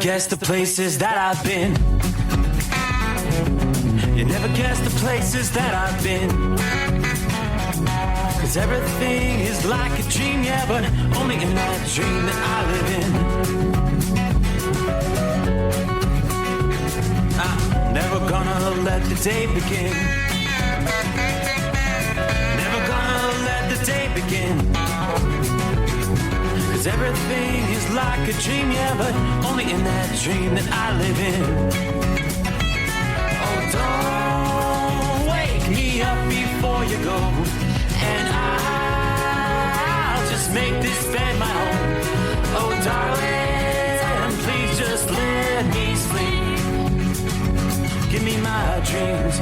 guess the places that I've been. You never guess the places that I've been. 'Cause everything is like a dream, yeah, but only in that dream that I live in. I'm never gonna let the day begin. Never gonna let the day begin. 'Cause everything is like a dream, yeah, but only in that dream that I live in. Oh, don't wake me up before you go, and I'll just make this bed my home. Oh, darling, please just let me sleep. Give me my dreams.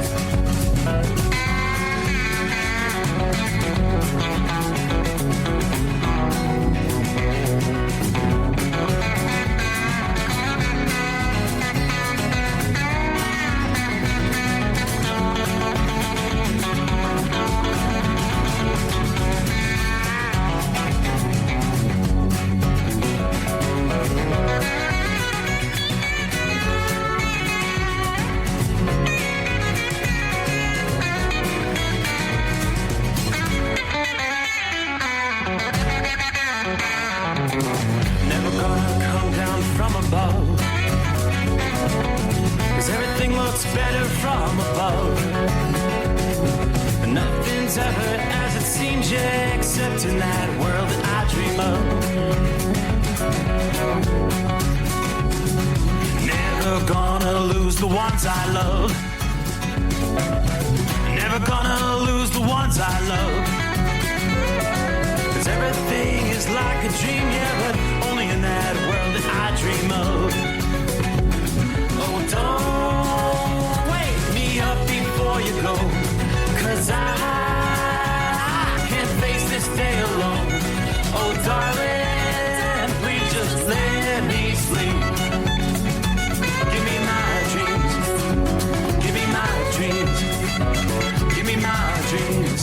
Never gonna come down from above, 'cause everything looks better from above. Nothing's ever as it seems, yeah, except in that world that I dream of. Never gonna lose the ones I love. Never gonna lose the ones I love. 'Cause everything is like a dream, yeah, but only in that world that I dream of. Oh, don't wake me up before you go, 'cause I can't face this day alone. Oh, darling, please just let me sleep. Give me my dreams. Give me my dreams. Give me my dreams.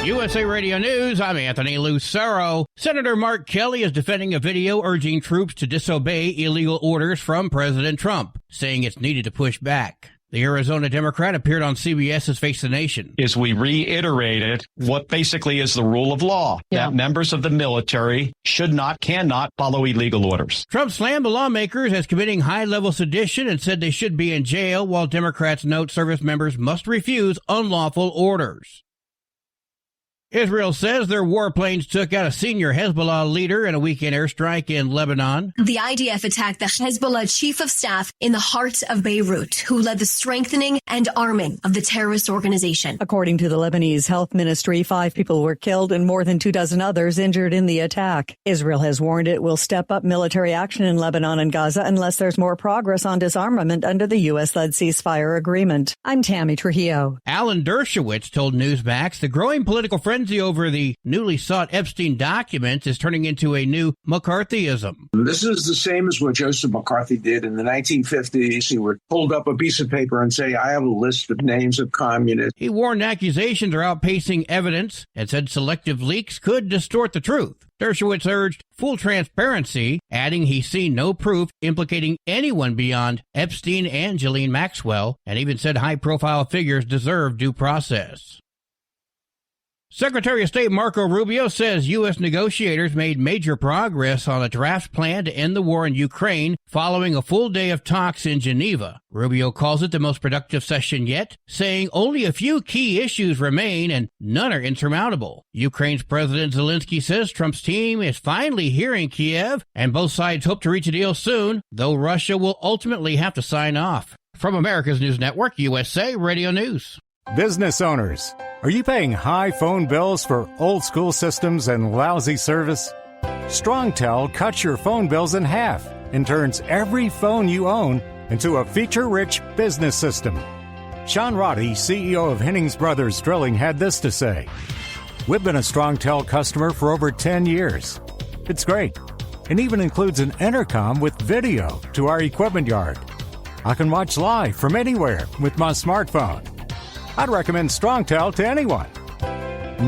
USA Radio News, I'm Anthony Lucero. Senator Mark Kelly is defending a video urging troops to disobey illegal orders from President Trump, saying it's needed to push back. The Arizona Democrat appeared on CBS's Face the Nation. Is we reiterated what basically is the rule of law, that members of the military should not, cannot follow illegal orders. Trump slammed the lawmakers as committing high-level sedition and said they should be in jail, while Democrats note service members must refuse unlawful orders. Israel says their warplanes took out a senior Hezbollah leader in a weekend airstrike in Lebanon. The IDF attacked the Hezbollah chief of staff in the heart of Beirut, who led the strengthening and arming of the terrorist organization. According to the Lebanese health ministry, 5 people were killed and more than 24 others injured in the attack. Israel has warned it will step up military action in Lebanon and Gaza unless there's more progress on disarmament under the U.S.-led ceasefire agreement. I'm Tammy Trujillo. Alan Dershowitz told Newsmax the growing political frenzy over the newly sought Epstein documents is turning into a new McCarthyism. This is the same as what Joseph McCarthy did in the 1950s. He would hold up a piece of paper and say, I have a list of names of communists. He warned accusations are outpacing evidence and said selective leaks could distort the truth. Dershowitz urged full transparency, adding he's seen no proof implicating anyone beyond Epstein and Ghislaine Maxwell, and even said high-profile figures deserve due process. Secretary of State Marco Rubio says U.S. negotiators made major progress on a draft plan to end the war in Ukraine following a full day of talks in Geneva. Rubio calls it the most productive session yet, saying only a few key issues remain and none are insurmountable. Ukraine's President Zelensky says Trump's team is finally hearing Kiev, and both sides hope to reach a deal soon, though Russia will ultimately have to sign off. From America's News Network, USA Radio News. Business owners, are you paying high phone bills for old school systems and lousy service? StrongTel cuts your phone bills in half and turns every phone you own into a feature-rich business system. Sean Roddy, CEO of Hennings Brothers Drilling, had this to say. We've been a StrongTel customer for over 10 years. It's great. It even includes an intercom with video to our equipment yard. I can watch live from anywhere with my smartphone. I'd recommend StrongTel to anyone.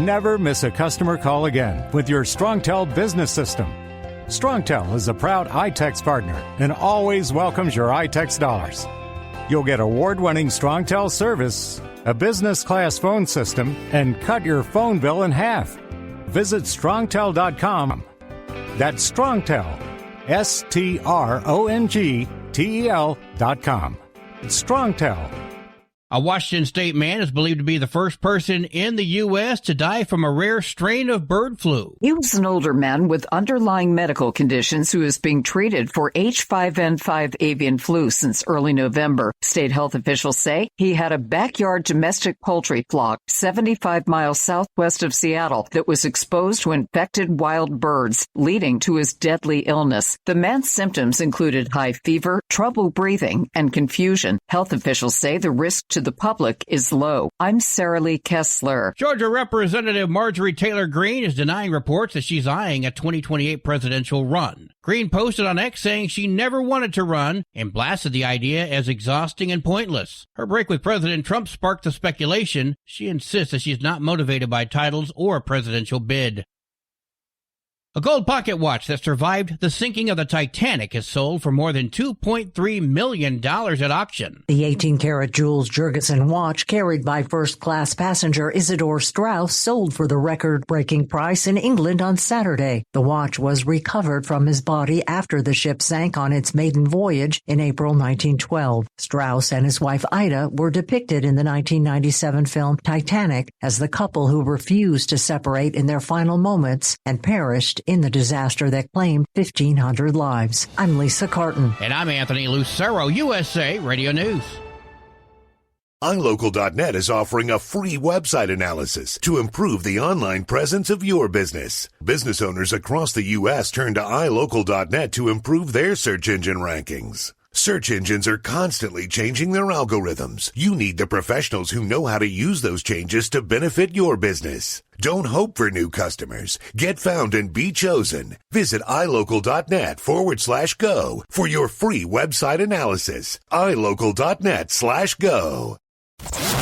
Never miss a customer call again with your StrongTel business system. StrongTel is a proud iTex partner and always welcomes your iTex dollars. You'll get award-winning StrongTel service, a business-class phone system, and cut your phone bill in half. Visit StrongTel.com. That's StrongTel, StrongTel.com. It's StrongTel. A Washington state man is believed to be the first person in the U.S. to die from a rare strain of bird flu. He was an older man with underlying medical conditions who is being treated for H5N5 avian flu since early November. State health officials say he had a backyard domestic poultry flock 75 miles southwest of Seattle that was exposed to infected wild birds, leading to his deadly illness. The man's symptoms included high fever, trouble breathing, and confusion. Health officials say the risk to the public is low. I'm Sarah Lee Kessler. Georgia Representative Marjorie Taylor Greene is denying reports that she's eyeing a 2028 presidential run. Greene posted on X saying she never wanted to run and blasted the idea as exhausting and pointless. Her break with President Trump sparked the speculation. She insists that she's not motivated by titles or a presidential bid. A gold pocket watch that survived the sinking of the Titanic is sold for more than $2.3 million at auction. The 18-karat Jules Jurgensen watch carried by first-class passenger Isidore Strauss sold for the record-breaking price in England on Saturday. The watch was recovered from his body after the ship sank on its maiden voyage in April 1912. Strauss and his wife Ida were depicted in the 1997 film Titanic as the couple who refused to separate in their final moments and perished in the disaster that claimed 1,500 lives. I'm Lisa Carton. And I'm Anthony Lucero, USA Radio News. iLocal.net is offering a free website analysis to improve the online presence of your business. Business owners across the U.S. turn to iLocal.net to improve their search engine rankings. Search engines are constantly changing their algorithms. You need the professionals who know how to use those changes to benefit your business. Don't hope for new customers. Get found and be chosen. Visit iLocal.net/go for your free website analysis. iLocal.net/go.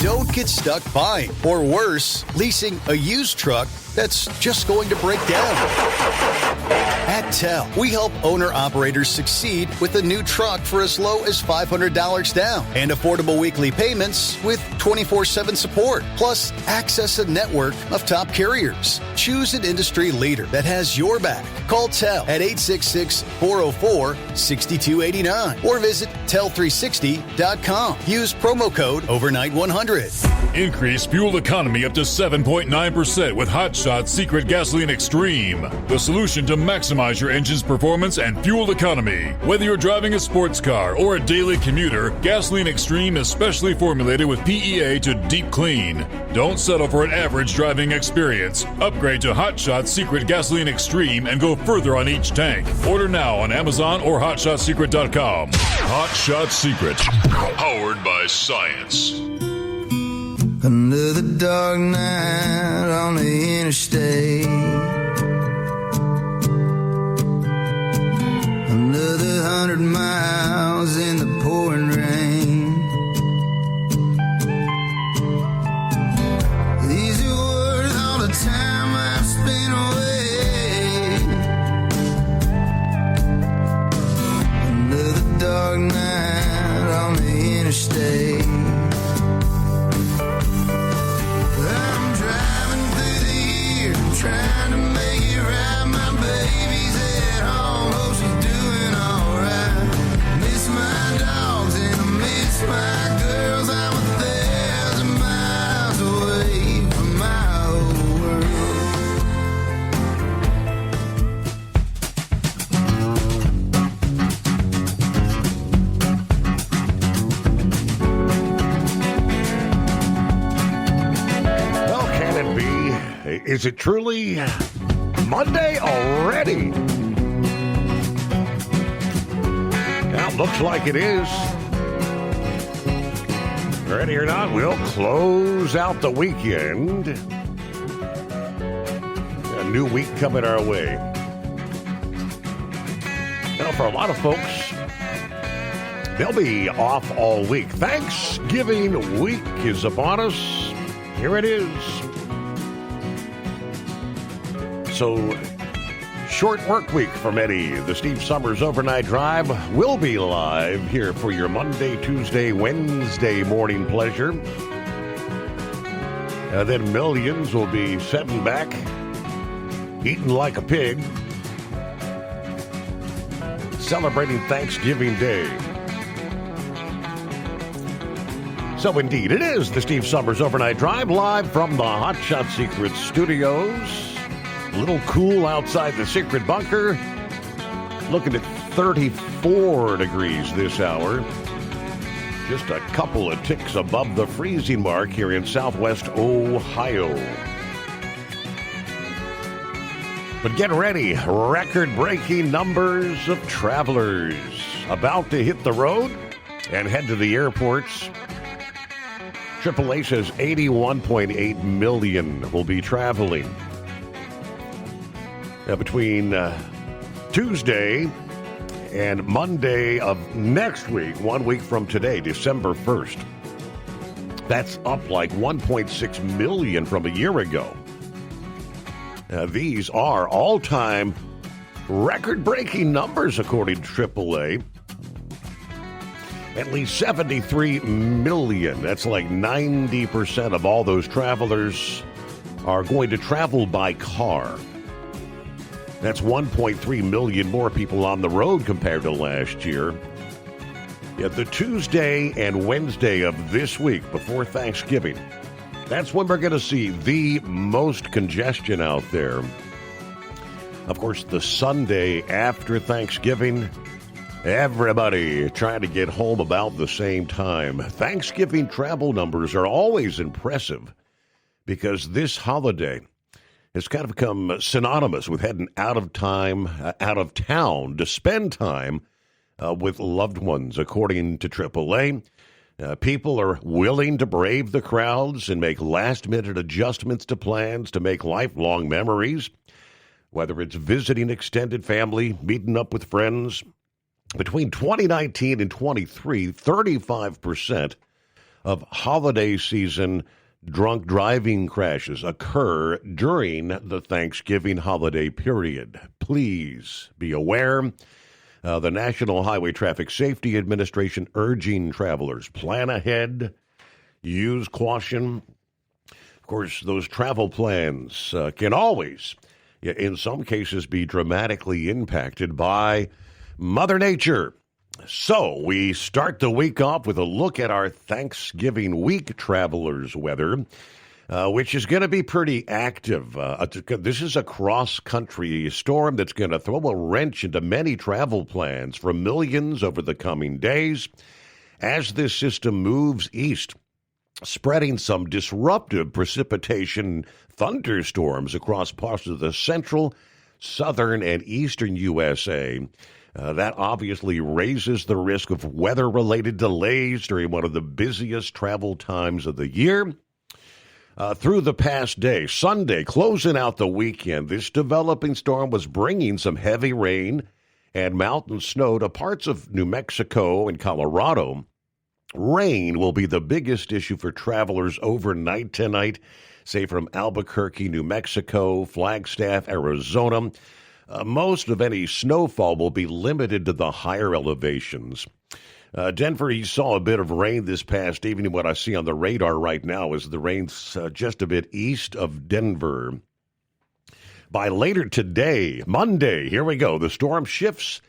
Don't get stuck buying, or worse, leasing a used truck that's just going to break down. At TEL, we help owner-operators succeed with a new truck for as low as $500 down and affordable weekly payments with 24/7 support. Plus, access a network of top carriers. Choose an industry leader that has your back. Call TEL at 866-404-6289 or visit tel360.com. Use promo code OVERNIGHT100. Increase fuel economy up to 7.9% with Hot Shot Secret Gasoline Extreme, the solution to maximize your engine's performance and fuel economy. Whether you're driving a sports car or a daily commuter, Gasoline Extreme is specially formulated with PEA to deep clean. Don't settle for an average driving experience. Upgrade to Hot Shot Secret Gasoline Extreme and go further on each tank. Order now on Amazon or HotShotSecret.com. Hot Shot Secret, powered by science. Another dark night on the interstate. Another 100 miles in the pouring rain. These are worth all the time I've spent away. Another dark night on the interstate. Trying to make it right, my baby's at home, hope she's doing alright. Miss my dogs and I miss my girls, I'm 1,000 miles away from my old world. Well, can it be? Is it truly Monday already? Well, looks like it is. Ready or not, we'll close out the weekend. A new week coming our way. Now, for a lot of folks, They'll be off all week. Thanksgiving week is upon us. Here it is. So, short work week for many. The Steve Summers Overnight Drive will be live here for your Monday, Tuesday, Wednesday morning pleasure. Then millions will be sitting back, eating like a pig, celebrating Thanksgiving Day. So indeed, it is the Steve Summers Overnight Drive, live from the Hot Shot Secret Studios. A little cool outside the secret bunker. Looking at 34 degrees this hour. Just a couple of ticks above the freezing mark here in southwest Ohio. But get ready, record-breaking numbers of travelers about to hit the road and head to the airports. AAA says 81.8 million will be traveling. Between Tuesday and Monday of next week, 1 week from today, December 1st. That's up like 1.6 million from a year ago. These are all-time record-breaking numbers, according to AAA. At least 73 million. That's like 90% of all those travelers are going to travel by car. That's 1.3 million more people on the road compared to last year. Yet the Tuesday and Wednesday of this week before Thanksgiving, that's when we're going to see the most congestion out there. Of course, the Sunday after Thanksgiving, everybody trying to get home about the same time. Thanksgiving travel numbers are always impressive because this holiday has kind of become synonymous with heading out of town to spend time with loved ones, according to AAA. People are willing to brave the crowds and make last-minute adjustments to plans to make lifelong memories, whether it's visiting extended family, meeting up with friends. Between 2019 and 23, 35% of holiday season drunk driving crashes occur during the Thanksgiving holiday period. Please be aware. The National Highway Traffic Safety Administration urging travelers, plan ahead, use caution. Of course, those travel plans can always, in some cases, be dramatically impacted by Mother Nature. So we start the week off with a look at our Thanksgiving week travelers' weather, which is going to be pretty active. This is a cross-country storm that's going to throw a wrench into many travel plans for millions over the coming days as this system moves east, spreading some disruptive precipitation thunderstorms across parts of the central, southern, and eastern USA. That obviously raises the risk of weather-related delays during one of the busiest travel times of the year. Through the past day, Sunday, closing out the weekend, this developing storm was bringing some heavy rain and mountain snow to parts of New Mexico and Colorado. Rain will be the biggest issue for travelers overnight tonight, say from Albuquerque, New Mexico, Flagstaff, Arizona. Most of any snowfall will be limited to the higher elevations. Denver, you saw a bit of rain this past evening. What I see on the radar right now is the rain's just a bit east of Denver. By later today, Monday, here we go, the storm shifts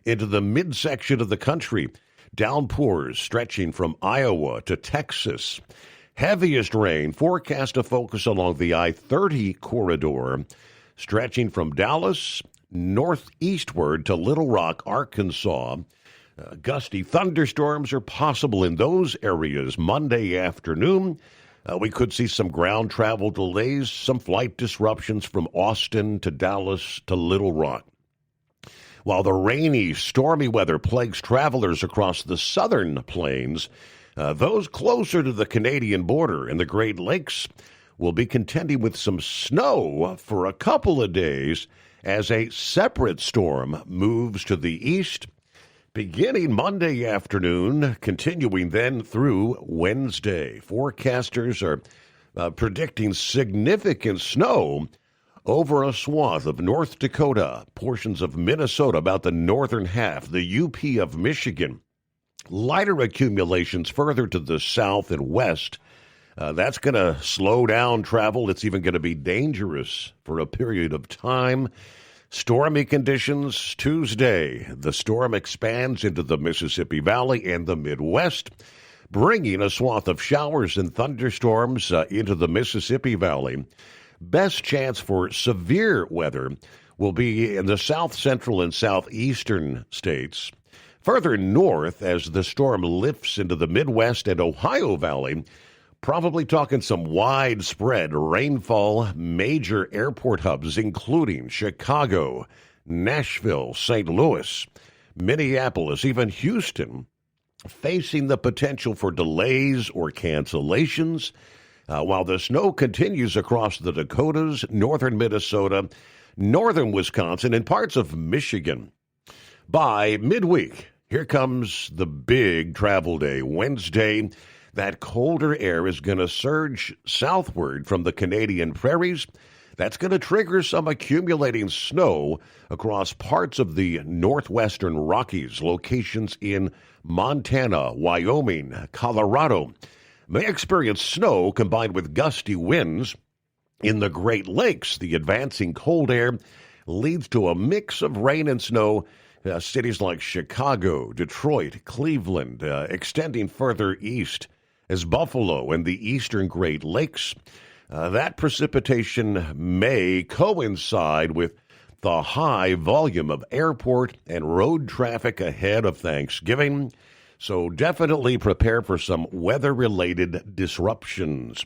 into the midsection of the country. Downpours stretching from Iowa to Texas. Heaviest rain forecast to focus along the I-30 corridor, stretching from Dallas northeastward to Little Rock, Arkansas. Gusty thunderstorms are possible in those areas Monday afternoon. We could see some ground travel delays, some flight disruptions from Austin to Dallas to Little Rock. While the rainy, stormy weather plagues travelers across the southern plains, those closer to the Canadian border and the Great Lakes will be contending with some snow for a couple of days as a separate storm moves to the east, beginning Monday afternoon, continuing then through Wednesday. Forecasters are predicting significant snow over a swath of North Dakota, portions of Minnesota, about the northern half, the UP of Michigan. Lighter accumulations further to the south and west. That's going to slow down travel. It's even going to be dangerous for a period of time. Stormy conditions Tuesday. The storm expands into the Mississippi Valley and the Midwest, bringing a swath of showers and thunderstorms into the Mississippi Valley. Best chance for severe weather will be in the south central and southeastern states. Further north, as the storm lifts into the Midwest and Ohio Valley, probably talking some widespread rainfall, major airport hubs, including Chicago, Nashville, St. Louis, Minneapolis, even Houston, facing the potential for delays or cancellations, while the snow continues across the Dakotas, northern Minnesota, northern Wisconsin, and parts of Michigan. By midweek, here comes the big travel day, Wednesday. That colder air is going to surge southward from the Canadian prairies. That's going to trigger some accumulating snow across parts of the northwestern Rockies, locations in Montana, Wyoming, Colorado. May experience snow combined with gusty winds. In the Great Lakes, the advancing cold air leads to a mix of rain and snow. Cities like Chicago, Detroit, Cleveland, extending further east as Buffalo and the eastern Great Lakes. That precipitation may coincide with the high volume of airport and road traffic ahead of Thanksgiving. So definitely prepare for some weather-related disruptions.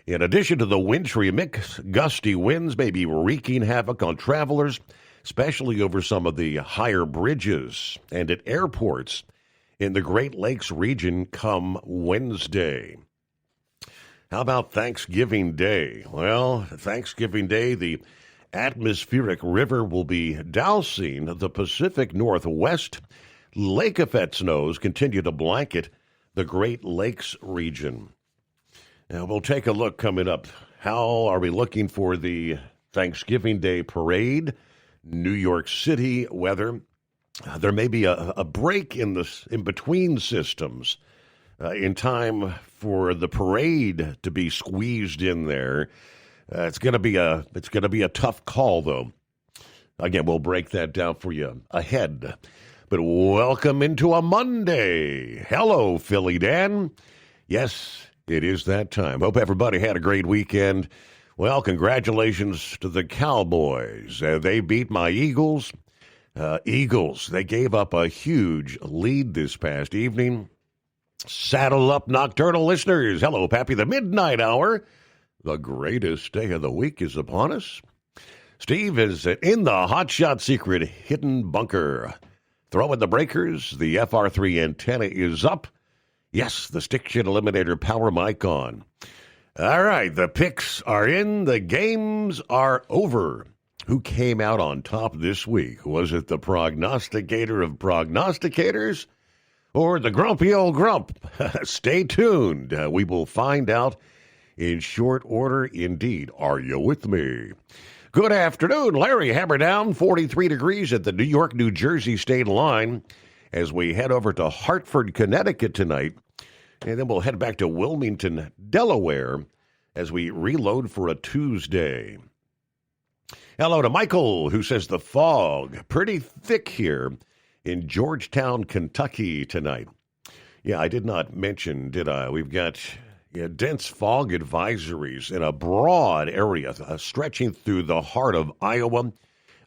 In addition to the wintry mix, gusty winds may be wreaking havoc on travelers, especially over some of the higher bridges and at airports in the Great Lakes region come Wednesday. How about Thanksgiving Day? Well, Thanksgiving Day, the atmospheric river will be dousing the Pacific Northwest. Lake effect snows continue to blanket the Great Lakes region. Now, we'll take a look coming up. How are we looking for the Thanksgiving Day parade? New York City weather. There may be a break in between systems in time for the parade to be squeezed in there. It's going to be a tough call, though. Again, we'll break that down for you ahead. But welcome into a Monday. Hello, Philly Dan. Yes, it is that time. Hope everybody had a great weekend. Well, congratulations to the Cowboys. They beat my Eagles. Eagles, they gave up a huge lead this past evening. Saddle up, nocturnal listeners. Hello, Pappy. The midnight hour. The greatest day of the week is upon us. Steve is in the Hot Shot Secret hidden bunker. Throwing the breakers. The FR3 antenna is up. Yes, the Stick Shit Eliminator power mic on. All right, the picks are in. The games are over. Who came out on top this week? Was it the prognosticator of prognosticators or the grumpy old grump? Stay tuned. We will find out in short order indeed. Are you with me? Good afternoon. Larry Hammerdown, 43 degrees at the New York-New Jersey state line as we head over to Hartford, Connecticut tonight. And then we'll head back to Wilmington, Delaware as we reload for a Tuesday. Hello to Michael, who says the fog pretty thick here in Georgetown, Kentucky tonight. Yeah, I did not mention, did I? We've got dense fog advisories in a broad area stretching through the heart of Iowa,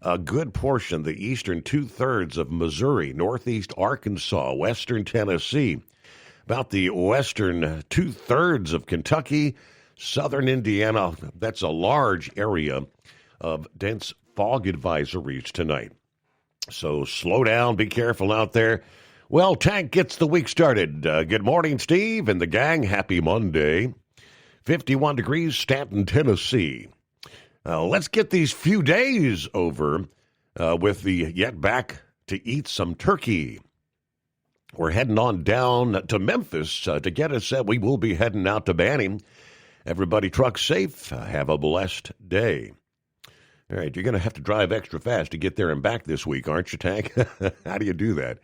a good portion, the eastern two-thirds of Missouri, northeast Arkansas, western Tennessee, about the western two-thirds of Kentucky, southern Indiana. That's a large area of dense fog advisories tonight. So slow down, be careful out there. Well, Tank gets the week started. Good morning, Steve and the gang. Happy Monday. 51 degrees, Stanton, Tennessee. Let's get these few days over with the yet back to eat some turkey. We're heading on down to Memphis to get us set. We will be heading out to Banning. Everybody truck safe. Have a blessed day. All right, you're going to have to drive extra fast to get there and back this week, aren't you, Tank? How do you do that?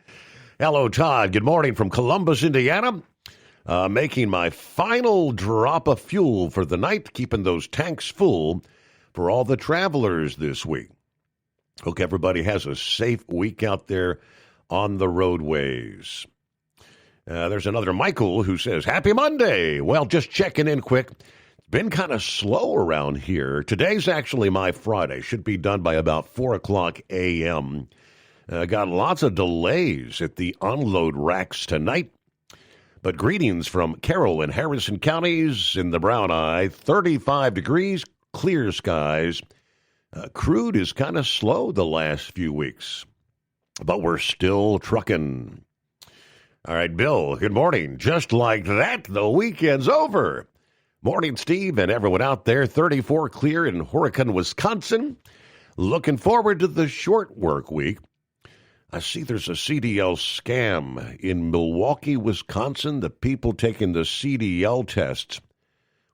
Hello, Todd. Good morning from Columbus, Indiana. Making my final drop of fuel for the night, keeping those tanks full for all the travelers this week. Hope everybody has a safe week out there on the roadways. There's another Michael who says, Happy Monday. Well, just checking in quick. It's been kind of slow around here. Today's actually my Friday. Should be done by about 4 o'clock a.m. Got lots of delays at the unload racks tonight. But greetings from Carroll and Harrison counties in the Brown Eye. 35 degrees, clear skies. Crude is kind of slow the last few weeks, but we're still trucking. All right, Bill, good morning. Just like that, the weekend's over. Morning, Steve, and everyone out there. 34 clear in Horicon, Wisconsin. Looking forward to the short work week. I see there's a CDL scam in Milwaukee, Wisconsin. The people taking the CDL tests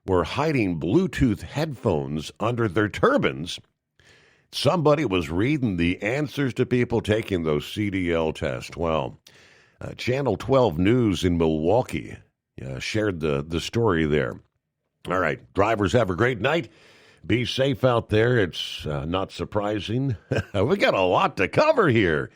were hiding Bluetooth headphones under their turbans. Somebody was reading the answers to people taking those CDL tests. Well, Channel 12 News in Milwaukee shared the story there. All right, drivers, have a great night. Be safe out there. It's not surprising. We got a lot to cover here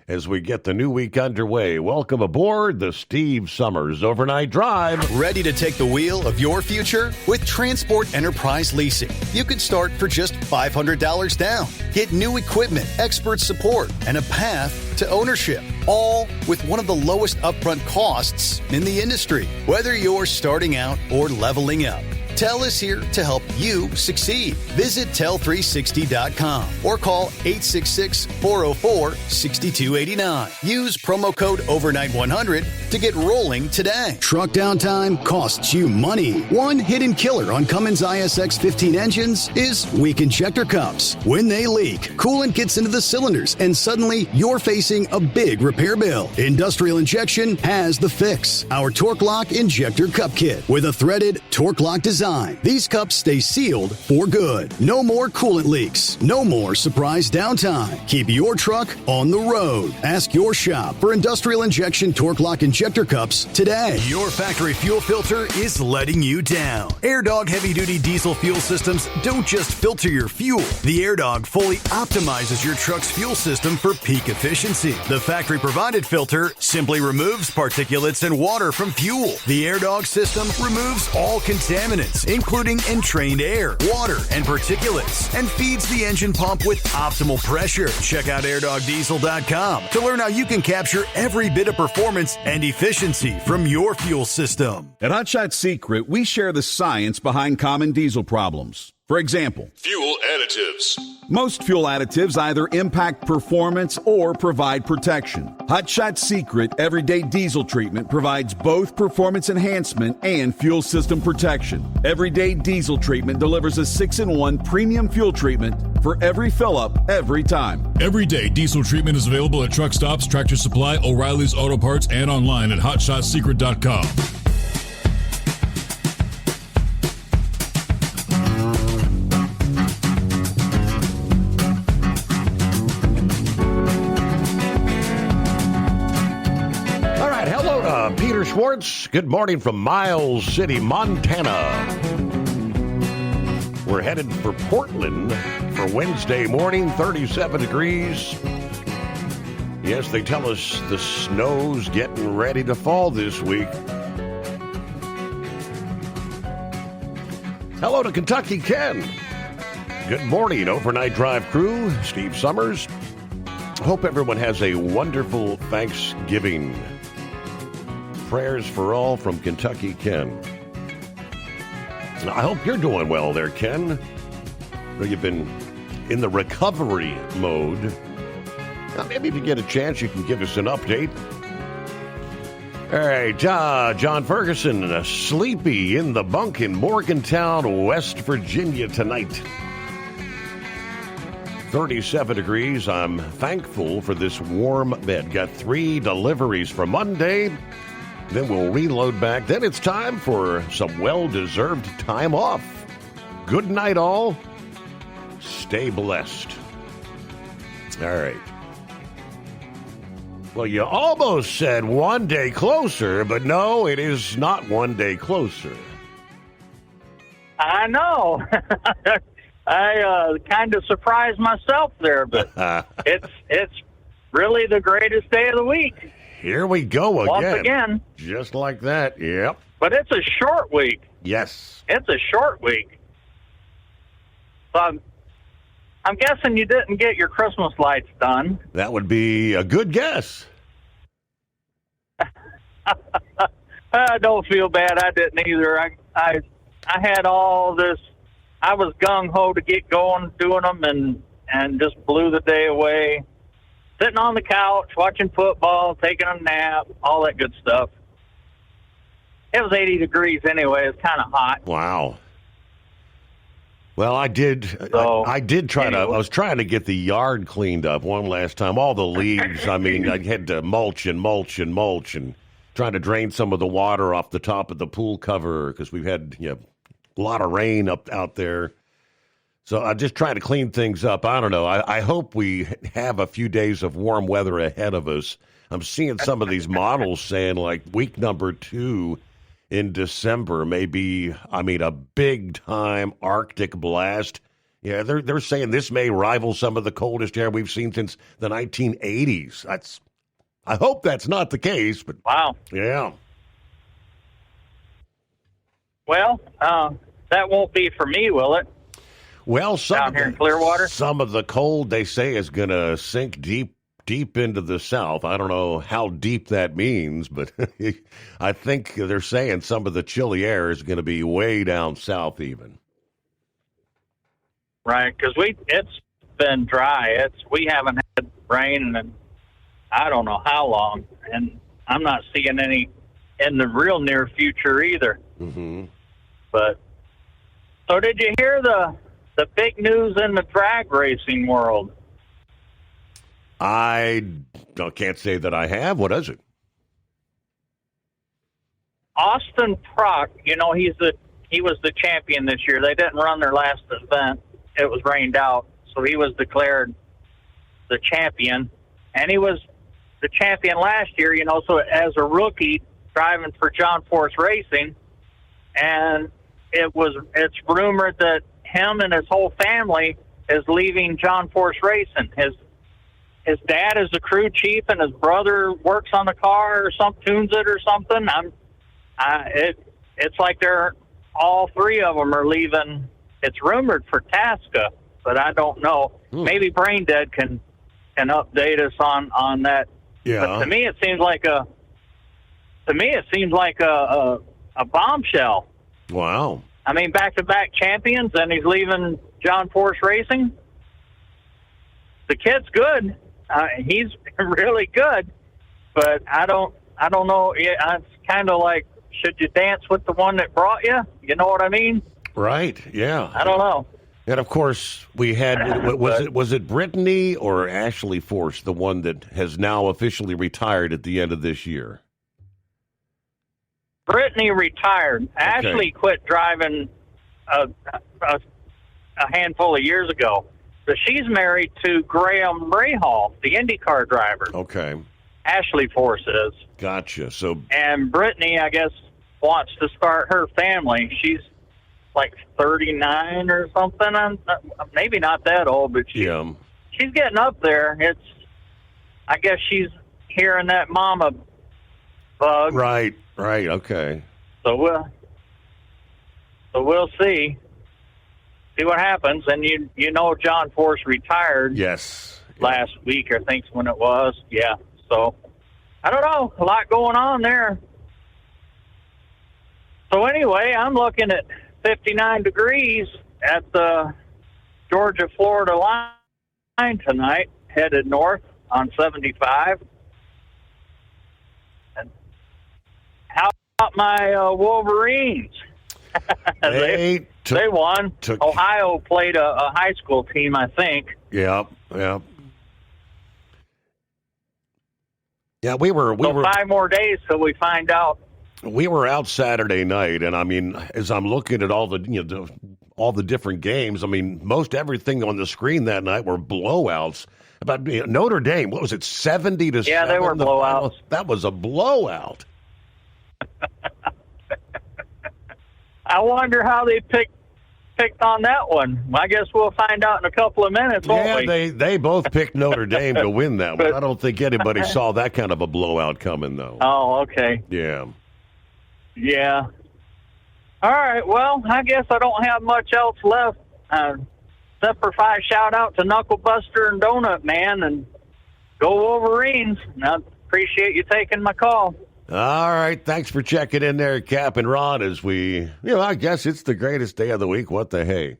as we get the new week underway. Welcome aboard the Steve Summers Overnight Drive. Ready to take the wheel of your future? With Transport Enterprise Leasing, you can start for just $500 down. Get new equipment, expert support, and a path to ownership, all with one of the lowest upfront costs in the industry. Whether you're starting out or leveling up, TEL is here to help you succeed. Visit tel360.com or call 866-404-6289. Use promo code OVERNIGHT100 to get rolling today. Truck downtime costs you money. One hidden killer on Cummins ISX 15 engines is weak injector cups. When they leak, coolant gets into the cylinders and suddenly you're facing a big repair bill. Industrial Injection has the fix. Our Torque Lock Injector Cup Kit with a threaded Torque Lock design. These cups stay sealed for good. No more coolant leaks. No more surprise downtime. Keep your truck on the road. Ask your shop for Industrial Injection Torque Lock Injector Cups today. Your factory fuel filter is letting you down. AirDog heavy-duty diesel fuel systems don't just filter your fuel. The AirDog fully optimizes your truck's fuel system for peak efficiency. The factory-provided filter simply removes particulates and water from fuel. The AirDog system removes all contaminants, including entrained air, water, and particulates, and feeds the engine pump with optimal pressure. Check out airdogdiesel.com to learn how you can capture every bit of performance and efficiency from your fuel system. At Hot Shot Secret, we share the science behind common diesel problems. For example, Fuel additives. most fuel additives either impact performance or provide protection. Hot Shot Secret Everyday Diesel Treatment provides both performance enhancement and fuel system protection. Everyday Diesel Treatment delivers a 6-in-1 premium fuel treatment for every fill-up, every time. Everyday diesel treatment is available at truck stops, Tractor Supply, O'Reilly's Auto Parts, and online at HotShotSecret.com. Peter Schwartz, good morning from Miles City, Montana. We're headed for Portland for Wednesday morning, 37 degrees. Yes, they tell us the snow's getting ready to fall this week. Hello to Kentucky Ken. Good morning, Overnight Drive crew. Steve Summers. Hope everyone has a wonderful Thanksgiving. Prayers for all from Kentucky Ken. I hope you're doing well there, Ken. You've been in the recovery mode. Now, maybe if you get a chance, you can give us an update. All right, John Ferguson, sleepy in the bunk in Morgantown, West Virginia tonight. 37 degrees. I'm thankful for this warm bed. Got 3 deliveries for Monday. Then we'll reload back. Then it's time for some well-deserved time off. Good night, all. Stay blessed. All right. Well, you almost said one day closer, but no, it is not one day closer. I know. I kind of surprised myself there, but it's really the greatest day of the week. Here we go again. Once again. Just like that, yep. But it's a short week. Yes. It's a short week. So I'm guessing you didn't get your Christmas lights done. That would be a good guess. I don't feel bad. I didn't either. I had all this. I was gung-ho to get going doing them and just blew the day away. Sitting on the couch, watching football, taking a nap, all that good stuff. It was 80 degrees anyway. It's kind of hot. Wow. Well, I did try to. I was trying to get the yard cleaned up one last time. All the leaves. I mean, I had to mulch and trying to drain some of the water off the top of the pool cover because we've had a lot of rain out there. So I just trying to clean things up. I don't know. I hope we have a few days of warm weather ahead of us. I'm seeing some of these models saying like week number 2 in December may be, a big-time Arctic blast. Yeah, they're saying this may rival some of the coldest air we've seen since the 1980s. I hope that's not the case, but wow. Yeah. Well, that won't be for me, will it? Well, down here in Clearwater, some of the cold they say is going to sink deep into the south. I don't know how deep that means, but I think they're saying some of the chilly air is going to be way down south even. Right, because it's been dry. We haven't had rain in I don't know how long, and I'm not seeing any in the real near future either. Mm-hmm. But so, did you hear the big news in the drag racing world? I can't say that I have. What is it? Austin Prock, he was the champion this year. They didn't run their last event. It was rained out, so he was declared the champion. And he was the champion last year, so as a rookie driving for John Force Racing. And it's rumored that him and his whole family is leaving John Force Racing. His dad is the crew chief, and his brother works on the car or tunes it or something. It's like all 3 of them are leaving. It's rumored for Tasca, but I don't know. Maybe Brain Dead can update us on that. Yeah. But to me, it seems like a bombshell. Wow. I mean, back-to-back champions, and he's leaving John Force Racing. The kid's good. He's really good, but I don't know. It's kind of like, should you dance with the one that brought you? You know what I mean? Right. Yeah. I don't know. And of course, we had was it Brittany or Ashley Force, the one that has now officially retired at the end of this year? Brittany retired. Okay. Ashley quit driving a handful of years ago. So she's married to Graham Rahal, the IndyCar driver. Okay. Ashley Force is. Gotcha. So, and Brittany, I guess, wants to start her family. She's like 39 or something. I'm maybe not that old, but she's getting up there. I guess she's hearing that mama bug. Right. Okay. So we'll see what happens. And John Force retired. Yes. Last week, I think, when it was. Yeah. So I don't know. A lot going on there. So anyway, I'm looking at 59 degrees at the Georgia-Florida line tonight, headed north on 75. And how about my Wolverines? They won. Ohio played a high school team, I think. Yeah. Yeah, we were 5 more days till we find out. We were out Saturday night, and I mean, as I'm looking at all the all the different games, I mean, most everything on the screen that night were blowouts. About Notre Dame, what was it, 70-7? Yeah, they were blowouts. That was a blowout. I wonder how they picked on that one. I guess we'll find out in a couple of minutes, won't we? They both picked Notre Dame to win that one. I don't think anybody saw that kind of a blowout coming, though. Oh, okay. Yeah. Yeah. All right, well, I guess I don't have much else left. Except for 5 shout-out to Knucklebuster and Donut Man, and go Wolverines. I appreciate you taking my call. All right, thanks for checking in there, Cap and Ron, as we, I guess it's the greatest day of the week. What the hey?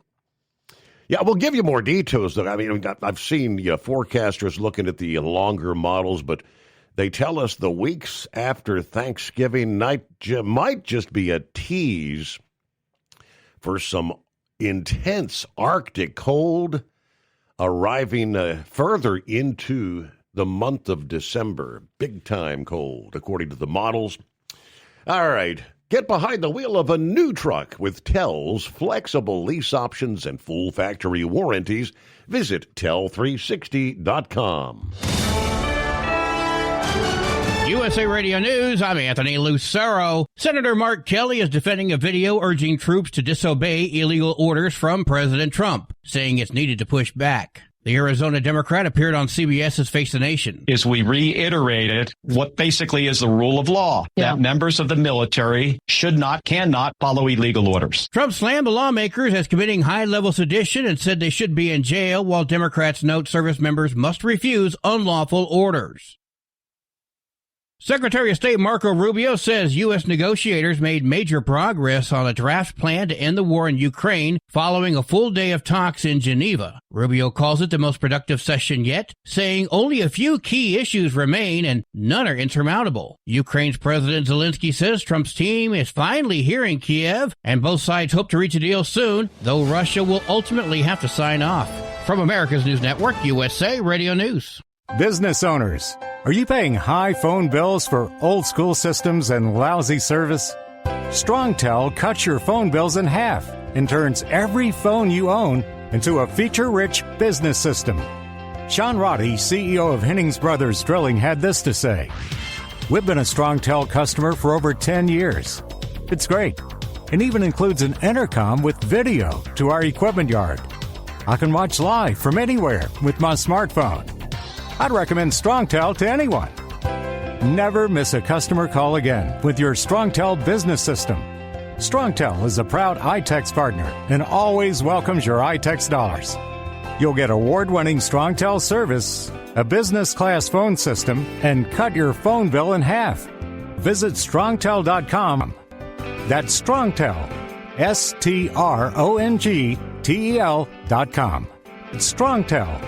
Yeah, we'll give you more details, though. I mean, I've seen forecasters looking at the longer models, but they tell us the weeks after Thanksgiving night might just be a tease for some intense Arctic cold arriving further into the month of December. Big time cold, according to the models. All right, get behind the wheel of a new truck with Tel's flexible lease options and full factory warranties. Visit tel360.com. USA Radio News, I'm Anthony Lucero. Senator Mark Kelly is defending a video urging troops to disobey illegal orders from President Trump, saying it's needed to push back. The Arizona Democrat appeared on CBS's Face the Nation. Is we reiterated what basically is the rule of law, that members of the military cannot follow illegal orders. Trump slammed the lawmakers as committing high-level sedition and said they should be in jail, while Democrats note service members must refuse unlawful orders. Secretary of State Marco Rubio says U.S. negotiators made major progress on a draft plan to end the war in Ukraine following a full day of talks in Geneva. Rubio calls it the most productive session yet, saying only a few key issues remain and none are insurmountable. Ukraine's President Zelensky says Trump's team is finally hearing Kiev, and both sides hope to reach a deal soon, though Russia will ultimately have to sign off. From America's News Network, USA Radio News. Business owners, are you paying high phone bills for old school systems and lousy service? StrongTel cuts your phone bills in half and turns every phone you own into a feature-rich business system. Sean Roddy, CEO of Hennings Brothers Drilling, had this to say. We've been a StrongTel customer for over 10 years. It's great. It even includes an intercom with video to our equipment yard. I can watch live from anywhere with my smartphone. I'd recommend StrongTel to anyone. Never miss a customer call again with your StrongTel business system. StrongTel is a proud iTex partner and always welcomes your iTex dollars. You'll get award-winning StrongTel service, a business-class phone system, and cut your phone bill in half. Visit StrongTel.com. That's StrongTel, StrongTel.com. It's StrongTel.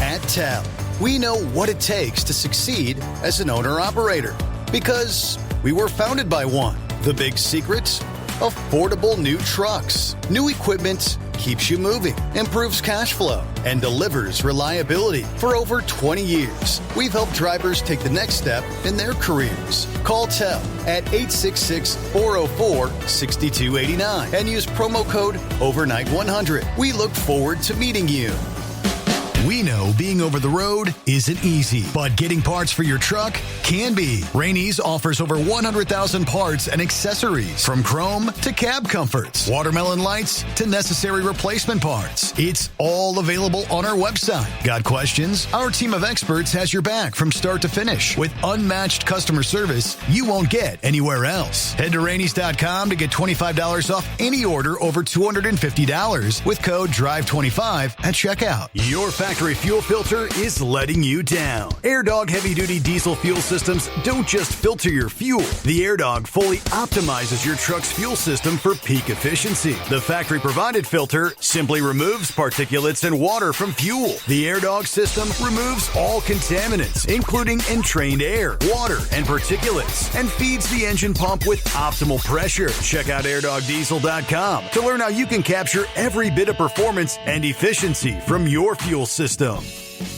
At TEL, we know what it takes to succeed as an owner-operator because we were founded by one. The big secret? Affordable new trucks. New equipment keeps you moving, improves cash flow, and delivers reliability. For over 20 years, we've helped drivers take the next step in their careers. Call TEL at 866-404-6289 and use promo code OVERNIGHT100. We look forward to meeting you. We know being over the road isn't easy, but getting parts for your truck can be. Rainey's offers over 100,000 parts and accessories, from chrome to cab comforts, watermelon lights to necessary replacement parts. It's all available on our website. Got questions? Our team of experts has your back from start to finish with unmatched customer service you won't get anywhere else. Head to Rainey's.com to get $25 off any order over $250 with code DRIVE25 at checkout. Your factory factory fuel filter is letting you down. AirDog heavy-duty diesel fuel systems don't just filter your fuel. The AirDog fully optimizes your truck's fuel system for peak efficiency. The factory-provided filter simply removes particulates and water from fuel. The AirDog system removes all contaminants, including entrained air, water, and particulates, and feeds the engine pump with optimal pressure. Check out airdogdiesel.com to learn how you can capture every bit of performance and efficiency from your fuel system.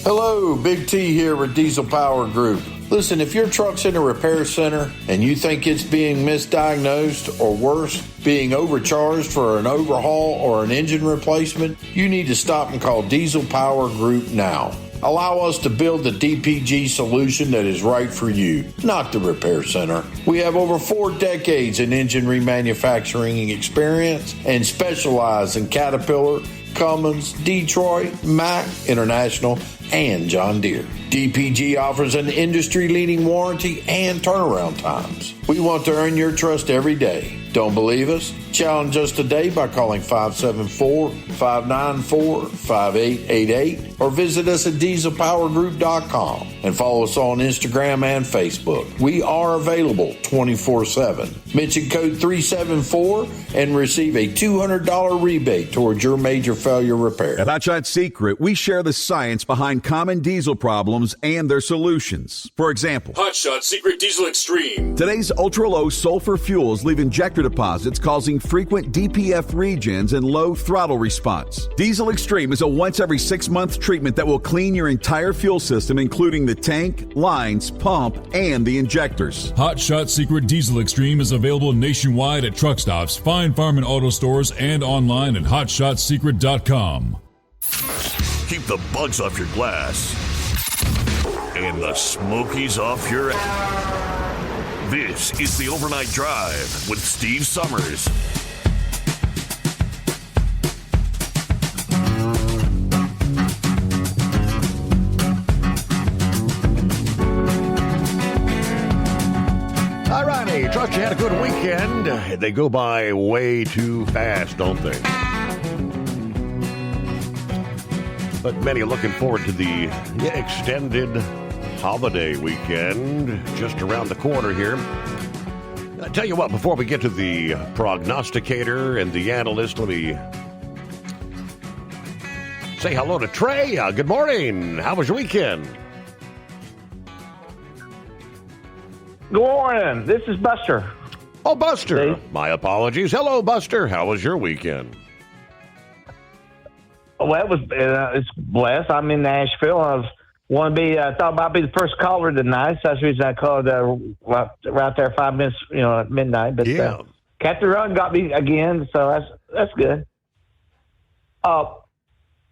Hello, Big T here with Diesel Power Group. Listen, if your truck's in a repair center and you think it's being misdiagnosed or worse, being overcharged for an overhaul or an engine replacement, you need to stop and call Diesel Power Group now. Allow us to build the DPG solution that is right for you, not the repair center. We have over 4 decades in engine remanufacturing experience and specialize in Caterpillar, Cummins, Detroit, Mack, International, and John Deere. DPG offers an industry-leading warranty and turnaround times. We want to earn your trust every day. Don't believe us? Challenge us today by calling 574-594-5888 or visit us at dieselpowergroup.com and follow us on Instagram and Facebook. We are available 24/7. Mention code 374 and receive a $200 rebate towards your major failure repair. At Hotshot Secret, we share the science behind common diesel problems and their solutions. For example, Hotshot Secret Diesel Extreme. Today's ultra-low sulfur fuels leave injector deposits causing frequent DPF regens and low throttle response. Diesel Extreme is a once every 6-month treatment that will clean your entire fuel system, including the tank, lines, pump, and the injectors. Hotshot Secret Diesel Extreme is available nationwide at truck stops, Fine Farm and auto stores, and online at hotshotsecret.com. Keep the bugs off your glass and the smokies off your ass. This is the Overnight Drive with Steve Summers. All righty, trust you had a good weekend. They go by way too fast, don't they? But many are looking forward to the extended holiday weekend just around the corner here. I tell you what, before we get to the prognosticator and the analyst, let me say hello to Trey. Good morning. How was your weekend? Good morning. This is Buster. Oh, Buster. My apologies. Hello, Buster. How was your weekend? Well, it was it's blessed. I'm in Nashville. I thought about being the first caller tonight. So that's the reason I called right there 5 minutes, at midnight. But Captain Run got me again, so that's good. I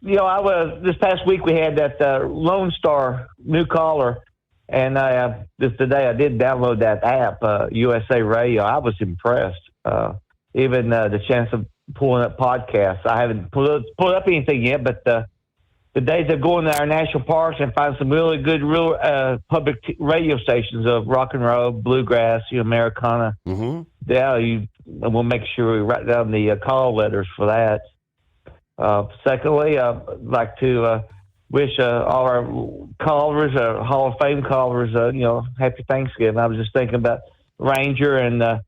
was this past week we had that Lone Star new caller, and today I did download that app, USA Radio. I was impressed. Even the chance of pulling up podcasts. I haven't pulled up anything yet, but the days of going to our national parks and find some really good, public radio stations of rock and roll, bluegrass, Americana. Mm-hmm. Yeah, we'll make sure we write down the call letters for that. Secondly, I'd like to wish all our callers, Hall of Fame callers, happy Thanksgiving. I was just thinking about Ranger and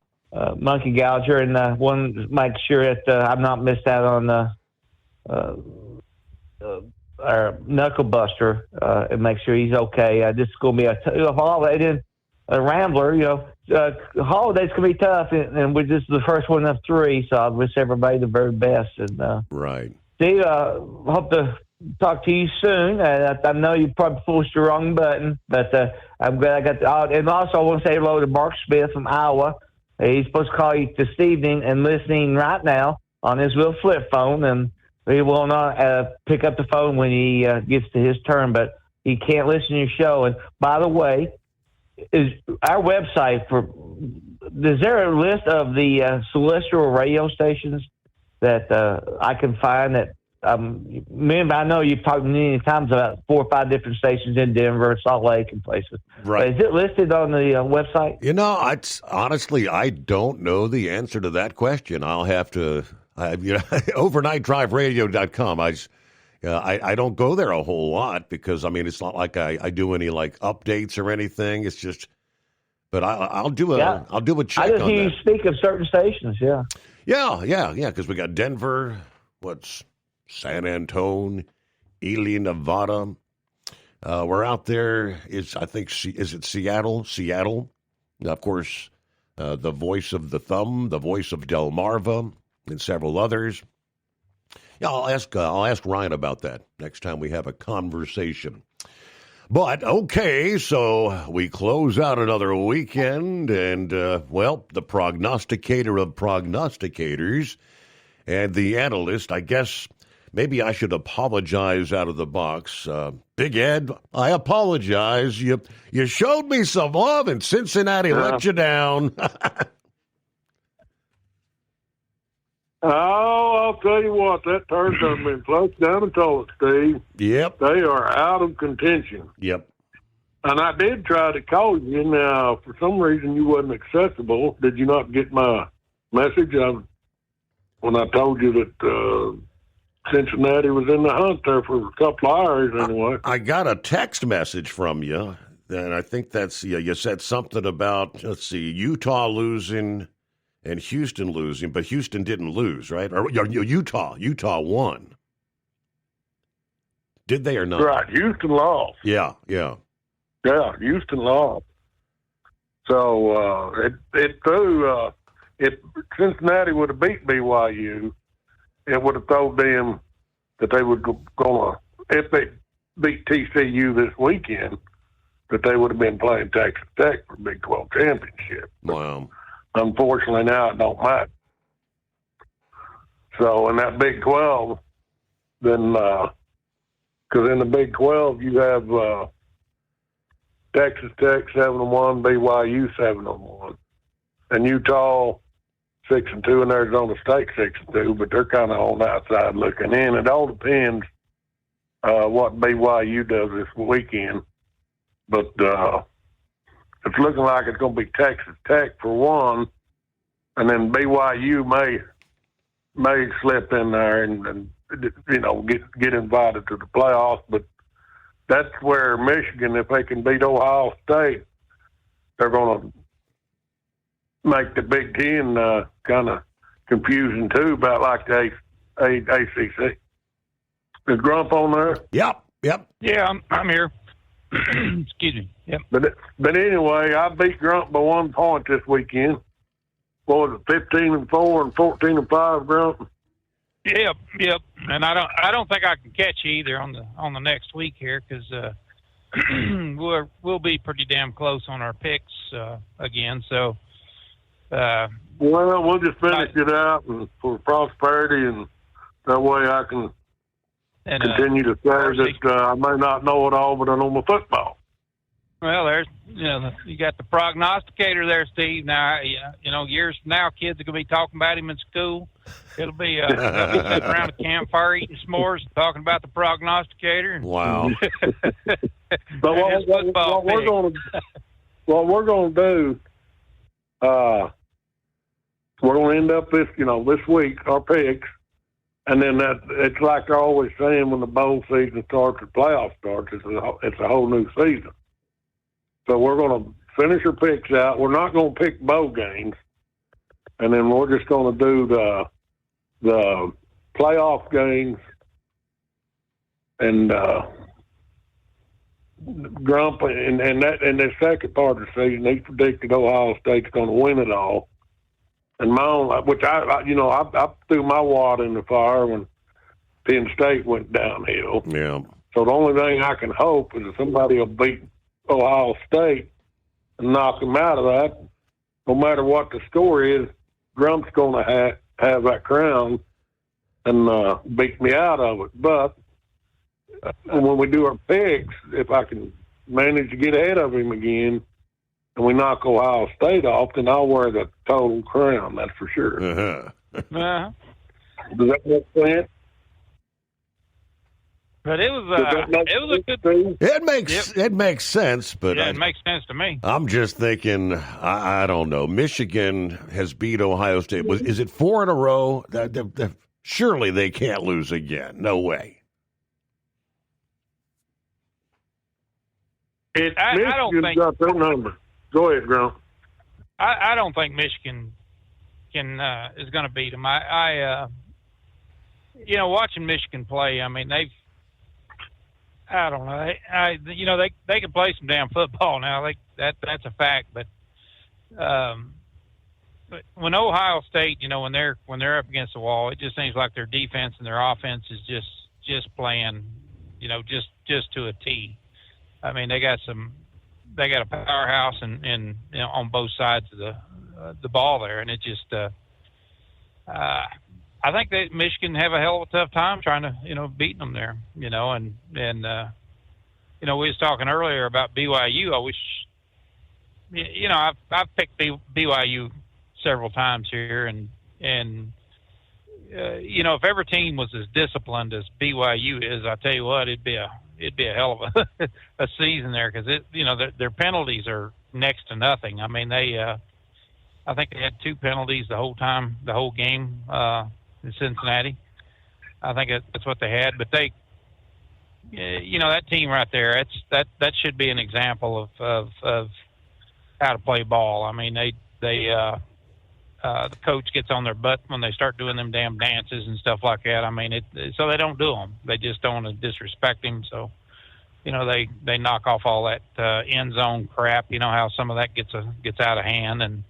Monkey Gouger, and want to make sure that I'm not missed out on our Knuckle Buster and make sure he's okay. This is going to be a holiday. Then a Rambler, holidays can be tough, and we're just the first one of 3, so I wish everybody the very best. And right. Steve, hope to talk to you soon. I know you probably pushed the wrong button, but I'm glad I got and also I want to say hello to Mark Smith from Iowa. He's supposed to call you this evening and listening right now on his little flip phone, and he will not pick up the phone when he gets to his turn, but he can't listen to your show. And by the way, is our website is there a list of the celestial radio stations that I can find that I know you've talked many times about 4 or 5 different stations in Denver, Salt Lake, and places. Right. Is it listed on the website? Honestly, I don't know the answer to that question. I'll have to, overnightdriveradio.com. I don't go there a whole lot because, I mean, it's not like I do any like updates or anything. It's just, but I'll do a check I just on hear that. you speak of certain stations, yeah. Yeah, because we got Denver, San Antonio, Ely, Nevada. We're out there. Is it Seattle? Seattle, of course. The voice of the Thumb, the voice of Delmarva, and several others. Yeah, I'll ask Ryan about that next time we have a conversation. But, okay, so we close out another weekend, and, the prognosticator of prognosticators and the analyst, I guess maybe I should apologize out of the box. Big Ed, I apologize. You showed me some love, and Cincinnati let you down. Oh, I'll tell you what, that turn's done been close down and told, Steve. Yep. They are out of contention. Yep. And I did try to call you. Now, for some reason, you wasn't accessible. Did you not get my message when I told you that Cincinnati was in the hunt there for a couple of hours anyway? I got a text message from you, and I think that's, you said something about, Utah losing and Houston losing, but Houston didn't lose, right? Or Utah won. Did they or not? Right, Houston lost. Yeah. Yeah, Houston lost. So it threw. If Cincinnati would have beat BYU, it would have told them that they would gonna, if they beat TCU this weekend, that they would have been playing Texas Tech for Big 12 championship. Wow. Unfortunately, now it don't matter. So in that Big 12, then because in the Big 12 you have Texas Tech 7-1, BYU 7-1, and Utah 6-2, and Arizona State 6-2. But they're kind of on the outside looking in. It all depends what BYU does this weekend. But it's looking like it's going to be Texas Tech for one, and then BYU may slip in there and get invited to the playoffs. But that's where Michigan, if they can beat Ohio State, they're going to make the Big Ten kind of confusing too, about like the ACC. Is Grump on there? Yep. Yeah, I'm here. Excuse me. Yep. But anyway, I beat Grump by 1 point this weekend. What was it, 15-4 and 14-5, Grump? Yep. And I don't think I can catch you either on the next week here because we'll be pretty damn close on our picks again. So. We'll just finish it out and for prosperity, and that way I can continue to say that I may not know it all, but I know my football. Well, there's you got the prognosticator there, Steve. Now, years from now, kids are going to be talking about him in school. It'll be they'll be sitting around a campfire eating s'mores, talking about the prognosticator. Wow. But what we're going to do. We're going to end up this week, our picks, and then it's like they're always saying when the bowl season starts, the playoff starts, it's a whole new season. So we're going to finish our picks out. We're not going to pick bowl games, and then we're just going to do the playoff games. And Grump and the second part of the season, he predicted Ohio State's going to win it all. And my own, which I threw my wad in the fire when Penn State went downhill. Yeah. So the only thing I can hope is that somebody will beat Ohio State and knock them out of that. No matter what the score is, Grump's going to have that crown and beat me out of it. But when we do our picks, if I can manage to get ahead of him again and we knock Ohio State off, then I'll wear the total crown, that's for sure. Uh-huh. Does that make sense? But it was a good. It makes sense, but it makes sense to me. I'm just thinking, I don't know. Michigan has beat Ohio State. Is it 4 in a row? Surely they can't lose again. No way. I don't think got their number. Go ahead, Grump. I don't think Michigan is going to beat them. Watching Michigan play, I mean, I don't know. They can play some damn football now. That's a fact. But when Ohio State, when they're up against the wall, it just seems like their defense and their offense is just playing, just to a T. I mean, they got a powerhouse and on both sides of the ball there, and it just I think that Michigan have a hell of a tough time trying to beating them there, and we was talking earlier about BYU. I wish I've picked BYU several times here, and if every team was as disciplined as BYU is, I tell you what, it'd be a hell of a season there, because their penalties are next to nothing. I mean, I think they had 2 penalties the whole game in Cincinnati. I think that's what they had, but they, that team right there, that should be an example of how to play ball. I mean, the coach gets on their butt when they start doing them damn dances and stuff like that. I mean, so they don't do them. They just don't want to disrespect him. So, they knock off all that end zone crap. How some of that gets out of hand, and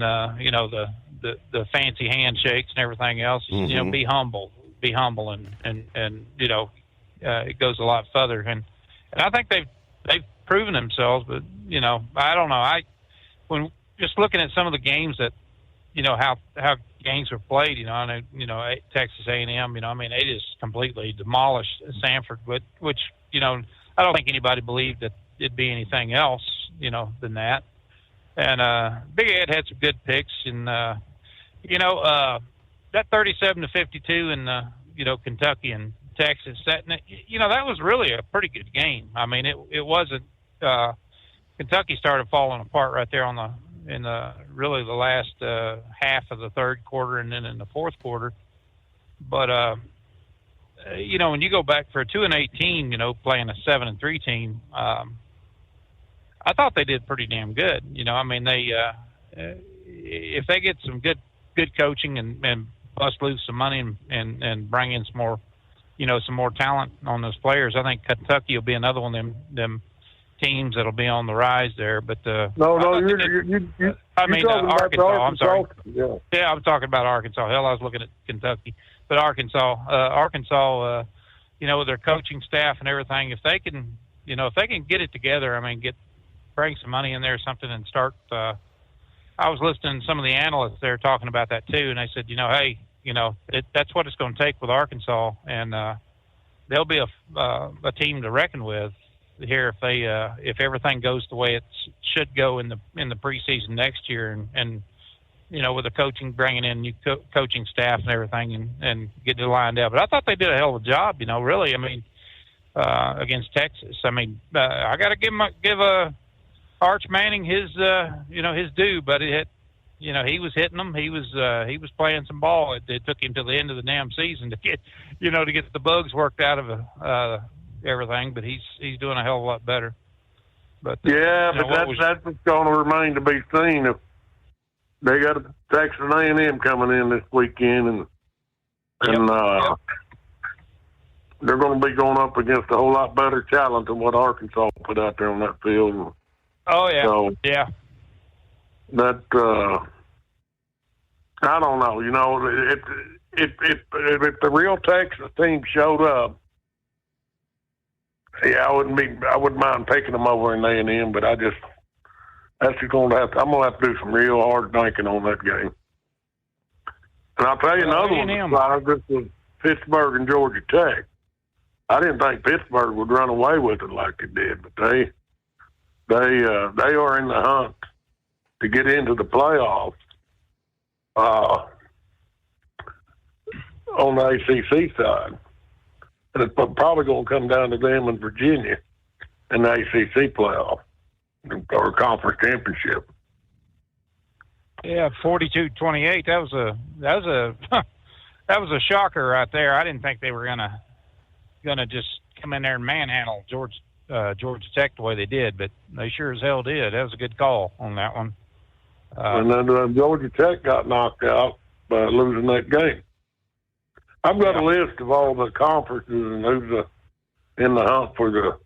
the fancy handshakes and everything else. Mm-hmm. Be humble, and it goes a lot further. And I think they've proven themselves. But I don't know. When just looking at some of the games that, how games were played, I know, Texas A&M, I mean, they just completely demolished Samford, which, I don't think anybody believed that it'd be anything else, than that. And Big Ed had some good picks, and, that 37-52 in, Kentucky and Texas, that was really a pretty good game. I mean, it wasn't, Kentucky started falling apart right there in the last half of the third quarter, and then in the fourth quarter. But when you go back for a 2-18, playing a 7-3 team, I thought they did pretty damn good. I mean, they if they get some good coaching and bust loose some money and bring in some more talent on those players, I think Kentucky will be another one of them teams that'll be on the rise there. But Arkansas. I'm sorry. Yeah, I'm talking about Arkansas. Hell, I was looking at Kentucky, but Arkansas, with their coaching staff and everything, if they can get it together, I mean, bring some money in there or something and start. I was listening to some of the analysts there talking about that too, and they said, hey, that's what it's going to take with Arkansas, and they'll be a team to reckon with here if everything goes the way it should go in the preseason next year, and with the coaching, bringing in new coaching staff and everything, and getting it lined up. But I thought they did a hell of a job, really. I mean, against Texas. I mean, I got to give Arch Manning his due, but he was hitting them. He was playing some ball. It took him to the end of the damn season to get the bugs worked out of everything, but he's doing a hell of a lot better. But that's what's going to remain to be seen. If they got a Texas A&M coming in this weekend, and they're going to be going up against a whole lot better talent than what Arkansas put out there on that field. Oh yeah, so, yeah. That I don't know. If the real Texas team showed up, yeah, I wouldn't mind taking them over in A&M, but I'm going to have to do some real hard thinking on that game. And I'll tell you another one. This was Pittsburgh and Georgia Tech. I didn't think Pittsburgh would run away with it like they did, but they are in the hunt to get into the playoffs on the ACC side. And it's probably going to come down to them in Virginia in the ACC playoff or conference championship. Yeah, 42-28. That was a shocker right there. I didn't think they were gonna just come in there and manhandle Georgia Tech the way they did, but they sure as hell did. That was a good call on that one. And then Georgia Tech got knocked out by losing that game. I've got a list of all the conferences and who's in the hunt for the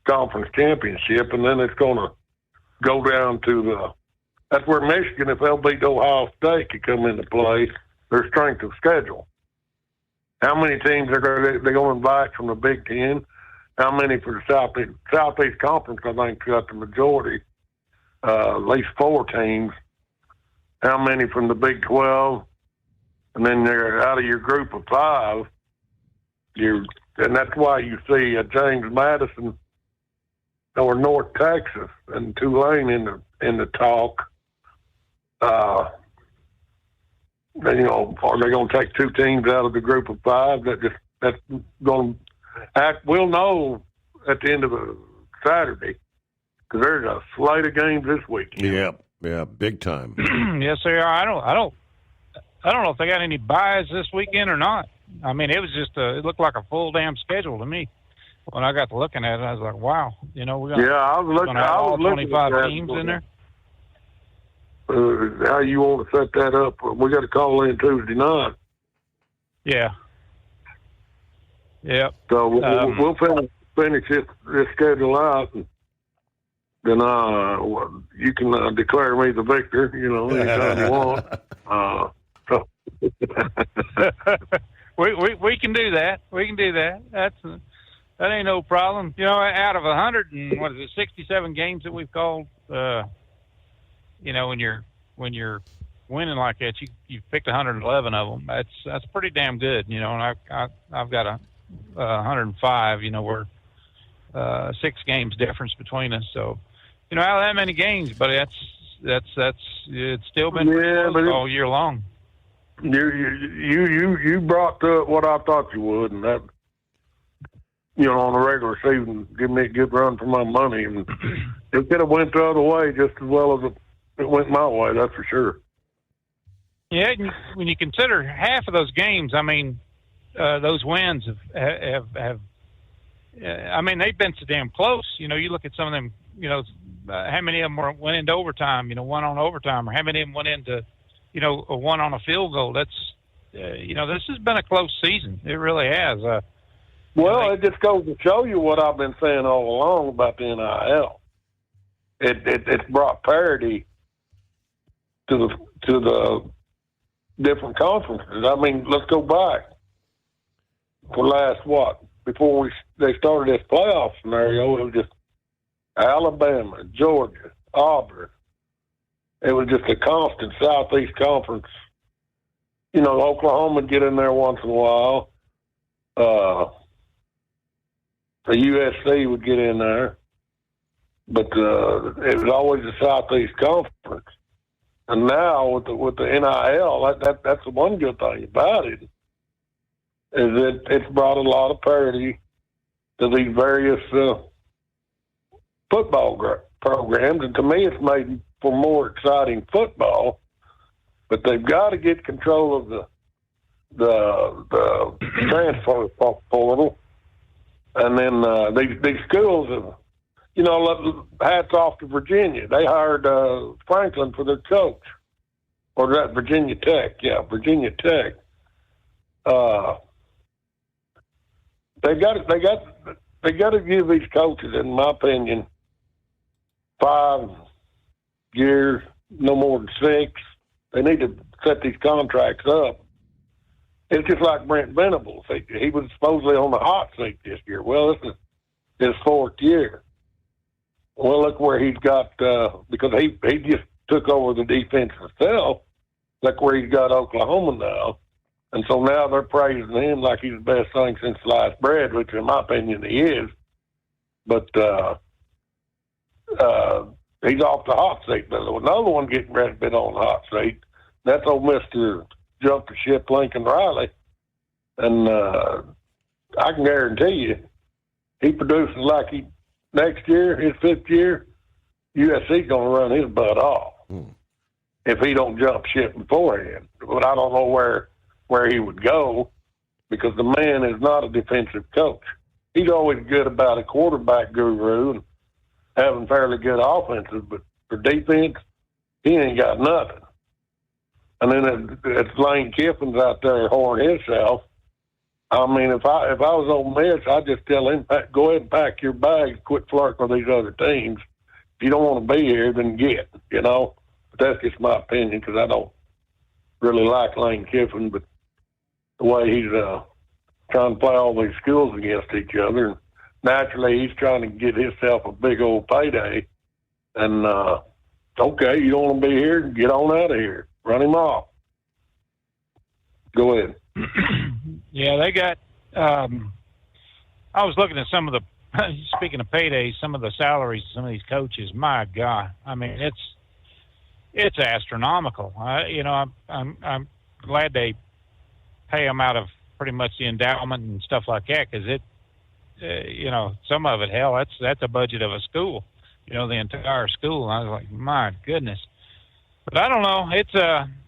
conference championship, and then it's going to go down to that's where Michigan, if they'll beat Ohio State, could come into play, their strength of schedule. How many teams they're going to invite from the Big Ten? How many for the Southeast Conference? I think got the majority, at least 4 teams. How many from the Big 12? And then they're out of your group of 5. And that's why you see James Madison or North Texas and Tulane in the talk. Are they going to take 2 teams out of the group of 5? That's going to act. We'll know at the end of Saturday because there's a slate of games this weekend. Yeah, big time. Yes, sir. I don't know if they got any buys this weekend or not. I mean, it was just it looked like a full damn schedule to me. When I got to looking at it, I was like, wow, we're going to have all 25 teams in there. How you want to set that up? We got to call in Tuesday night. Yeah. Yep. So we'll finish this schedule out, and then you can declare me the victor. Anytime you want. We can do that. We can do that. That ain't no problem. Out of 167 games that we've called, when you're winning like that, you picked 111 of them. That's pretty damn good. And I've got 105. We're 6 games difference between us. So, out of that many games, but it's still been pretty close all year long. You brought to it what I thought you would, and that on a regular season, give me a good run for my money, and it could have went the other way just as well as it went my way. That's for sure. Yeah, when you consider half of those games, I mean, those wins have I mean, they've been so damn close. You look at some of them. How many of them went into overtime? One on overtime, or how many of them went into one on a field goal. That's, this has been a close season. It really has. It just goes to show you what I've been saying all along about the NIL. It's brought parity to the different conferences. I mean, let's go back for before they started this playoff scenario. It was just Alabama, Georgia, Auburn. It was just a constant Southeast Conference. Oklahoma would get in there once in a while. The USC would get in there. But it was always the Southeast Conference. And now with the NIL, that's the one good thing about it, is that it's brought a lot of parity to these various football programs. And to me, it's made for more exciting football, but they've got to get control of the transfer portal, and then these schools have, hats off to Virginia. They hired Franklin for their coach, or that Virginia Tech, Virginia Tech. They got to give these coaches, in my opinion, 5 years, no more than 6. They need to set these contracts up. It's just like Brent Venables. He was supposedly on the hot seat this year. Well, this is his 4th year. Well, look where he's got, because he just took over the defense himself. Look where he's got Oklahoma now. And so now they're praising him like he's the best thing since sliced bread, which in my opinion he is. But he's off the hot seat. But another one getting ready to be on the hot seat. That's old Mr. Jump the Ship Lincoln Riley. And I can guarantee you, he produces like next year, his 5th year, USC's going to run his butt off if he don't jump ship beforehand. But I don't know where he would go, because the man is not a defensive coach. he's always good about a quarterback guru and having fairly good offenses, but for defense, he ain't got nothing. And then it's Lane Kiffin's out there whoring himself. I mean, if I was on Miss, I'd just tell him, go ahead and pack your bags, quit flirting with these other teams. If you don't want to be here, then get, you know. But that's just my opinion because I don't really like Lane Kiffin, but the way he's trying to play all these schools against each other, and naturally he's trying to get himself a big old payday. And, okay, you don't want to be here, get on out of here. Run him off. Go ahead. Yeah, they got I was looking at some of the speaking of paydays, some of the salaries of some of these coaches. My God, I mean it's astronomical. I'm glad they pay them out of pretty much the endowment and stuff like that because some of it, hell, that's a budget of a school. The entire school. And I was like, my goodness. But I don't know. It's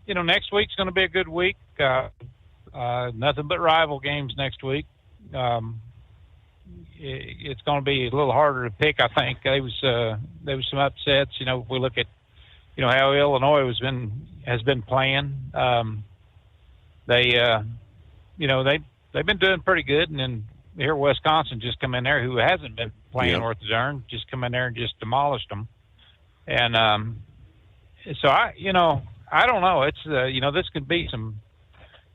next week's going to be a good week. Nothing but rival games next week. It's going to be a little harder to pick, I think. There was some upsets. If we look at how Illinois has been playing, they've been doing pretty good, and then here Wisconsin just come in there who hasn't been playing worth a darn, just come in there and just demolished them. And so I don't know. It's this could be some.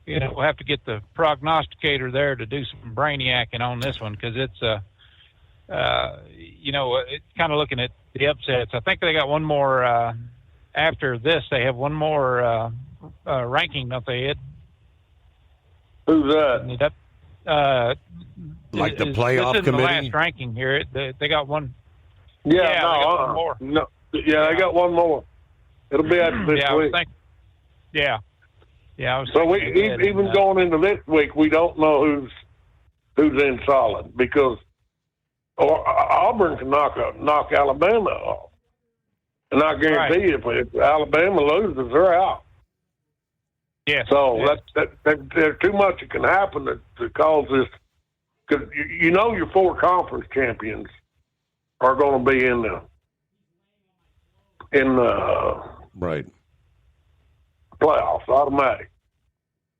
We'll have to get the prognosticator there to do some brainiacing on this one because it's it's kind of looking at the upsets. I think they got one more after this. They have one more ranking, don't they, Ed? Who's that? Like the playoff this isn't committee? The last ranking here. They got one. Yeah, they got one more. No, yeah, they got one more. It'll be after this week. Yeah. So even going into this week, we don't know who's in solid because Auburn can knock Alabama off, and I guarantee you, if Alabama loses, they're out. Yeah. So there's too much that can happen to cause this. Because your 4 conference champions are going to be in the right playoffs, automatic.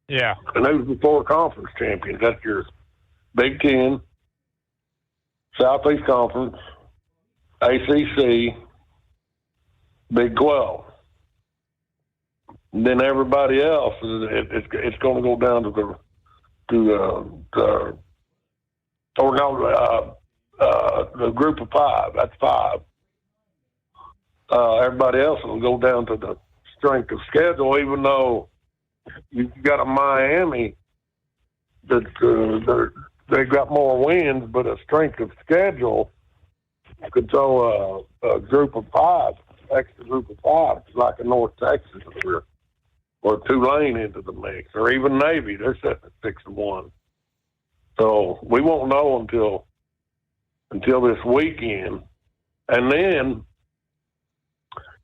Yeah. And who's the 4 conference champions? That's your Big Ten, Southeast Conference, ACC, Big 12. And then everybody else, it's going to go down to the group of 5. That's 5. Everybody else will go down to the strength of schedule, even though you've got a Miami that they got more wins, but a strength of schedule could throw a group of 5, extra group of 5, like a North Texas or Tulane into the mix, or even Navy. They're sitting at 6-1. So we won't know until this weekend, and then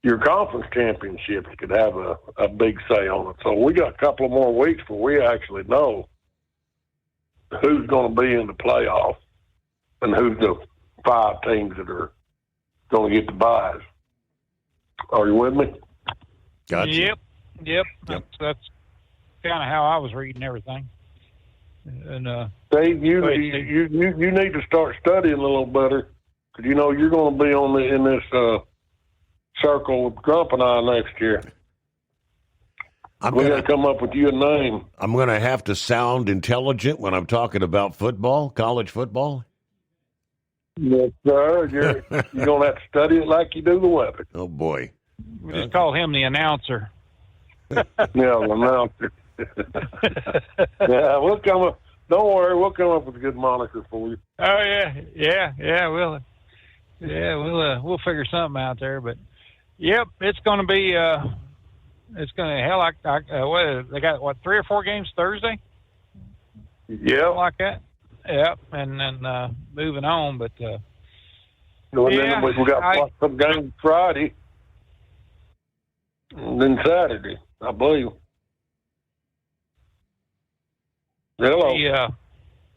your conference championships could have a big say on it. So we got a couple of more weeks before we actually know who's going to be in the playoff and who's the 5 teams that are going to get the buys. Are you with me? Gotcha. Yep. That's kind of how I was reading everything. And Dave, you need to start studying a little better because you're going to be in this circle with Grump and I next year. We got to come up with you a name. I'm going to have to sound intelligent when I'm talking about football, college football. Yes, sir. You're going to have to study it like you do the weather. Oh, boy. We just call him the announcer. Yeah, the announcer. Yeah, we'll come up. Don't worry, we'll come up with a good moniker for you. Oh yeah. We'll figure something out there. But yep, it's going to be. It's going to hell. They got 3 or 4 games Thursday. Yeah, like that. Yep, and then moving on. But then we got some games Friday, and then Saturday, I believe. Hello.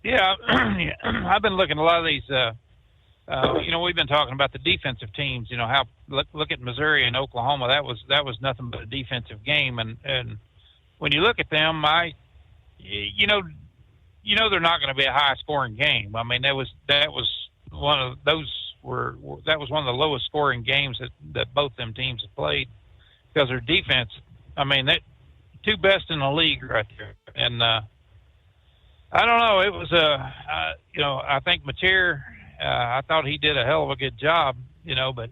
Yeah, I've been looking at a lot of these. We've been talking about the defensive teams. How look at Missouri and Oklahoma. That was nothing but a defensive game. And when you look at them, they're not going to be a high scoring game. I mean, that was one of the lowest scoring games that both them teams have played because their defense. I mean, they two best in the league right there. And I don't know. It was I think Mateer. I thought he did a hell of a good job, but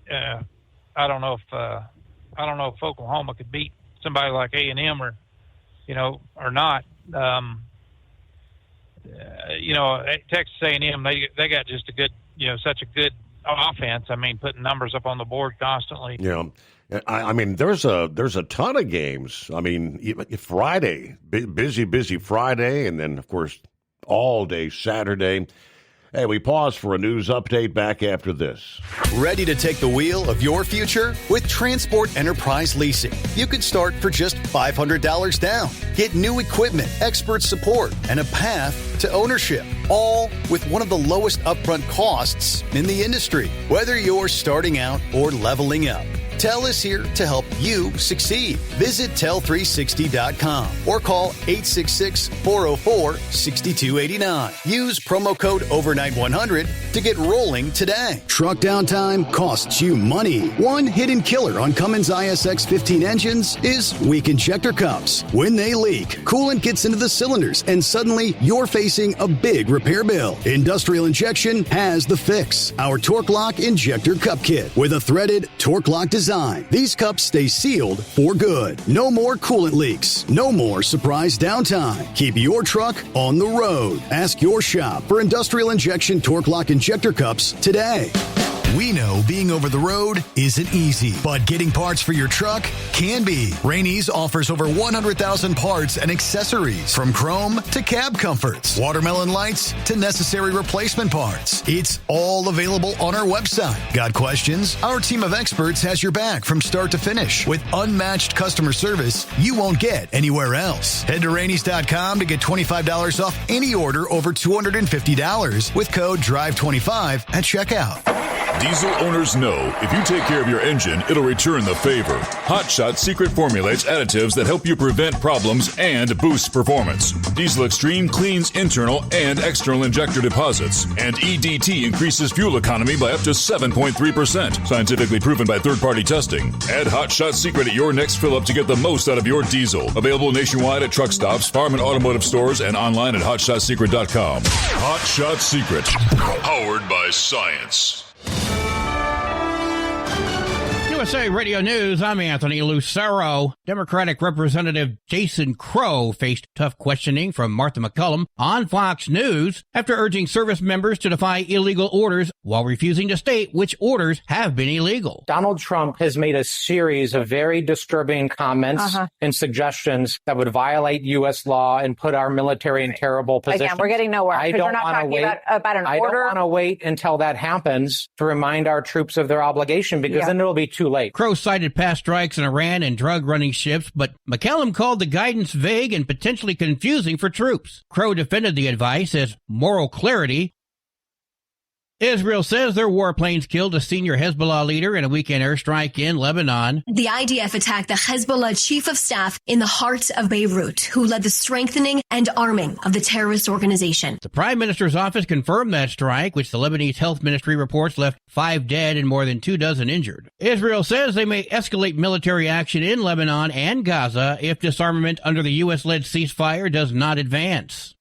I don't know if Oklahoma could beat somebody like A&M or not. Texas A&M, they got just a good, such a good offense. I mean, putting numbers up on the board constantly. Yeah. I mean, there's a ton of games. I mean, even Friday, busy Friday, and then, of course, all day Saturday. Hey, we pause for a news update back after this. Ready to take the wheel of your future? With Transport Enterprise Leasing, you could start for just $500 down. Get new equipment, expert support, and a path to ownership, all with one of the lowest upfront costs in the industry. Whether you're starting out or leveling up, TEL is here to help you succeed. Visit tel360.com or call 866-404-6289. Use promo code OVERNIGHT100 to get rolling today. Truck downtime costs you money. One hidden killer on Cummins ISX 15 engines is weak injector cups. When they leak, coolant gets into the cylinders and suddenly you're facing a big repair bill. Industrial Injection has the fix. Our Torque Lock Injector Cup Kit with a threaded Torque Lock design. These cups stay sealed for good. No more coolant leaks. No more surprise downtime. Keep your truck on the road. Ask your shop for Industrial Injection Torque Lock Injector Cups today. We know being over the road isn't easy, but getting parts for your truck can be. Rainey's offers over 100,000 parts and accessories, from chrome to cab comforts, watermelon lights to necessary replacement parts. It's all available on our website. Got questions? Our team of experts has your back from start to finish with unmatched customer service you won't get anywhere else. Head to Rainey's.com to get $25 off any order over $250 with code DRIVE25 at checkout. Diesel owners know if you take care of your engine, it'll return the favor. Hot Shot secret formulates additives that help you prevent problems and boost performance. Diesel Extreme cleans internal and external injector deposits, and EDT increases fuel economy by up to 7.3%. Scientifically proven by third-party testing. Add Hot Shot secret at your next fill-up to get the most out of your diesel. Available nationwide at truck stops, farm and automotive stores, and online at hotshotsecret.com. Hot Shot Secret. Powered by science. USA Radio News, I'm Anthony Lucero. Democratic Representative Jason Crow faced tough questioning from Martha McCullum on Fox News after urging service members to defy illegal orders while refusing to state which orders have been illegal. Donald Trump has made a series of very disturbing comments and suggestions that would violate U.S. law and put our military in terrible position. Again, we're getting nowhere. I don't want to wait about an order. I don't want to wait until that happens to remind our troops of their obligation, because then it'll be too late. Crow cited past strikes in Iran and drug-running ships, but McCallum called the guidance vague and potentially confusing for troops. Crow defended the advice as moral clarity. Israel says their warplanes killed a senior Hezbollah leader in a weekend airstrike in Lebanon. The IDF attacked the Hezbollah chief of staff in the heart of Beirut, who led the strengthening and arming of the terrorist organization. The Prime Minister's office confirmed that strike, which the Lebanese Health Ministry reports left 5 dead and more than 24 injured. Israel says they may escalate military action in Lebanon and Gaza if disarmament under the U.S.-led ceasefire does not advance.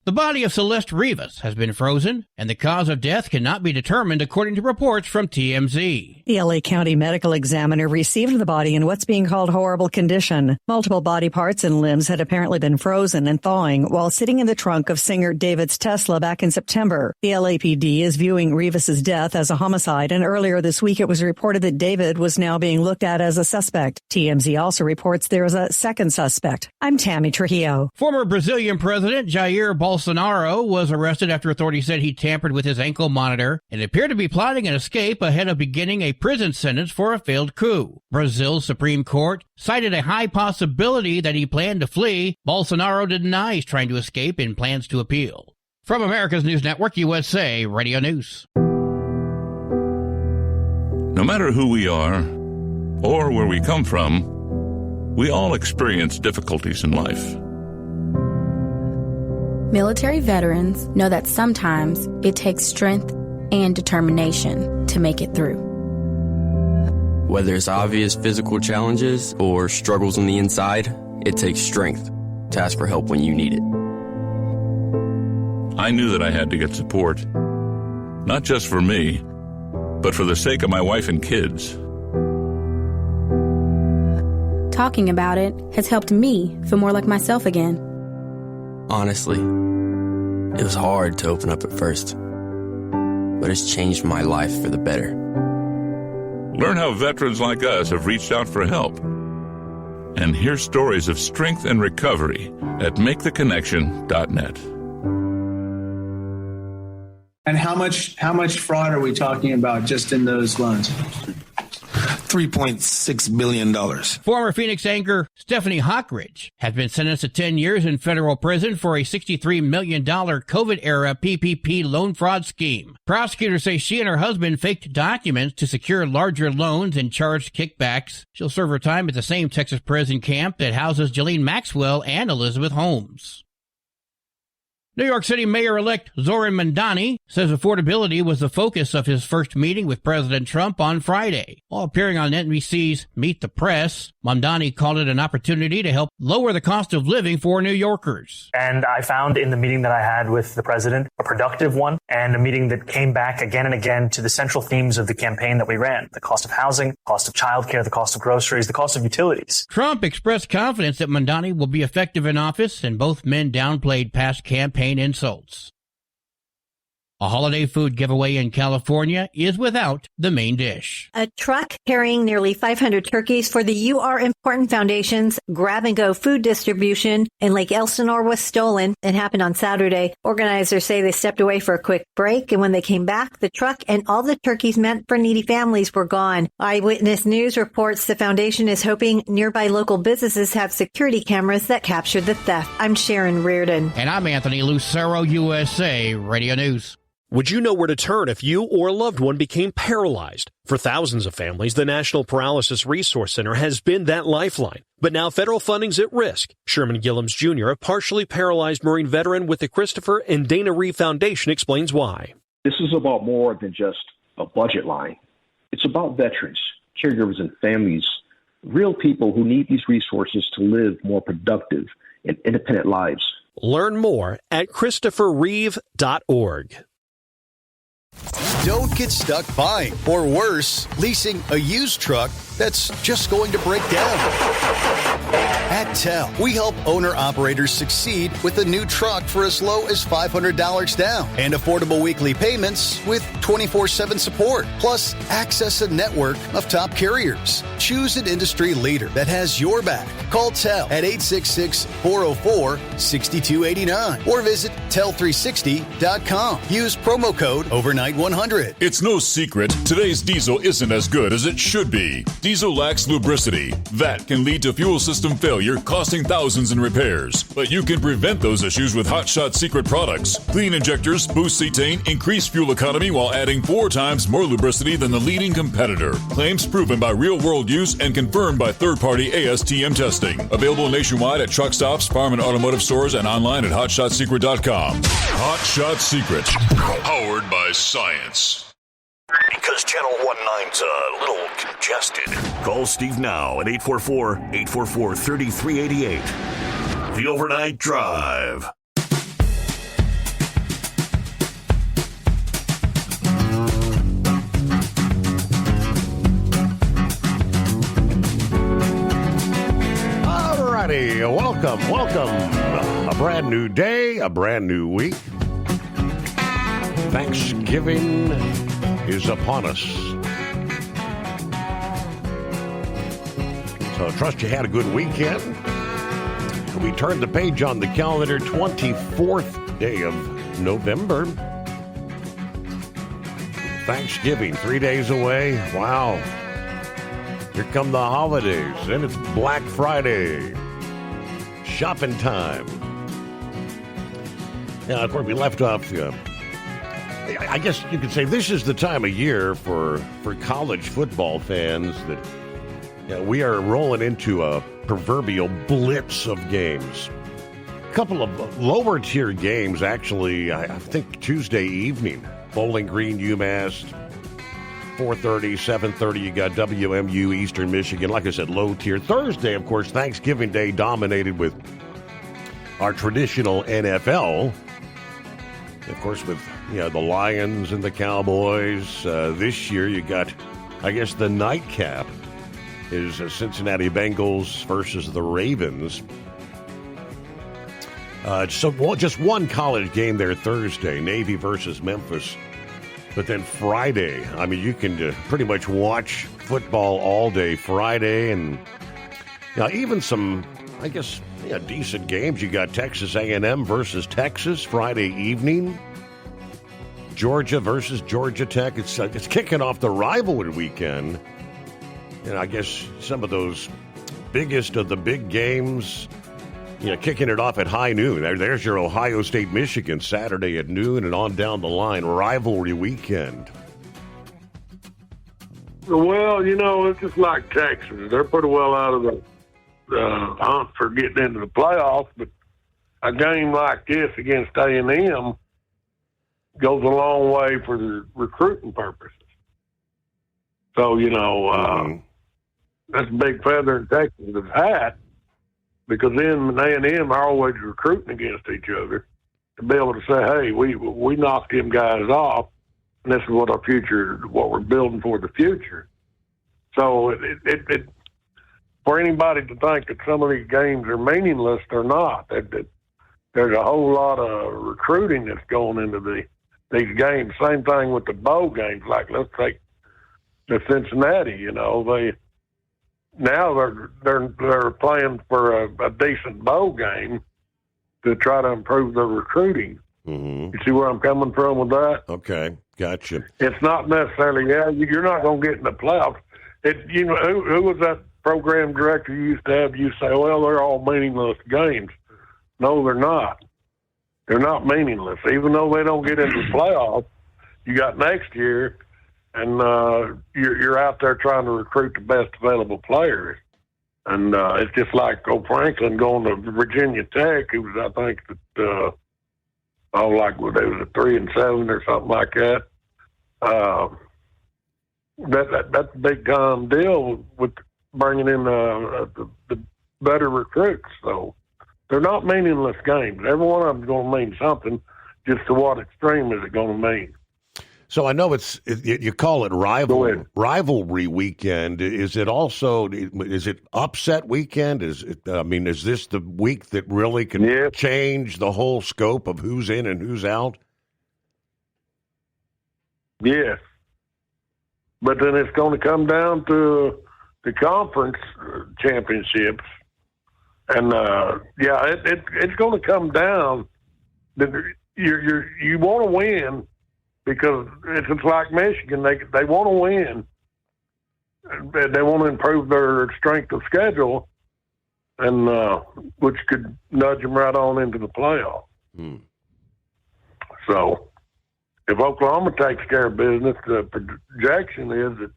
The body of Celeste Rivas has been frozen, and the cause of death cannot be determined according to reports from TMZ. The LA County Medical Examiner received the body in what's being called horrible condition. Multiple body parts and limbs had apparently been frozen and thawing while sitting in the trunk of singer David's Tesla back in September. The LAPD is viewing Rivas's death as a homicide, and earlier this week it was reported that David was now being looked at as a suspect. TMZ also reports there is a second suspect. I'm Tammy Trujillo. Former Brazilian President Jair Bolsonaro was arrested after authorities said he tampered with his ankle monitor and appeared to be plotting an escape ahead of beginning a a prison sentence for a failed coup. Brazil's Supreme Court cited a high possibility that he planned to flee. Bolsonaro denies trying to escape and plans to appeal. From America's News Network, USA Radio News. No matter who we are or where we come from, we all experience difficulties in life. Military veterans know that sometimes it takes strength and determination to make it through. Whether it's obvious physical challenges or struggles on the inside, it takes strength to ask for help when you need it. I knew that I had to get support, not just for me, but for the sake of my wife and kids. Talking about it has helped me feel more like myself again. Honestly, it was hard to open up at first, but it's changed my life for the better. Learn how veterans like us have reached out for help. And hear stories of strength and recovery at MakeTheConnection.net. And how much fraud are we talking about just in those loans? $3.6 billion. Former Phoenix anchor Stephanie Hockridge has been sentenced to 10 years in federal prison for a $63 million COVID-era PPP loan fraud scheme. Prosecutors say she and her husband faked documents to secure larger loans and charged kickbacks. She'll serve her time at the same Texas prison camp that houses Ghislaine Maxwell and Elizabeth Holmes. New York City Mayor-elect Zoran Mandani says affordability was the focus of his first meeting with President Trump on Friday. While appearing on NBC's Meet the Press, Mandani called it an opportunity to help lower the cost of living for New Yorkers. And I found in the meeting that I had with the president a productive one, and a meeting that came back again and again to the central themes of the campaign that we ran: the cost of housing, cost of childcare, the cost of groceries, the cost of utilities. Trump expressed confidence that Mandani will be effective in office, and both men downplayed past campaign insults. A holiday food giveaway in California is without the main dish. A truck carrying nearly 500 turkeys for the You Are Important Foundation's grab-and-go food distribution in Lake Elsinore was stolen. It happened on Saturday. Organizers say they stepped away for a quick break, and when they came back, the truck and all the turkeys meant for needy families were gone. Eyewitness News reports the foundation is hoping nearby local businesses have security cameras that capture the theft. I'm Sharon Reardon. And I'm Anthony Lucero, USA Radio News. Would you know where to turn if you or a loved one became paralyzed? For thousands of families, the National Paralysis Resource Center has been that lifeline. But now federal funding's at risk. Sherman Gillums Jr., a partially paralyzed Marine veteran with the Christopher and Dana Reeve Foundation, explains why. This is about more than just a budget line. It's about veterans, caregivers, and families, real people who need these resources to live more productive and independent lives. Learn more at ChristopherReeve.org. Don't get stuck buying, or worse, leasing a used truck that's just going to break down. At TEL, we help owner-operators succeed with a new truck for as low as $500 down and affordable weekly payments with 24/7 support. Plus, access a network of top carriers. Choose an industry leader that has your back. Call TEL at 866-404-6289 or visit tel360.com. Use promo code OVERNIGHT100. It's no secret today's diesel isn't as good as it should be. Diesel lacks lubricity. That can lead to fuel system failure, costing thousands in repairs. But you can prevent those issues with Hot Shot Secret products. Clean injectors, boost cetane, increase fuel economy while adding 4 times more lubricity than the leading competitor. Claims proven by real-world use and confirmed by third-party ASTM testing. Available nationwide at truck stops, farm and automotive stores, and online at HotShotSecret.com. Hot Shot Secret. Powered by science. Because Channel 19's a little congested. Call Steve now at 844-844-3388. The Overnight Drive. Alrighty, welcome. A brand new day, a brand new week. Thanksgiving is upon us. So I trust you had a good weekend. We turned the page on the calendar, 24th day of November. Thanksgiving, 3 days away. Wow. Here come the holidays. Then it's Black Friday. Shopping time. Yeah, of course, we left off. I guess you could say this is the time of year for college football fans that we are rolling into a proverbial blitz of games. A couple of lower tier games, actually, I think Tuesday evening. Bowling Green, UMass, 4:30, 7:30, you got WMU, Eastern Michigan. Like I said, low tier. Thursday, of course, Thanksgiving Day dominated with our traditional NFL. Of course, with the Lions and the Cowboys. This year, you got, I guess, the nightcap is Cincinnati Bengals versus the Ravens. So just one college game there Thursday, Navy versus Memphis. But then Friday, I mean, you can pretty much watch football all day Friday, and even some, I guess, decent games. You got Texas A&M versus Texas Friday evening. Georgia versus Georgia Tech. It's kicking off the rivalry weekend. And I guess some of those biggest of the big games, kicking it off at high noon. There's your Ohio State, Michigan, Saturday at noon and on down the line. Rivalry weekend. Well, it's just like Texas. They're pretty well out of the hunt for getting into the playoffs, but a game like this against A&M goes a long way for the recruiting purposes. So, that's a big feather in Texas' hat, because then A&M are always recruiting against each other to be able to say, hey, we knocked them guys off, and this is what our future, what we're building for the future. So it for anybody to think that some of these games are meaningless, they're not. There's a whole lot of recruiting that's going into these games. Same thing with the bowl games. Like, let's take the Cincinnati. They're playing for a decent bowl game to try to improve their recruiting. Mm-hmm. You see where I'm coming from with that? Okay, gotcha. It's not necessarily, you're not going to get in the playoffs. Who was that program director you used to have? You say, well, they're all meaningless games. No, they're not. They're not meaningless. Even though they don't get into the playoffs, you got next year, and you're out there trying to recruit the best available players. And it's just like Franklin going to Virginia Tech, who was, I think, it was a 3-7 or something like that. That's a big time deal with bringing in the better recruits. So they're not meaningless games. Every one of them is going to mean something. Just to what extreme is it going to mean? So I know you call it rivalry weekend. Is it also, is it upset weekend? Is this the week that really can change the whole scope of who's in and who's out? Yes. But then it's going to come down to the conference championships. And, it's going to come down. You want to win, because it's like Michigan. They want to win. They want to improve their strength of schedule, and which could nudge them right on into the playoff. So if Oklahoma takes care of business, the projection is that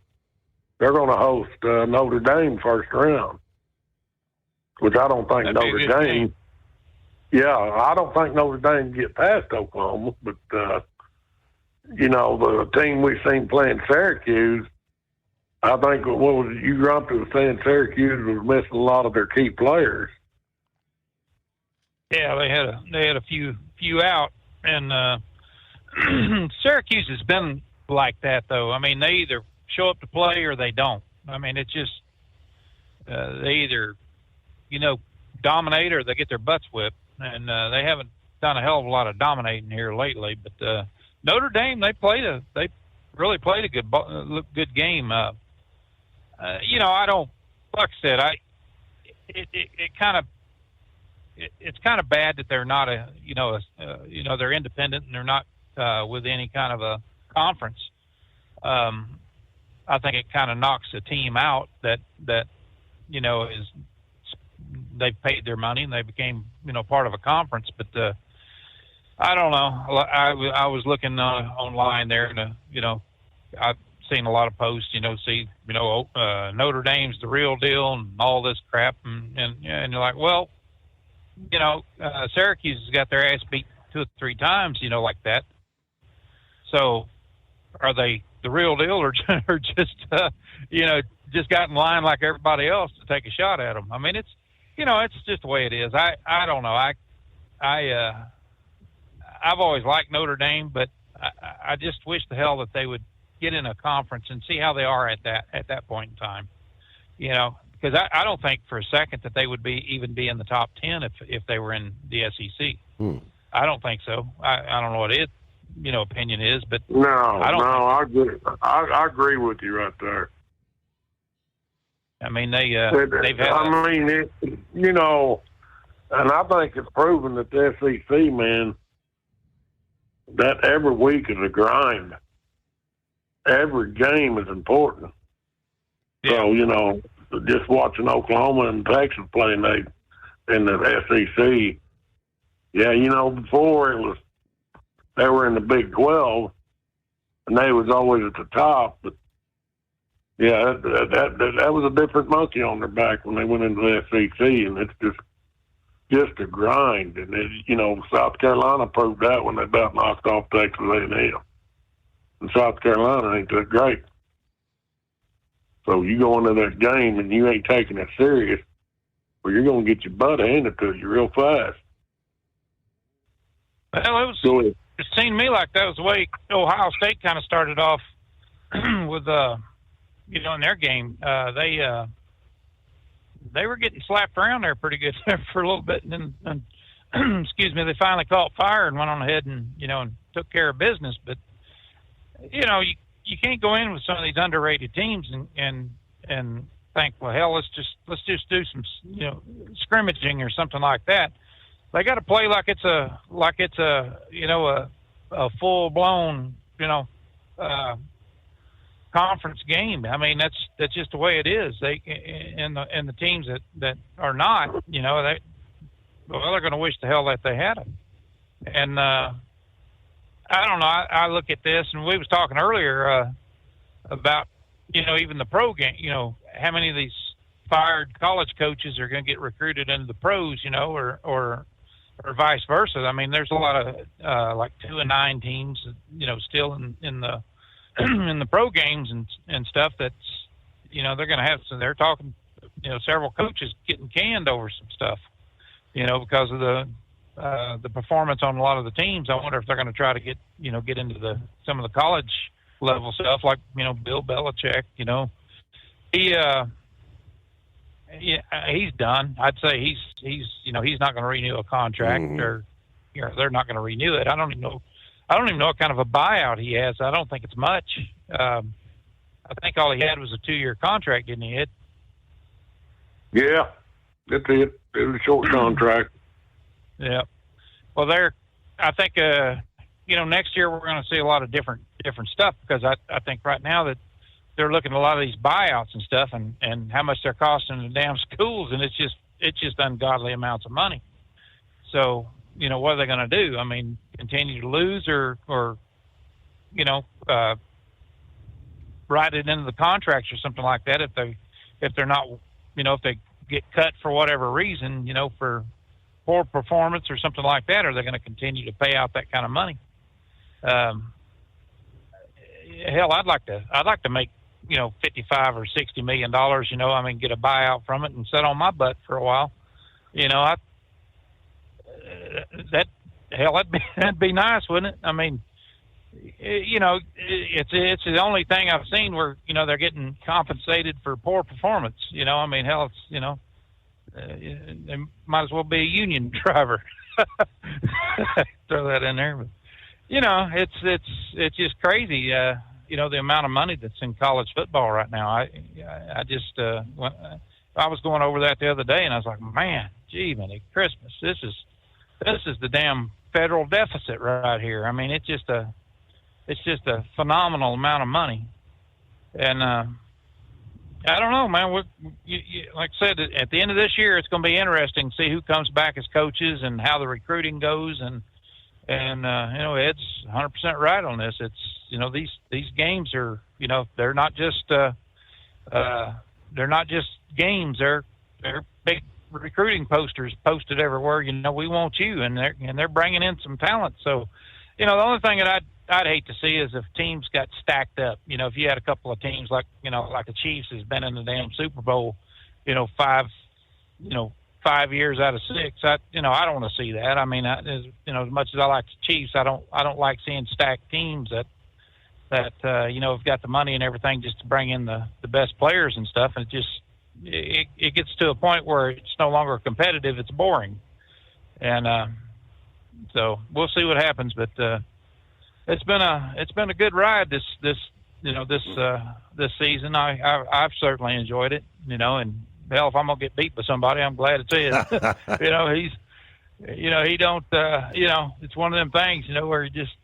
they're going to host Notre Dame first round, which I don't think Notre Dame. Yeah, I don't think Notre Dame can get past Oklahoma, but the team we've seen playing Syracuse, I think you Grumpy was saying Syracuse was missing a lot of their key players. Yeah, they had a few out, and Syracuse has been like that, though. I mean, they either show up to play or they don't. I mean, it's just they either dominate or they get their butts whipped, and they haven't done a hell of a lot of dominating here lately. But Notre Dame, they really played a good game. I don't, like I said, it's kind of bad that they're not they're independent and they're not with any kind of a conference. I think it kind of knocks a team out that is they've paid their money and they became part of a conference. But I don't know. I was looking online there, and I've seen a lot of posts. Notre Dame's the real deal and all this crap, and you're like, well, Syracuse has got their ass beat 2 or 3 times, like that. So, are they the real deal, or just just got in line like everybody else to take a shot at them? I mean, it's just the way it is. I don't know. I've always liked Notre Dame, but I just wish the hell that they would get in a conference and see how they are at that point in time. Because I don't think for a second that they would even be in the top 10 if they were in the SEC. I don't think so. I don't know what it opinion is, but I agree with you right there. I mean, they've had. And I think it's proven that the SEC, man, that every week is a grind. Every game is important. Yeah. So, just watching Oklahoma and Texas play in the SEC, before they were in the Big 12, and they was always at the top, but yeah, that was a different monkey on their back when they went into the SEC, and it's just a grind. And South Carolina proved that when they about knocked off Texas A&M. And South Carolina ain't that great. So you go into that game and you ain't taking it serious, well, you're going to get your butt handed to you real fast. Well, it seemed to me like that was the way Ohio State kind of started off with, in their game. They were getting slapped around there pretty good for a little bit, and then, they finally caught fire and went on ahead and and took care of business. But you can't go in with some of these underrated teams and think, well, hell, let's just do some scrimmaging or something like that. They got to play like it's a full blown conference game. I mean, that's just the way it is. They and the teams that are not, they're going to wish the hell that they had them. And I don't know. I look at this, and we was talking earlier about even the pro game. How many of these fired college coaches are going to get recruited into the pros? Or vice versa. I mean, there's a lot of like 2-9 teams, still in the in the pro games and stuff. That's they're going to have. So they're talking, several coaches getting canned over some stuff, because of the performance on a lot of the teams. I wonder if they're going to try to get into some of the college level stuff, like Bill Belichick. He's done. I'd say he's not going to renew a contract, or they're not going to renew it. I don't even know what kind of a buyout he has. I don't think it's much. I think all he had was a 2-year contract, didn't he? Yeah, that's it. It was a short contract. Yeah. Well, I think next year we're going to see a lot of different stuff, because I think right now that they're looking at a lot of these buyouts and stuff, and how much they're costing the damn schools, and it's just ungodly amounts of money. So, what are they going to do? I mean, continue to lose or write it into the contracts or something like that if they're not, if they get cut for whatever reason, for poor performance or something like that, are they going to continue to pay out that kind of money? Hell, I'd like to make, $55 or $60 million, get a buyout from it and sit on my butt for a while. That'd be nice, wouldn't it? I mean, it's the only thing I've seen where, they're getting compensated for poor performance. Hell, it's, they might as well be a union driver. Throw that in there. But, it's just crazy. The amount of money that's in college football right now. I was going over that the other day, and I was like, man, gee, Christmas. This is the damn federal deficit right here. I mean, it's just it's just a phenomenal amount of money. And I don't know, man. Like I said, at the end of this year, it's going to be interesting to see who comes back as coaches and how the recruiting goes. And Ed's 100% right on this. It's these games are they're not just games. They're big recruiting posters posted everywhere. We want you, and they're bringing in some talent. So, the only thing that I'd hate to see is if teams got stacked up. If you had a couple of teams like the Chiefs has been in the damn Super Bowl, 5 years out of 6. I don't want to see that. I mean, as much as I like the Chiefs, I don't like seeing stacked teams that have got the money and everything just to bring in the best players and stuff. And it gets to a point where it's no longer competitive. It's boring. And so we'll see what happens, but it's been a good ride this season. I've certainly enjoyed it, and hell, if I'm gonna get beat by somebody, I'm glad it's his. He don't. It's one of them things, where you just,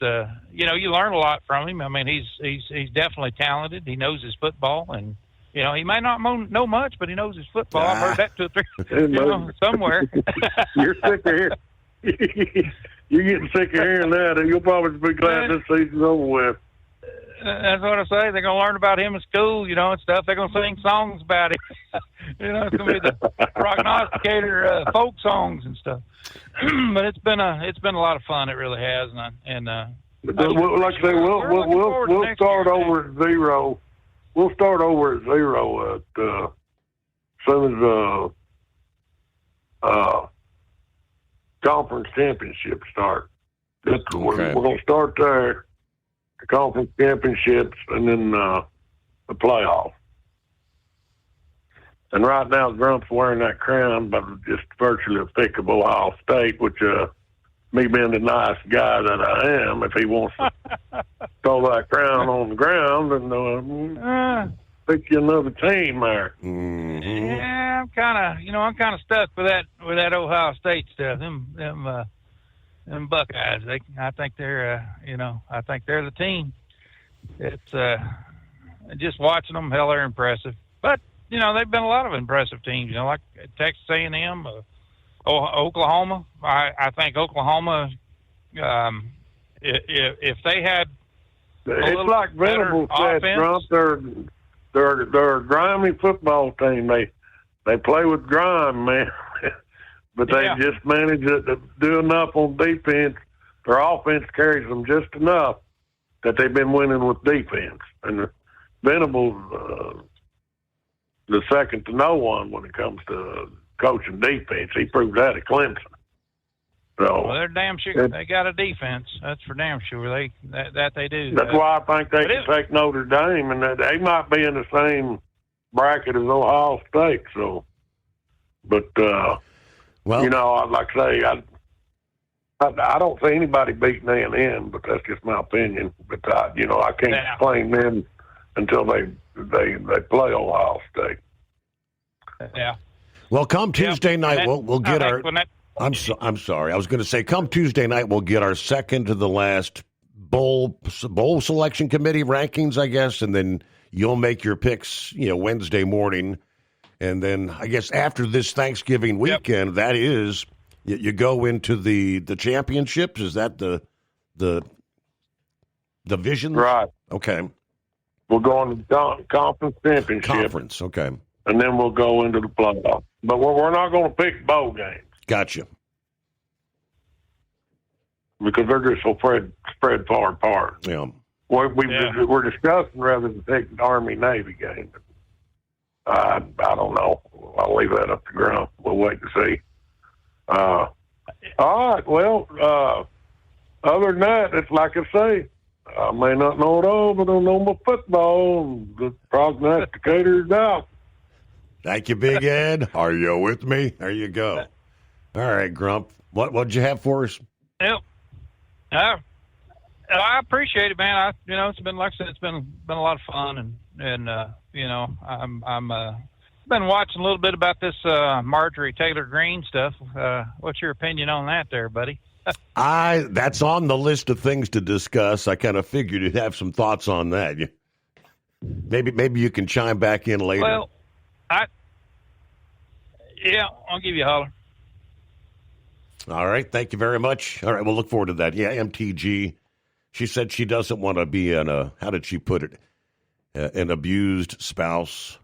you learn a lot from him. I mean, he's definitely talented. He knows his football, and he may not know much, but he knows his football. I've heard that 2 or 3, somewhere. You're sick of hearing. You're getting sick of hearing that, and you'll probably be glad this season's over with. That's what I say. They're going to learn about him in school, and stuff. They're going to sing songs about him. It's going to be the prognosticator folk songs and stuff. But it's been a lot of fun. It really has, and like I say, we'll start over at 0. We'll start over at 0 as soon as conference championship start. We're going to start there, the conference championships, and then the playoff. And right now, Grump's wearing that crown, but just virtually a pick of Ohio State, which me being the nice guy that I am, if he wants to throw that crown on the ground, and pick you another team there. Mm-hmm. Yeah, I'm kind of stuck with that Ohio State stuff. Them Buckeyes. I think they're the team. It's just watching them. Hell, they're impressive. But they've been a lot of impressive teams. Like Texas A&M, Oklahoma. I think Oklahoma. If they had, it's like Venable said, Trump. They're a grimy football team. They play with grime, man. But they just manage to do enough on defense. Their offense carries them just enough that they've been winning with defense. And Venable's the second to no one when it comes to coaching defense. He proved that at Clemson. So they're damn sure they got a defense. That's for damn sure. They do. That's why I think they can take Notre Dame, and they might be in the same bracket as Ohio State. So, but like I say, I don't see anybody beating A&M, but that's just my opinion. But I can't explain them until they play Ohio State. Yeah. Well, come Tuesday night, we'll get our. I'm sorry. I was going to say, come Tuesday night, we'll get our second to the last bowl selection committee rankings, I guess, and then you'll make your picks, Wednesday morning, and then I guess after this Thanksgiving weekend, that is, you go into the championships. Is that the division? Right. Okay. We'll go on the conference championship. Conference, okay. And then we'll go into the playoff. But we're not going to pick bowl games. Gotcha. Because they're just so spread far apart. Yeah. We're discussing rather than pick the Army-Navy game. I don't know. I'll leave that up to Grump. We'll wait to see. All right. Well, other than that, it's like I say, I may not know it all, but I know my football. The prognosticator's out. Thank you, Big Ed. Are you with me? There you go. All right, Grump. What'd you have for us? Yep. I appreciate it, man. It's been, like I said, it's been a lot of fun, and I'm been watching a little bit about this Marjorie Taylor Greene stuff. What's your opinion on that, there, buddy? That's on the list of things to discuss. I kind of figured you'd have some thoughts on that. Maybe you can chime back in later. Well, I'll give you a holler. All right. Thank you very much. All right. We'll look forward to that. Yeah, MTG. She said she doesn't want to be how did she put it? An abused spouse.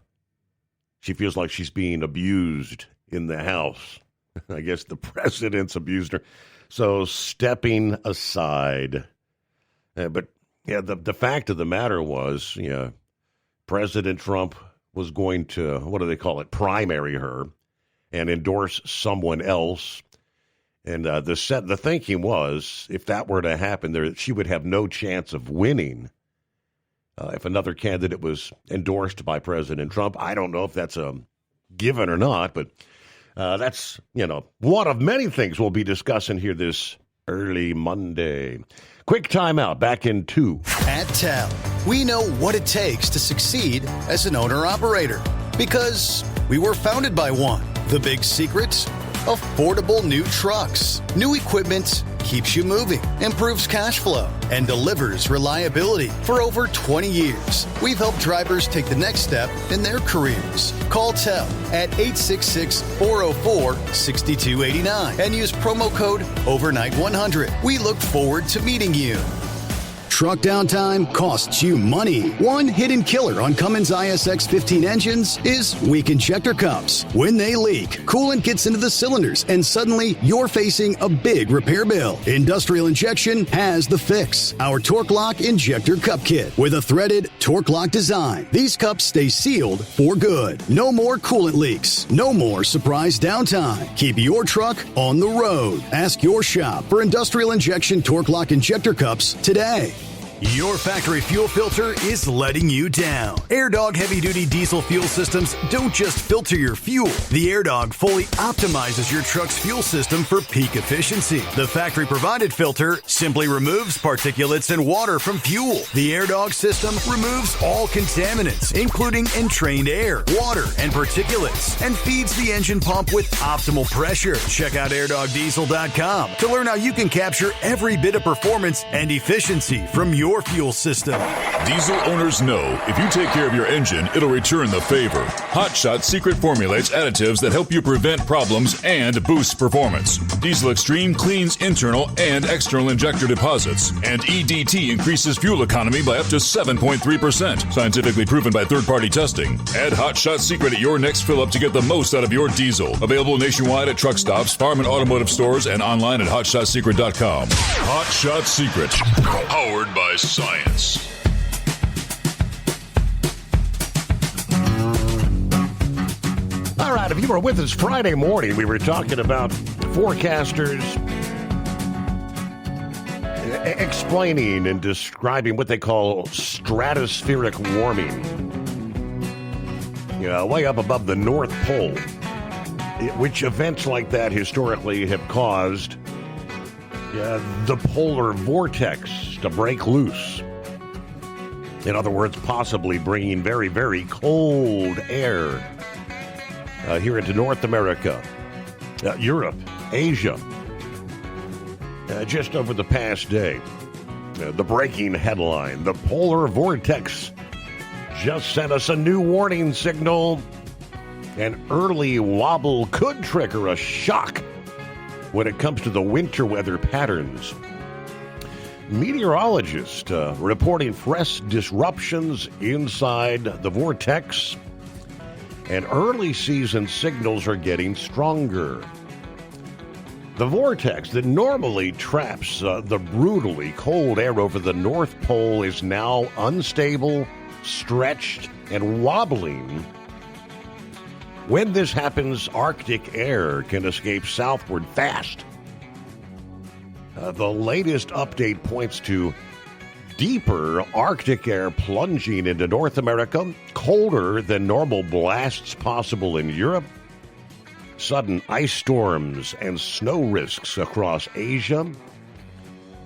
She feels like she's being abused in the house. I guess the president's abused her. So stepping aside. But yeah, the fact of the matter was, President Trump was going to, what do they call it, primary her and endorse someone else. And the thinking was, if that were to happen, she would have no chance of winning if another candidate was endorsed by President Trump. I don't know if that's a given or not, but that's, one of many things we'll be discussing here this early Monday. Quick timeout, back in 2. At TEL, we know what it takes to succeed as an owner-operator because we were founded by one. The big secret? Affordable new trucks. New equipment keeps you moving, improves cash flow, and delivers reliability. For over 20 years, we've helped drivers take the next step in their careers. Call TEL at 866-404-6289 and use promo code OVERNIGHT100. We look forward to meeting you. Truck downtime costs you money. One hidden killer on Cummins ISX-15 engines is weak injector cups. When they leak, coolant gets into the cylinders, and suddenly you're facing a big repair bill. Industrial Injection has the fix. Our Torque Lock Injector Cup Kit with a threaded Torque Lock design. These cups stay sealed for good. No more coolant leaks. No more surprise downtime. Keep your truck on the road. Ask your shop for Industrial Injection Torque Lock Injector Cups today. Your factory fuel filter is letting you down. AirDog heavy-duty diesel fuel systems don't just filter your fuel. The AirDog fully optimizes your truck's fuel system for peak efficiency. The factory-provided filter simply removes particulates and water from fuel. The AirDog system removes all contaminants, including entrained air, water, and particulates, and feeds the engine pump with optimal pressure. Check out AirDogDiesel.com to learn how you can capture every bit of performance and efficiency from your fuel system. Diesel owners know if you take care of your engine, it'll return the favor. Hot Shot secret formulates additives that help you prevent problems and boost performance. Diesel Extreme cleans internal and external injector deposits, and EDT increases fuel economy by up to 7.3%. Scientifically proven by third-party testing. Add Hot Shot secret at your next fill-up to get the most out of your diesel. Available nationwide at truck stops, farm and automotive stores, and online at hotshotsecret.com. Hot Shot Secret, powered by science. All right, if you were with us Friday morning, we were talking about forecasters explaining and describing what they call stratospheric warming. Way up above the North Pole, which events like that historically have caused the polar vortex to break loose. In other words, possibly bringing very, very cold air here into North America, Europe, Asia. Just over the past day, the breaking headline, the polar vortex just sent us a new warning signal. An early wobble could trigger a shock when it comes to the winter weather patterns. Meteorologists reporting fresh disruptions inside the vortex, and early season signals are getting stronger. The vortex that normally traps the brutally cold air over the North Pole is now unstable, stretched, and wobbling. When this happens, Arctic air can escape southward fast. The latest update points to deeper Arctic air plunging into North America, colder than normal blasts possible in Europe, sudden ice storms and snow risks across Asia,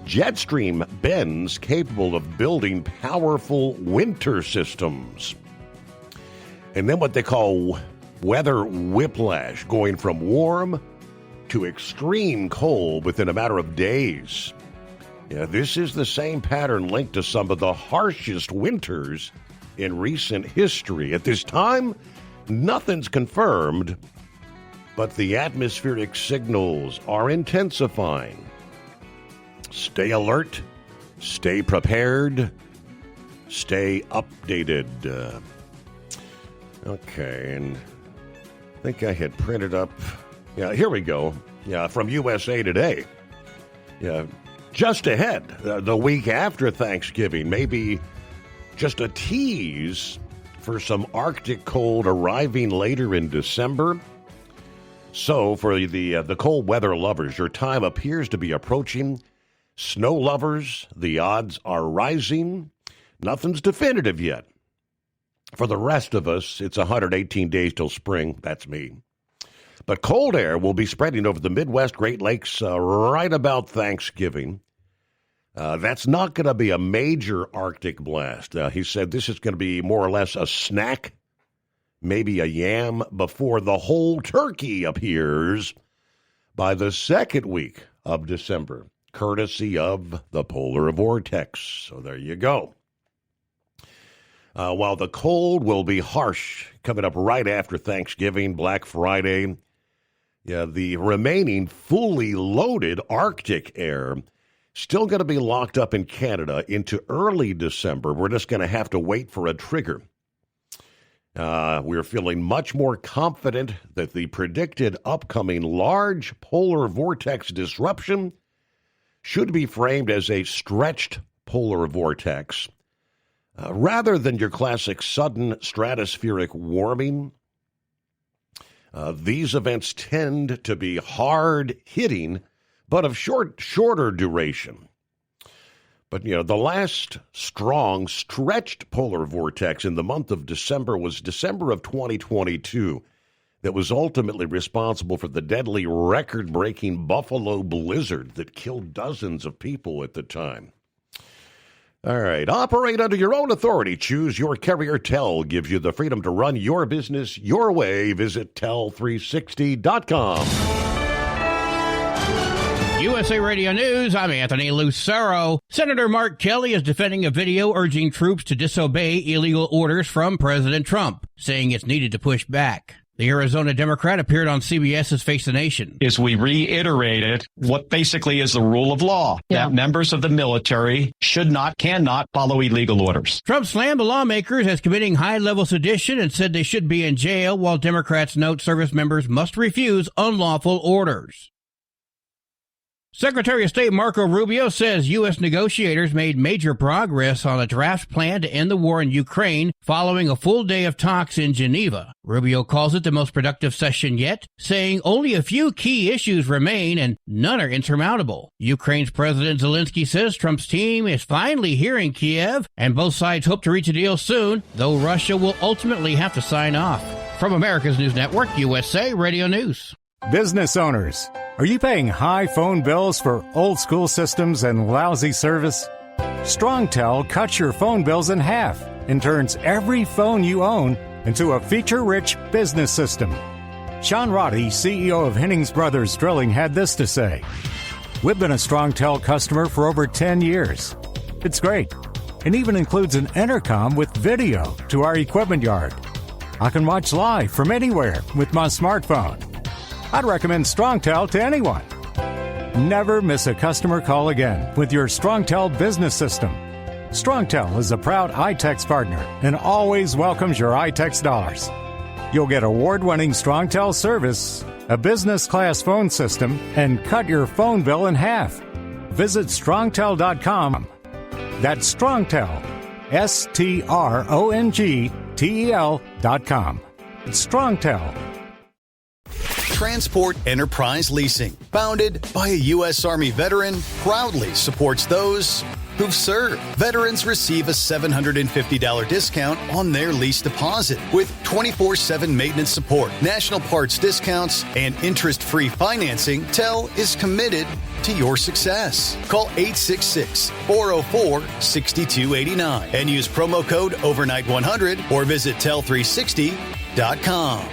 jet stream bends capable of building powerful winter systems, and then what they call weather whiplash, going from warm to extreme cold within a matter of days. Yeah, this is the same pattern linked to some of the harshest winters in recent history. At this time, nothing's confirmed, but the atmospheric signals are intensifying. Stay alert, stay prepared, stay updated. Okay, and I think I had printed up. Yeah, here we go. Yeah, from USA Today. Yeah, just ahead, the week after Thanksgiving, maybe just a tease for some Arctic cold arriving later in December. So, for the cold weather lovers, your time appears to be approaching. Snow lovers, the odds are rising. Nothing's definitive yet. For the rest of us, it's 118 days till spring. That's me. But cold air will be spreading over the Midwest Great Lakes right about Thanksgiving. That's not going to be a major Arctic blast. He said this is going to be more or less a snack, maybe a yam, before the whole turkey appears by the second week of December, courtesy of the polar vortex. So there you go. While the cold will be harsh coming up right after Thanksgiving, Black Friday, the remaining fully loaded Arctic air still going to be locked up in Canada into early December. We're just going to have to wait for a trigger. We're feeling much more confident that the predicted upcoming large polar vortex disruption should be framed as a stretched polar vortex. Rather than your classic sudden stratospheric warming, these events tend to be hard-hitting, but of shorter duration. But, the last strong, stretched polar vortex in the month of December was December of 2022 that was ultimately responsible for the deadly record-breaking Buffalo blizzard that killed dozens of people at the time. All right. Operate under your own authority. Choose your carrier. Tel gives you the freedom to run your business your way. Visit tel360.com. USA Radio News, I'm Anthony Lucero. Senator Mark Kelly is defending a video urging troops to disobey illegal orders from President Trump, saying it's needed to push back. The Arizona Democrat appeared on CBS's Face the Nation. We reiterated what basically is the rule of law, that members of the military cannot follow illegal orders. Trump slammed the lawmakers as committing high-level sedition and said they should be in jail, while Democrats note service members must refuse unlawful orders. Secretary of State Marco Rubio says U.S. negotiators made major progress on a draft plan to end the war in Ukraine following a full day of talks in Geneva. Rubio calls it the most productive session yet, saying only a few key issues remain and none are insurmountable. Ukraine's President Zelensky says Trump's team is finally hearing Kiev, and both sides hope to reach a deal soon, though Russia will ultimately have to sign off. From America's News Network, USA Radio News. Business owners, are you paying high phone bills for old school systems and lousy service? StrongTel cuts your phone bills in half and turns every phone you own into a feature-rich business system. Sean Roddy, CEO of Hennings Brothers Drilling, had this to say. We've been a StrongTel customer for over 10 years. It's great. It even includes an intercom with video to our equipment yard. I can watch live from anywhere with my smartphone. I'd recommend StrongTel to anyone. Never miss a customer call again with your StrongTel business system. StrongTel is a proud iTex partner and always welcomes your iTex dollars. You'll get award-winning StrongTel service, a business-class phone system, and cut your phone bill in half. Visit StrongTel.com. That's StrongTel, StrongTel.com. It's StrongTel. Transport Enterprise Leasing, founded by a U.S. Army veteran, proudly supports those who've served. Veterans receive a $750 discount on their lease deposit with 24/7 maintenance support, national parts discounts, and interest-free financing. TEL is committed to your success. Call 866-404-6289 and use promo code overnight100 or visit tel360.com.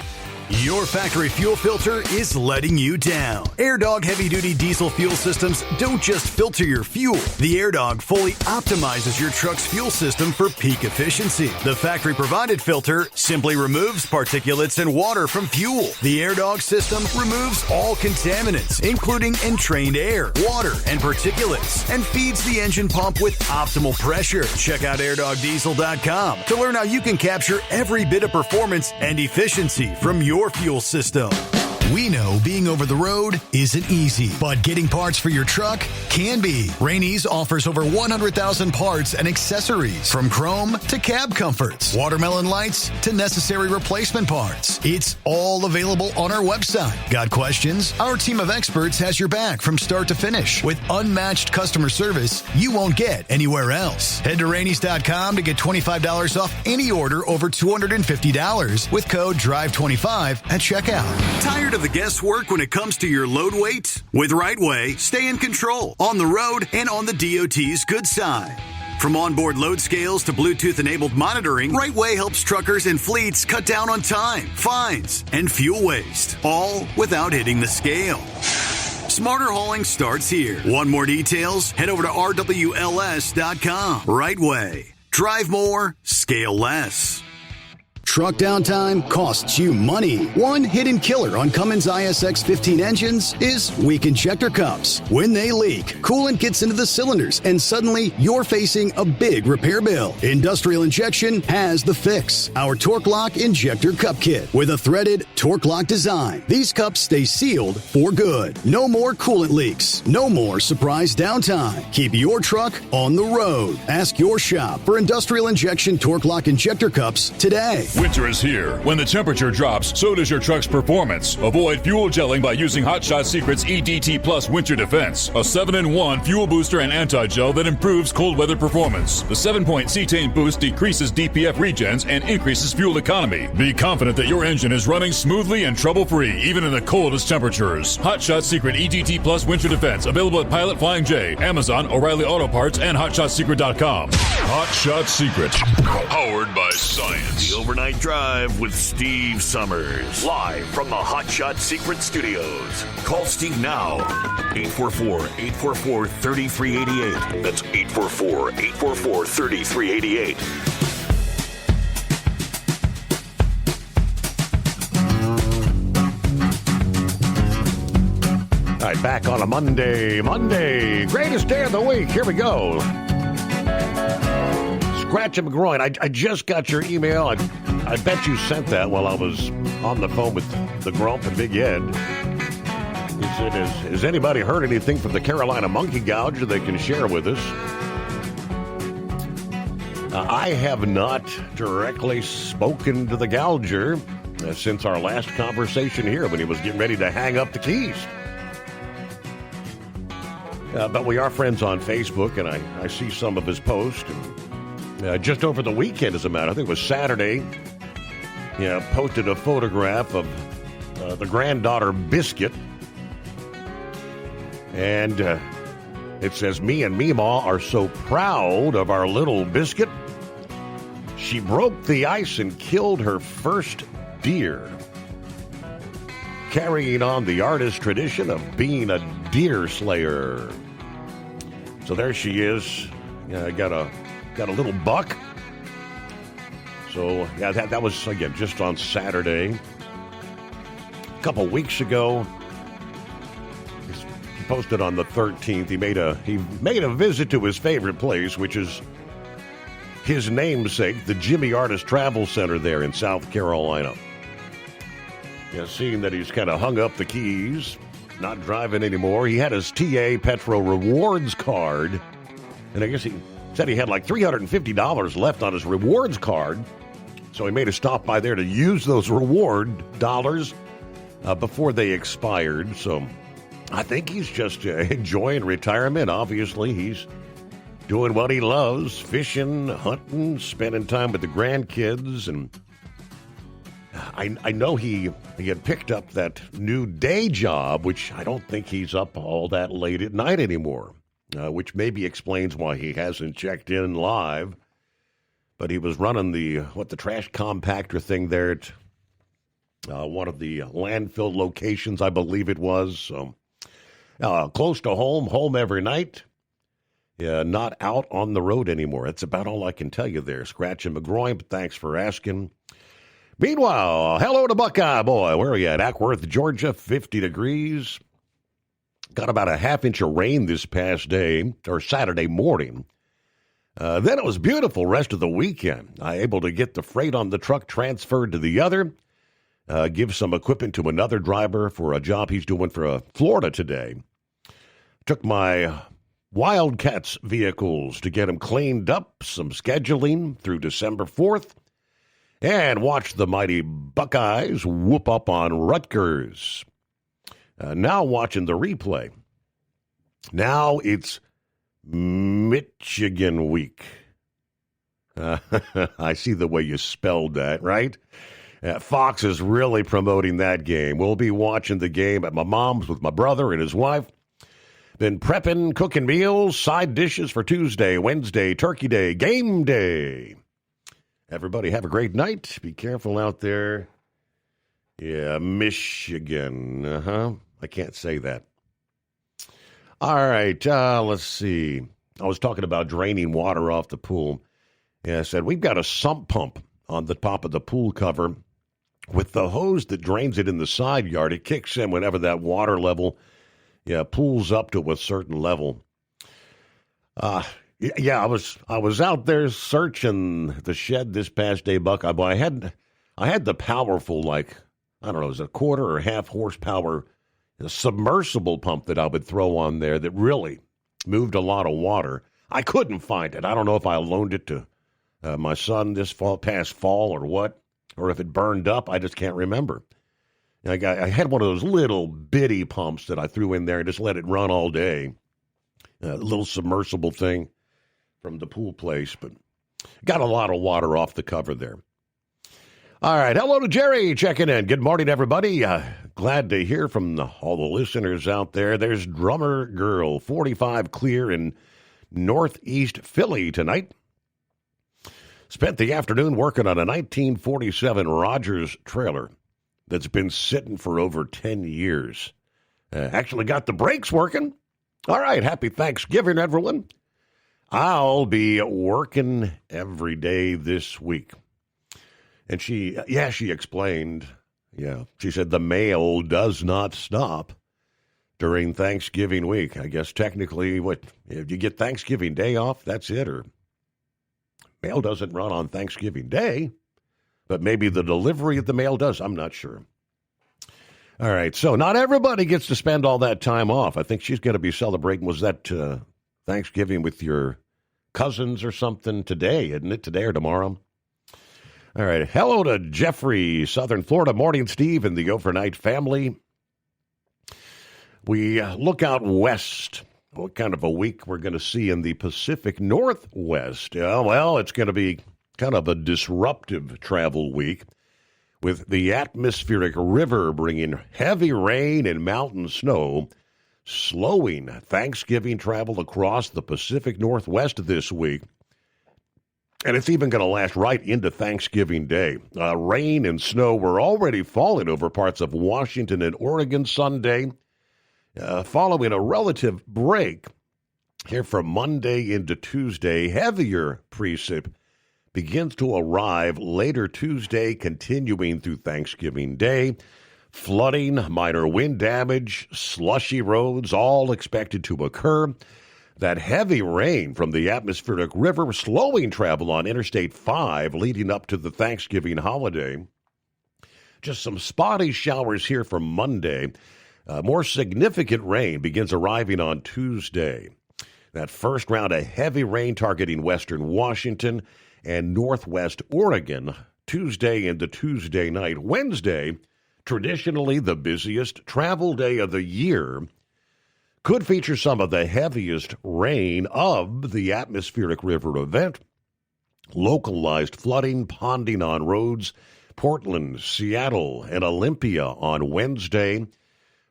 Your factory fuel filter is letting you down. AirDog heavy-duty diesel fuel systems don't just filter your fuel. The AirDog fully optimizes your truck's fuel system for peak efficiency. The factory-provided filter simply removes particulates and water from fuel. The AirDog system removes all contaminants, including entrained air, water, and particulates, and feeds the engine pump with optimal pressure. Check out airdogdiesel.com to learn how you can capture every bit of performance and efficiency from your fuel system. We know being over the road isn't easy, but getting parts for your truck can be. Rainey's offers over 100,000 parts and accessories, from chrome to cab comforts, watermelon lights to necessary replacement parts. It's all available on our website. Got questions? Our team of experts has your back from start to finish with unmatched customer service you won't get anywhere else. Head to Rainey's.com to get $25 off any order over $250 with code DRIVE25 at checkout. Tired of the guesswork when it comes to your load weight? With RightWay, stay in control on the road and on the DOT's good side. From onboard load scales to Bluetooth-enabled monitoring, RightWay helps truckers and fleets cut down on time, fines, and fuel waste, all without hitting the scale. Smarter hauling starts here. Want more details? Head over to RWLS.com. RightWay. Drive more, scale less. Truck downtime costs you money. One hidden killer on Cummins ISX 15 engines is weak injector cups. When they leak, coolant gets into the cylinders, and suddenly you're facing a big repair bill. Industrial Injection has the fix. Our Torque Lock Injector Cup Kit with a threaded Torque Lock design. These cups stay sealed for good. No more coolant leaks. No more surprise downtime. Keep your truck on the road. Ask your shop for Industrial Injection Torque Lock Injector Cups today. Winter is here. When the temperature drops, so does your truck's performance. Avoid fuel gelling by using Hot Shot Secret's EDT Plus Winter Defense, a 7-in-1 fuel booster and anti-gel that improves cold weather performance. The 7-point cetane boost decreases DPF regens and increases fuel economy. Be confident that your engine is running smoothly and trouble-free, even in the coldest temperatures. Hot Shot Secret EDT Plus Winter Defense, available at Pilot Flying J, Amazon, O'Reilly Auto Parts, and HotShotSecret.com. Hot Shot Secret, powered by science. The Overnight Drive with Steve Summers. Live from the Hot Shot Secret Studios. Call Steve now. 844-844-3388. That's 844-844-3388. All right, back on a Monday. Greatest day of the week. Here we go. Scratch and McGroin. I just got your email. I bet you sent that while I was on the phone with the Grump and Big Ed. He said, has anybody heard anything from the Carolina Monkey Gouge that they can share with us? I have not directly spoken to the Gouger since our last conversation here when he was getting ready to hang up the keys. But we are friends on Facebook, and I see some of his posts. Just over the weekend, as a matter, I think it was Saturday, posted a photograph of the granddaughter Biscuit. And it says, me and Meemaw are so proud of our little Biscuit. She broke the ice and killed her first deer, carrying on the artist tradition of being a deer slayer. So there she is. Got a little buck. So, yeah, that was, again, just on Saturday. A couple weeks ago, he posted on the 13th, he made a visit to his favorite place, which is his namesake, the Jimmy Artist Travel Center there in South Carolina. Yeah, seeing that he's kind of hung up the keys, not driving anymore, he had his TA Petro Rewards card, and I guess he said he had like $350 left on his rewards card, so he made a stop by there to use those reward dollars before they expired. So I think he's just enjoying retirement. Obviously, he's doing what he loves, fishing, hunting, spending time with the grandkids. And I know he had picked up that new day job, which I don't think he's up all that late at night anymore. Which maybe explains why he hasn't checked in live. But he was running the trash compactor thing there at one of the landfill locations, I believe it was. So, close to home every night. Not out on the road anymore. That's about all I can tell you there. Scratching my groin, but thanks for asking. Meanwhile, hello to Buckeye Boy. Where are you at? Ackworth, Georgia, 50 degrees. Got about a half inch of rain this past day, or Saturday morning. Then it was beautiful rest of the weekend. I able to get the freight on the truck transferred to the other, give some equipment to another driver for a job he's doing for Florida today. Took my Wildcats vehicles to get them cleaned up, some scheduling through December 4th, and watched the mighty Buckeyes whoop up on Rutgers. Now watching the replay. Now it's Michigan week. I see the way you spelled that, right? Fox is really promoting that game. We'll be watching the game at my mom's with my brother and his wife. Been prepping, cooking meals, side dishes for Tuesday, Wednesday, Turkey Day, game day. Everybody have a great night. Be careful out there. Yeah, Michigan. I can't say that. All right, let's see. I was talking about draining water off the pool. Yeah, I said, we've got a sump pump on the top of the pool cover. With the hose that drains it in the side yard, it kicks in whenever that water level pools up to a certain level. I was out there searching the shed this past day, Buckeye Boy. I had the powerful, it was a quarter or half horsepower submersible pump that I would throw on there that really moved a lot of water. I couldn't find it. I don't know if I loaned it to my son past fall or what, or if it burned up. I just can't remember. I had one of those little bitty pumps that I threw in there and just let it run all day. A little submersible thing from the pool place, but got a lot of water off the cover there. All right, hello to Jerry checking in. Good morning, everybody. Glad to hear from all the listeners out there. There's Drummer Girl, 45 clear in Northeast Philly tonight. Spent the afternoon working on a 1947 Rogers trailer that's been sitting for over 10 years. Actually got the brakes working. All right, happy Thanksgiving, everyone. I'll be working every day this week. And she explained, she said the mail does not stop during Thanksgiving week. I guess technically, if you get Thanksgiving Day off, that's it, or mail doesn't run on Thanksgiving Day, but maybe the delivery of the mail does. I'm not sure. All right, so not everybody gets to spend all that time off. I think she's going to be celebrating, was that Thanksgiving with your cousins or something today, isn't it? Today or tomorrow? All right, hello to Jeffrey, Southern Florida. Morning, Steve, and the Overnight family. We look out west. What kind of a week we're going to see in the Pacific Northwest? Well, it's going to be kind of a disruptive travel week with the atmospheric river bringing heavy rain and mountain snow, slowing Thanksgiving travel across the Pacific Northwest this week. And it's even going to last right into Thanksgiving Day. Rain and snow were already falling over parts of Washington and Oregon Sunday, following a relative break here from Monday into Tuesday. Heavier precip begins to arrive later Tuesday, continuing through Thanksgiving Day. Flooding, minor wind damage, slushy roads, all expected to occur. That heavy rain from the atmospheric river slowing travel on Interstate 5 leading up to the Thanksgiving holiday. Just some spotty showers here for Monday. More significant rain begins arriving on Tuesday. That first round of heavy rain targeting western Washington and northwest Oregon Tuesday into Tuesday night. Wednesday, traditionally the busiest travel day of the year, could feature some of the heaviest rain of the atmospheric river event. Localized flooding, ponding on roads, Portland, Seattle, and Olympia on Wednesday.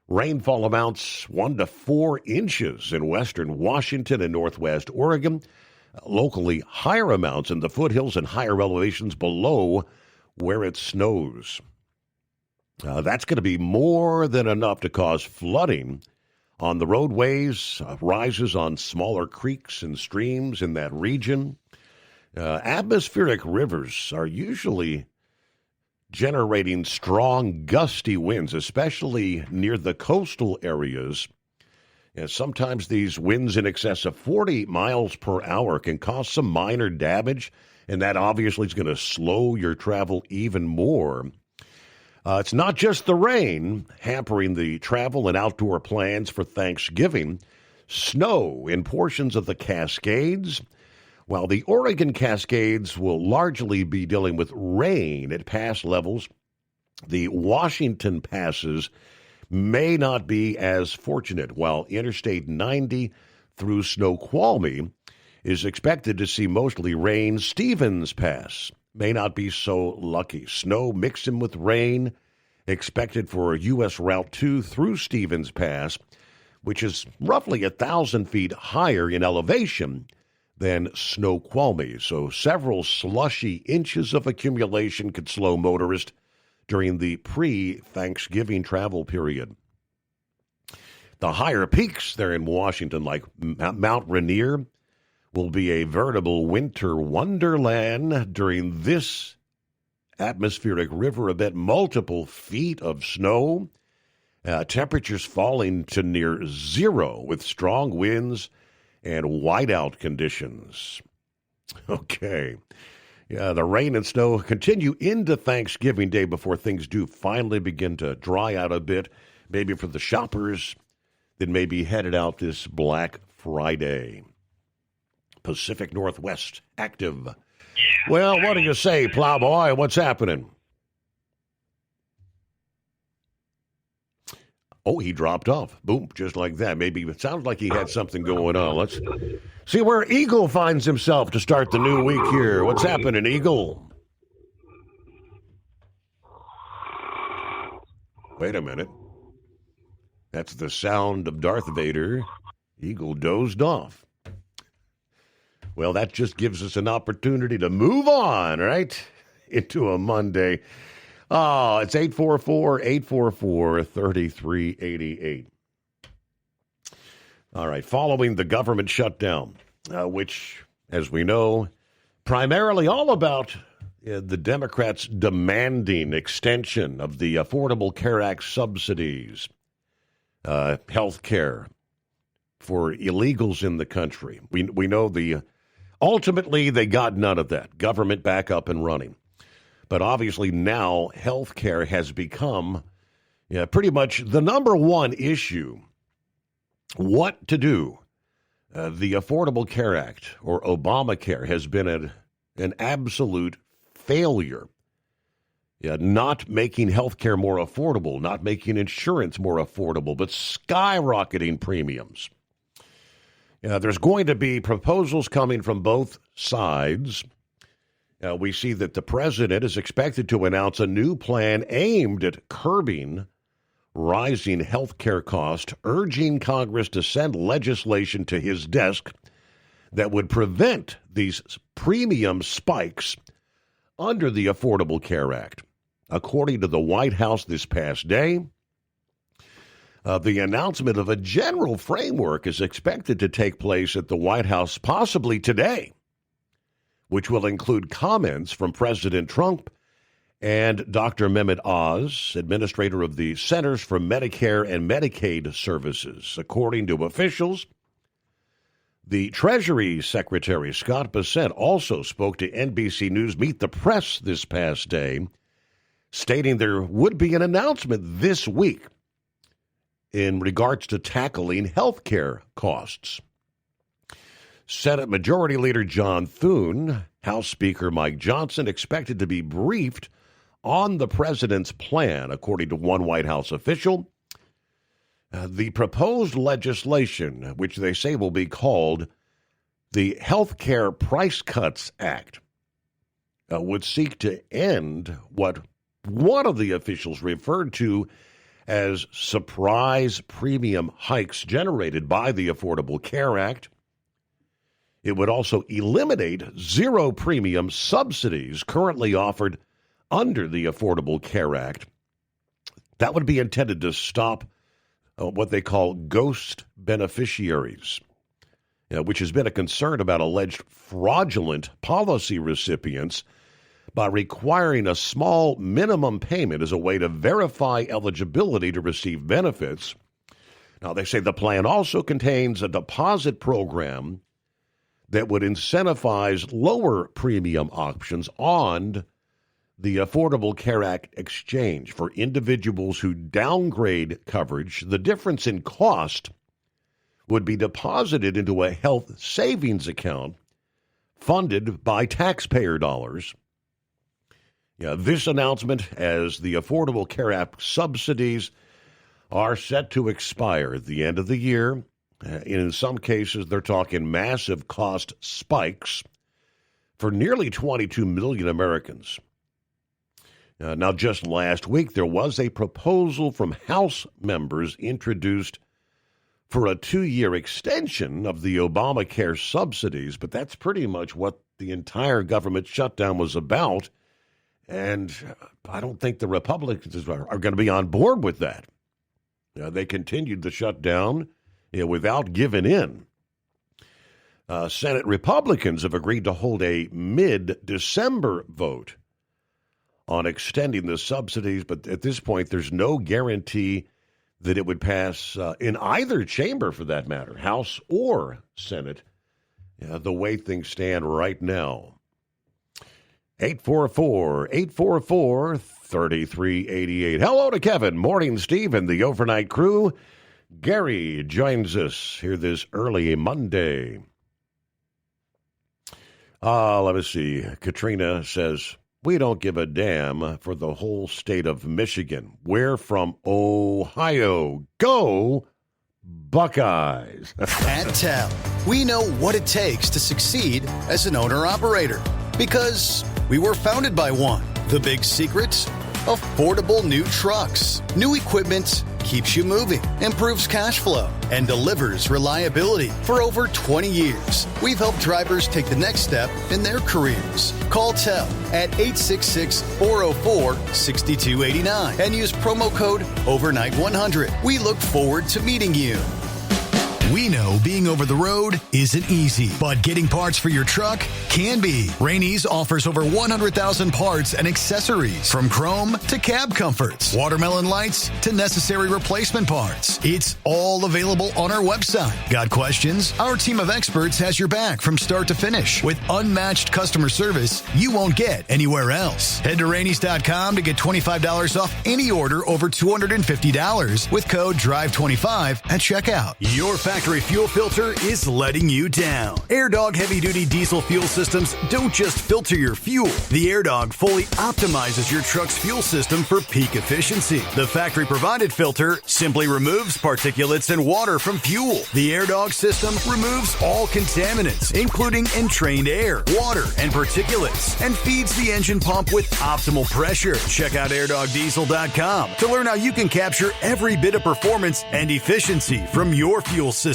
Rainfall amounts 1 to 4 inches in western Washington and northwest Oregon. Locally higher amounts in the foothills and higher elevations below where it snows. That's going to be more than enough to cause flooding on the roadways, rises on smaller creeks and streams in that region. Atmospheric rivers are usually generating strong, gusty winds, especially near the coastal areas. And sometimes these winds in excess of 40 miles per hour can cause some minor damage, and that obviously is going to slow your travel even more. It's not just the rain hampering the travel and outdoor plans for Thanksgiving. Snow in portions of the Cascades. While the Oregon Cascades will largely be dealing with rain at pass levels, the Washington passes may not be as fortunate, while Interstate 90 through Snoqualmie is expected to see mostly rain. Stevens Pass may not be so lucky. Snow mixing with rain expected for U.S. Route 2 through Stevens Pass, which is roughly 1,000 feet higher in elevation than Snoqualmie. So several slushy inches of accumulation could slow motorists during the pre-Thanksgiving travel period. The higher peaks there in Washington, like Mount Rainier, will be a veritable winter wonderland during this atmospheric river event. Multiple feet of snow, temperatures falling to near zero with strong winds and whiteout conditions. Okay. Yeah, the rain and snow continue into Thanksgiving Day before things do finally begin to dry out a bit, maybe for the shoppers that may be headed out this Black Friday. Pacific Northwest active. Well, what do you say, Plowboy? What's happening? Oh, he dropped off. Boom, just like that. Maybe it sounds like he had something going on. Let's see where Eagle finds himself to start the new week here. What's happening, Eagle? Wait a minute. That's the sound of Darth Vader. Eagle dozed off. Well, that just gives us an opportunity to move on, right? Into a Monday. Oh, it's 844-844-3388. All right, following the government shutdown, which, as we know, primarily all about the Democrats demanding extension of the Affordable Care Act subsidies, health care for illegals in the country. We know ultimately they got none of that. Government back up and running. But obviously now health care has become pretty much the number one issue. What to do? The Affordable Care Act, or Obamacare, has been an absolute failure. Not making health care more affordable, not making insurance more affordable, but skyrocketing premiums. There's going to be proposals coming from both sides. We see that the president is expected to announce a new plan aimed at curbing rising health care costs, urging Congress to send legislation to his desk that would prevent these premium spikes under the Affordable Care Act. According to the White House this past day, the announcement of a general framework is expected to take place at the White House possibly today, which will include comments from President Trump and Dr. Mehmet Oz, administrator of the Centers for Medicare and Medicaid Services. According to officials, the Treasury Secretary, Scott Bessent, also spoke to NBC News Meet the Press this past day, stating there would be an announcement this week in regards to tackling health care costs. Senate Majority Leader John Thune, House Speaker Mike Johnson expected to be briefed on the president's plan, according to one White House official. The proposed legislation, which they say will be called the Health Care Price Cuts Act, would seek to end what one of the officials referred to as surprise premium hikes generated by the Affordable Care Act. It would also eliminate zero premium subsidies currently offered under the Affordable Care Act. That would be intended to stop what they call ghost beneficiaries, which has been a concern about alleged fraudulent policy recipients, by requiring a small minimum payment as a way to verify eligibility to receive benefits. Now, they say the plan also contains a deposit program that would incentivize lower premium options on the Affordable Care Act exchange for individuals who downgrade coverage. The difference in cost would be deposited into a health savings account funded by taxpayer dollars. This announcement, as the Affordable Care Act subsidies are set to expire at the end of the year. In some cases, they're talking massive cost spikes for nearly 22 million Americans. Now, just last week, there was a proposal from House members introduced for a 2-year extension of the Obamacare subsidies, but that's pretty much what the entire government shutdown was about. And I don't think the Republicans are going to be on board with that. They continued the shutdown without giving in. Senate Republicans have agreed to hold a mid-December vote on extending the subsidies, but at this point, there's no guarantee that it would pass in either chamber, for that matter, House or Senate, the way things stand right now. 844-844-3388. Hello to Kevin. Morning, Steve, and the overnight crew. Gary joins us here this early Monday. Let me see. Katrina says, we don't give a damn for the whole state of Michigan. We're from Ohio. Go Buckeyes. At TEL, we know what it takes to succeed as an owner-operator because we were founded by one. The big secret? Affordable new trucks. New equipment keeps you moving, improves cash flow, and delivers reliability. For over 20 years, we've helped drivers take the next step in their careers. Call TEL at 866-404-6289 and use promo code OVERNIGHT100. We look forward to meeting you. We know being over the road isn't easy, but getting parts for your truck can be. Rainey's offers over 100,000 parts and accessories, from chrome to cab comforts, watermelon lights to necessary replacement parts. It's all available on our website. Got questions? Our team of experts has your back from start to finish with unmatched customer service you won't get anywhere else. Head to Rainey's.com to get $25 off any order over $250 with code DRIVE25 at checkout. Your factory fuel filter is letting you down. AirDog heavy-duty diesel fuel systems don't just filter your fuel. The AirDog fully optimizes your truck's fuel system for peak efficiency. The factory-provided filter simply removes particulates and water from fuel. The AirDog system removes all contaminants, including entrained air, water, and particulates, and feeds the engine pump with optimal pressure. Check out AirDogDiesel.com to learn how you can capture every bit of performance and efficiency from your fuel system.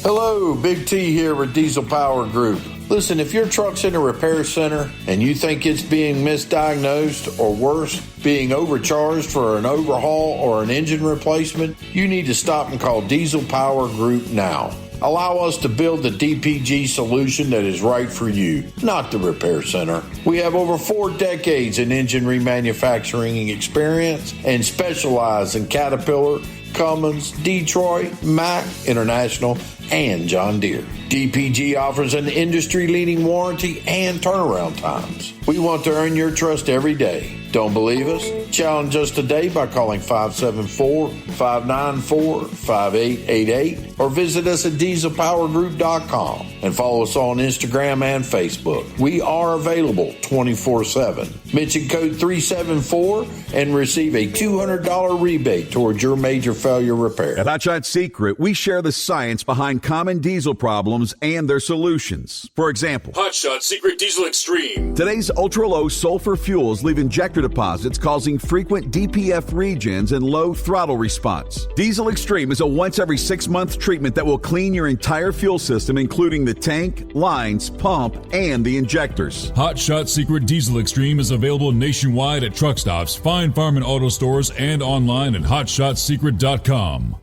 Hello, Big T here with Diesel Power Group. Listen, if your truck's in a repair center and you think it's being misdiagnosed or worse, being overcharged for an overhaul or an engine replacement, you need to stop and call Diesel Power Group now. Allow us to build the DPG solution that is right for you, not the repair center. We have over 4 decades in engine remanufacturing experience and specialize in Caterpillar, Cummins, Detroit, Mack, International, and John Deere. DPG offers an industry-leading warranty and turnaround times. We want to earn your trust every day. Don't believe us? Challenge us today by calling 574-594-5888 or visit us at dieselpowergroup.com and follow us on Instagram and Facebook. We are available 24/7. Mention code 374 and receive a $200 rebate towards your major failure repair. At Hot Shot Secret, we share the science behind common diesel problems and their solutions. For example, Hot Shot Secret Diesel Extreme. Today's ultra-low sulfur fuels leave injector deposits causing frequent DPF regens and low throttle response. Diesel Extreme is a once every 6-month treatment that will clean your entire fuel system, including the tank, lines, pump, and the injectors. Hot Shot Secret Diesel Extreme is available nationwide at truck stops, fine farm and auto stores, and online at hotshotsecret.com.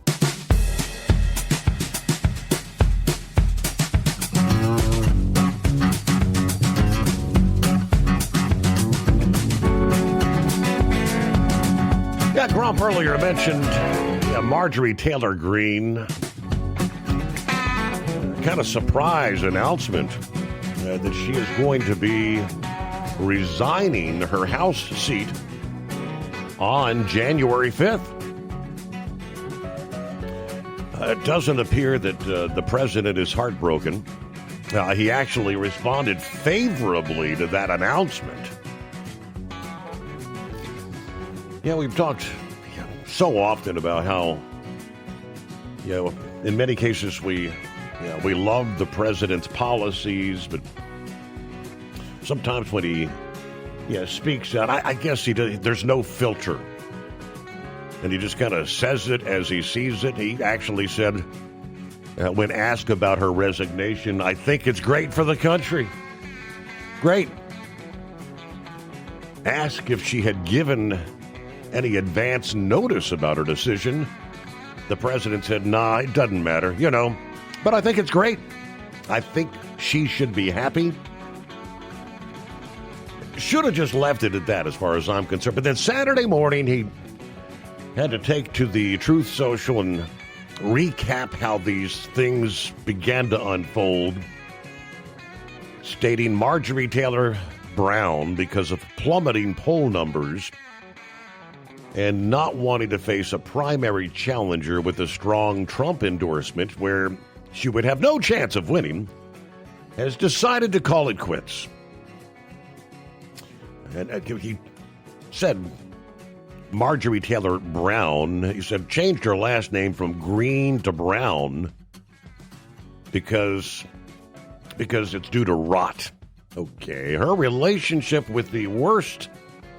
Yeah, Grump earlier mentioned Marjorie Taylor Greene. Kind of surprise announcement that she is going to be resigning her House seat on January 5th. It doesn't appear that the president is heartbroken. He actually responded favorably to that announcement. Yeah, we've talked so often about how, in many cases we love the president's policies, but sometimes when he speaks out, I guess there's no filter. And he just kind of says it as he sees it. He actually said, when asked about her resignation, I think it's great for the country. Great. Asked if she had given any advance notice about her decision, the president said, nah, it doesn't matter, but I think it's great. I think she should be happy. Should have just left it at that as far as I'm concerned. But then Saturday morning, he had to take to the Truth Social and recap how these things began to unfold, stating Marjorie Taylor Brown, because of plummeting poll numbers and not wanting to face a primary challenger with a strong Trump endorsement where she would have no chance of winning, has decided to call it quits. And he said Marjorie Taylor Brown, he said, changed her last name from Green to Brown because it's due to rot. Okay, her relationship with the worst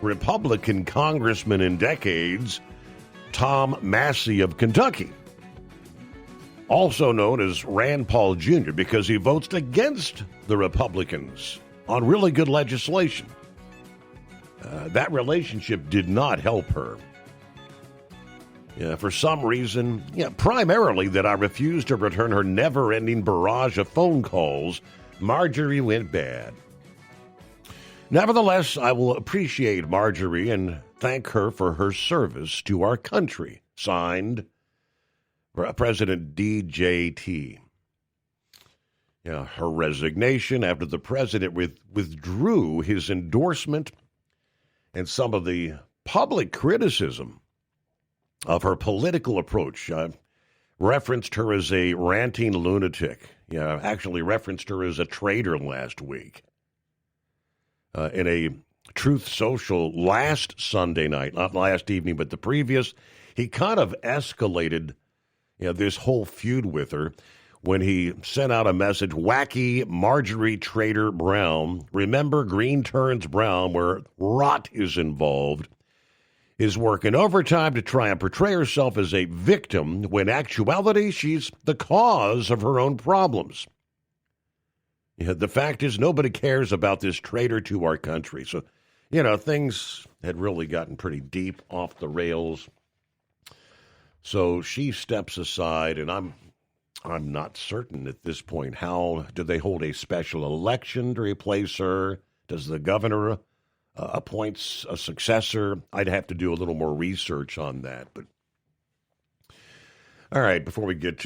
Republican congressman in decades, Tom Massey of Kentucky, also known as Rand Paul Jr., because he votes against the Republicans on really good legislation. That relationship did not help her. For some reason, primarily that I refused to return her never-ending barrage of phone calls, Marjorie went bad. Nevertheless, I will appreciate Marjorie and thank her for her service to our country. Signed, President DJT. Her resignation after the president withdrew his endorsement and some of the public criticism of her political approach. Referenced her as a ranting lunatic. Actually referenced her as a traitor last week. In a Truth Social last Sunday night, not last evening, but the previous, he kind of escalated this whole feud with her when he sent out a message, wacky Marjorie Taylor Brown, remember green turns brown where rot is involved, is working overtime to try and portray herself as a victim when in actuality she's the cause of her own problems. The fact is nobody cares about this traitor to our country. So, things had really gotten pretty deep off the rails. So she steps aside, and I'm not certain at this point. How do they hold a special election to replace her? Does the governor appoint a successor? I'd have to do a little more research on that. But all right, before we get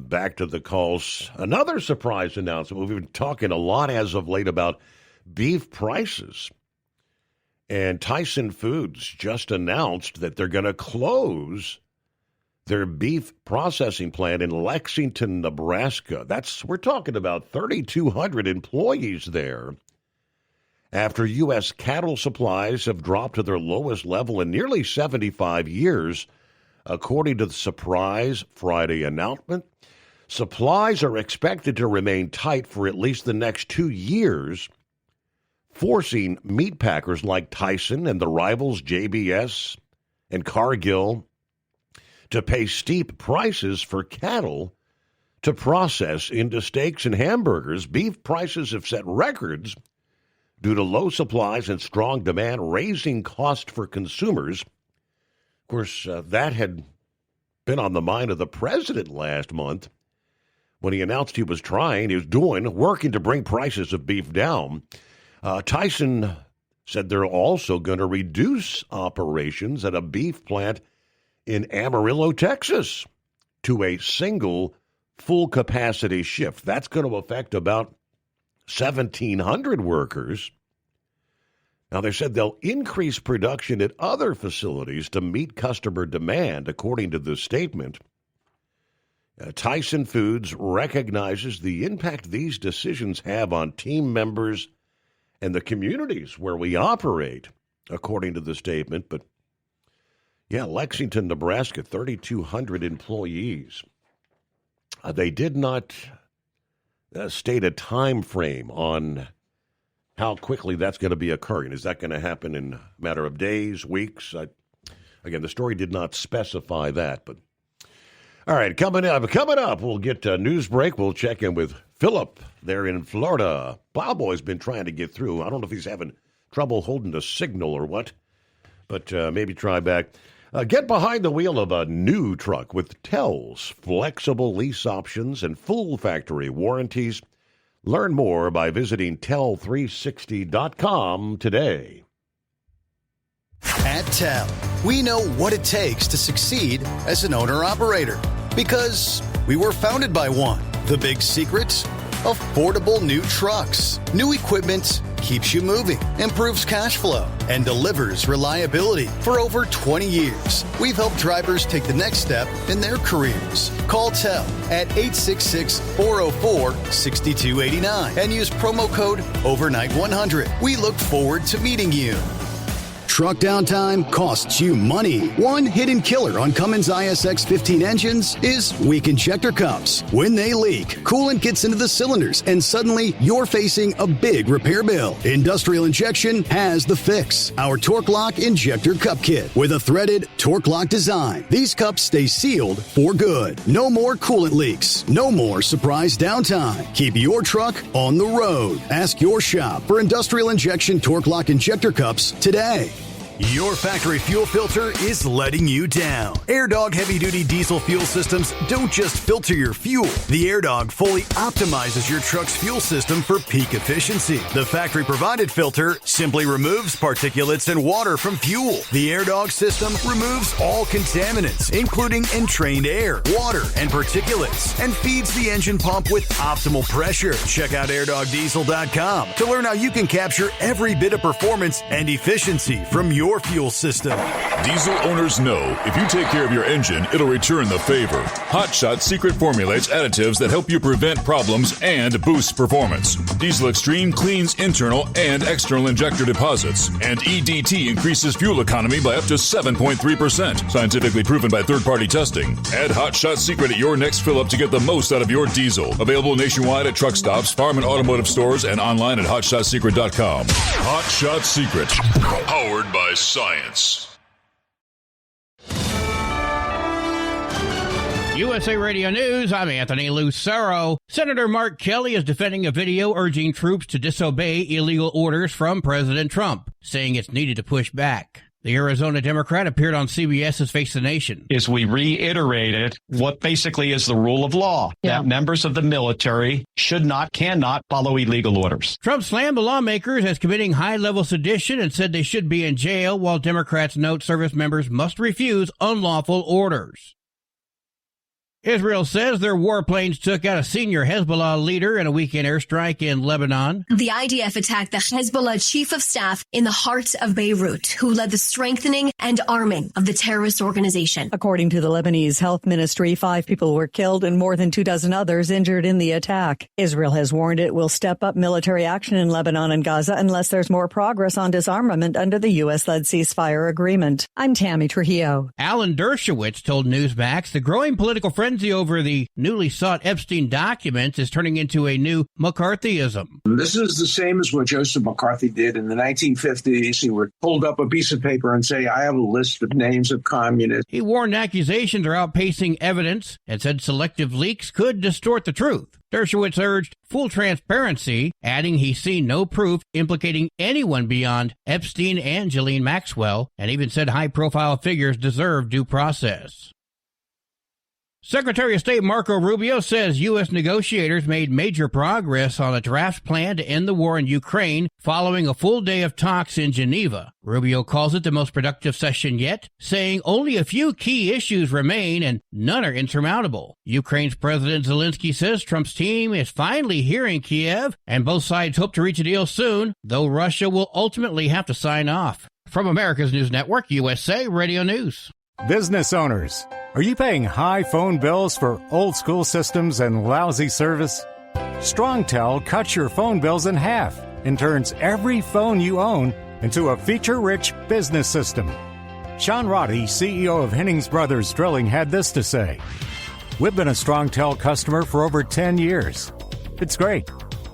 back to the calls, another surprise announcement. We've been talking a lot as of late about beef prices. And Tyson Foods just announced that they're going to close their beef processing plant in Lexington, Nebraska. We're talking about 3,200 employees there. After U.S. cattle supplies have dropped to their lowest level in nearly 75 years, according to the surprise Friday announcement. Supplies are expected to remain tight for at least the next 2 years, forcing meat packers like Tyson and the rivals JBS and Cargill to pay steep prices for cattle to process into steaks and hamburgers. Beef prices have set records due to low supplies and strong demand, raising cost for consumers. Of course, that had been on the mind of the president last month when he announced he was working to bring prices of beef down. Tyson said they're also going to reduce operations at a beef plant in Amarillo, Texas, to a single full-capacity shift. That's going to affect about 1,700 workers. Now, they said they'll increase production at other facilities to meet customer demand, according to the statement. Tyson Foods recognizes the impact these decisions have on team members and the communities where we operate, according to the statement. But, yeah, Lexington, Nebraska, 3,200 employees. They did not state a time frame on how quickly that's going to be occurring. Is that going to happen in a matter of days, weeks? Again, the story did not specify that. But all right, coming up, we'll get a news break. We'll check in with Philip there in Florida. Plowboy's been trying to get through. I don't know if he's having trouble holding the signal or what, but maybe try back. Get behind the wheel of a new truck with TEL's flexible lease options and full factory warranties. Learn more by visiting tel360.com today. At TEL, we know what it takes to succeed as an owner-operator because we were founded by one. The big secret? Affordable new trucks. New equipment keeps you moving, improves cash flow, and delivers reliability. For over 20 years, we've helped drivers take the next step in their careers. Call TEL at 866-404-6289 and use promo code OVERNIGHT100. We look forward to meeting you. Truck downtime costs you money. One hidden killer on Cummins ISX 15 engines is weak injector cups. When they leak, coolant gets into the cylinders and suddenly you're facing a big repair bill. Industrial Injection has the fix. Our Torque Lock Injector Cup Kit with a threaded Torque Lock design. These cups stay sealed for good. No more coolant leaks. No more surprise downtime. Keep your truck on the road. Ask your shop for Industrial Injection Torque Lock Injector Cups today. Your factory fuel filter is letting you down. AirDog heavy-duty diesel fuel systems don't just filter your fuel. The AirDog fully optimizes your truck's fuel system for peak efficiency. The factory-provided filter simply removes particulates and water from fuel. The AirDog system removes all contaminants, including entrained air, water, and particulates, and feeds the engine pump with optimal pressure. Check out airdogdiesel.com to learn how you can capture every bit of performance and efficiency from your fuel system. Diesel owners know if you take care of your engine, it'll return the favor. Hot Shot secret formulates additives that help you prevent problems and boost performance. Diesel Extreme cleans internal and external injector deposits, and EDT increases fuel economy by up to 7.3%. Scientifically proven by third-party testing. Add Hot Shot secret at your next fill-up to get the most out of your diesel. Available nationwide at truck stops, farm and automotive stores, and online at hotshotsecret.com. Hot Shot Secret. Powered by science. USA Radio News, I'm Anthony Lucero. Senator Mark Kelly is defending a video urging troops to disobey illegal orders from President Trump, saying it's needed to push back. The Arizona Democrat appeared on CBS's Face the Nation. Is we reiterated what basically is the rule of law, that members of the military cannot follow illegal orders. Trump slammed the lawmakers as committing high-level sedition and said they should be in jail, while Democrats note service members must refuse unlawful orders. Israel says their warplanes took out a senior Hezbollah leader in a weekend airstrike in Lebanon. The IDF attacked the Hezbollah chief of staff in the heart of Beirut, who led the strengthening and arming of the terrorist organization. According to the Lebanese Health Ministry, 5 people were killed and more than 24 others injured in the attack. Israel has warned it will step up military action in Lebanon and Gaza unless there's more progress on disarmament under the U.S.-led ceasefire agreement. I'm Tammy Trujillo. Alan Dershowitz told Newsmax the growing political frenzy frenzy over the newly sought Epstein documents is turning into a new McCarthyism. This is the same as what Joseph McCarthy did in the 1950s. He would hold up a piece of paper and say, I have a list of names of communists. He warned accusations are outpacing evidence and said selective leaks could distort the truth. Dershowitz urged full transparency, adding he's seen no proof implicating anyone beyond Epstein and Ghislaine Maxwell, and even said high-profile figures deserve due process. Secretary of State Marco Rubio says U.S. negotiators made major progress on a draft plan to end the war in Ukraine following a full day of talks in Geneva. Rubio calls it the most productive session yet, saying only a few key issues remain and none are insurmountable. Ukraine's President Zelensky says Trump's team is finally hearing Kiev, and both sides hope to reach a deal soon, though Russia will ultimately have to sign off. From America's News Network, USA Radio News. Business owners, are you paying high phone bills for old school systems and lousy service? StrongTel cuts your phone bills in half and turns every phone you own into a feature-rich business system. Sean Roddy, CEO of Hennings Brothers Drilling, had this to say. We've been a StrongTel customer for over 10 years. It's great,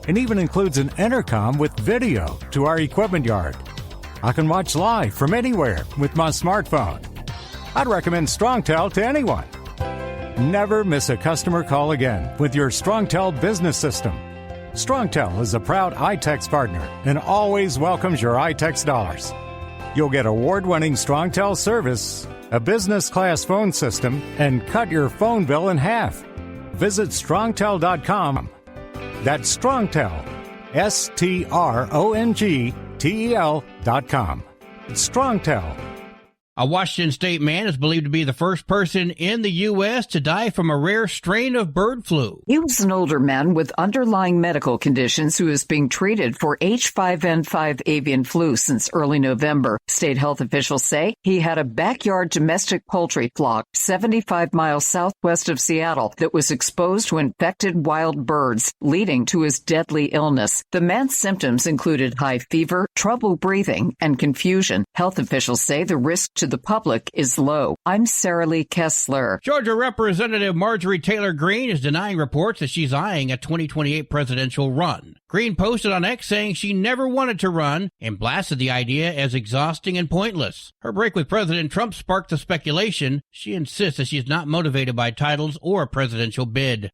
and even includes an intercom with video to our equipment yard. I can watch live from anywhere with my smartphone. I'd recommend StrongTel to anyone. Never miss a customer call again with your StrongTel business system. StrongTel is a proud iTex partner and always welcomes your iTex dollars. You'll get award-winning StrongTel service, a business-class phone system, and cut your phone bill in half. Visit StrongTel.com. That's StrongTel, StrongTel.com. It's StrongTel. A Washington State man is believed to be the first person in the U.S. to die from a rare strain of bird flu. He was an older man with underlying medical conditions who is being treated for H5N5 avian flu since early November. State health officials say he had a backyard domestic poultry flock 75 miles southwest of Seattle that was exposed to infected wild birds, leading to his deadly illness. The man's symptoms included high fever, trouble breathing, and confusion. Health officials say the risk to the public is low. I'm Sarah Lee Kessler. Georgia Representative Marjorie Taylor Greene is denying reports that she's eyeing a 2028 presidential run. Greene posted on X saying she never wanted to run and blasted the idea as exhausting and pointless. Her break with President Trump sparked the speculation. She insists that she's not motivated by titles or a presidential bid.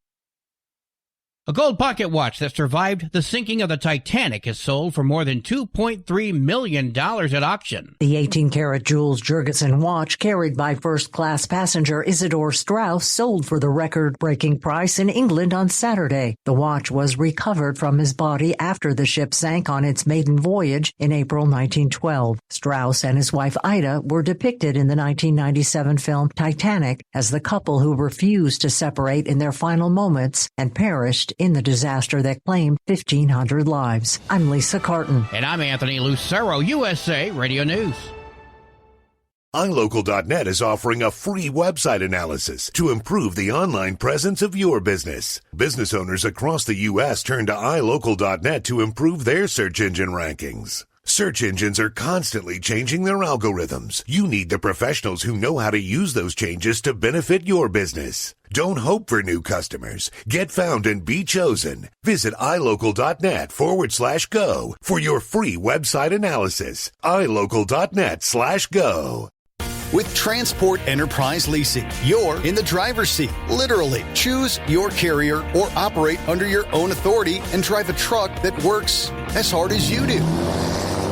A gold pocket watch that survived the sinking of the Titanic is sold for more than $2.3 million at auction. The 18-karat Jules Jurgensen watch carried by first-class passenger Isidore Strauss sold for the record-breaking price in England on Saturday. The watch was recovered from his body after the ship sank on its maiden voyage in April 1912. Strauss and his wife Ida were depicted in the 1997 film Titanic as the couple who refused to separate in their final moments and perished in the disaster that claimed 1,500 lives. I'm Lisa Carton. And I'm Anthony Lucero, USA Radio News. iLocal.net is offering a free website analysis to improve the online presence of your business. Business owners across the U.S. turn to iLocal.net to improve their search engine rankings. Search engines are constantly changing their algorithms. You need the professionals who know how to use those changes to benefit your business. Don't hope for new customers. Get found and be chosen. Visit iLocal.net/go for your free website analysis. iLocal.net/go. With Transport Enterprise Leasing, you're in the driver's seat, literally. Choose your carrier or operate under your own authority and drive a truck that works as hard as you do.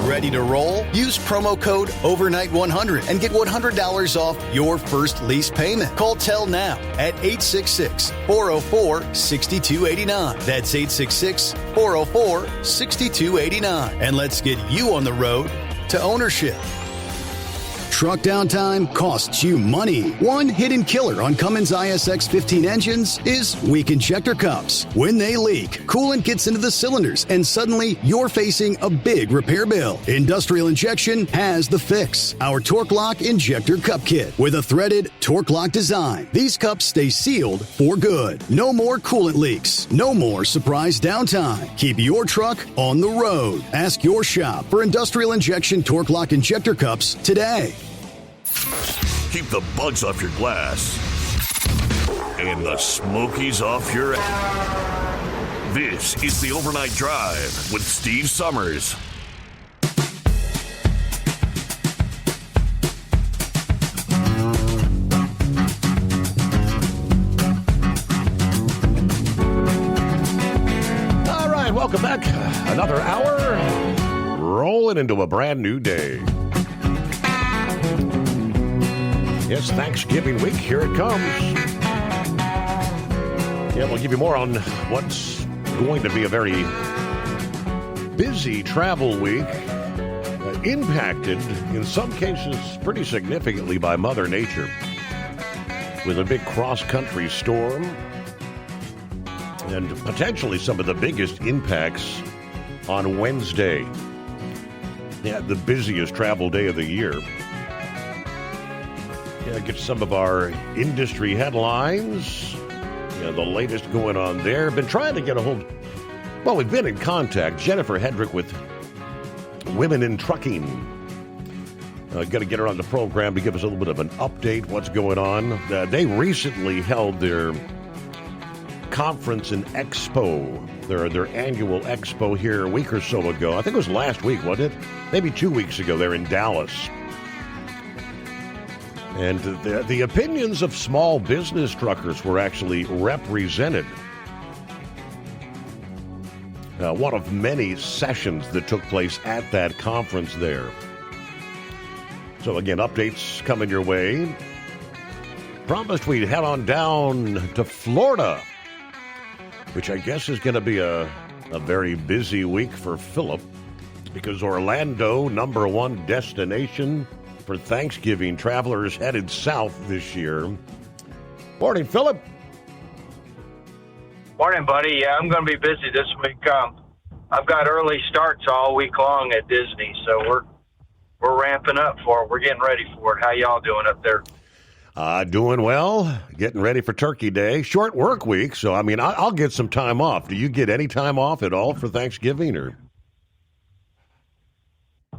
Ready to roll? Use promo code OVERNIGHT100 and get $100 off your first lease payment. Call TEL now at 866-404-6289. That's 866-404-6289. And let's get you on the road to ownership. Truck downtime costs you money. One hidden killer on Cummins ISX 15 engines is weak injector cups. When they leak, coolant gets into the cylinders and suddenly you're facing a big repair bill. Industrial Injection has the fix. Our Torque Lock Injector Cup Kit with a threaded Torque Lock design. These cups stay sealed for good. No more coolant leaks. No more surprise downtime. Keep your truck on the road. Ask your shop for Industrial Injection Torque Lock Injector Cups today. Keep the bugs off your glass and the Smokies off your ass. This is the Overnight Drive with Steve Summers. All right, welcome back. Another hour, rolling into a brand new day. Yes, Thanksgiving week, here it comes. Yeah, we'll give you more on what's going to be a very busy travel week, impacted in some cases pretty significantly by Mother Nature, with a big cross-country storm and potentially some of the biggest impacts on Wednesday. Yeah, the busiest travel day of the year. Yeah, get some of our industry headlines. Yeah, the latest going on there. Been trying to get a hold. Well, we've been in contact. Jennifer Hedrick with Women in Trucking. Got to get her on the program to give us a little bit of an update. What's going on? They recently held their conference and expo, their annual expo here a week or so ago. I think it was last week, wasn't it? Maybe 2 weeks ago. They're in Dallas. And the opinions of small business truckers were actually represented. One of many sessions that took place at that conference there. So again, updates coming your way. Promised we'd head on down to Florida, which I guess is going to be a very busy week for Philip, because Orlando, #1 destination for Thanksgiving travelers headed south this year. Morning, Philip. Morning, buddy. Yeah, I'm going to be busy this week. I've got early starts all week long at Disney, so we're ramping up for it. We're getting ready for it. How y'all doing up there? Doing well. Getting ready for Turkey Day. Short work week, so I mean, I'll get some time off. Do you get any time off at all for Thanksgiving, or?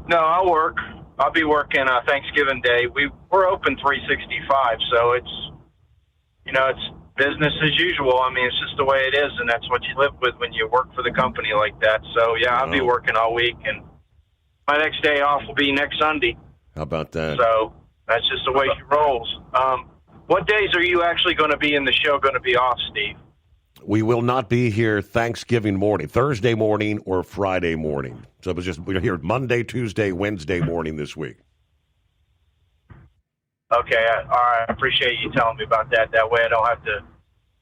No, I'll work. I'll be working Thanksgiving Day. We're open 365, so it's business as usual. I mean, it's just the way it is, and that's what you live with when you work for the company like that. So, yeah, I'll be working all week, and my next day off will be next Sunday. How about that? So that's just the way she rolls. What days are you actually going to be in the show going to be off, Steve? We will not be here Thanksgiving morning, Thursday morning or Friday morning. So it was we're here Monday, Tuesday, Wednesday morning this week. Okay, all right. I appreciate you telling me about that. That way I don't have to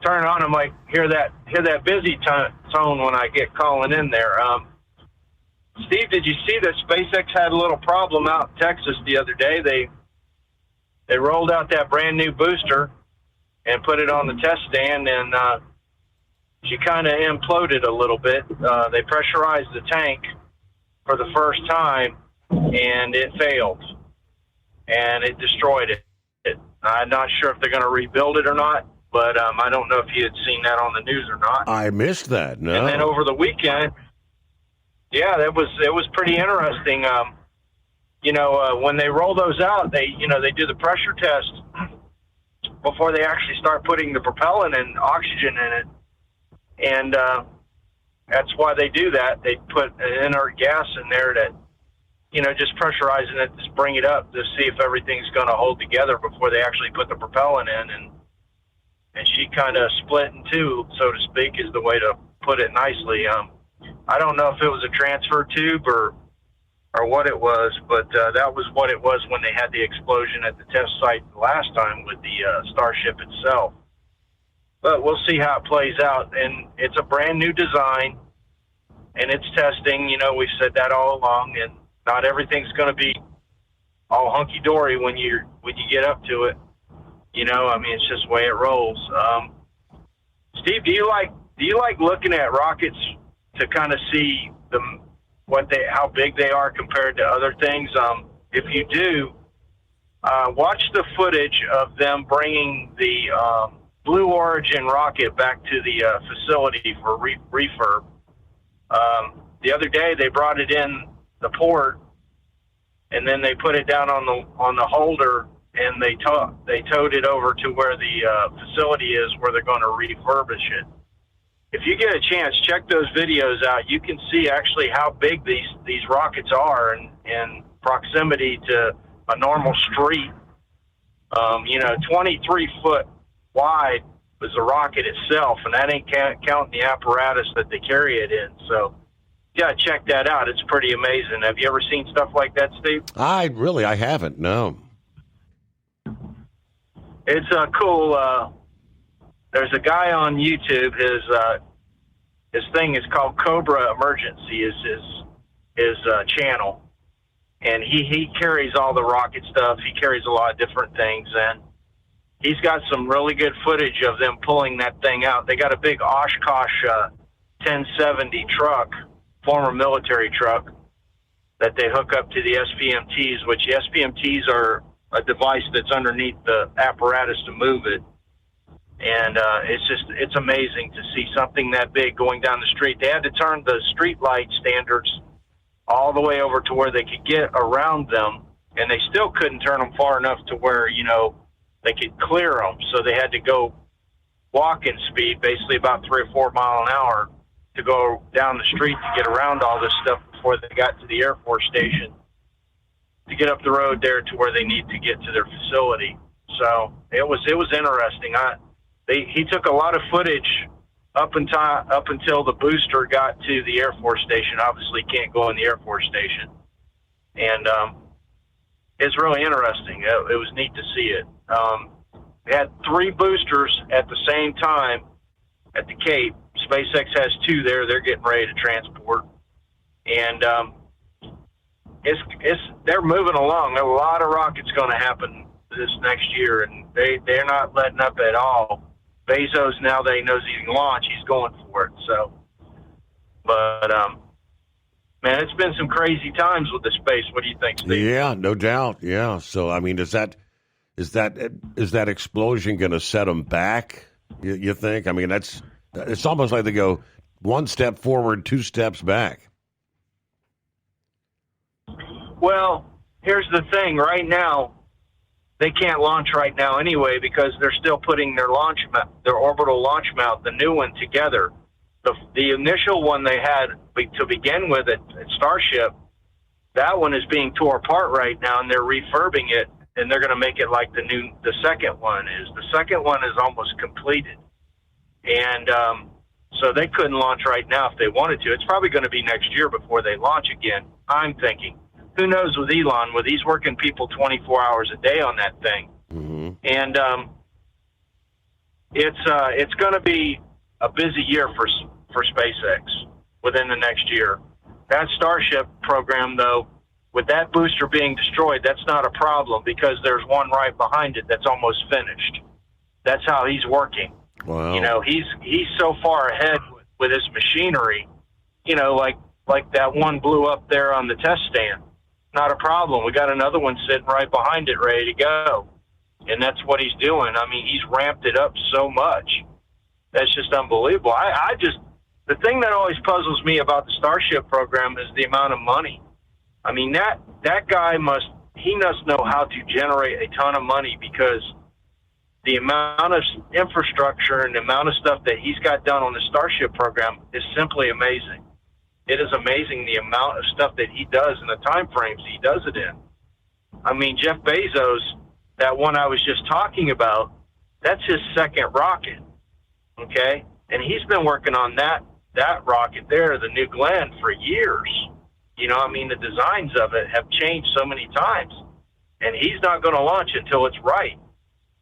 turn on and hear that busy tone when I get calling in there. Steve, did you see that SpaceX had a little problem out in Texas the other day? They rolled out that brand new booster and put it on the test stand, and she kind of imploded a little bit. They pressurized the tank for the first time, and it failed, and it destroyed it. I'm not sure if they're going to rebuild it or not, but I don't know if you had seen that on the news or not. I missed that. No. And then over the weekend, yeah, it was pretty interesting. When they roll those out, they do the pressure test before they actually start putting the propellant and oxygen in it. And that's why they do that. They put an inert gas in there that, just pressurizing it to bring it up to see if everything's going to hold together before they actually put the propellant in. And she kind of split in two, so to speak, is the way to put it nicely. I don't know if it was a transfer tube or what it was, but that was what it was when they had the explosion at the test site last time with the Starship itself. But we'll see how it plays out. And it's a brand new design, and it's testing. We've said that all along, and not everything's going to be all hunky-dory when you get up to it. It's just the way it rolls. Steve, do you like looking at rockets to kind of see how big they are compared to other things? If you do, watch the footage of them bringing the Blue Origin rocket back to the facility for refurb. The other day they brought it in the port, and then they put it down on the holder and they towed it over to where the facility is, where they're going to refurbish it. If you get a chance, check those videos out. You can see actually how big these rockets are in proximity to a normal street. 23 foot wide was the rocket itself, and that ain't counting the apparatus that they carry it in. So, yeah, check that out. It's pretty amazing. Have you ever seen stuff like that, Steve? I haven't, no. It's cool. There's a guy on YouTube. His thing is called Cobra Emergency. Is his channel, and he carries all the rocket stuff. He carries a lot of different things, and he's got some really good footage of them pulling that thing out. They got a big Oshkosh 1070 truck, former military truck, that they hook up to the SPMTs, which the SPMTs are a device that's underneath the apparatus to move it. And it's amazing to see something that big going down the street. They had to turn the street light standards all the way over to where they could get around them, and they still couldn't turn them far enough to where, they could clear them. So they had to go walking speed, basically about 3 or 4 mile an hour, to go down the street to get around all this stuff before they got to the Air Force Station, to get up the road there to where they need to get to their facility. So it was interesting. He took a lot of footage up until the booster got to the Air Force Station. Obviously can't go in the Air Force Station. And it's really interesting. It was neat to see it. We had 3 boosters at the same time at the Cape. SpaceX has 2 there. They're getting ready to transport. And they're moving along. A lot of rockets going to happen this next year, and they're not letting up at all. Bezos, now that he knows he can launch, he's going for it. So, but man, it's been some crazy times with the space. What do you think, Steve? Yeah, no doubt. Yeah. So, I mean, is that explosion going to set them back? You think? I mean, it's almost like they go 1 step forward, 2 steps back. Well, here's the thing. Right now, they can't launch right now anyway because they're still putting their orbital launch mount, the new one, together. The initial one they had to begin with at Starship, that one is being tore apart right now, and they're refurbing it, and they're going to make it like the second one is. The second one is almost completed, and so they couldn't launch right now if they wanted to. It's probably going to be next year before they launch again, I'm thinking. Who knows with Elon, with he's working people 24 hours a day on that thing. Mm-hmm. And it's going to be a busy year for SpaceX within the next year. That Starship program, though, with that booster being destroyed, that's not a problem because there's one right behind it that's almost finished. That's how he's working. Wow. He's so far ahead with his machinery, like that one blew up there on the test stand. Not a problem. We got another one sitting right behind it ready to go. And that's what he's doing. I mean, he's ramped it up so much. That's just unbelievable. The thing that always puzzles me about the Starship program is the amount of money. I mean, that guy must know how to generate a ton of money because the amount of infrastructure and the amount of stuff that he's got done on the Starship program is simply amazing. It is amazing the amount of stuff that he does and the time frames he does it in. I mean, Jeff Bezos, that one I was just talking about, that's his second rocket, okay? And he's been working on that rocket there, the New Glenn, for years. The designs of it have changed so many times. And he's not going to launch until it's right.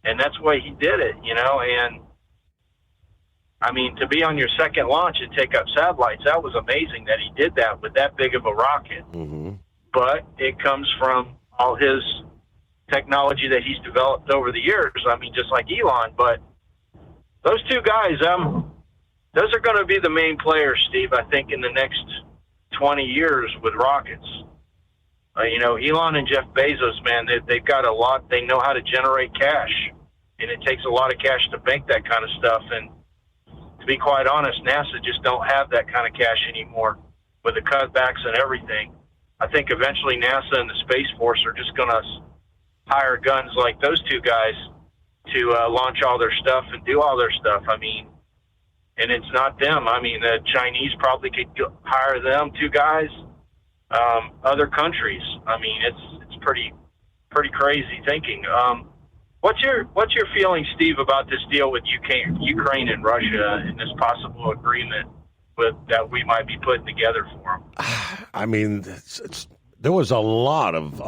And that's why he did it, and I mean, to be on your second launch and take up satellites, that was amazing that he did that with that big of a rocket. Mm-hmm. But it comes from all his technology that he's developed over the years. I mean, just like Elon. But those 2 guys, those are going to be the main players, Steve, I think, in the next 20 years with rockets. Elon and Jeff Bezos, man, they've got a lot. They know how to generate cash, and it takes a lot of cash to bank that kind of stuff. And to be quite honest, NASA just don't have that kind of cash anymore with the cutbacks and everything. I think eventually NASA and the Space Force are just going to hire guns like those two guys to launch all their stuff and do all their stuff. I mean, and it's not them. I mean, the Chinese probably could hire them two guys. Other countries. I mean, it's pretty crazy thinking. What's your feeling, Steve, about this deal with Ukraine and Russia and this possible agreement that we might be putting together for them? I mean, there was a lot of,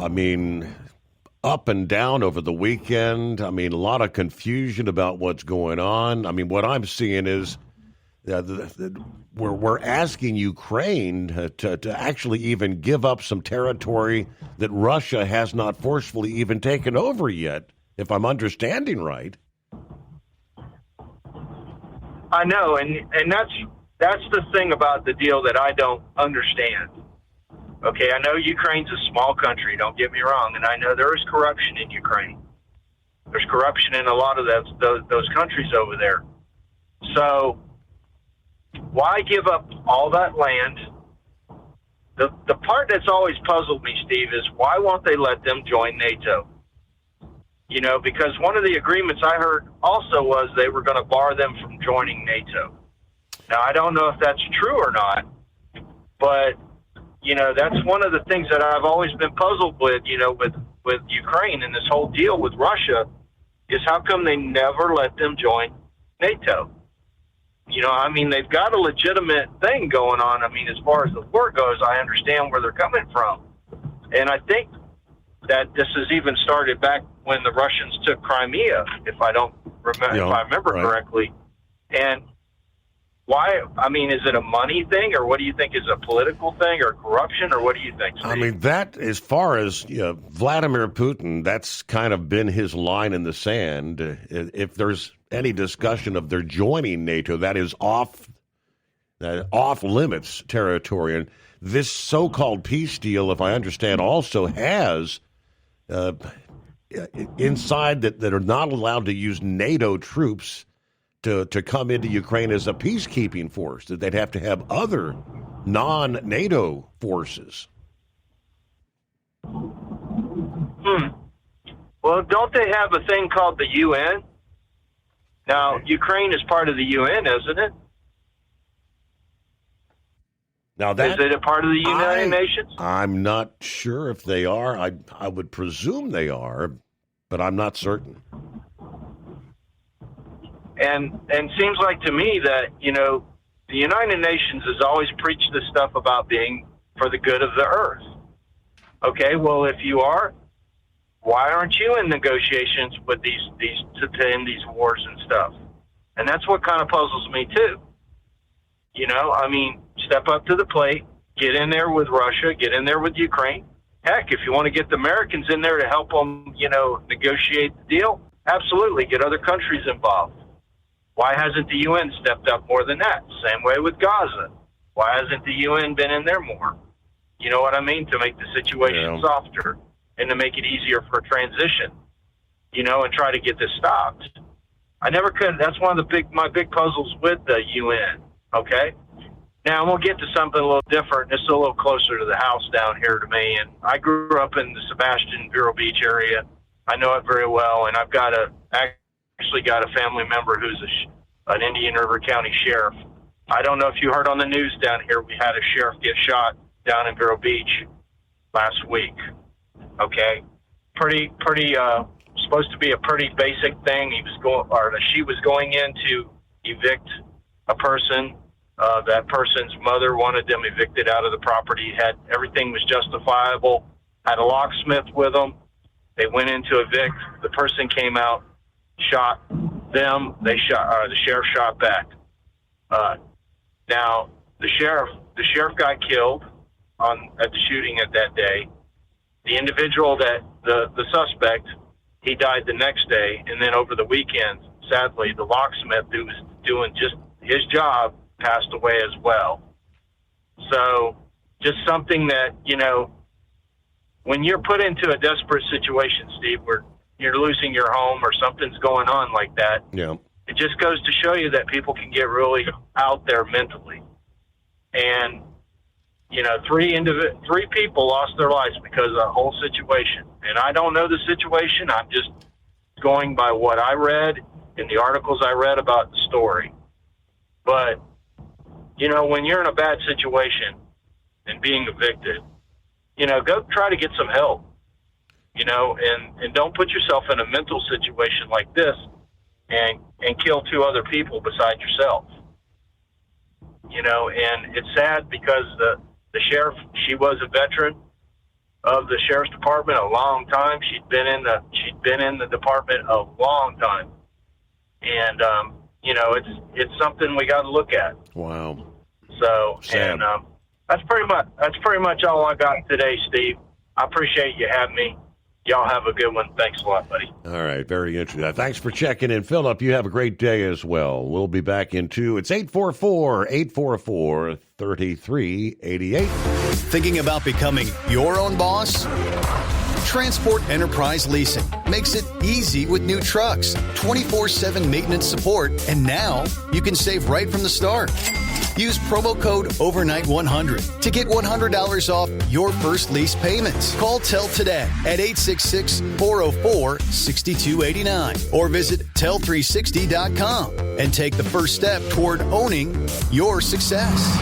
up and down over the weekend. I mean, a lot of confusion about what's going on. I mean, what I'm seeing is we're asking Ukraine to actually even give up some territory that Russia has not forcefully even taken over yet, if I'm understanding right. I know, and that's the thing about the deal that I don't understand. Okay, I know Ukraine's a small country, don't get me wrong, and I know there is corruption in Ukraine. There's corruption in a lot of those countries over there. So why give up all that land? The part that's always puzzled me, Steve, is why won't they let them join NATO? You know, because one of the agreements I heard also was they were going to bar them from joining NATO. Now, I don't know if that's true or not, but, you know, that's one of the things that I've always been puzzled with, you know, with Ukraine and this whole deal with Russia, is how come they never let them join NATO? You know, I mean, they've got a legitimate thing going on. I mean, as far as the war goes, I understand where they're coming from. And I think that this has even started back when the Russians took Crimea, if I remember correctly. And why? I mean, is it a money thing, or what do you think is a political thing, or corruption, or what do you think, Steve? I mean, that, as far as Vladimir Putin, that's kind of been his line in the sand. If there's any discussion of their joining NATO, that is off limits territory. And this so-called peace deal, if I understand, also has inside that are not allowed to use NATO troops to come into Ukraine as a peacekeeping force, that they'd have to have other non-NATO forces. Well, don't they have a thing called the UN? Now, Ukraine is part of the UN, isn't it? Now is it a part of the United Nations? I'm not sure if they are. I would presume they are, but I'm not certain. And seems like to me that, you know, the United Nations has always preached this stuff about being for the good of the earth. Okay, well, if you are, why aren't you in negotiations with these to end these wars and stuff? And that's what kind of puzzles me too. You know, I mean, step up to the plate, get in there with Russia, get in there with Ukraine. Heck, if you want to get the Americans in there to help them, you know, negotiate the deal, absolutely, get other countries involved. Why hasn't the UN stepped up more than that? Same way with Gaza. Why hasn't the UN been in there more? You know what I mean? To make the situation softer and to make it easier for transition, you know, and try to get this stopped. I never could. That's one of my big puzzles with the UN. Okay. Now we'll get to something a little different. It's a little closer to the house down here to me. And I grew up in the Sebastian, Vero Beach area. I know it very well. And I've actually got a family member who's an Indian River County sheriff. I don't know if you heard on the news down here, we had a sheriff get shot down in Vero Beach last week. Okay. Pretty, supposed to be a pretty basic thing. She was going in to evict a person. That person's mother wanted them evicted out of the property. Everything was justifiable. Had a locksmith with them. They went in to evict. The person came out, shot them. The sheriff shot back. Now the sheriff got killed at the shooting at that day. The individual the suspect, he died the next day, and then over the weekend, sadly, the locksmith who was doing just his job passed away as well. So just something that, you know, when you're put into a desperate situation, Steve, where you're losing your home or something's going on like that, it just goes to show you that people can get really out there mentally. And, three people lost their lives because of that whole situation. And I don't know the situation. I'm just going by what I read in the articles I read about the story. But, when you're in a bad situation and being evicted, go try to get some help, and don't put yourself in a mental situation like this and kill two other people besides yourself. And it's sad because the sheriff, she was a veteran of the sheriff's department a long time. She'd been in the department a long time. And, it's something we got to look at. Wow. So, sad. And, that's pretty much all I got today, Steve. I appreciate you having me. Y'all have a good one. Thanks a lot, buddy. All right, very interesting. Thanks for checking in, Philip. You have a great day as well. We'll be back in 2. It's 844-844-3388. Thinking about becoming your own boss? Transport Enterprise Leasing makes it easy with new trucks, 24/7 maintenance support, and now you can save right from the start. Use promo code OVERNIGHT100 to get $100 off your first lease payments. Call TEL today at 866-404-6289 or visit tel360.com and take the first step toward owning your success.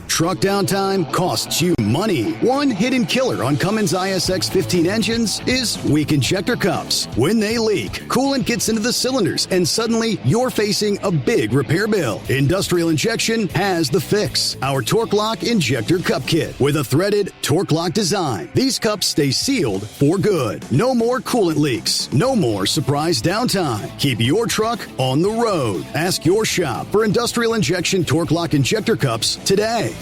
Truck downtime costs you money. One hidden killer on Cummins ISX 15 engines is weak injector cups. When they leak, coolant gets into the cylinders and suddenly you're facing a big repair bill. Industrial Injection has the fix. Our Torque Lock Injector Cup Kit with a threaded Torque Lock design. These cups stay sealed for good. No more coolant leaks. No more surprise downtime. Keep your truck on the road. Ask your shop for Industrial Injection Torque Lock Injector Cups today.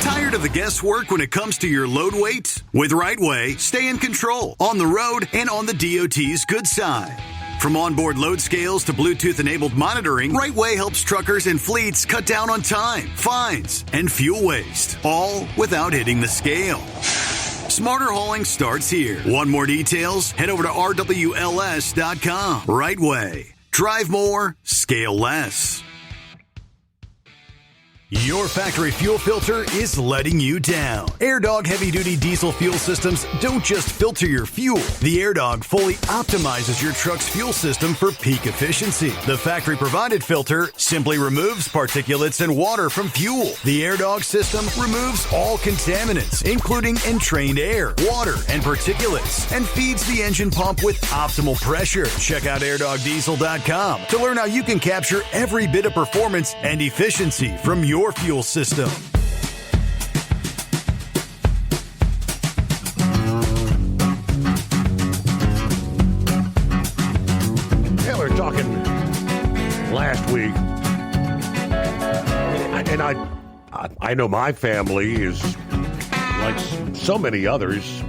Tired of the guesswork when it comes to your load weight? With RightWay, stay in control on the road and on the DOT's good side. From onboard load scales to Bluetooth-enabled monitoring, RightWay helps truckers and fleets cut down on time, fines, and fuel waste, all without hitting the scale. Smarter hauling starts here. Want more details? Head over to RWLS.com. RightWay. Drive more, scale less. Your factory fuel filter is letting you down. AirDog heavy-duty diesel fuel systems don't just filter your fuel. The AirDog fully optimizes your truck's fuel system for peak efficiency. The factory-provided filter simply removes particulates and water from fuel. The AirDog system removes all contaminants, including entrained air, water, and particulates, and feeds the engine pump with optimal pressure. Check out airdogdiesel.com to learn how you can capture every bit of performance and efficiency from your fuel system. Yeah, we were talking last week, and I know my family is like so many others.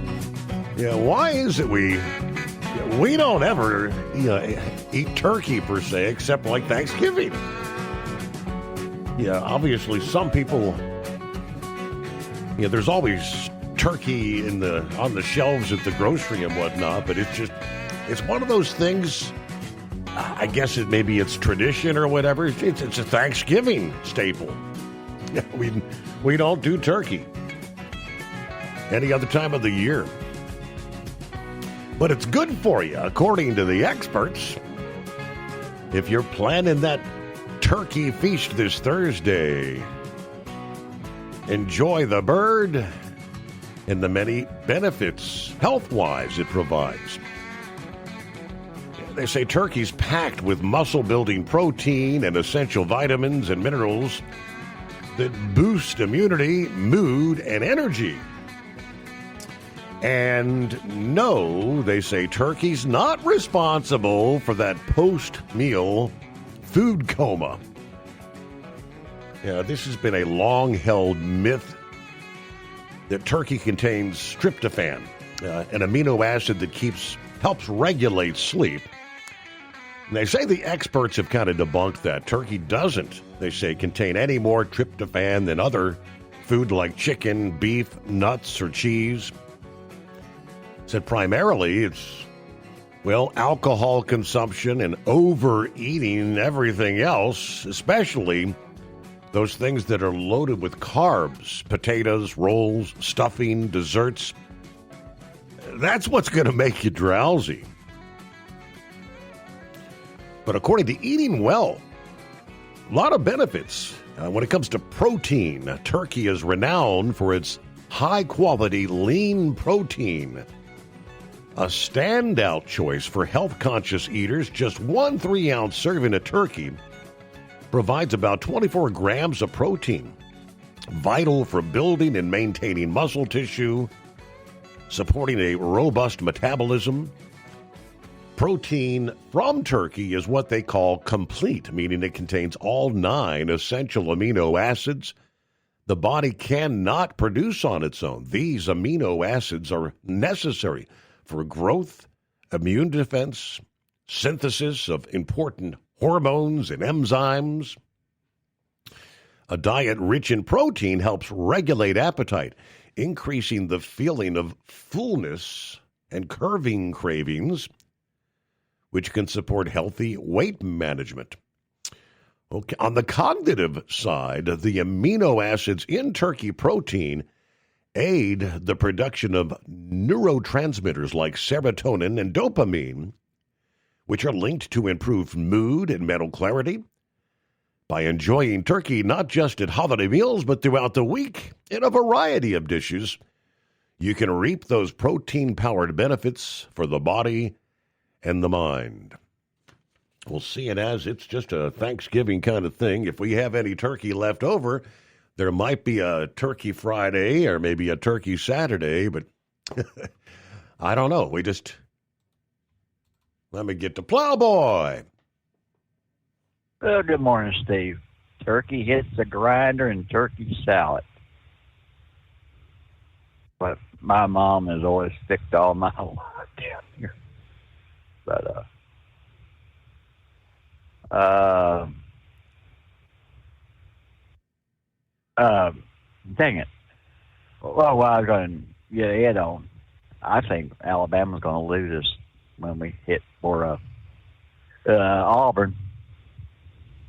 Yeah, why is it we don't ever eat turkey per se, except like Thanksgiving? Yeah, obviously some people, there's always turkey on the shelves at the grocery and whatnot, but it's one of those things, I guess maybe it's tradition or whatever. It's a Thanksgiving staple. Yeah, we don't do turkey any other time of the year. But it's good for you, according to the experts. If you're planning that turkey feast this Thursday, enjoy the bird and the many benefits health-wise it provides. They say turkey's packed with muscle-building protein and essential vitamins and minerals that boost immunity, mood, and energy. And no, they say turkey's not responsible for that post-meal food coma. Yeah, this has been a long-held myth that turkey contains tryptophan, an amino acid that helps regulate sleep. And they say the experts have kind of debunked that. Turkey doesn't, they say, contain any more tryptophan than other food like chicken, beef, nuts, or cheese. Said primarily it's alcohol consumption and overeating everything else, especially Those things that are loaded with carbs, potatoes, rolls, stuffing, desserts. That's what's going to make you drowsy. But according to Eating Well, a lot of benefits. When it comes to protein, turkey is renowned for its high-quality lean protein. A standout choice for health-conscious eaters, just 1 3-ounce serving of turkey provides about 24 grams of protein, vital for building and maintaining muscle tissue, supporting a robust metabolism. Protein from turkey is what they call complete, meaning it contains all 9 essential amino acids the body cannot produce on its own. These amino acids are necessary for growth, immune defense, synthesis of important hormones and enzymes. A diet rich in protein helps regulate appetite, increasing the feeling of fullness and curbing cravings, which can support healthy weight management. Okay. On the cognitive side, the amino acids in turkey protein aid the production of neurotransmitters like serotonin and dopamine, which are linked to improved mood and mental clarity. By enjoying turkey not just at holiday meals, but throughout the week in a variety of dishes, you can reap those protein-powered benefits for the body and the mind. We'll see it as it's just a Thanksgiving kind of thing. If we have any turkey left over, there might be a Turkey Friday or maybe a Turkey Saturday, but I don't know. Let me get to Plowboy. Well, good morning, Steve. Turkey hits the grinder and turkey salad. But my mom has always sticked all my life down here. But, dang it. Well, I was going to get ahead on. I think Alabama's going to lose us when we hit for Auburn.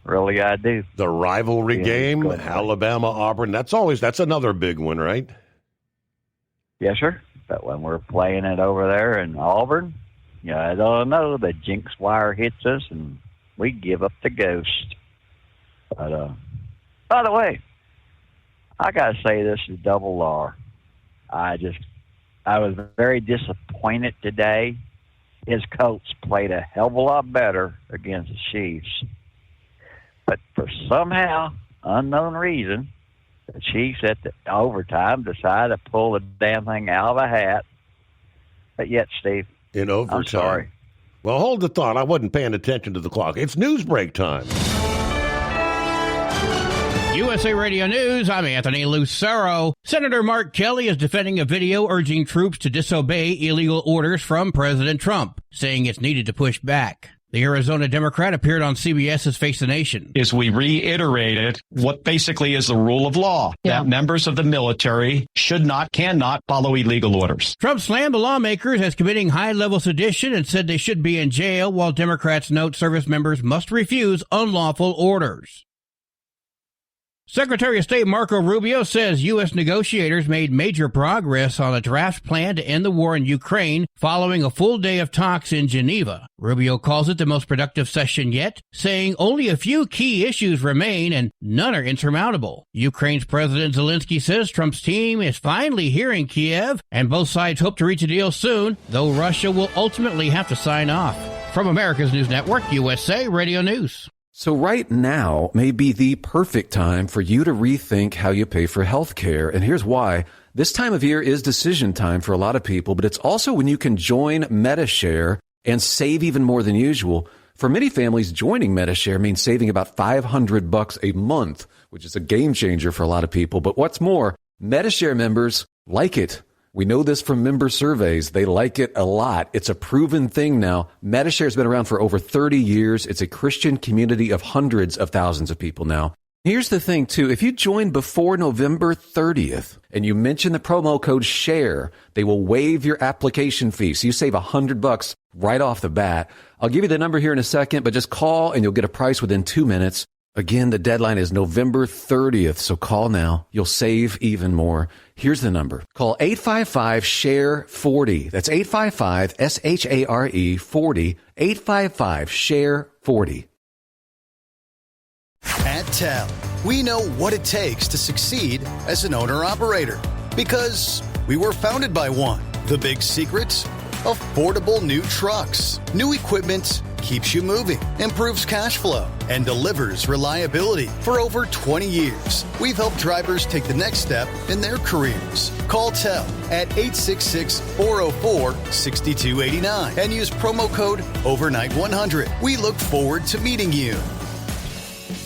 Really, I do. The rivalry game, Alabama-Auburn, that's another big one, right? Yes, sir. But when we're playing it over there in Auburn, I don't know, the jinx wire hits us and we give up the ghost. But, by the way, I got to say this is Double R. I was very disappointed today. His Colts played a hell of a lot better against the Chiefs. But for somehow, unknown reason, the Chiefs at the overtime decided to pull the damn thing out of a hat. But yet, Steve, in overtime. I'm sorry. Well, hold the thought. I wasn't paying attention to the clock. It's news break time. USA Radio News, I'm Anthony Lucero. Senator Mark Kelly is defending a video urging troops to disobey illegal orders from President Trump, saying it's needed to push back. The Arizona Democrat appeared on CBS's Face the Nation. Is we reiterated what basically is the rule of law, that members of the military cannot follow illegal orders. Trump slammed the lawmakers as committing high-level sedition and said they should be in jail, while Democrats note service members must refuse unlawful orders. Secretary of State Marco Rubio says U.S. negotiators made major progress on a draft plan to end the war in Ukraine following a full day of talks in Geneva. Rubio calls it the most productive session yet, saying only a few key issues remain and none are insurmountable. Ukraine's President Zelensky says Trump's team is finally here in Kiev, and both sides hope to reach a deal soon, though Russia will ultimately have to sign off. From America's News Network, USA Radio News. So right now may be the perfect time for you to rethink how you pay for health care. And here's why. This time of year is decision time for a lot of people, but it's also when you can join Medi-Share and save even more than usual. For many families, joining Medi-Share means saving about $500 a month, which is a game changer for a lot of people. But what's more, Medi-Share members like it. We know this from member surveys. They like it a lot. It's a proven thing now. Medi-Share has been around for over 30 years. It's a Christian community of hundreds of thousands of people now. Here's the thing, too. If you join before November 30th and you mention the promo code SHARE, they will waive your application fee. So you save $100 right off the bat. I'll give you the number here in a second, but just call and you'll get a price within 2 minutes. Again, the deadline is November 30th, so call now. You'll save even more. Here's the number. Call 855-SHARE-40. That's 855-SHARE-40. 855-SHARE-40. At TEL, we know what it takes to succeed as an owner-operator because we were founded by one. The big secret? Affordable new trucks. New equipment keeps you moving, improves cash flow, and delivers reliability. For over 20 years, we've helped drivers take the next step in their careers. Call TEL at 866-404-6289 and use promo code OVERNIGHT100. We look forward to meeting you.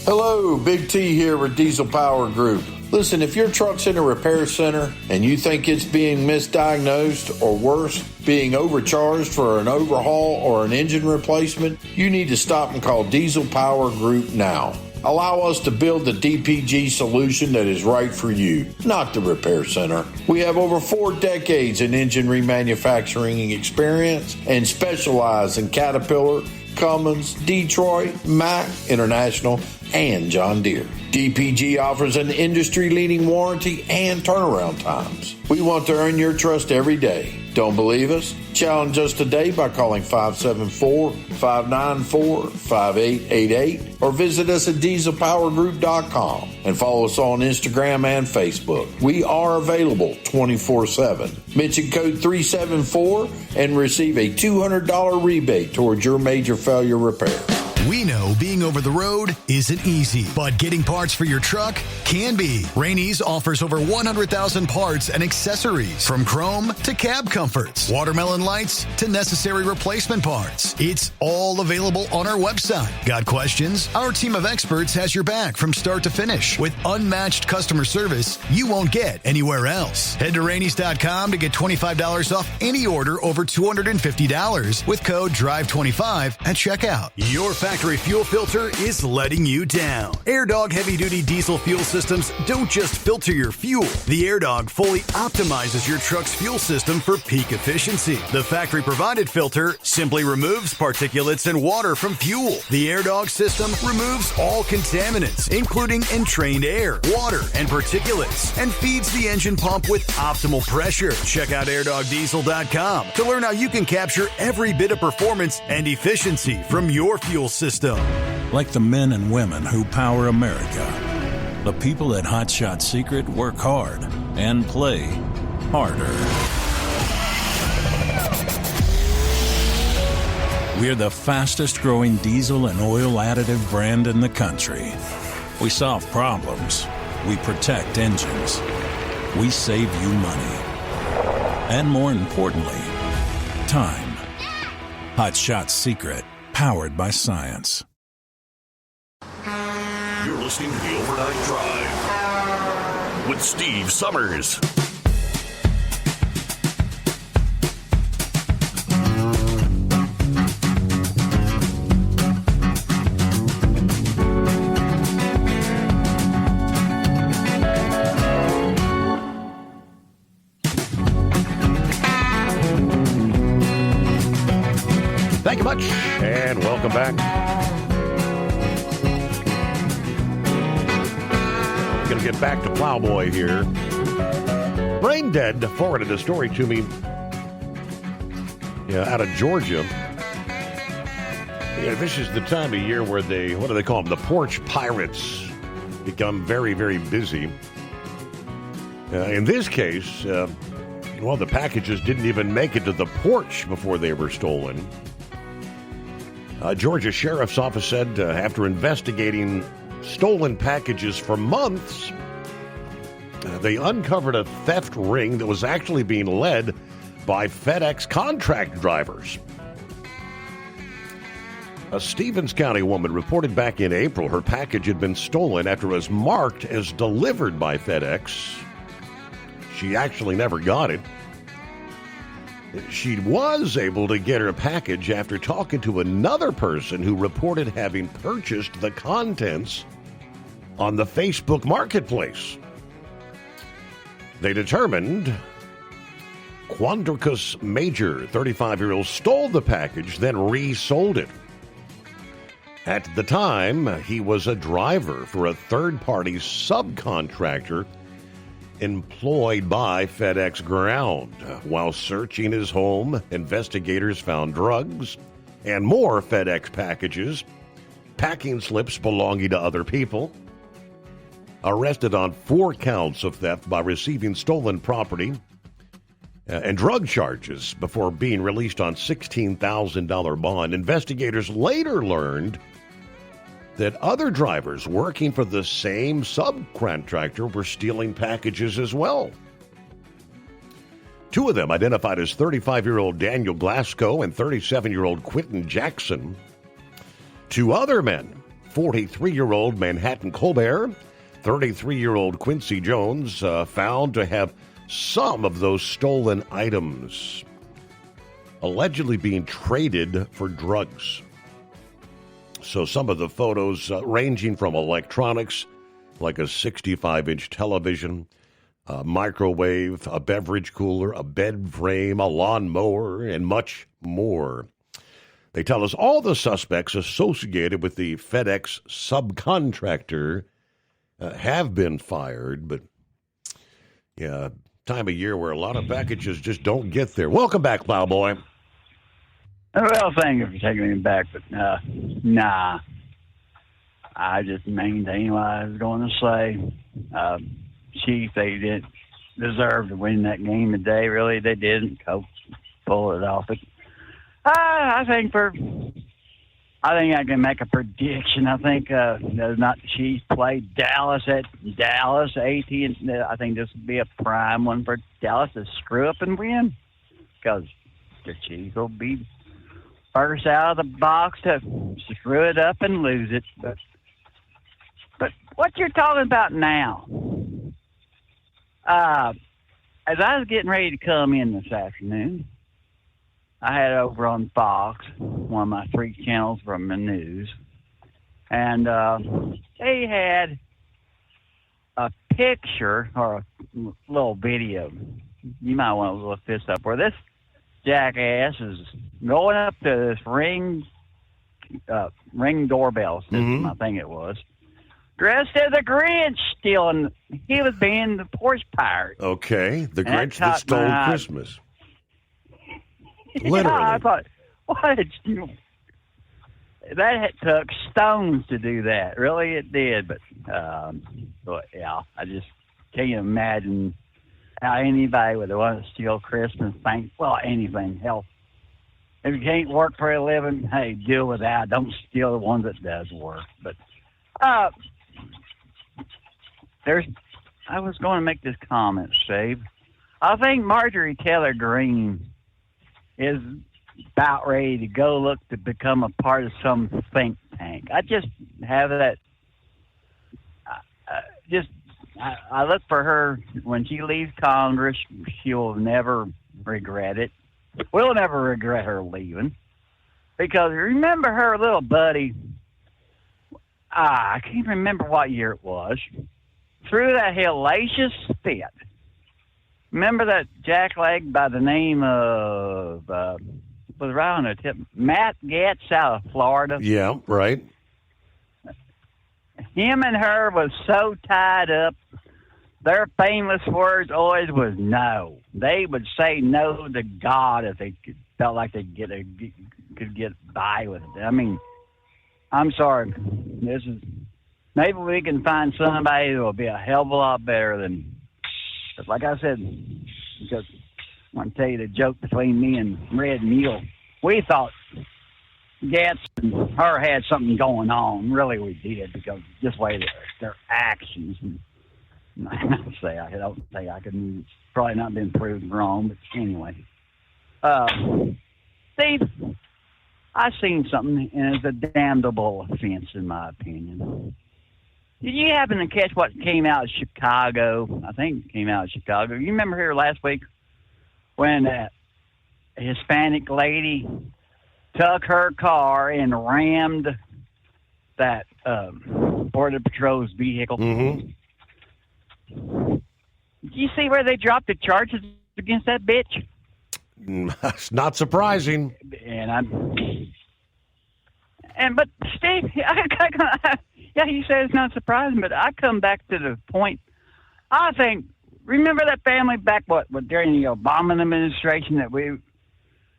Hello, Big T here with Diesel Power Group. Listen, if your truck's in a repair center and you think it's being misdiagnosed or worse, being overcharged for an overhaul or an engine replacement, you need to stop and call Diesel Power Group now. Allow us to build the DPG solution that is right for you, not the repair center. We have over 4 decades in engine remanufacturing experience and specialize in Caterpillar, Cummins, Detroit, Mack, International, and John Deere. DPG offers an industry-leading warranty and turnaround times. We want to earn your trust every day. Don't believe us? Challenge us today by calling 574-594-5888 or visit us at dieselpowergroup.com and follow us on Instagram and Facebook. We are available 24/7. Mention code 374 and receive a $200 rebate towards your major failure repair. We know being over the road isn't easy, but getting parts for your truck can be. Rainey's offers over 100,000 parts and accessories, from chrome to cab comforts, watermelon lights to necessary replacement parts. It's all available on our website. Got questions? Our team of experts has your back from start to finish with unmatched customer service you won't get anywhere else. Head to Rainey's.com to get $25 off any order over $250 with code DRIVE25 at checkout. Your factory fuel filter is letting you down. AirDog heavy-duty diesel fuel systems don't just filter your fuel. The AirDog fully optimizes your truck's fuel system for peak efficiency. The factory-provided filter simply removes particulates and water from fuel. The AirDog system removes all contaminants, including entrained air, water, and particulates, and feeds the engine pump with optimal pressure. Check out airdogdiesel.com to learn how you can capture every bit of performance and efficiency from your fuel system. Like the men and women who power America, the people at Hot Shot Secret work hard and play harder. We're the fastest growing diesel and oil additive brand in the country. We solve problems. We protect engines. We save you money. And more importantly, time. Hot Shot Secret. Powered by science. You're listening to the Overnight Drive with Steve Summers. Thank you much, and welcome back. Going to get back to Plowboy here. Brain Dead forwarded a story to me out of Georgia. Yeah, this is the time of year where what do they call them? The porch pirates become very, very busy. In this case, the packages didn't even make it to the porch before they were stolen. Georgia Sheriff's Office said after investigating stolen packages for months, they uncovered a theft ring that was actually being led by FedEx contract drivers. A Stevens County woman reported back in April her package had been stolen after it was marked as delivered by FedEx. She actually never got it. She was able to get her package after talking to another person who reported having purchased the contents on the Facebook Marketplace. They determined Quandricus Major, 35-year-old, stole the package, then resold it. At the time, he was a driver for a third-party subcontractor employed by FedEx Ground. While searching his home, investigators found drugs and more FedEx packages, packing slips belonging to other people. Arrested on 4 counts of theft by receiving stolen property and drug charges before being released on $16,000 bond. Investigators later learned that other drivers working for the same subcontractor were stealing packages as well. 2 of them identified as 35-year-old Daniel Glasgow and 37-year-old Quentin Jackson. 2 other men, 43-year-old Manhattan Colbert, 33-year-old Quincy Jones, found to have some of those stolen items allegedly being traded for drugs. So some of the photos ranging from electronics, like a 65-inch television, a microwave, a beverage cooler, a bed frame, a lawnmower, and much more. They tell us all the suspects associated with the FedEx subcontractor have been fired, but yeah, time of year where a lot of packages just don't get there. Welcome back, Plowboy. Well, thank you for taking me back, but nah. I just maintain what I was going to say. Chief, they didn't deserve to win that game today. Really, they didn't. Coach pulled it off. But I think I can make a prediction. I think not the Chiefs play Dallas at Dallas. I think this would be a prime one for Dallas to screw up and win, because the Chiefs will be first out of the box to screw it up and lose it. But what you're talking about now, as I was getting ready to come in this afternoon, I had over on Fox, one of my 3 channels from the news, and they had a picture or a little video. You might want to look this up, where this jackass is going up to this ring doorbell system, I think it was, dressed as a Grinch, stealing. He was being the porch pirate. Okay, the Grinch that stole Christmas. Literally. Yeah, I thought, what did you... That took stones to do that. Really, it did. But yeah, I just can't imagine how anybody would want to steal Christmas things. Well, anything. Hell, if you can't work for a living, hey, deal with that. Don't steal the one that does work. But I was going to make this comment, Steve. I think Marjorie Taylor Greene is about ready to go look to become a part of some think tank. I just have that. I look for her when she leaves Congress. She'll never regret it. We'll never regret her leaving, because remember her little buddy. I can't remember what year it was. Through that hellacious fit. Remember that jackleg by the name of, was right on the tip, Matt Gaetz out of Florida? Yeah, right. Him and her was so tied up, their famous words always was no. They would say no to God if they felt like they could get by with it. I mean, I'm sorry. Maybe we can find somebody who will be a hell of a lot better than... But like I said, because I want to tell you the joke between me and Red Mule. We thought Gaetz and her had something going on. Really, we did, because just the way their actions. And I don't say I could probably not been proven wrong, but anyway. Steve, I seen something, and it's a damnable offense in my opinion. Did you happen to catch what came out of Chicago? I think it came out of Chicago. You remember here last week when that Hispanic lady took her car and rammed that Border Patrol's vehicle? Mm-hmm. Did you see where they dropped the charges against that bitch? It's not surprising. And But Steve, yeah, you say it's not surprising, but I come back to the point. I think, remember that family back during the Obama administration that we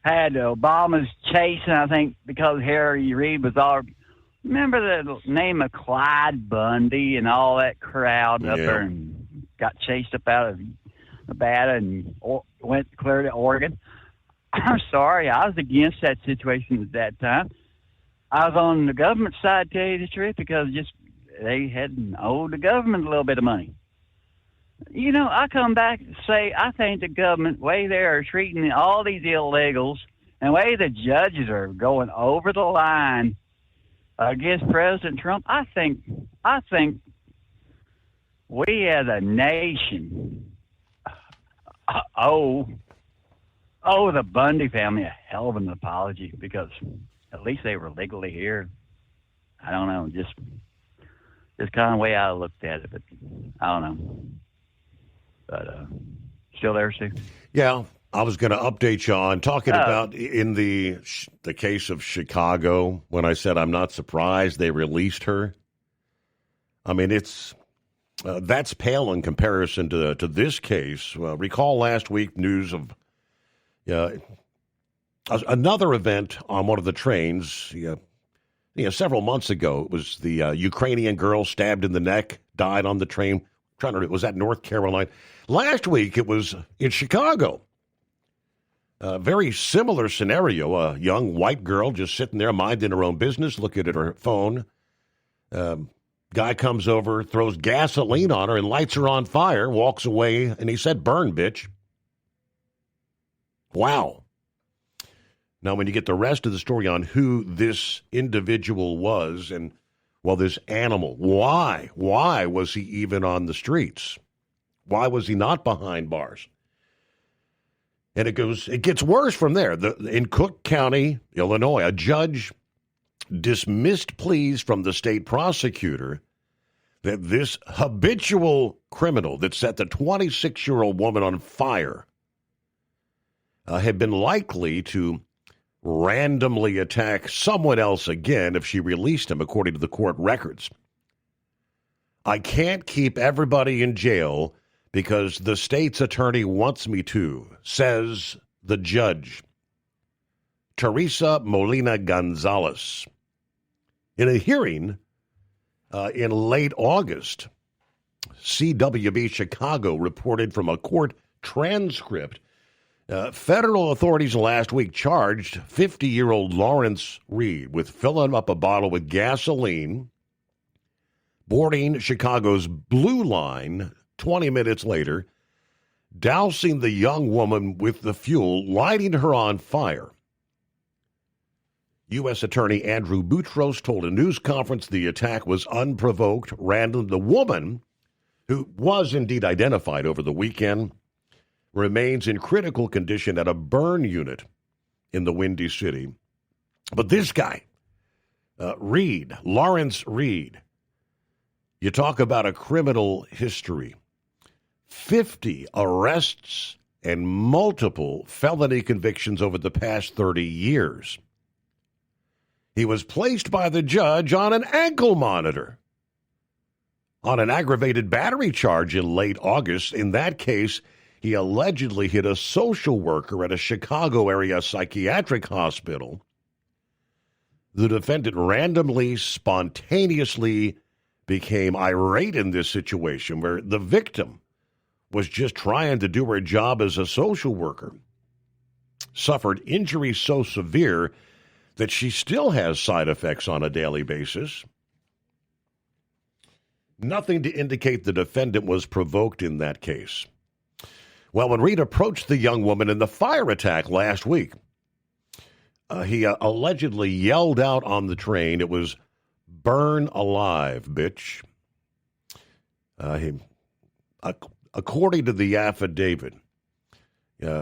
had Obama's chasing, I think, because Harry Reid was all. Remember the name of Clyde Bundy and all that crowd up there and got chased up out of Nevada and went clear to Oregon? I'm sorry, I was against that situation at that time. I was on the government side, to tell you the truth, because they had owed the government a little bit of money. You know, I come back and say I think the government, way they are treating all these illegals, and the way the judges are going over the line against President Trump, I think we as a nation owe the Bundy family a hell of an apology, because at least they were legally here. I don't know, just kind of the way I looked at it, but I don't know. But still there, Steve? Yeah, I was going to update you on talking about in the case of Chicago when I said I'm not surprised they released her. I mean, it's that's pale in comparison to this case. Recall last week news of another event on one of the trains. Several months ago, it was the Ukrainian girl stabbed in the neck, died on the train. Was that North Carolina? Last week, it was in Chicago. A very similar scenario. A young white girl just sitting there minding her own business, looking at her phone. Guy comes over, throws gasoline on her and lights her on fire, walks away, and he said, "Burn, bitch." Wow. Now, when you get the rest of the story on who this individual was and, well, this animal, why was he even on the streets? Why was he not behind bars? And it gets worse from there. In Cook County, Illinois, a judge dismissed pleas from the state prosecutor that this habitual criminal that set the 26-year-old woman on fire had been likely to randomly attack someone else again if she released him, according to the court records. I can't keep everybody in jail because the state's attorney wants me to, says the judge, Teresa Molina Gonzalez. In a hearing in late August, CWB Chicago reported from a court transcript. Federal authorities last week charged 50-year-old Lawrence Reed with filling up a bottle with gasoline, boarding Chicago's Blue Line 20 minutes later, dousing the young woman with the fuel, lighting her on fire. U.S. Attorney Andrew Boutros told a news conference the attack was unprovoked, random. The woman, who was indeed identified over the weekend, remains in critical condition at a burn unit in the Windy City. But this guy, Reed, Lawrence Reed, you talk about a criminal history. 50 arrests and multiple felony convictions over the past 30 years. He was placed by the judge on an ankle monitor on an aggravated battery charge in late August. In that case, he allegedly hit a social worker at a Chicago area psychiatric hospital. The defendant randomly, spontaneously became irate in this situation where the victim was just trying to do her job as a social worker. Suffered injuries so severe that she still has side effects on a daily basis. Nothing to indicate the defendant was provoked in that case. Well, when Reed approached the young woman in the fire attack last week, he allegedly yelled out on the train, it was, "Burn alive, bitch." According to the affidavit,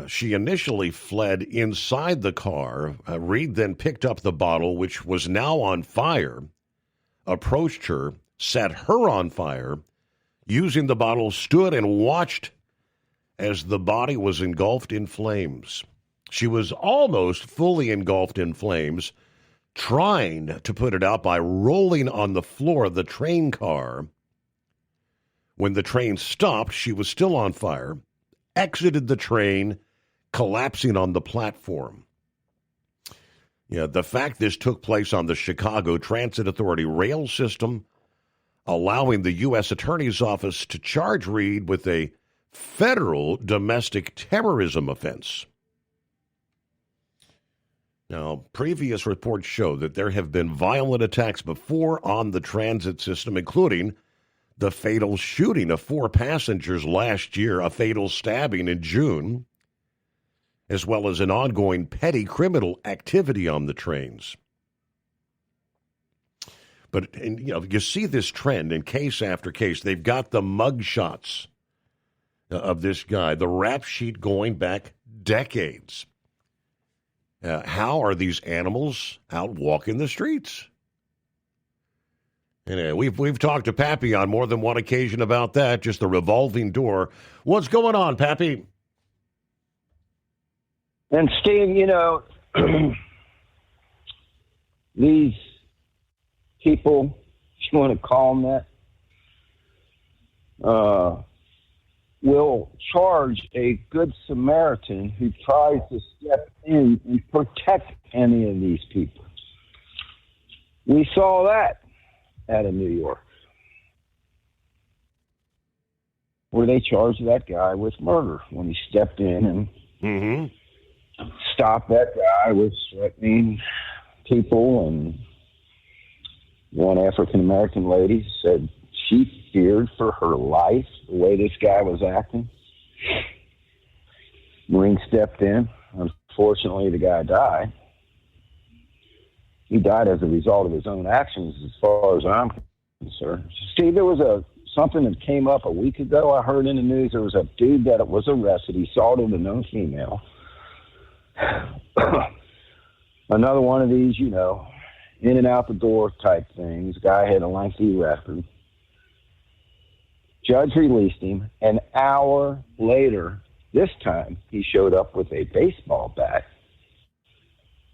she initially fled inside the car. Reed then picked up the bottle, which was now on fire, approached her, set her on fire, using the bottle, stood and watched as the body was engulfed in flames. She was almost fully engulfed in flames trying to put it out by rolling on the floor of the train car. When the train stopped, she was still on fire, exited the train, collapsing on the platform. Yeah, the fact this took place on the Chicago Transit Authority rail system, allowing the U.S. Attorney's Office to charge Reed with a federal domestic terrorism offense. Now, previous reports show that there have been violent attacks before on the transit system, including the fatal shooting of 4 passengers last year, a fatal stabbing in June, as well as an ongoing petty criminal activity on the trains. But you see this trend in case after case. They've got the mug shots of this guy, the rap sheet going back decades. How are these animals out walking the streets? Anyway, we've talked to Pappy on more than one occasion about that, just the revolving door. What's going on, Pappy? And Steve, these people, if you want to call them that, will charge a good Samaritan who tries to step in and protect any of these people. We saw that out of New York, where they charged that guy with murder when he stepped in and stopped that guy with threatening people. And one African-American lady said she feared for her life the way this guy was acting. Marine stepped in. Unfortunately, the guy died. He died as a result of his own actions, as far as I'm concerned. Steve, there was something that came up a week ago. I heard in the news there was a dude that was arrested. He assaulted a known female. Another one of these, in and out the door type things. Guy had a lengthy record. Judge released him. An hour later, this time, he showed up with a baseball bat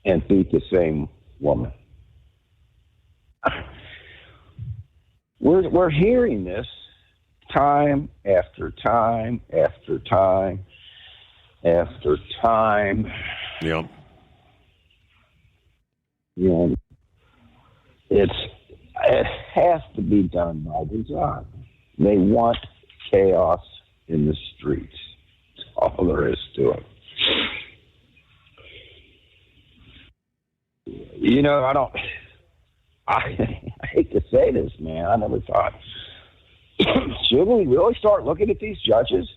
and beat the same woman. We're hearing this time after time after time after time. Yep. It has to be done by design. They want chaos in the streets. That's all there is to it. I hate to say this, man. I never thought, should we really start looking at these judges?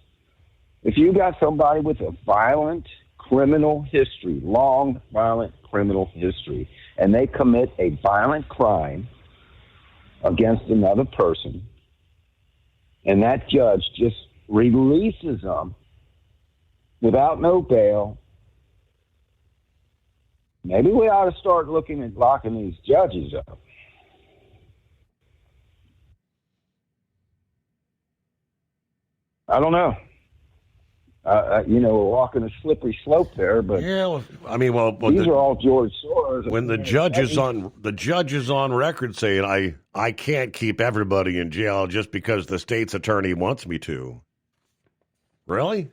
If you got somebody with a violent criminal history, long violent criminal history, and they commit a violent crime against another person, and that judge just releases them without no bail, maybe we ought to start looking at locking these judges up. I don't know. We're walking a slippery slope there, but these are all George Soros. When the judge is on record saying, I can't keep everybody in jail just because the state's attorney wants me to. Really?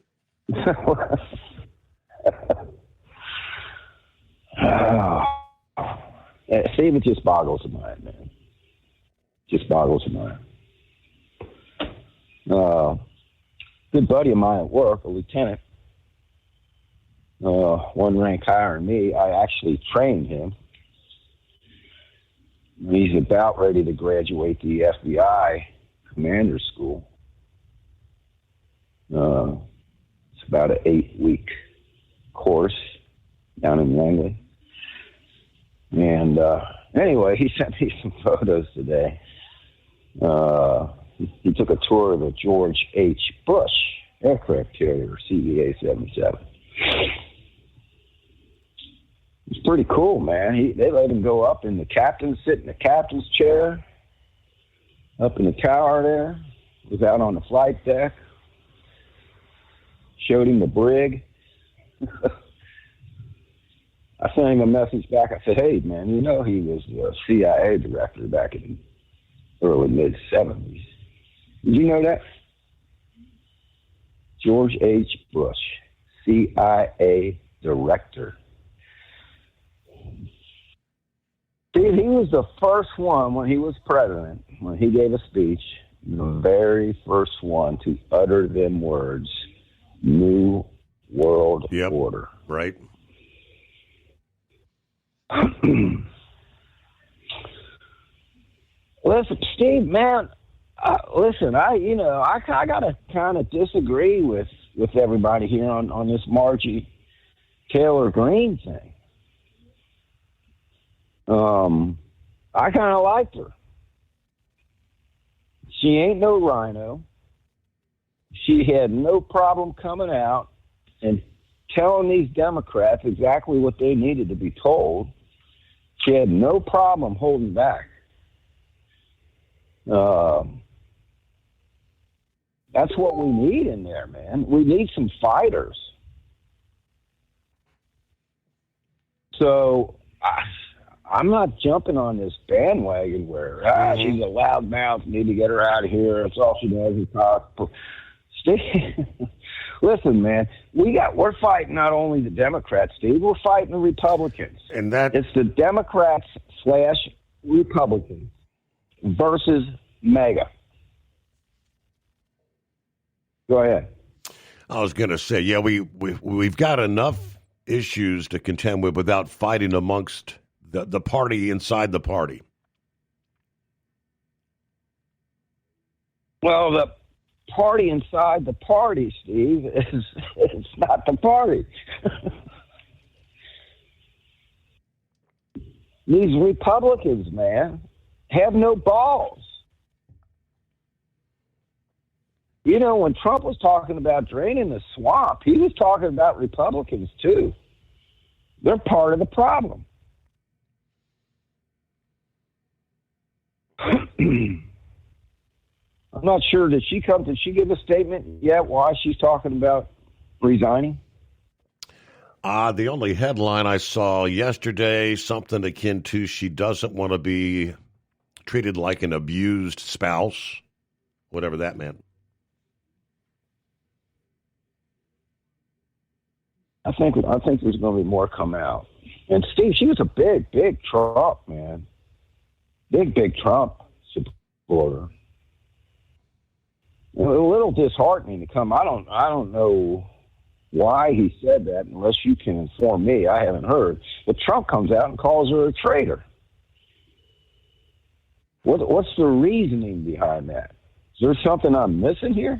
Steve, it just boggles the mind, man. Just boggles the mind. Good buddy of mine at work, a lieutenant, one rank higher than me. I actually trained him. He's about ready to graduate the FBI commander school. It's about an 8-week course down in Langley. And anyway, he sent me some photos today. He took a tour of the George H. Bush aircraft carrier, CVA-77. It's pretty cool, man. They let him go up in the captain, sit in the captain's chair, up in the tower there. Was out on the flight deck. Showed him the brig. I sent him a message back. I said, hey, man, you know he was the CIA director back in early, mid-'70s. Did you know that? George H. Bush, CIA director. Steve, he was the first one when he was president, when he gave a speech, the very first one to utter them words, New World Order. Right. Listen, Steve, man, listen, I got to kind of disagree with everybody here on this Marjorie Taylor Greene thing. I kind of liked her. She ain't no rhino. She had no problem coming out and telling these Democrats exactly what they needed to be told. She had no problem holding back. That's what we need in there, man. We need some fighters. So I'm not jumping on this bandwagon where she's a loudmouth, need to get her out of here. That's all she does is talk. Listen, man, we're fighting not only the Democrats, Steve, we're fighting the Republicans. And that it's the Democrats / Republicans versus MAGA. Go ahead. I was going to say, yeah, we've got enough issues to contend with without fighting amongst the party inside the party. Well, the party inside the party, Steve, it's not the party. These Republicans, man, have no balls. You know, when Trump was talking about draining the swamp, he was talking about Republicans, too. They're part of the problem. I'm not sure. Did she give a statement yet why she's talking about resigning? The only headline I saw yesterday, something akin to she doesn't want to be treated like an abused spouse, whatever that meant. I think there's going to be more come out. And Steve, she was a big Trump, man. Big Trump supporter. A little disheartening to come. I don't know why he said that unless you can inform me. I haven't heard. But Trump comes out and calls her a traitor. What's the reasoning behind that? Is there something I'm missing here?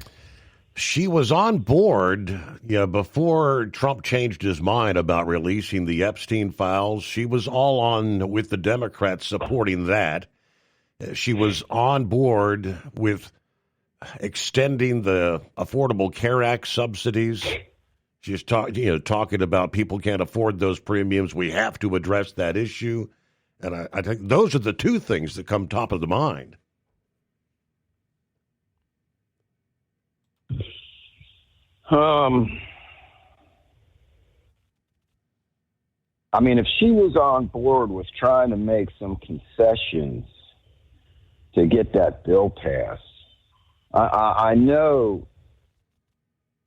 She was on board before Trump changed his mind about releasing the Epstein files. She was all on with the Democrats supporting that. She was on board with extending the Affordable Care Act subsidies. She's talking about people can't afford those premiums. We have to address that issue. And I think those are the two things that come top of the mind. I mean, if she was on board with trying to make some concessions to get that bill passed, I know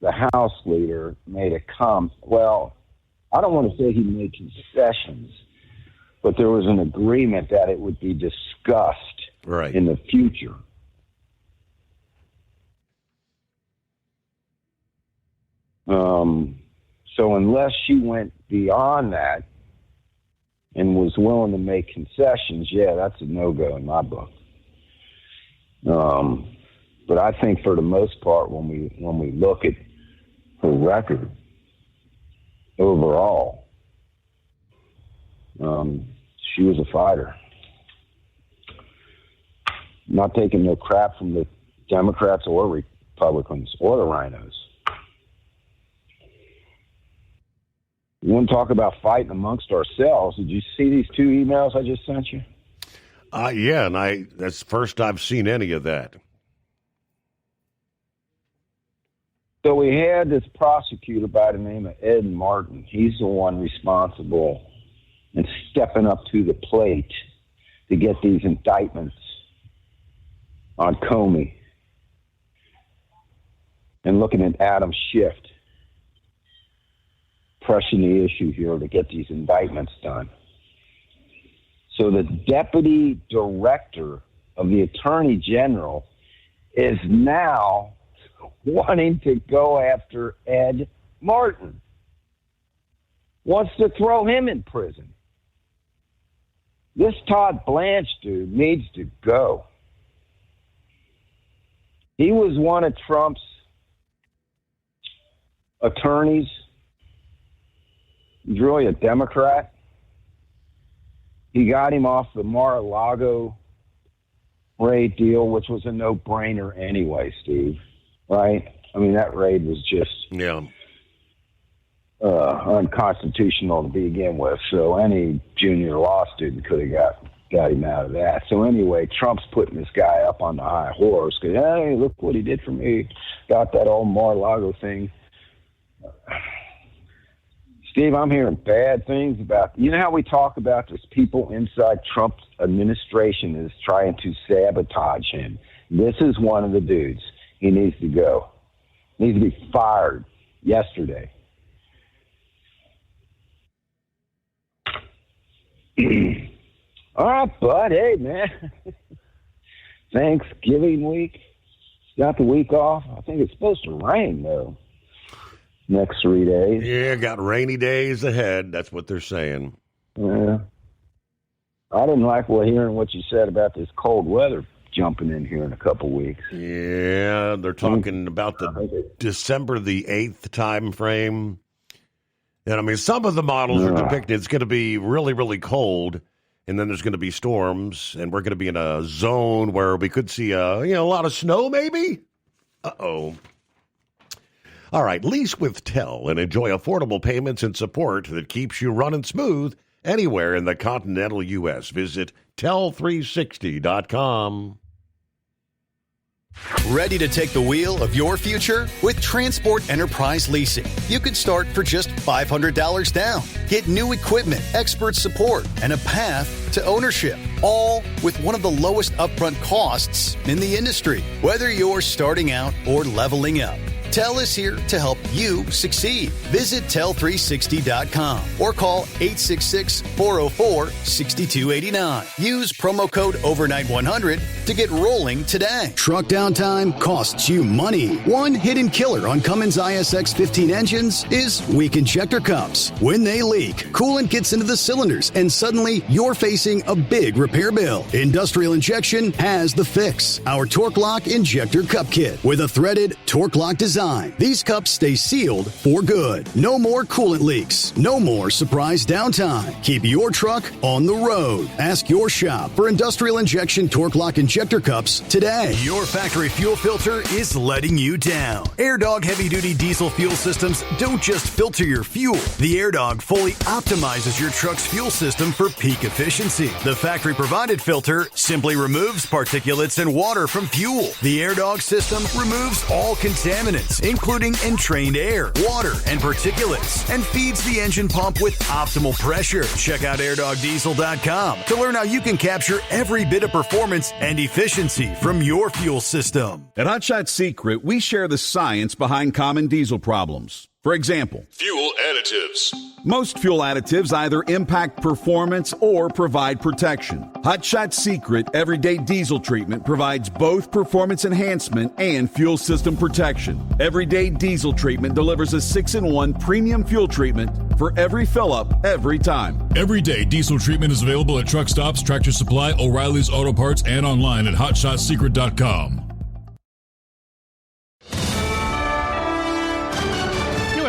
the House leader made a comment. Well, I don't want to say he made concessions, but there was an agreement that it would be discussed in the future. So unless she went beyond that and was willing to make concessions, that's a no-go in my book. But I think for the most part, when we look at her record overall, she was a fighter. Not taking no crap from the Democrats or Republicans or the rhinos. We want to talk about fighting amongst ourselves. Did you see these two emails I just sent you? Yeah, and that's the first I've seen any of that. So we had this prosecutor by the name of Ed Martin. He's the one responsible and stepping up to the plate to get these indictments on Comey and looking at Adam Schiff pressing the issue here to get these indictments done. So the deputy director of the attorney general is now wanting to go after Ed Martin, wants to throw him in prison. This Todd Blanche dude needs to go. He was one of Trump's attorneys. He's really a Democrat. He got him off the Mar-a-Lago raid deal, which was a no-brainer anyway, Steve. Right? I mean, that raid was just unconstitutional to begin with. So any junior law student could have got him out of that. So anyway, Trump's putting this guy up on the high horse because, hey, look what he did for me. Got that old Mar-a-Lago thing. Steve, I'm hearing bad things about, you know how we talk about this people inside Trump's administration is trying to sabotage him. This is one of the dudes. He needs to go. He needs to be fired yesterday. All right, bud. Hey, man. Thanksgiving week. Got the week off. I think it's supposed to rain, though, next 3 days. Yeah, got rainy days ahead. That's what they're saying. Yeah. I didn't like hearing what you said about this cold weather jumping in here in a couple weeks. Yeah, they're talking about the December the 8th time frame. And, I mean, some of the models are depicting it's going to be really, really cold, and then there's going to be storms, and we're going to be in a zone where we could see a lot of snow, maybe? Uh-oh. All right, lease with Tel and enjoy affordable payments and support that keeps you running smooth anywhere in the continental U.S. Visit tel360.com. Ready to take the wheel of your future? With Transport Enterprise Leasing, you could start for just $500 down. Get new equipment, expert support, and a path to ownership, all with one of the lowest upfront costs in the industry. Whether you're starting out or leveling up, Tel is here to help you succeed. Visit tel360.com or call 866-404-6289. Use promo code overnight100 to get rolling today. Truck downtime costs you money. One hidden killer on Cummins ISX 15 engines is weak injector cups. When they leak, coolant gets into the cylinders and suddenly you're facing a big repair bill. Industrial Injection has the fix. Our Torque Lock Injector Cup Kit with a threaded Torque Lock design. These cups stay sealed for good. No more coolant leaks. No more surprise downtime. Keep your truck on the road. Ask your shop for Industrial Injection Torque Lock Injector Cups today. Your factory fuel filter is letting you down. AirDog heavy-duty diesel fuel systems don't just filter your fuel. The AirDog fully optimizes your truck's fuel system for peak efficiency. The factory-provided filter simply removes particulates and water from fuel. The AirDog system removes all contaminants, including entrained air, water, and particulates, and feeds the engine pump with optimal pressure. Check out airdogdiesel.com to learn how you can capture every bit of performance and efficiency from your fuel system. At Hot Shot Secret, we share the science behind common diesel problems. For example, fuel additives. Most fuel additives either impact performance or provide protection. Hot Shot Secret Everyday Diesel Treatment provides both performance enhancement and fuel system protection. Everyday Diesel Treatment delivers a 6-in-1 premium fuel treatment for every fill-up, every time. Everyday Diesel Treatment is available at truck stops, Tractor Supply, O'Reilly's Auto Parts, and online at hotshotsecret.com.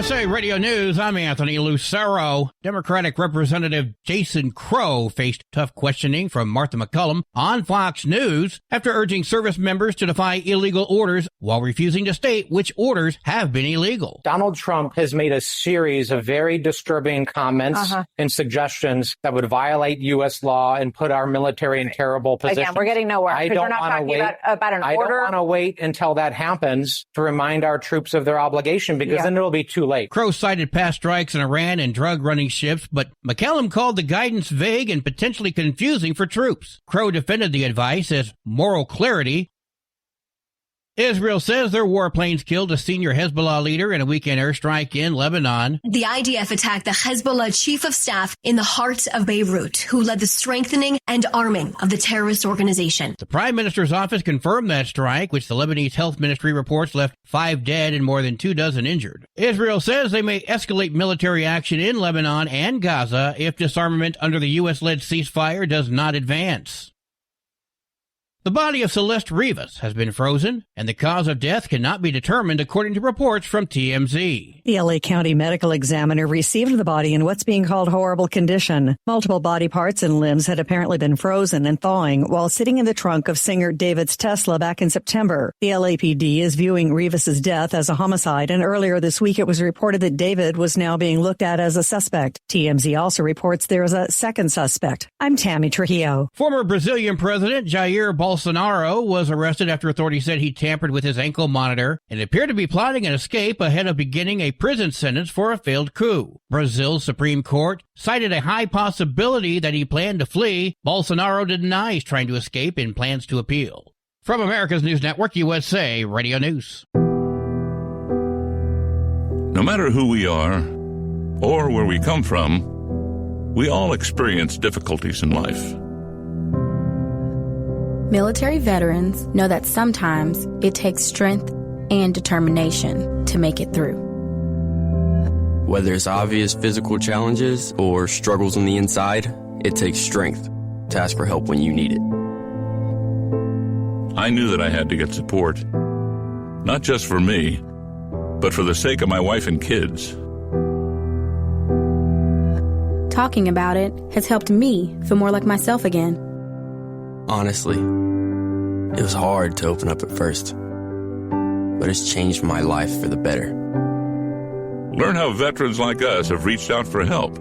USA Radio News, I'm Anthony Lucero. Democratic Representative Jason Crow faced tough questioning from Martha McCullum on Fox News after urging service members to defy illegal orders while refusing to state which orders have been illegal. Donald Trump has made a series of very disturbing comments and suggestions that would violate U.S. law and put our military in terrible positions. Again, we're getting nowhere. I don't want to wait about an order. I don't want to wait until that happens to remind our troops of their obligation, because then it'll be too late. late. Crow cited past strikes in Iran and drug-running ships, but McCallum called the guidance vague and potentially confusing for troops. Crow defended the advice as moral clarity. Israel says their warplanes killed a senior Hezbollah leader in a weekend airstrike in Lebanon. The IDF attacked the Hezbollah chief of staff in the heart of Beirut, who led the strengthening and arming of the terrorist organization. The Prime Minister's office confirmed that strike, which the Lebanese Health Ministry reports left 5 dead and more than 24 injured. Israel says they may escalate military action in Lebanon and Gaza if disarmament under the U.S.-led ceasefire does not advance. The body of Celeste Rivas has been frozen, and the cause of death cannot be determined according to reports from TMZ. The LA County Medical Examiner received the body in what's being called horrible condition. Multiple body parts and limbs had apparently been frozen and thawing while sitting in the trunk of singer David's Tesla back in September. The LAPD is viewing Rivas's death as a homicide, and earlier this week it was reported that David was now being looked at as a suspect. TMZ also reports there is a second suspect. I'm Tammy Trujillo. Former Brazilian President Jair Bolsonaro was arrested after authorities said he tampered with his ankle monitor and appeared to be plotting an escape ahead of beginning a prison sentence for a failed coup. Brazil's Supreme Court cited a high possibility that he planned to flee. Bolsonaro denies trying to escape and plans to appeal. From America's News Network, USA Radio News. No matter who we are or where we come from, we all experience difficulties in life. Military veterans know that sometimes it takes strength and determination to make it through. Whether it's obvious physical challenges or struggles on the inside, it takes strength to ask for help when you need it. I knew that I had to get support, not just for me, but for the sake of my wife and kids. Talking about it has helped me feel more like myself again. Honestly, it was hard to open up at first, but it's changed my life for the better. Learn how veterans like us have reached out for help.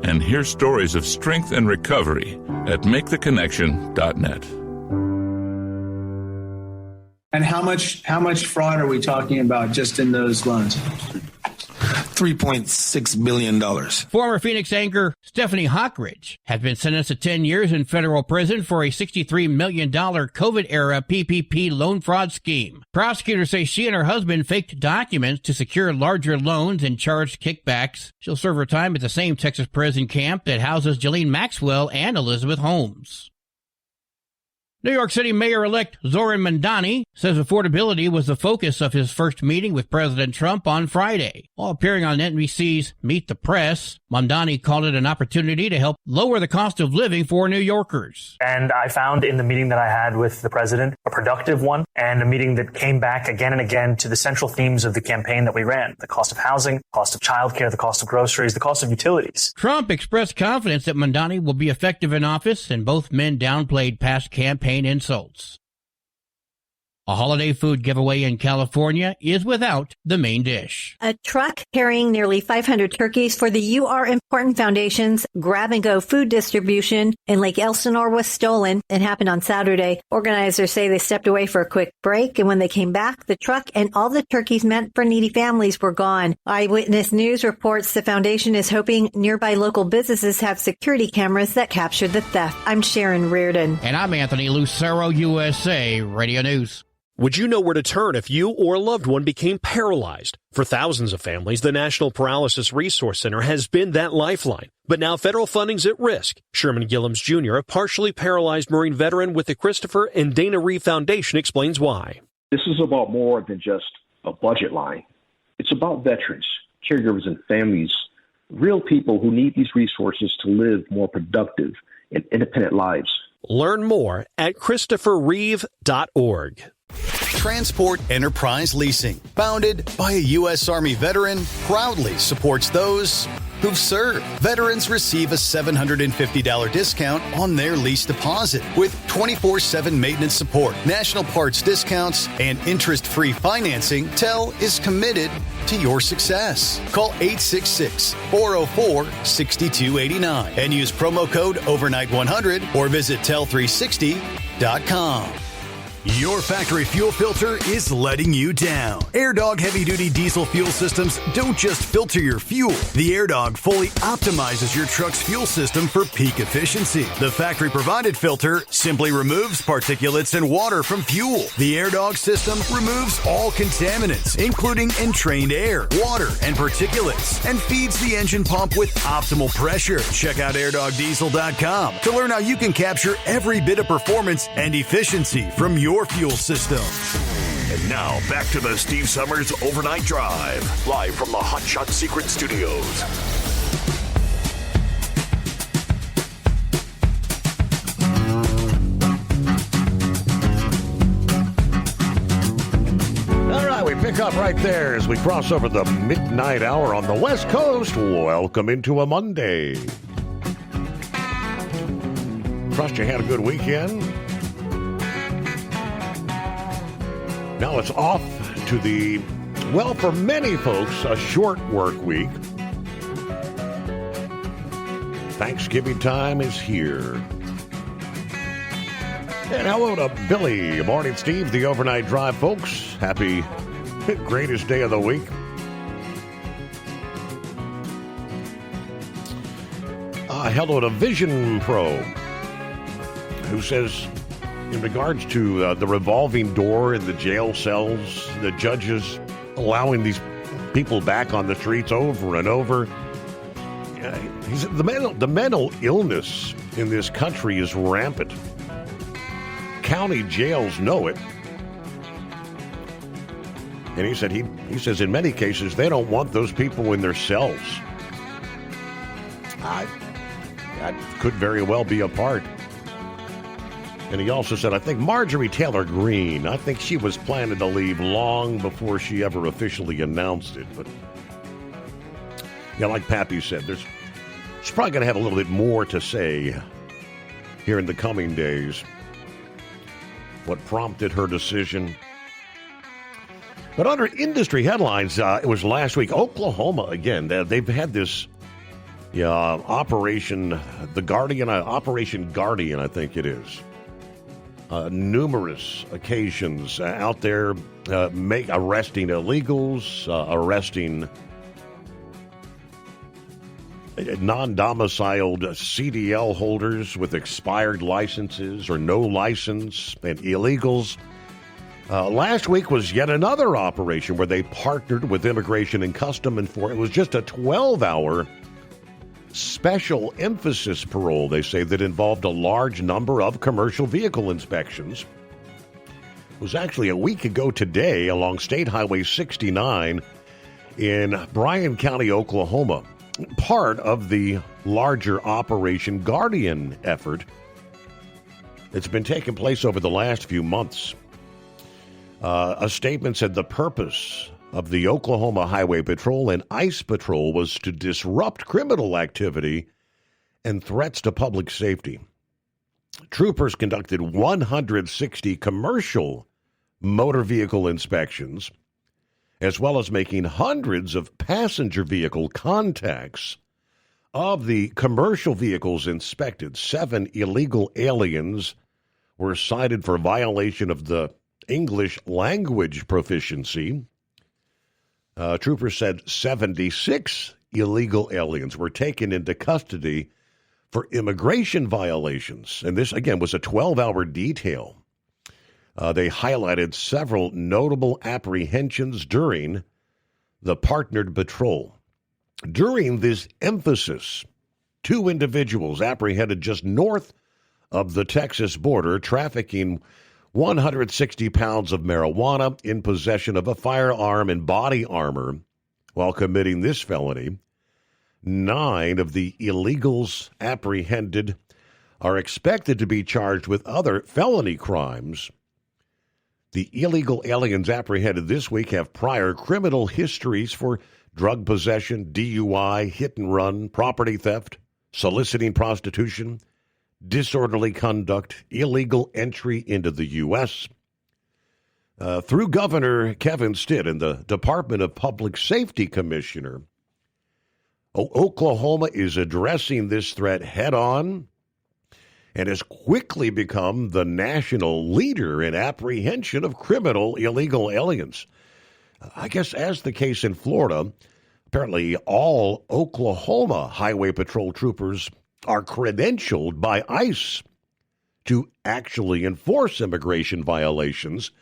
And hear stories of strength and recovery at MakeTheConnection.net. And how much fraud are we talking about just in those loans? $3.6 billion. Former Phoenix anchor Stephanie Hockridge has been sentenced to 10 years in federal prison for a $63 million COVID-era PPP loan fraud scheme. Prosecutors say she and her husband faked documents to secure larger loans and charged kickbacks. She'll serve her time at the same Texas prison camp that houses Ghislaine Maxwell and Elizabeth Holmes. New York City Mayor-elect Zoran Mamdani says affordability was the focus of his first meeting with President Trump on Friday. While appearing on NBC's Meet the Press, Mamdani called it an opportunity to help lower the cost of living for New Yorkers. And I found in the meeting that I had with the president a productive one, and a meeting that came back again and again to the central themes of the campaign that we ran: the cost of housing, cost of childcare, the cost of groceries, the cost of utilities. Trump expressed confidence that Mamdani will be effective in office, and both men downplayed past campaign insults. A holiday food giveaway in California is without the main dish. A truck carrying nearly 500 turkeys for the You Are Important Foundation's grab-and-go food distribution in Lake Elsinore was stolen. It happened on Saturday. Organizers say they stepped away for a quick break, and when they came back, the truck and all the turkeys meant for needy families were gone. Eyewitness News reports the foundation is hoping nearby local businesses have security cameras that capture the theft. I'm Sharon Reardon. And I'm Anthony Lucero, USA Radio News. Would you know where to turn if you or a loved one became paralyzed? For thousands of families, the National Paralysis Resource Center has been that lifeline. But now federal funding's at risk. Sherman Gillums Jr., a partially paralyzed Marine veteran with the Christopher and Dana Reeve Foundation, explains why. This is about more than just a budget line. It's about veterans, caregivers, and families, real people who need these resources to live more productive and independent lives. Learn more at ChristopherReeve.org. Transport Enterprise Leasing, founded by a U.S. Army veteran, proudly supports those who've served. Veterans receive a $750 discount on their lease deposit with 24/7 maintenance support, national parts discounts, and interest-free financing. TEL is committed to your success. Call 866-404-6289 and use promo code OVERNIGHT100 or visit TEL360.com. Your factory fuel filter is letting you down. AirDog heavy-duty diesel fuel systems don't just filter your fuel. The AirDog fully optimizes your truck's fuel system for peak efficiency. The factory-provided filter simply removes particulates and water from fuel. The AirDog system removes all contaminants, including entrained air, water, and particulates, and feeds the engine pump with optimal pressure. Check out airdogdiesel.com to learn how you can capture every bit of performance and efficiency from your fuel system. And now back to the Steve Summers Overnight Drive, live from the Hot Shot Secret Studios. All right, we pick up right there as we cross over the midnight hour on the West Coast. Welcome into a Monday. Trust you had a good weekend. Now it's off to the, well, for many folks, a short work week. Thanksgiving time is here. And hello to Billy. Good morning, Steve. The Overnight Drive, folks. Happy greatest day of the week. Hello to Vision Pro, who says, in regards to the revolving door in the jail cells, the judges allowing these people back on the streets over and over. He said the mental illness in this country is rampant. County jails know it. And he said he says in many cases they don't want those people in their cells. That could very well be a part. And he also said, I think Marjorie Taylor Greene, I think she was planning to leave long before she ever officially announced it. But, yeah, like Pappy said, she's probably going to have a little bit more to say here in the coming days. What prompted her decision. But under industry headlines, it was last week, Oklahoma, again, they've had this Operation Guardian, I think it is. Numerous occasions out there arresting illegals, arresting non-domiciled CDL holders with expired licenses or no license, and illegals. Last week was yet another operation where they partnered with Immigration and Custom Enforcement. It was just a 12-hour special emphasis parole, they say, that involved a large number of commercial vehicle inspections. It was actually a week ago today along State Highway 69 in Bryan County, Oklahoma, part of the larger Operation Guardian effort that's been taking place over the last few months. A statement said the purpose of the Oklahoma Highway Patrol and ICE Patrol was to disrupt criminal activity and threats to public safety. Troopers conducted 160 commercial motor vehicle inspections, as well as making hundreds of passenger vehicle contacts. Of the commercial vehicles inspected, 7 illegal aliens were cited for violation of the English language proficiency. Troopers said 76 illegal aliens were taken into custody for immigration violations. And this, again, was a 12-hour detail. They highlighted several notable apprehensions during the partnered patrol. During this emphasis, 2 individuals apprehended just north of the Texas border, trafficking 160 pounds of marijuana in possession of a firearm and body armor while committing this felony. 9 of the illegals apprehended are expected to be charged with other felony crimes. The illegal aliens apprehended this week have prior criminal histories for drug possession, DUI, hit and run, property theft, soliciting prostitution, disorderly conduct, illegal entry into the U.S. Through Governor Kevin Stitt and the Department of Public Safety Commissioner, Oklahoma is addressing this threat head on and has quickly become the national leader in apprehension of criminal illegal aliens. I guess as the case in Florida, apparently all Oklahoma Highway Patrol troopers are credentialed by ICE to actually enforce immigration violations.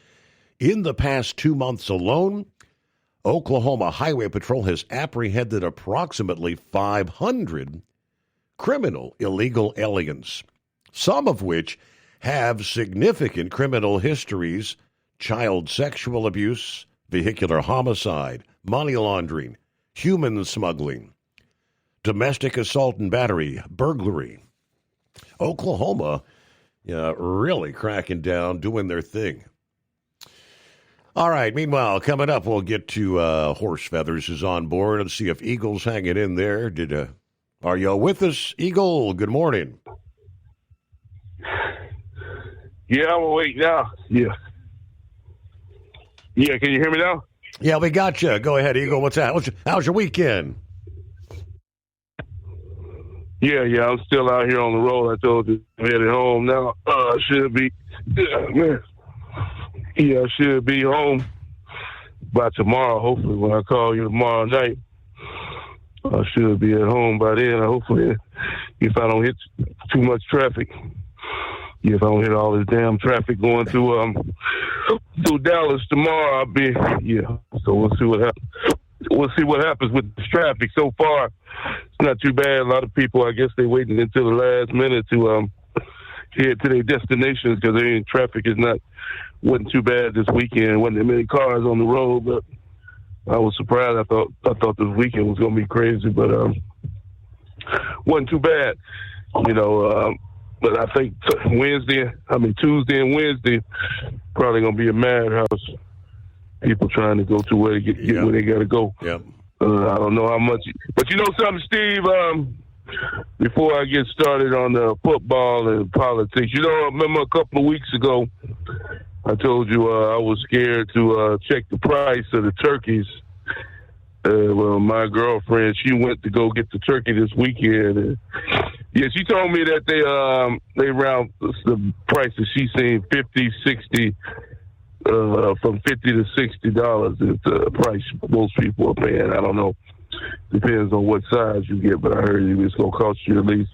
In the past 2 months alone, Oklahoma Highway Patrol has apprehended approximately 500 criminal illegal aliens, some of which have significant criminal histories: child sexual abuse, vehicular homicide, money laundering, human smuggling, domestic assault and battery, burglary. Oklahoma, really cracking down, doing their thing. All right, meanwhile, coming up, we'll get to Horse Feathers is on board and see if Eagle's hanging in there. Are you with us, Eagle? Good morning. Yeah, I'm awake now. Yeah, can you hear me now? Yeah, we got you. Go ahead, Eagle. What's that? How's your weekend? Yeah, I'm still out here on the road. I told you I'm headed home now. I should be, man. Yeah, I should be home by tomorrow, hopefully, when I call you tomorrow night. I should be at home by then, hopefully, if I don't hit too much traffic. Yeah, if I don't hit all this damn traffic going through Dallas tomorrow, I'll be, so we'll see what happens. We'll see what happens with this traffic. So far, it's not too bad. A lot of people, I guess, they waiting until the last minute to head to their destinations because traffic wasn't too bad this weekend. Wasn't that many cars on the road, but I was surprised. I thought this weekend was going to be crazy, but wasn't too bad. But I think Tuesday and Wednesday probably going to be a madhouse. People trying to go to where they get where they got to go. Yeah. I don't know how much, but you know something, Steve. Before I get started on the football and politics, I remember a couple of weeks ago, I told you I was scared to check the price of the turkeys. Well, my girlfriend, she went to go get the turkey this weekend. And, she told me that they round the prices she's seen $50, $60, from $50 to $60 is the price most people are paying. I don't know. Depends on what size you get, but I heard it's going to cost you at least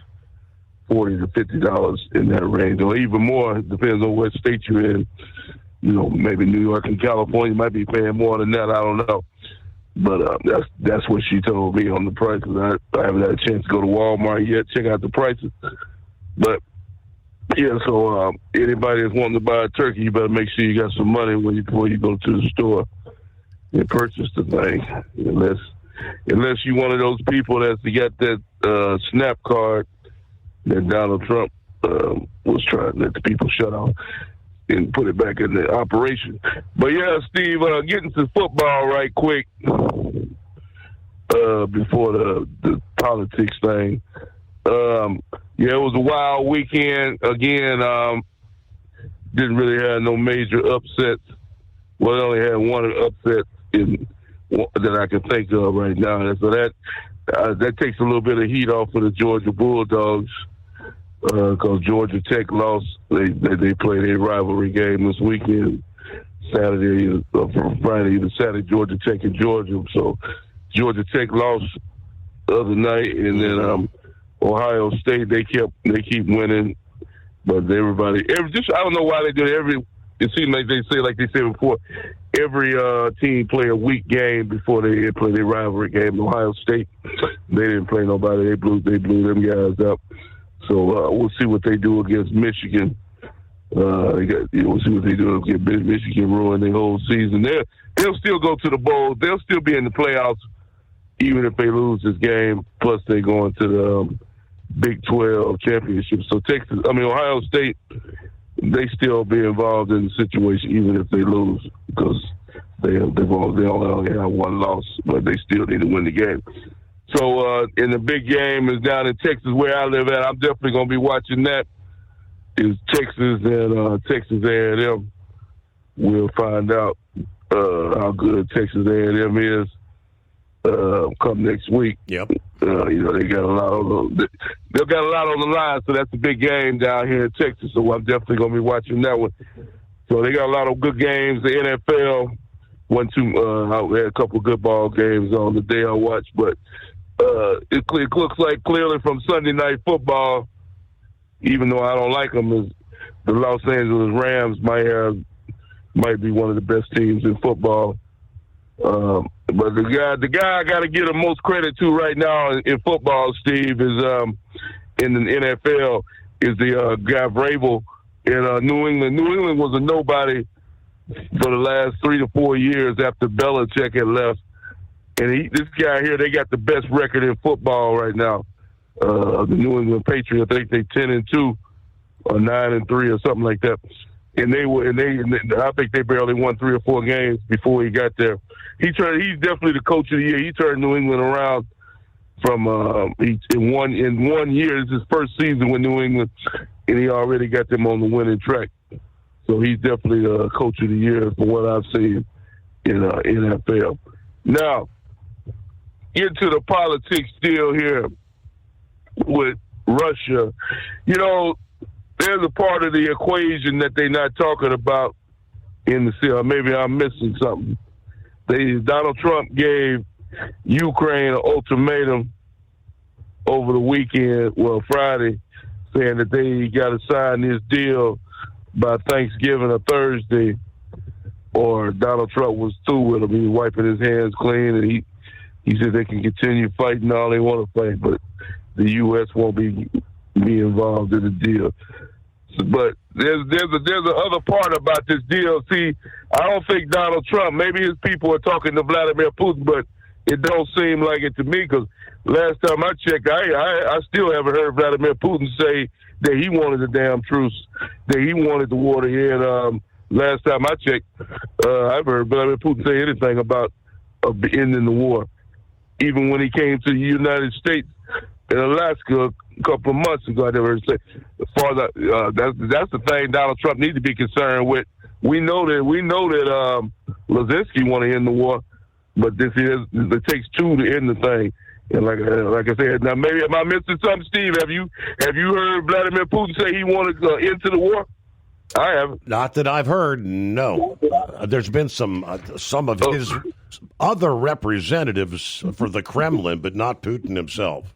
$40 to $50 in that range, or even more. It depends on what state you're in. Maybe New York and California might be paying more than that. I don't know. But that's what she told me on the prices. I haven't had a chance to go to Walmart yet, check out the prices. But, so anybody that's wanting to buy a turkey, you better make sure you got some money before you go to the store and purchase the thing. Unless you're one of those people that's got that SNAP card that Donald Trump was trying to let the people shut off and put it back in the operation. But Steve, getting to football right quick before the politics thing. It was a wild weekend. Again, didn't really have no major upsets. Well, I only had one upset that I can think of right now. So that takes a little bit of heat off of the Georgia Bulldogs. Because Georgia Tech lost. They played a rivalry game this weekend, Friday, either Saturday, Georgia Tech and Georgia. So Georgia Tech lost the other night, and then Ohio State they keep winning, but I don't know why they do it. It seems like they said before, every team play a week game before they play their rivalry game. Ohio State, they didn't play nobody. They blew them guys up. So we'll see what they do against Michigan. We'll see what they do against Michigan, ruin their whole season. They'll still go to the bowl. They'll still be in the playoffs, even if they lose this game. Plus, they go into the Big 12 championship. So Ohio State, they still be involved in the situation, even if they lose, because they only have one loss, but they still need to win the game. So, in the big game is down in Texas, where I live at. I'm definitely going to be watching that. Is Texas and Texas A&M. We'll find out how good Texas A&M is. come next week. Yep. They got a lot on the line, so that's a big game down here in Texas. So I'm definitely going to be watching that one. So they got a lot of good games. The NFL I had a couple of good ball games on the day I watched, but it looks like clearly from Sunday Night Football, even though I don't like them, is the Los Angeles Rams might be one of the best teams in football. But the guy I got to give the most credit to right now in football, Steve, is in the NFL is the guy Vrabel in New England. New England was a nobody for the last 3 to 4 years after Belichick had left. And this guy here, they got the best record in football right now. The New England Patriots, I think they 10-2 or 9-3 or something like that. And I think they barely won 3 or 4 games before he got there. He's definitely the coach of the year. He turned New England around from in one year. It's his first season with New England, and he already got them on the winning track. So he's definitely the coach of the year from what I've seen in NFL. Now, into the politics deal here with Russia. There's a part of the equation that they're not talking about in the seal. Maybe I'm missing something. Donald Trump gave Ukraine an ultimatum over the weekend, Friday, saying that they got to sign this deal by Thanksgiving or Thursday, or Donald Trump was through with him. He was wiping his hands clean, and he said they can continue fighting all they want to fight, but the U.S. won't be involved in the deal. But there's a other part about this deal. See, I don't think Donald Trump, maybe his people are talking to Vladimir Putin, but it don't seem like it to me, because last time I checked, I still haven't heard Vladimir Putin say that he wanted a damn truce, that he wanted the war to end. Last time I checked, I've heard Vladimir Putin say anything about ending the war. Even when he came to the United States in Alaska a couple of months ago, I never heard him say. As far as that's the thing Donald Trump needs to be concerned with. We know that Zelensky want to end the war, but it takes two to end the thing. And like I said, now maybe am I missing something, Steve? Have you heard Vladimir Putin say he wanted to end the war? I haven't. Not that I've heard. No, there's been some of his other representatives for the Kremlin, but not Putin himself.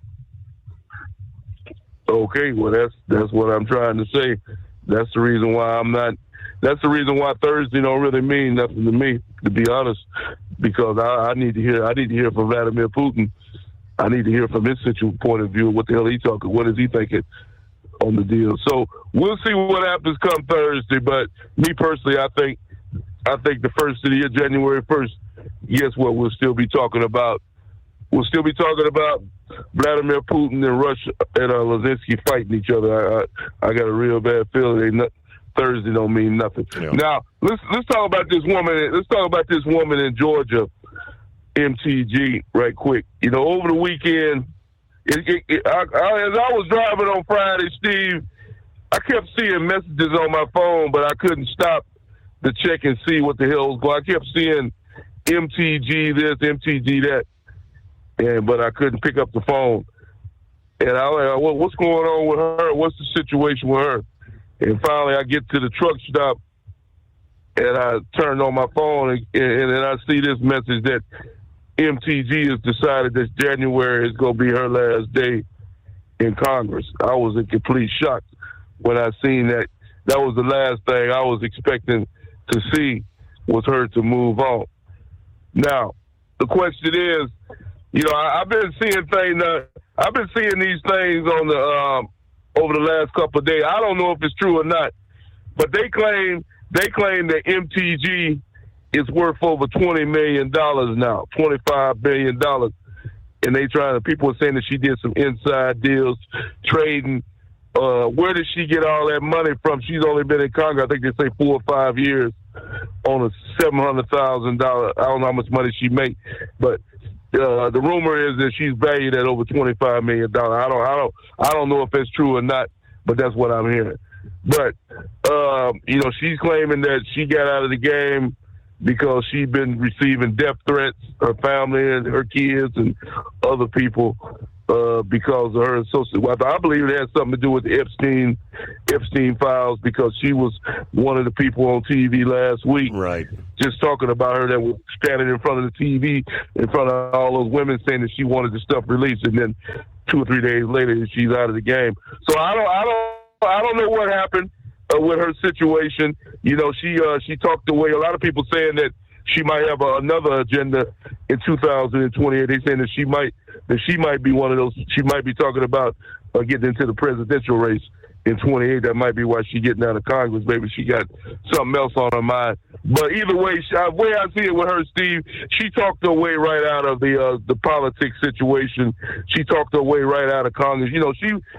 Okay, well that's what I'm trying to say. That's the reason why I'm not. That's the reason why Thursday don't really mean nothing to me, to be honest, because I need to hear from Vladimir Putin. I need to hear from his point of view. What the hell he talking? What is he thinking on the deal? So we'll see what happens come Thursday. But me personally, I think the first of the year, January 1st, guess what? We'll still be talking about Vladimir Putin and Russia and Zelensky fighting each other. I got a real bad feeling Thursday don't mean nothing. Yeah. Now let's talk about this woman. Let's talk about this woman in Georgia, MTG, right quick. Over the weekend, as I was driving on Friday, Steve, I kept seeing messages on my phone, but I couldn't stop to check and see what the hell was going on. I kept seeing MTG this, MTG that. But I couldn't pick up the phone. And I was like, what's going on with her? What's the situation with her? And finally I get to the truck stop, and I turned on my phone, and then I see this message that MTG has decided that January is going to be her last day in Congress. I was in complete shock when I seen that. That was the last thing I was expecting to see, was her to move on. Now, the question is, I've been seeing things. I've been seeing these things on the over the last couple of days. I don't know if it's true or not, but they claim that MTG is worth over $20 million now, $25 billion, and people are saying that she did some inside deals, trading. Where did she get all that money from? She's only been in Congress, I think they say 4 or 5 years, on a $700,000. I don't know how much money she made, but the rumor is that she's valued at over $25 million. I don't know if that's true or not, but that's what I'm hearing. But she's claiming that she got out of the game because she'd been receiving death threats, her family and her kids and other people, because of her association. Well, I believe it had something to do with the Epstein files, because she was one of the people on TV last week, right, just talking about her that was standing in front of the TV in front of all those women saying that she wanted the stuff released, and then 2 or 3 days later she's out of the game. So I don't know what happened with her situation. You know, she talked away. A lot of people saying that she might have another agenda in 2028. They saying that she might be one of those. She might be talking about getting into the presidential race in 28. That might be why she's getting out of Congress. Maybe she got something else on her mind. But either way, the way I see it with her, Steve, she talked her way right out of the politics situation. She talked her way right out of Congress. You know,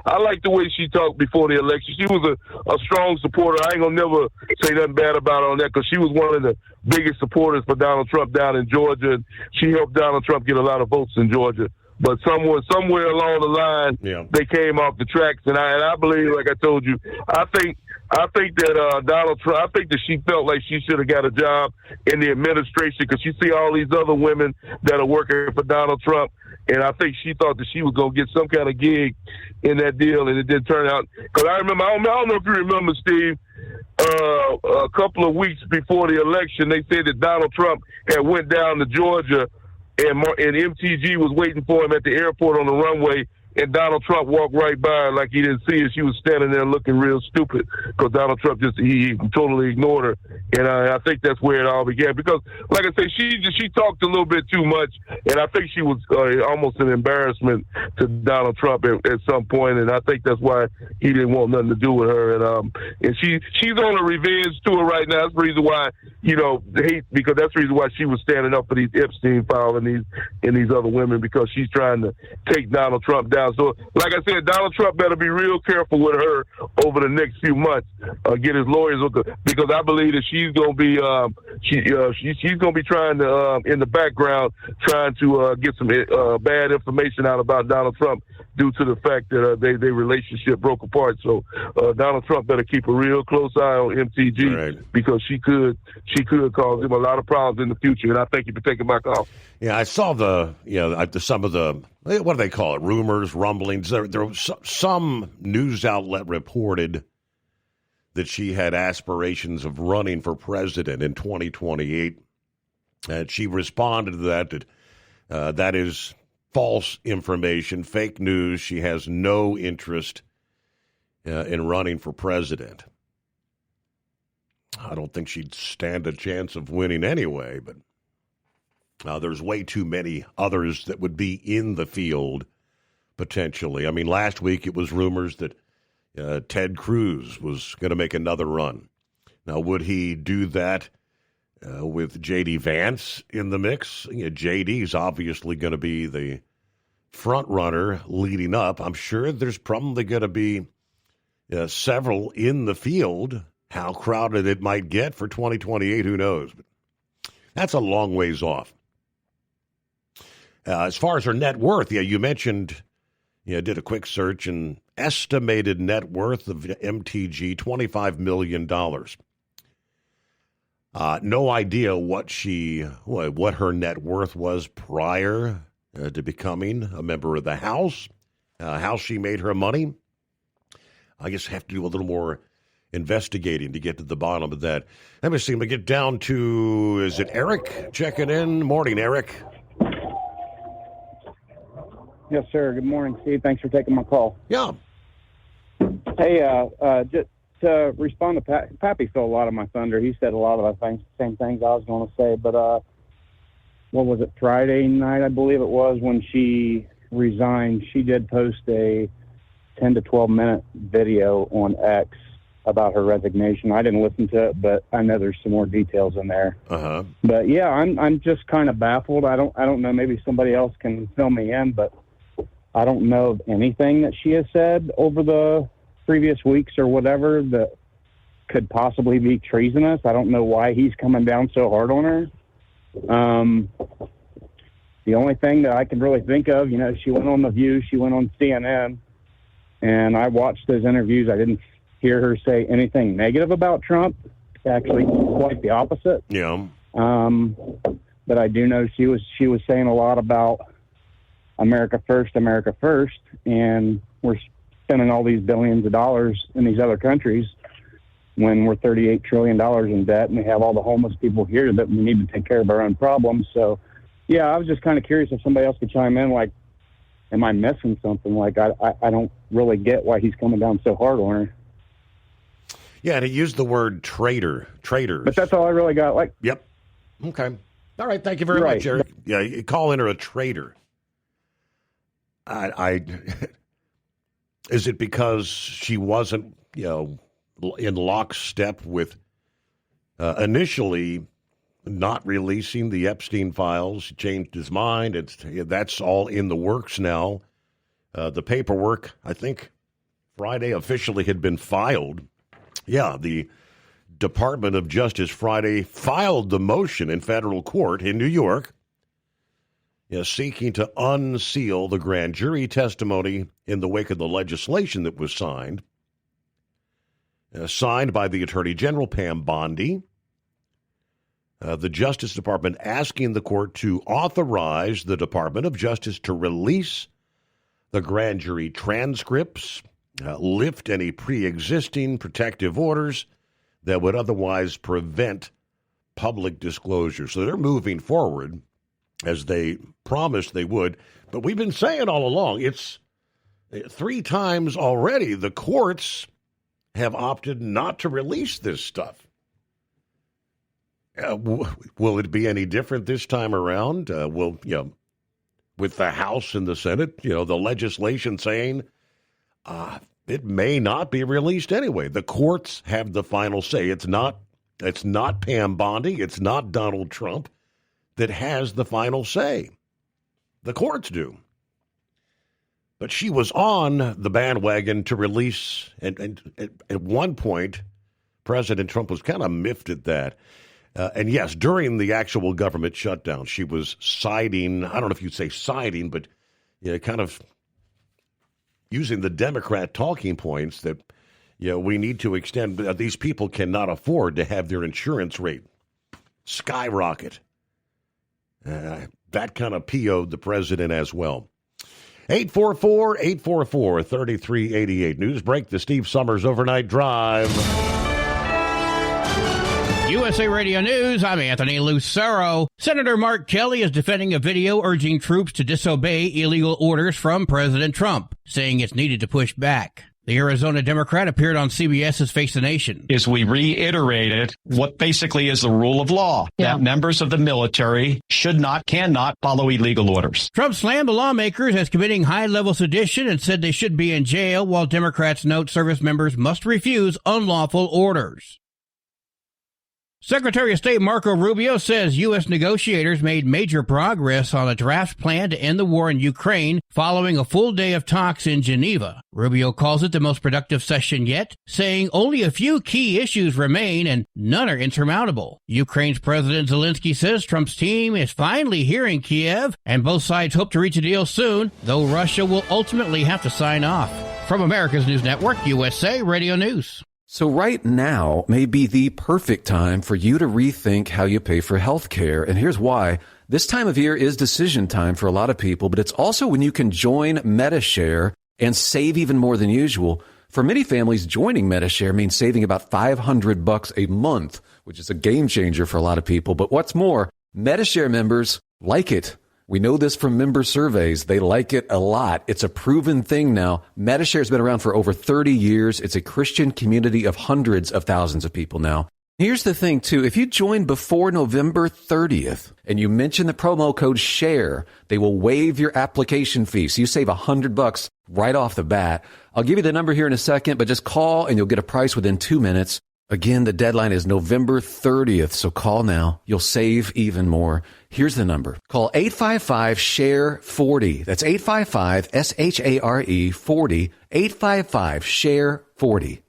I like the way she talked before the election. She was a strong supporter. I ain't gonna never say nothing bad about her on that, because she was one of the biggest supporters for Donald Trump down in Georgia. And she helped Donald Trump get a lot of votes in Georgia. But somewhere along the line, they came off the tracks, and I believe, like I told you, I think that Donald Trump, I think that she felt like she should have got a job in the administration, because you see all these other women that are working for Donald Trump, and I think she thought that she was going to get some kind of gig in that deal, and it didn't turn out. Because I remember, I don't know if you remember, Steve, a couple of weeks before the election, they said that Donald Trump had went down to Georgia, and MTG was waiting for him at the airport on the runway, and Donald Trump walked right by her like he didn't see her. She was standing there looking real stupid, because Donald Trump he totally ignored her. And I think that's where it all began. Because, like I say, she talked a little bit too much, and I think she was almost an embarrassment to Donald Trump at some point. And I think that's why he didn't want nothing to do with her. And she's on a revenge tour right now. That's the reason why, because that's the reason why she was standing up for these Epstein files and these other women, because she's trying to take Donald Trump down. So, like I said, Donald Trump better be real careful with her over the next few months. Get his lawyers because I believe that she's going to be she's going to be trying to in the background trying to get some bad information out about Donald Trump due to the fact that their relationship broke apart. So Donald Trump better keep a real close eye on MTG, right, because she could cause him a lot of problems in the future. And I thank you for taking my call. Yeah, I saw some of the, what do they call it, rumors, rumblings. There was some news outlet reported that she had aspirations of running for president in 2028. And she responded to that that is false information, fake news. She has no interest in running for president. I don't think she'd stand a chance of winning anyway, but there's way too many others that would be in the field potentially. I mean, last week it was rumors that Ted Cruz was going to make another run. Now, would he do that with J.D. Vance in the mix? J.D.'s obviously going to be the front runner leading up. I'm sure there's probably going to be several in the field. How crowded it might get for 2028, who knows? But that's a long ways off. As far as her net worth, you mentioned, did a quick search, and estimated net worth of MTG, $25 million. No idea what her net worth was prior to becoming a member of the House, how she made her money. I guess I have to do a little more investigating to get to the bottom of that. Let me see. Let me get down to, is it Eric checking in? Morning, Eric. Yes, sir. Good morning, Steve. Thanks for taking my call. Yeah. Hey, just to respond to Pappy stole a lot of my thunder. He said a lot of the same things I was going to say. But what was it, Friday night, I believe it was, when she resigned, she did post a 10 to 12-minute video on X about her resignation. I didn't listen to it, but I know there's some more details in there. Uh-huh. But yeah, I'm just kind of baffled. I don't know. Maybe somebody else can fill me in, but I don't know of anything that she has said over the previous weeks or whatever that could possibly be treasonous. I don't know why he's coming down so hard on her. The only thing that I can really think of, she went on The View, she went on CNN, and I watched those interviews. I didn't hear her say anything negative about Trump. Actually, quite the opposite. Yeah. But I do know she was saying a lot about America first, and we're spending all these billions of dollars in these other countries when we're $38 trillion in debt, and we have all the homeless people here that we need to take care of our own problems. So, yeah, I was just kind of curious if somebody else could chime in, like, am I missing something? Like, I don't really get why he's coming down so hard on her. Yeah, and he used the word traitors. But that's all I really got. Like, yep. Okay. All right. Thank you very much, Eric. Yeah, you calling her a traitor. Is it because she wasn't, in lockstep with initially not releasing the Epstein files? He changed his mind. That's all in the works now. The paperwork, I think, Friday officially had been filed. Yeah, the Department of Justice Friday filed the motion in federal court in New York, seeking to unseal the grand jury testimony in the wake of the legislation that was signed by the Attorney General, Pam Bondi. The Justice Department asking the court to authorize the Department of Justice to release the grand jury transcripts, lift any pre-existing protective orders that would otherwise prevent public disclosure. So they're moving forward as they promised they would. But we've been saying all along, it's 3 times already the courts have opted not to release this stuff. Will it be any different this time around? With the House and the Senate, the legislation saying it may not be released anyway. The courts have the final say. It's not Pam Bondi. It's not Donald Trump that has the final say. The courts do. But she was on the bandwagon to release, and at one point, President Trump was kind of miffed at that. And yes, during the actual government shutdown, she was siding, I don't know if you'd say siding, but kind of using the Democrat talking points that, we need to extend. These people cannot afford to have their insurance rate skyrocket. That kind of PO'd the president as well. 844-844-3388. News break, the Steve Summers Overnight Drive. USA Radio News, I'm Anthony Lucero. Senator Mark Kelly is defending a video urging troops to disobey illegal orders from President Trump, saying it's needed to push back. The Arizona Democrat appeared on CBS's Face the Nation. We reiterated what basically is the rule of law, that members of the military cannot follow illegal orders. Trump slammed the lawmakers as committing high-level sedition and said they should be in jail, while Democrats note service members must refuse unlawful orders. Secretary of State Marco Rubio says U.S. negotiators made major progress on a draft plan to end the war in Ukraine following a full day of talks in Geneva. Rubio calls it the most productive session yet, saying only a few key issues remain and none are insurmountable. Ukraine's President Zelensky says Trump's team is finally hearing Kiev, and both sides hope to reach a deal soon, though Russia will ultimately have to sign off. From America's News Network, USA Radio News. So right now may be the perfect time for you to rethink how you pay for health care. And here's why. This time of year is decision time for a lot of people, but it's also when you can join Medi-Share and save even more than usual. For many families, joining Medi-Share means saving about $500 a month, which is a game changer for a lot of people. But what's more, Medi-Share members like it. We know this from member surveys. They like it a lot. It's a proven thing now. Medi-Share has been around for over 30 years. It's a Christian community of hundreds of thousands of people now. Here's the thing, too. If you join before November 30th and you mention the promo code SHARE, they will waive your application fee. So you save $100 right off the bat. I'll give you the number here in a second, but just call and you'll get a price within 2 minutes. Again, the deadline is November 30th, so call now. You'll save even more. Here's the number. Call 855-SHARE-40. That's 855-SHARE-40. 855-SHARE-40.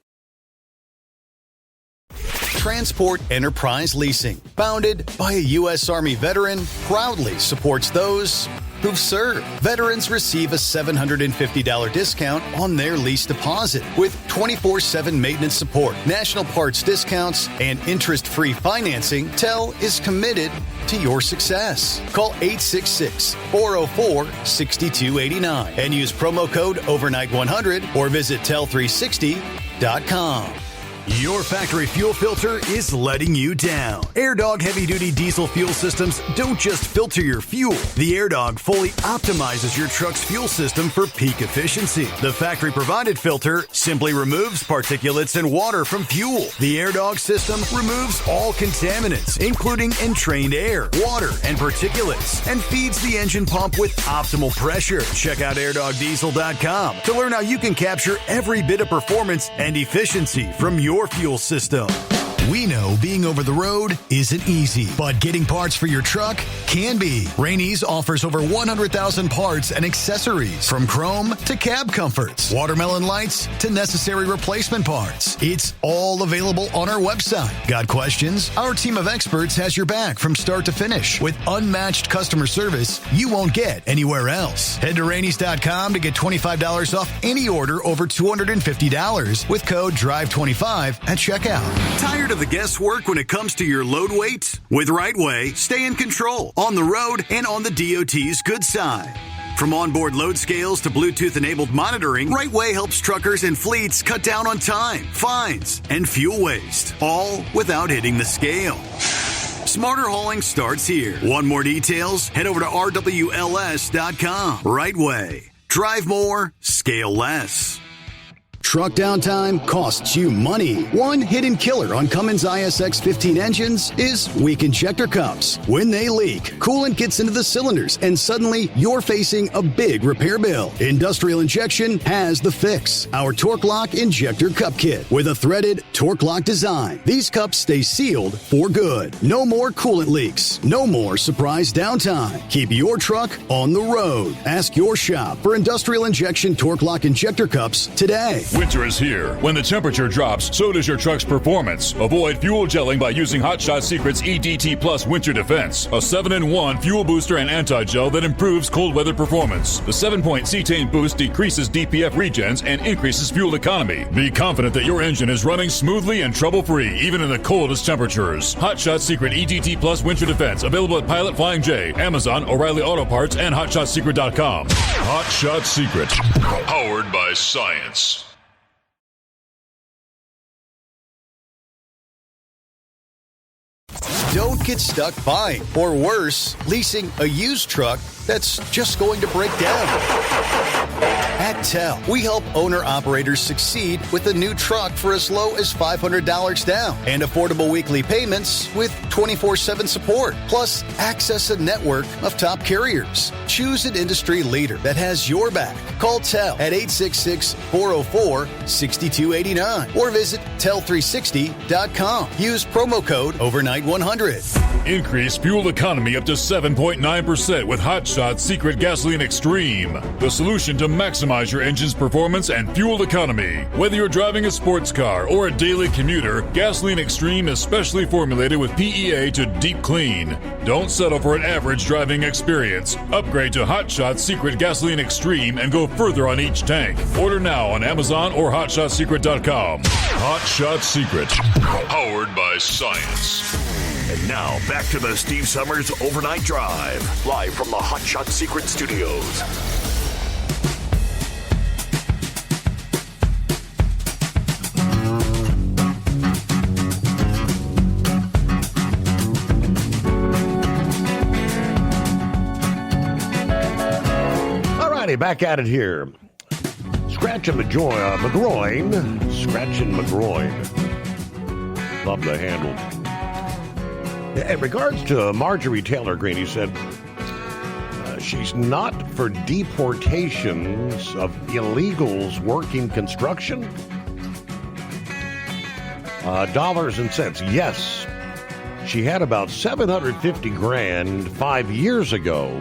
Transport Enterprise Leasing, founded by a U.S. Army veteran, proudly supports those who've served. Veterans receive a $750 discount on their lease deposit with 24/7 maintenance support, national parts discounts, and interest-free financing. TEL is committed to your success. Call 866-404-6289 and use promo code overnight100 or visit tel360.com. Your factory fuel filter is letting you down. AirDog heavy-duty diesel fuel systems don't just filter your fuel. The AirDog fully optimizes your truck's fuel system for peak efficiency. The factory-provided filter simply removes particulates and water from fuel. The AirDog system removes all contaminants, including entrained air, water, and particulates, and feeds the engine pump with optimal pressure. Check out airdogdiesel.com to learn how you can capture every bit of performance and efficiency from your fuel system. We know being over the road isn't easy, but getting parts for your truck can be. Rainey's offers over 100,000 parts and accessories, from chrome to cab comforts, watermelon lights to necessary replacement parts. It's all available on our website. Got questions? Our team of experts has your back from start to finish with unmatched customer service you won't get anywhere else. Head to Rainey's.com to get $25 off any order over $250 with code DRIVE25 at checkout. Tired of the guesswork when it comes to your load weight? With RightWay, stay in control on the road and on the DOT's good side. From onboard load scales to Bluetooth-enabled monitoring, RightWay helps truckers and fleets cut down on time, fines, and fuel waste, all without hitting the scale. Smarter hauling starts here. Want more details? Head over to RWLS.com. RightWay. Drive more, scale less. Truck downtime costs you money. One hidden killer on Cummins ISX-15 engines is weak injector cups. When they leak, coolant gets into the cylinders, and suddenly you're facing a big repair bill. Industrial Injection has the fix. Our Torque Lock Injector Cup Kit with a threaded Torque Lock design. These cups stay sealed for good. No more coolant leaks. No more surprise downtime. Keep your truck on the road. Ask your shop for Industrial Injection Torque Lock Injector Cups today. Winter is here. When the temperature drops, so does your truck's performance. Avoid fuel gelling by using Hot Shot Secret's EDT Plus Winter Defense, a 7-in-1 fuel booster and anti-gel that improves cold weather performance. The 7-point cetane boost decreases DPF regens and increases fuel economy. Be confident that your engine is running smoothly and trouble-free, even in the coldest temperatures. Hot Shot Secret EDT Plus Winter Defense, available at Pilot Flying J, Amazon, O'Reilly Auto Parts, and HotShotSecret.com. Hot Shot Secret, powered by science. Don't get stuck buying, or worse, leasing a used truck that's just going to break down. At TEL, we help owner-operators succeed with a new truck for as low as $500 down and affordable weekly payments with 24/7 support, plus access a network of top carriers. Choose an industry leader that has your back. Call TEL at 866-404-6289 or visit tel360.com. Use promo code overnight100. Increase fuel economy up to 7.9% with Hot Shot Secret Gasoline Extreme, the solution to maximize your engine's performance and fuel economy. Whether you're driving a sports car or a daily commuter, Gasoline Extreme is specially formulated with PEA to deep clean. Don't settle for an average driving experience. Upgrade to Hot Shot Secret Gasoline Extreme and go further on each tank. Order now on Amazon or HotShotSecret.com. Hot Shot Secret, powered by science. And now, back to the Steve Summers Overnight Drive, live from the Hot Shot Secret Studios. All righty, back at it here. Scratching McGroin. Scratching McGroin. Love the handle. In regards to Marjorie Taylor Greene, he said she's not for deportations of illegals working construction. Dollars and cents. Yes, she had about $750,000 5 years ago.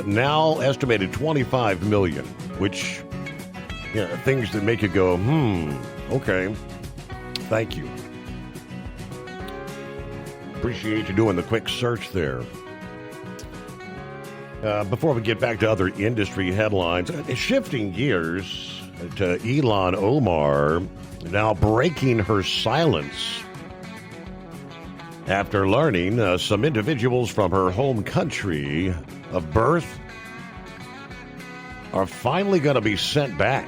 Now estimated $25 million, which things that make you go, okay. Thank you. Appreciate you doing the quick search there. Before we get back to other industry headlines, shifting gears to Ilhan Omar now breaking her silence after learning some individuals from her home country of birth are finally going to be sent back.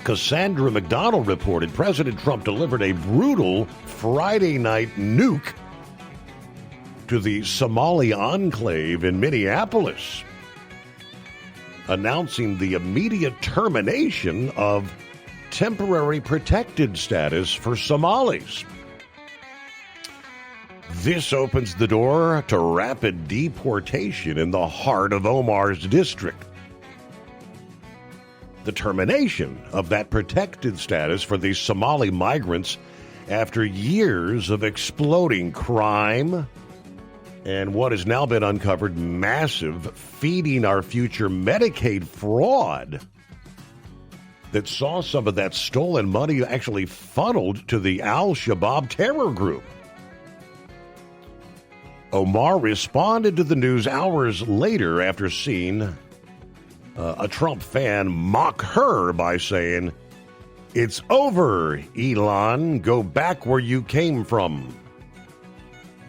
Cassandra McDonald reported President Trump delivered a brutal Friday night nuke to the Somali enclave in Minneapolis, announcing the immediate termination of temporary protected status for Somalis. This opens the door to rapid deportation in the heart of Omar's district. The termination of that protected status for the Somali migrants after years of exploding crime and what has now been uncovered, massive feeding our future Medicaid fraud that saw some of that stolen money actually funneled to the Al-Shabaab terror group. Omar responded to the news hours later after seeing a Trump fan mock her by saying, "It's over, Ilhan. Go back where you came from."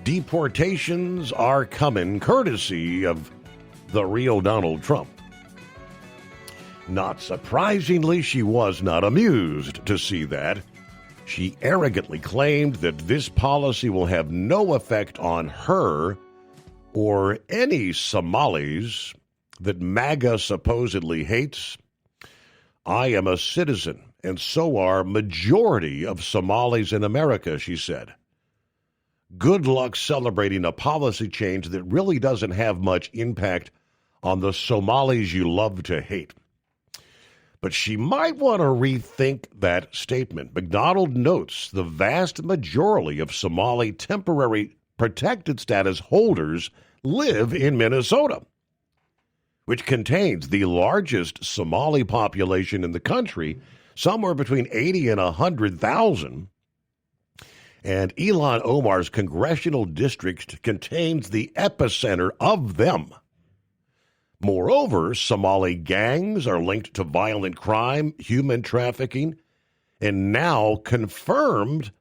Deportations are coming courtesy of the real Donald Trump. Not surprisingly, she was not amused to see that. She arrogantly claimed that this policy will have no effect on her or any Somalis that MAGA supposedly hates. "I am a citizen, and so are majority of Somalis in America," she said. Good luck celebrating a policy change that really doesn't have much impact on the Somalis you love to hate. But she might want to rethink that statement. McDonald notes the vast majority of Somali temporary protected status holders live in Minnesota, which contains the largest Somali population in the country, somewhere between 80 and 100,000. And Ilhan Omar's congressional district contains the epicenter of them. Moreover, Somali gangs are linked to violent crime, human trafficking, and now confirmed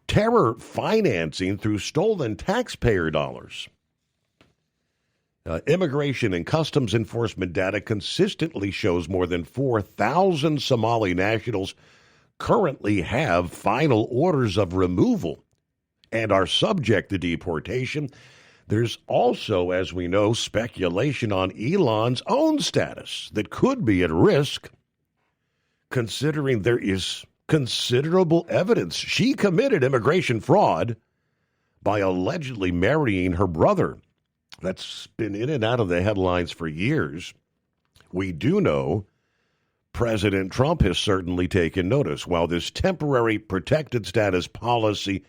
terror financing through stolen taxpayer dollars. Immigration and Customs Enforcement data consistently shows more than 4,000 Somali nationals currently have final orders of removal and are subject to deportation. There's also, as we know, speculation on Ilhan's own status that could be at risk, considering there is considerable evidence she committed immigration fraud by allegedly marrying her brother. That's been in and out of the headlines for years. We do know President Trump has certainly taken notice. While this temporary protected status policy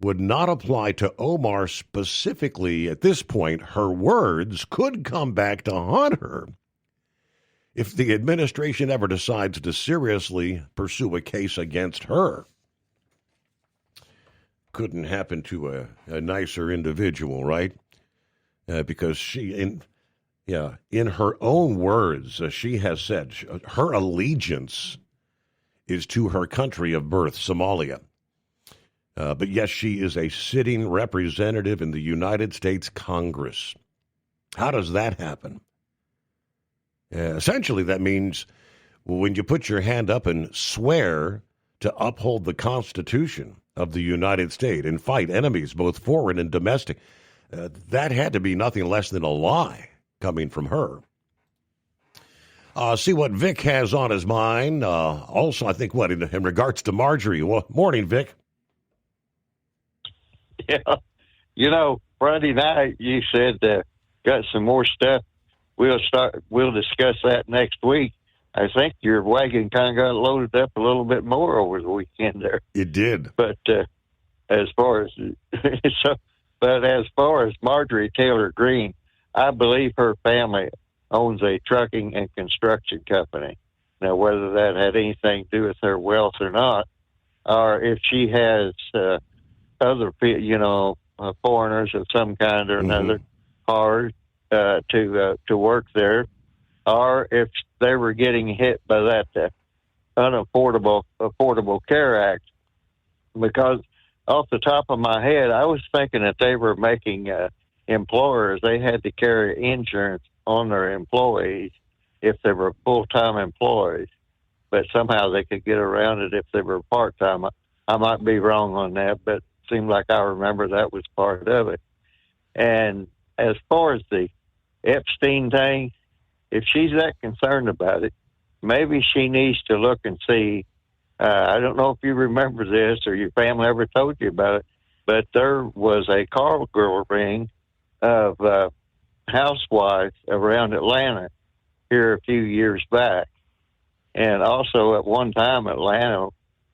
would not apply to Omar specifically at this point, her words could come back to haunt her if the administration ever decides to seriously pursue a case against her. Couldn't happen to a nicer individual, right? Because she, in her own words, she has said her allegiance is to her country of birth, Somalia. But yes, she is a sitting representative in the United States Congress. How does that happen? Essentially, that means when you put your hand up and swear to uphold the Constitution of the United States and fight enemies, both foreign and domestic, that had to be nothing less than a lie coming from her. See what Vic has on his mind. Also, I think, in regards to Marjorie. Well, morning, Vic. Yeah, Friday night you said got some more stuff. We'll discuss that next week. I think your wagon kind of got loaded up a little bit more over the weekend there. It did. But as far as Marjorie Taylor Greene, I believe her family owns a trucking and construction company. Now, whether that had anything to do with her wealth or not, or if she has other, foreigners of some kind or another hard to work there, or if they were getting hit by that Affordable Care Act. Because off the top of my head, I was thinking that they were making employers, they had to carry insurance on their employees if they were full-time employees, but somehow they could get around it if they were part-time. I might be wrong on that, but it seemed like I remember that was part of it. And as far as the Epstein thing, if she's that concerned about it, maybe she needs to look and see. I don't know if you remember this or your family ever told you about it, but there was a call girl ring of housewives around Atlanta here a few years back. And also at one time, Atlanta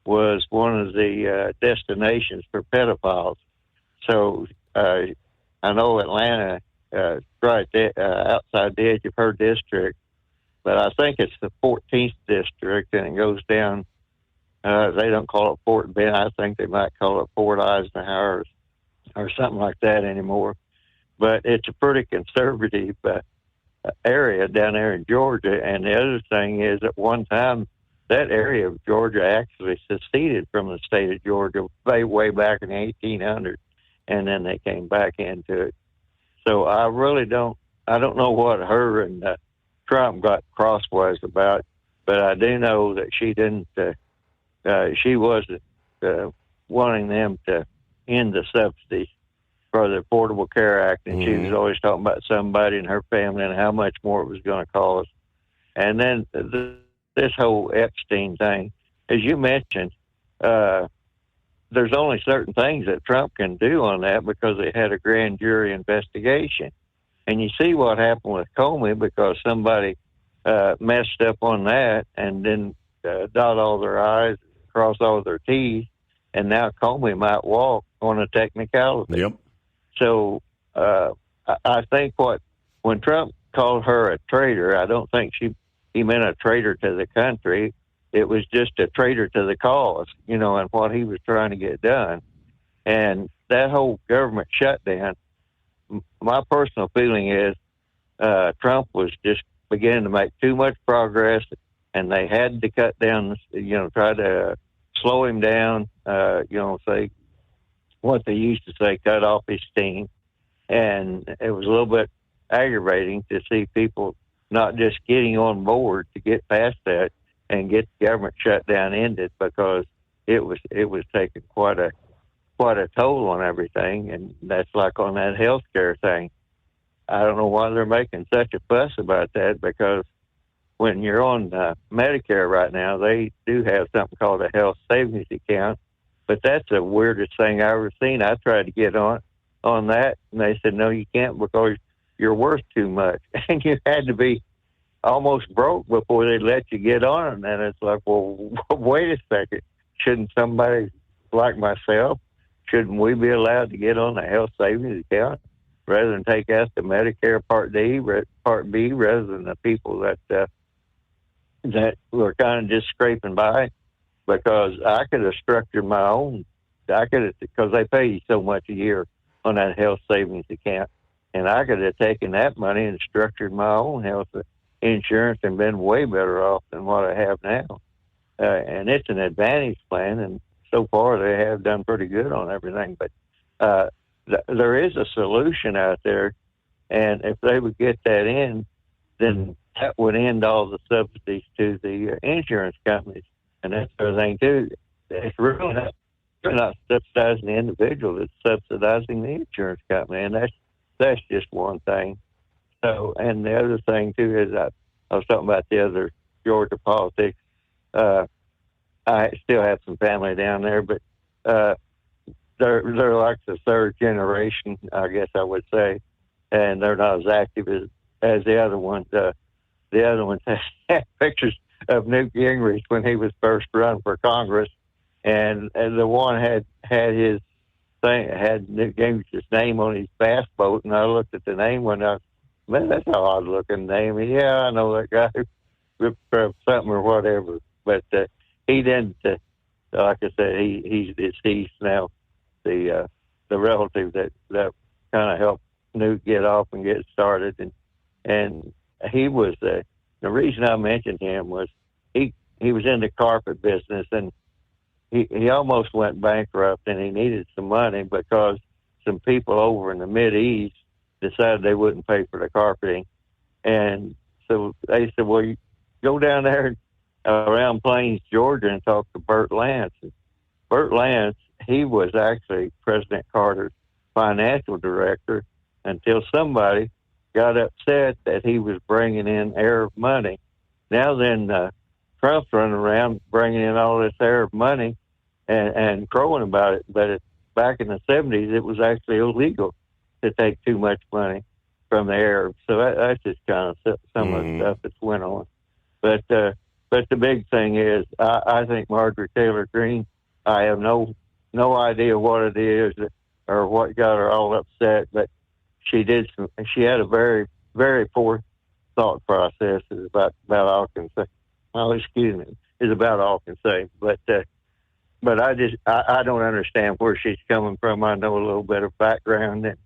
was one of the destinations for pedophiles. So I know Atlanta right there, outside the edge of her district, but I think it's the 14th district, and it goes down. They don't call it Fort Bend. I think they might call it Fort Eisenhower or something like that anymore. But it's a pretty conservative area down there in Georgia. And the other thing is, at one time, that area of Georgia actually seceded from the state of Georgia way back in the 1800s, and then they came back into it. So I really don't know what her and Trump got crosswise about, but I do know that she didn't. She wasn't wanting them to end the subsidies for the Affordable Care Act, and she was always talking about somebody and her family and how much more it was going to cost. And then this whole Epstein thing, as you mentioned, there's only certain things that Trump can do on that because they had a grand jury investigation. And you see what happened with Comey because somebody messed up on that and then dot all their I's, cross all their T's, and now Comey might walk on a technicality. Yep. So I think when Trump called her a traitor, I don't think he meant a traitor to the country. It was just a traitor to the cause, and what he was trying to get done. And that whole government shutdown, my personal feeling is Trump was just beginning to make too much progress, and they had to cut down, try to slow him down, say what they used to say, cut off his steam. And it was a little bit aggravating to see people not just getting on board to get past that and get the government shutdown ended, because it was taking quite a toll on everything. And that's like on that health care thing. I don't know why they're making such a fuss about that, because when you're on Medicare right now, they do have something called a health savings account, but that's the weirdest thing I've ever seen. I tried to get on that, and they said, no, you can't because you're worth too much. And you had to be almost broke before they let you get on. And it's like, well, wait a second. Shouldn't somebody like myself, shouldn't we be allowed to get on the health savings account rather than take us to Medicare Part B, rather than the people that were kind of just scraping by? Because I could have structured my own, because they pay you so much a year on that health savings account, and I could have taken that money and structured my own health insurance and been way better off than what I have now. And it's an advantage plan, and so far they have done pretty good on everything. But there is a solution out there, and if they would get that in, then that would end all the subsidies to the insurance companies. And that's the other thing, too. It's really not subsidizing the individual, it's subsidizing the insurance company, and that's just one thing. So, and the other thing, too, is I was talking about the other Georgia politics. I still have some family down there, but they're like the third generation, I guess I would say, and they're not as active as the other ones. The other ones have pictures of Newt Gingrich when he was first run for Congress, and the one had his thing, had Newt Gingrich's name on his bass boat, and I looked at the name when man, that's an odd looking name. And yeah, I know that guy for something or whatever, but he didn't. Like I said, he's deceased now. The relative that kind of helped Newt get off and get started. And he was the reason I mentioned him was he was in the carpet business, and he almost went bankrupt, and he needed some money because some people over in the Mideast decided they wouldn't pay for the carpeting. And so they said, well, you go down there around Plains, Georgia, and talk to Bert Lance. And Bert Lance, he was actually President Carter's financial director until somebody got upset that he was bringing in Arab money. Now then, Trump's running around bringing in all this Arab money and crowing about it. But back in the 70s, it was actually illegal to take too much money from the Arabs. So that's just kind of some of the stuff that's went on. But the big thing is, I think Marjorie Taylor Greene, I have no idea what it is or what got her all upset, but she had a very, very poor thought process is about all I can say. Oh, excuse me, is about all I can say. But I don't understand where she's coming from. I know a little bit of background. And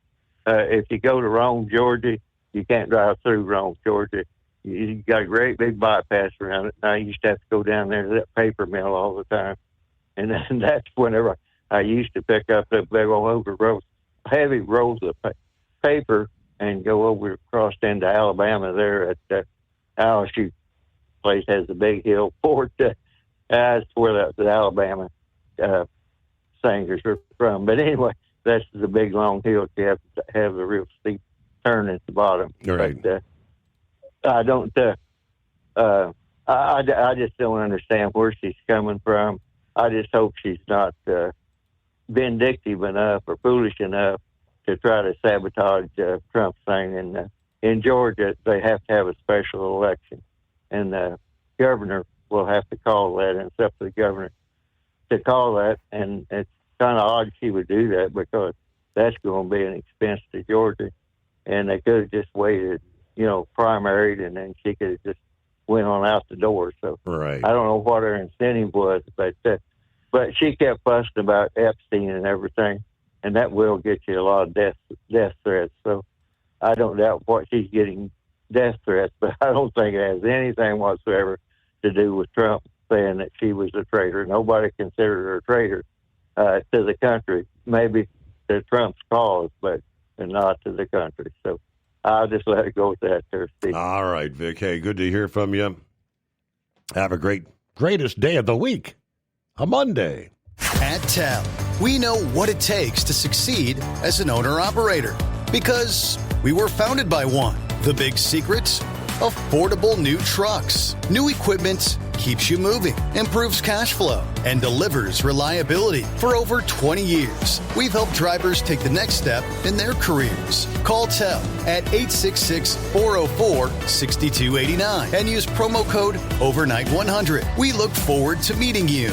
if you go to Rome, Georgia, you can't drive through Rome, Georgia. You got a great big bypass around it. Now you used to have to go down there to that paper mill all the time. And that's whenever I used to pick up the big old heavy rolls of paper and go over across into Alabama there at LSU place has a big hill fort. That's where the Alabama singers are from. But anyway, that's the big long hill. You have to have a real steep turn at the bottom. Right. But I don't. I just don't understand where she's coming from. I just hope she's not vindictive enough or foolish enough to try to sabotage Trump's thing. And in Georgia, they have to have a special election, and the governor will have to call that, and it's up to the governor to call that. And it's kind of odd she would do that because that's going to be an expense to Georgia, and they could have just waited, primaried, and then she could have just went on out the door. So right. I don't know what her incentive was, but she kept fussing about Epstein and everything, and that will get you a lot of death threats. So I don't doubt what she's getting death threats, but I don't think it has anything whatsoever to do with Trump saying that she was a traitor. Nobody considered her a traitor to the country, maybe to Trump's cause, but not to the country. So I'll just let it go with that there, Steve. All right, Vic. Hey, good to hear from you. Have a greatest day of the week, a Monday. At TEL, we know what it takes to succeed as an owner-operator because we were founded by one. The big secret? Affordable new trucks. New equipment keeps you moving, improves cash flow, and delivers reliability. For over 20 years, we've helped drivers take the next step in their careers. Call TEL at 866-404-6289 and use promo code OVERNIGHT100. We look forward to meeting you.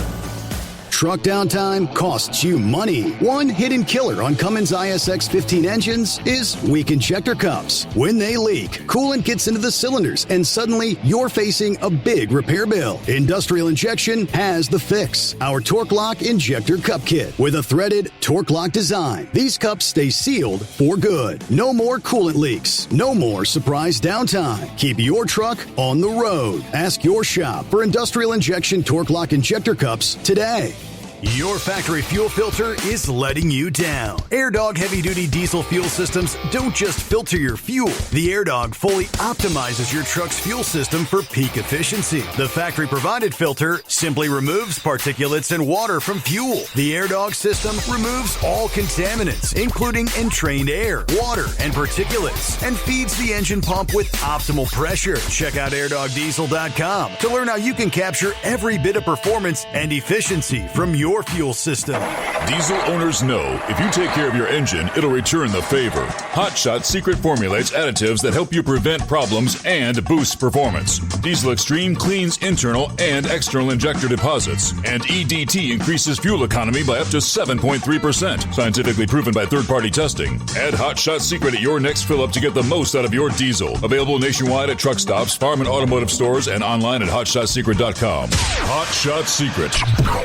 Truck downtime costs you money. One hidden killer on Cummins ISX 15 engines is weak injector cups. When they leak, coolant gets into the cylinders and suddenly you're facing a big repair bill. Industrial Injection has the fix. Our Torque Lock Injector Cup Kit with a threaded Torque Lock design. These cups stay sealed for good. No more coolant leaks. No more surprise downtime. Keep your truck on the road. Ask your shop for Industrial Injection Torque Lock Injector Cups today. Your factory fuel filter is letting you down. AirDog heavy-duty diesel fuel systems don't just filter your fuel. The AirDog fully optimizes your truck's fuel system for peak efficiency. The factory-provided filter simply removes particulates and water from fuel. The AirDog system removes all contaminants, including entrained air, water, and particulates, and feeds the engine pump with optimal pressure. Check out airdogdiesel.com to learn how you can capture every bit of performance and efficiency from your fuel system. Diesel owners know if you take care of your engine, it'll return the favor. Hot Shot secret formulates additives that help you prevent problems and boost performance. Diesel Extreme cleans internal and external injector deposits, and EDT increases fuel economy by up to 7.3%. Scientifically proven by third-party testing. Add Hot Shot secret at your next fill-up to get the most out of your diesel. Available nationwide at truck stops, farm and automotive stores, and online at hotshotsecret.com. Hot Shot Secret,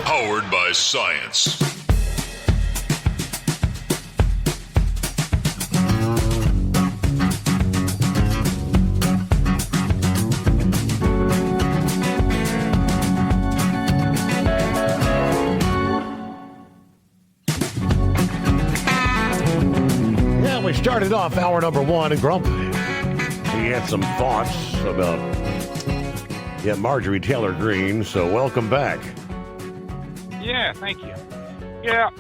powered by science. started off hour number one and Grumpy. He had some thoughts about Marjorie Taylor Greene, so welcome back. Yeah, thank you. Yeah,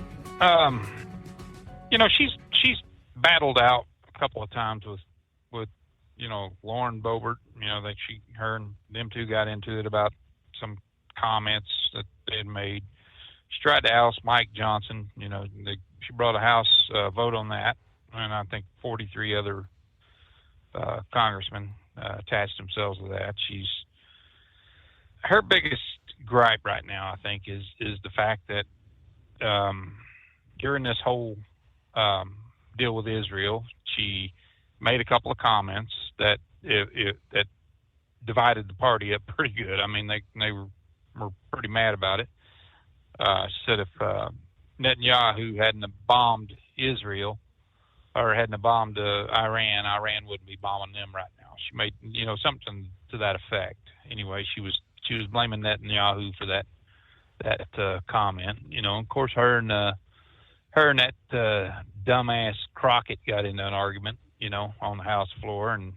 she's battled out a couple of times with Lauren Boebert. Her and them two got into it about some comments that they had made. She tried to oust Mike Johnson. She brought a House vote on that, and I think 43 other congressmen attached themselves to that. Her biggest gripe right now, I think, is the fact that during this whole deal with Israel, she made a couple of comments that that divided the party up pretty good. I mean, they were pretty mad about it. Said if Netanyahu hadn't bombed Israel or hadn't bombed Iran wouldn't be bombing them right now. She made something to that effect. Anyway, she was blaming Netanyahu for that comment. Of course, her and that dumbass Crockett got into an argument, on the House floor, and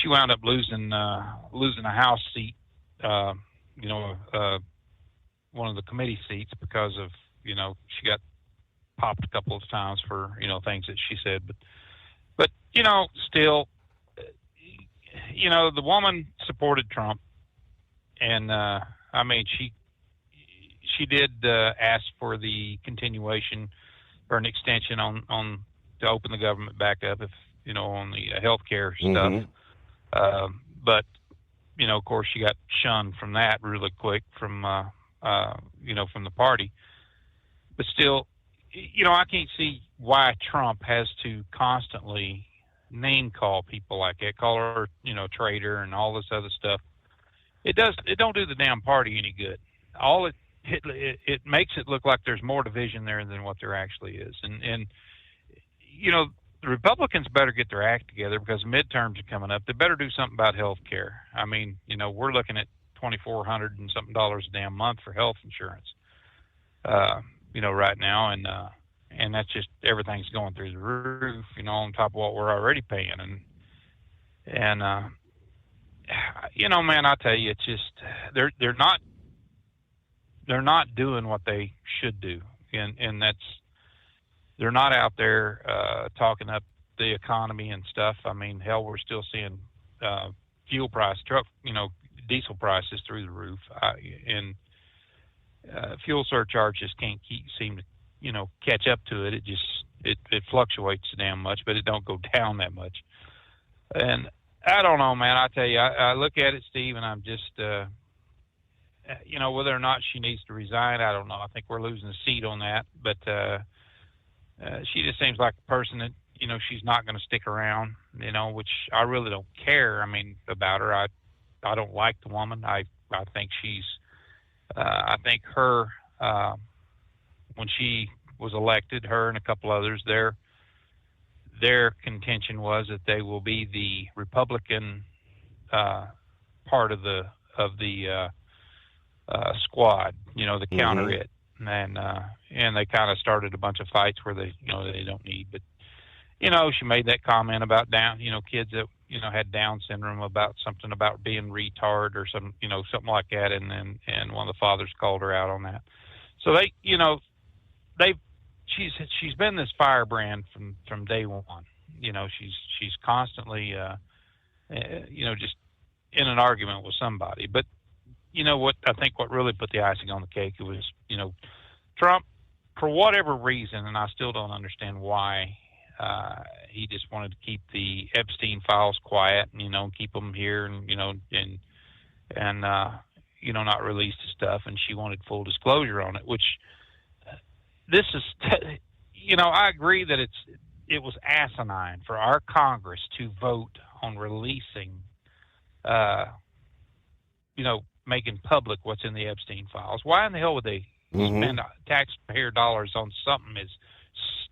she wound up losing a House seat, one of the committee seats because of she got popped a couple of times for things that she said, but still. The woman supported Trump, and she did ask for the continuation or an extension on to open the government back up if on the health care stuff. But of course, she got shunned from that really quick from from the party. But still, I can't see why Trump has to constantly name call people like that, call her, traitor and all this other stuff. It don't do the damn party any good. All it makes it look like there's more division there than what there actually is. And the Republicans better get their act together because midterms are coming up. They better do something about health care. I mean, we're looking at $2,400 and something a damn month for health insurance, right now. And that's just everything's going through the roof, on top of what we're already paying. And man, I tell you, it's just they're not doing what they should do, and that's they're not out there talking up the economy and stuff. I mean, hell, we're still seeing fuel price, diesel prices through the roof, and fuel surcharges can't seem to catch up to it. It fluctuates damn much, but it don't go down that much. And I don't know, man. I tell you, I look at it, Steve, and I'm just, whether or not she needs to resign, I don't know. I think we're losing a seat on that. But she just seems like a person that, she's not going to stick around, which I really don't care. I mean, about her. I don't like the woman. I think she's, I think her, when she was elected, her and a couple others, their contention was that they will be the Republican part of the squad, the counter it, and they kind of started a bunch of fights where they don't need. But she made that comment about kids that had Down syndrome, about something about being retard or something like that, and one of the fathers called her out on that. So she's been this firebrand from day one. She's constantly just in an argument with somebody. But what I think what really put the icing on the cake was Trump, for whatever reason, and I still don't understand why, he just wanted to keep the Epstein files quiet and keep them here and not release the stuff, and she wanted full disclosure on it, which this is, I agree that it was asinine for our Congress to vote on releasing, making public what's in the Epstein files. Why in the hell would they spend taxpayer dollars on something as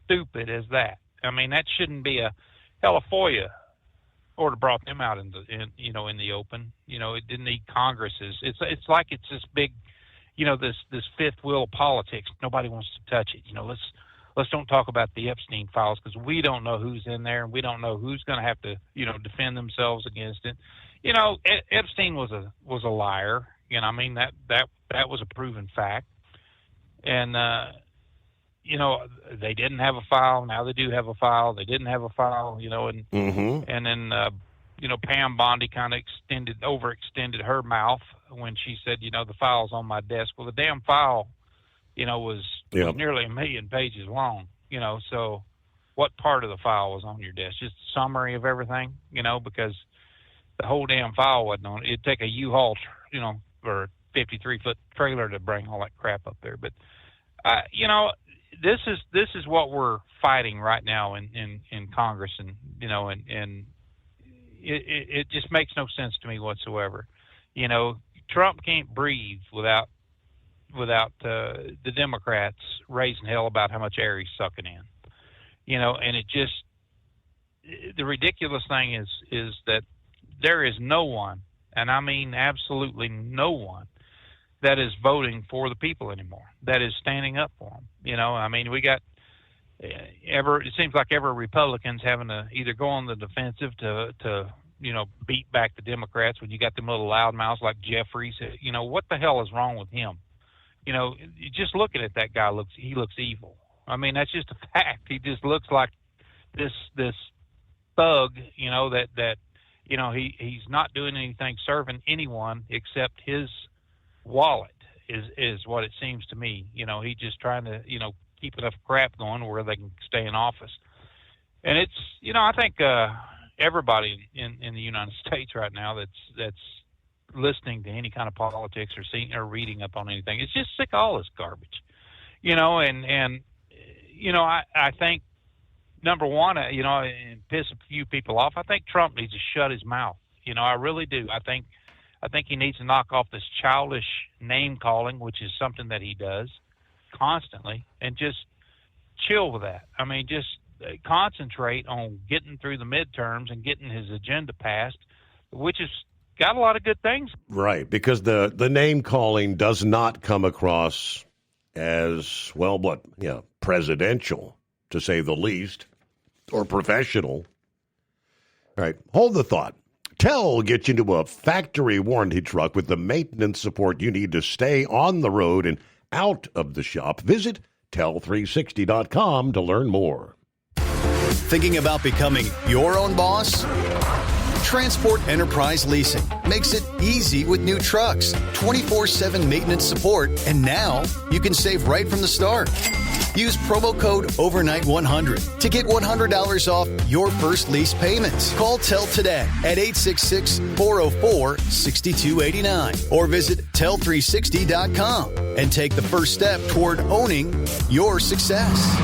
stupid as that? I mean, that shouldn't be a FOIA order brought them out in the open. It didn't need Congress's. It's like it's this big, this fifth wheel of politics. Nobody wants to touch it. let's don't talk about the Epstein files because we don't know who's in there and we don't know who's going to have to, defend themselves against it. Epstein was a liar. I mean, that was a proven fact. And, they didn't have a file. Now they do have a file. They didn't have a file, and then, Pam Bondi kind of overextended her mouth when she said, the file's on my desk. Well, the damn file, was nearly 1 million pages long, so what part of the file was on your desk? Just a summary of everything, because the whole damn file wasn't on it. It'd take a U-Haul, or a 53-foot trailer to bring all that crap up there. But, this is what we're fighting right now in Congress, and it just makes no sense to me whatsoever. Trump can't breathe without the Democrats raising hell about how much air he's sucking in. And it just, the ridiculous thing is that there is no one, and I mean absolutely no one, that is voting for the people anymore, that is standing up for them. I mean, we got it seems like every Republican's having to either go on the defensive to beat back the Democrats when you got them little loudmouths like Jeffries. What the hell is wrong with him? Just looking at that guy, he looks evil. I mean, that's just a fact. He just looks like this thug, that he's not doing anything serving anyone except his wallet is what it seems to me. He's just trying to, keep enough crap going where they can stay in office. And it's, I think everybody in the United States right now that's listening to any kind of politics or seeing or reading up on anything, it's just sick of all this garbage, and I think number one, and piss a few people off, I think Trump needs to shut his mouth. I really do. I think he needs to knock off this childish name calling, which is something that he does constantly, and just chill with that. I mean, just concentrate on getting through the midterms and getting his agenda passed, which has got a lot of good things. Right, because the name calling does not come across as, presidential, to say the least, or professional. All right, hold the thought. Tell gets you into a factory warranty truck with the maintenance support you need to stay on the road and out of the shop. Visit Tell360.com to learn more. Thinking about becoming your own boss? Transport Enterprise Leasing makes it easy with new trucks, 24/7 maintenance support, and now you can save right from the start. Use promo code OVERNIGHT100 to get $100 off your first lease payments. Call Tell today at 866-404-6289 or visit Tell360.com and take the first step toward owning your success.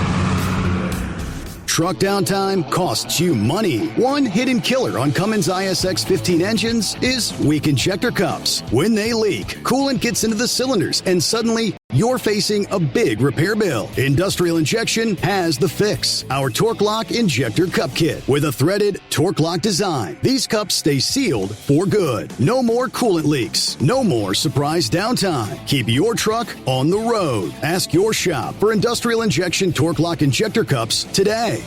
Truck downtime costs you money. One hidden killer on Cummins ISX 15 engines is weak injector cups. When they leak, coolant gets into the cylinders and suddenly you're facing a big repair bill. Industrial Injection has the fix. Our Torque Lock Injector Cup Kit with a threaded Torque Lock design. These cups stay sealed for good. No more coolant leaks. No more surprise downtime. Keep your truck on the road. Ask your shop for Industrial Injection Torque Lock Injector Cups today.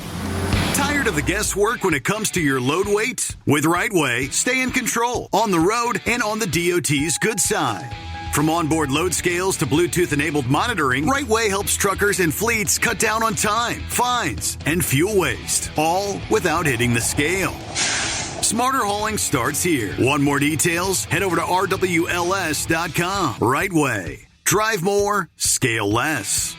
Tired of the guesswork when it comes to your load weight? With RightWay, stay in control on the road and on the DOT's good side. From onboard load scales to Bluetooth-enabled monitoring, RightWay helps truckers and fleets cut down on time, fines, and fuel waste, all without hitting the scale. Smarter hauling starts here. Want more details? Head over to RWLS.com. RightWay. Drive more, scale less.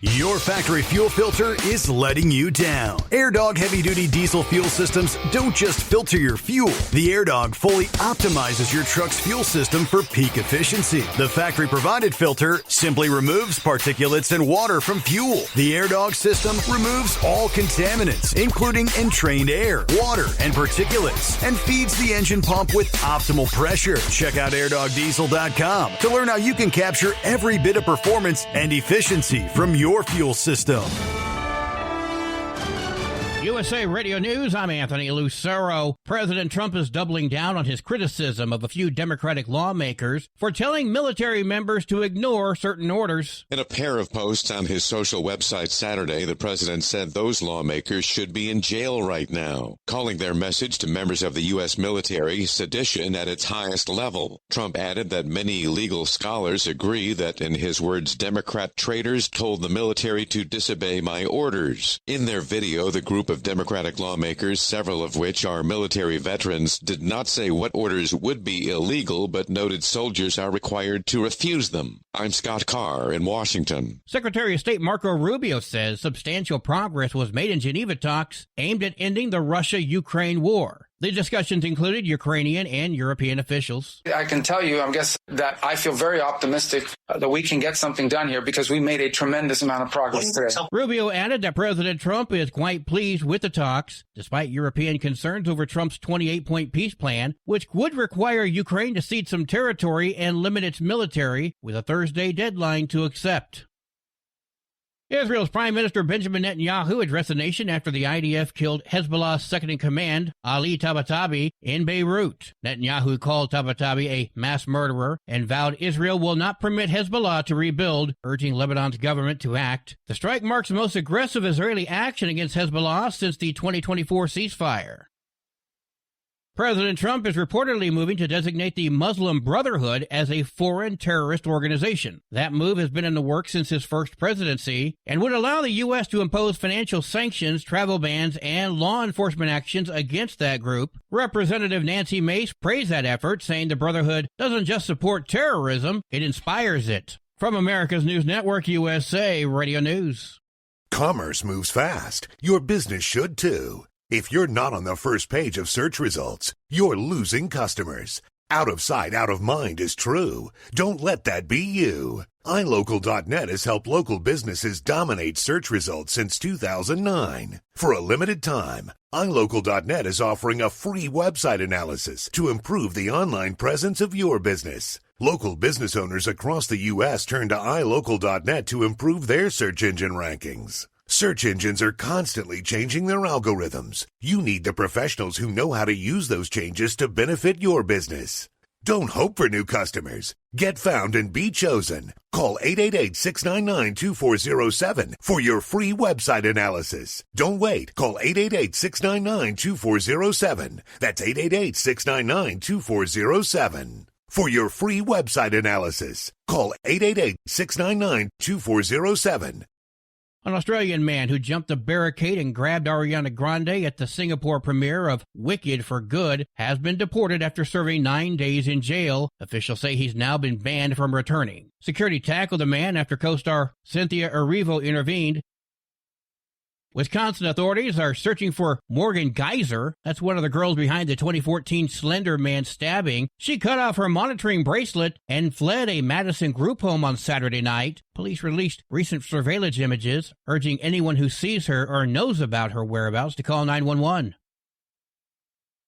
Your factory fuel filter is letting you down. AirDog heavy-duty diesel fuel systems don't just filter your fuel. The AirDog fully optimizes your truck's fuel system for peak efficiency. The factory-provided filter simply removes particulates and water from fuel. The AirDog system removes all contaminants, including entrained air, water, and particulates, and feeds the engine pump with optimal pressure. Check out airdogdiesel.com to learn how you can capture every bit of performance and efficiency from your fuel system. USA Radio News, I'm Anthony Lucero. President Trump is doubling down on his criticism of a few Democratic lawmakers for telling military members to ignore certain orders. In a pair of posts on his social website Saturday, the president said those lawmakers should be in jail right now, calling their message to members of the U.S. military sedition at its highest level. Trump added that many legal scholars agree that, in his words, Democrat traitors told the military to disobey my orders. In their video, the group of Democratic lawmakers, several of which are military veterans, did not say what orders would be illegal, but noted soldiers are required to refuse them. I'm Scott Carr in Washington. Secretary of State Marco Rubio says substantial progress was made in Geneva talks aimed at ending the Russia-Ukraine war. The discussions included Ukrainian and European officials. I can tell you, that I feel very optimistic that we can get something done here because we made a tremendous amount of progress today. Rubio added that President Trump is quite pleased with the talks, despite European concerns over Trump's 28-point peace plan, which would require Ukraine to cede some territory and limit its military, with a Thursday deadline to accept. Israel's Prime Minister Benjamin Netanyahu addressed the nation after the IDF killed Hezbollah's second-in-command, Ali Tabatabai, in Beirut. Netanyahu called Tabatabai a mass murderer and vowed Israel will not permit Hezbollah to rebuild, urging Lebanon's government to act. The strike marks the most aggressive Israeli action against Hezbollah since the 2024 ceasefire. President Trump is reportedly moving to designate the Muslim Brotherhood as a foreign terrorist organization. That move has been in the works since his first presidency and would allow the U.S. to impose financial sanctions, travel bans, and law enforcement actions against that group. Representative Nancy Mace praised that effort, saying the Brotherhood doesn't just support terrorism, it inspires it. From America's News Network, USA Radio News. Commerce moves fast. Your business should too. If you're not on the first page of search results, you're losing customers. Out of sight, out of mind is true. Don't let that be you. iLocal.net has helped local businesses dominate search results since 2009. For a limited time, iLocal.net is offering a free website analysis to improve the online presence of your business. Local business owners across the U.S. turn to iLocal.net to improve their search engine rankings. Search engines are constantly changing their algorithms. You need the professionals who know how to use those changes to benefit your business. Don't hope for new customers. Get found and be chosen. Call 888-699-2407 for your free website analysis. Don't wait. Call 888-699-2407. That's 888-699-2407. For your free website analysis, call 888-699-2407. An Australian man who jumped a barricade and grabbed Ariana Grande at the Singapore premiere of Wicked for Good has been deported after serving 9 days in jail. Officials say he's now been banned from returning. Security tackled the man after co-star Cynthia Erivo intervened. Wisconsin authorities are searching for Morgan Geyser. That's one of the girls behind the 2014 Slender Man stabbing. She cut off her monitoring bracelet and fled a Madison group home on Saturday night. Police released recent surveillance images, urging anyone who sees her or knows about her whereabouts to call 911.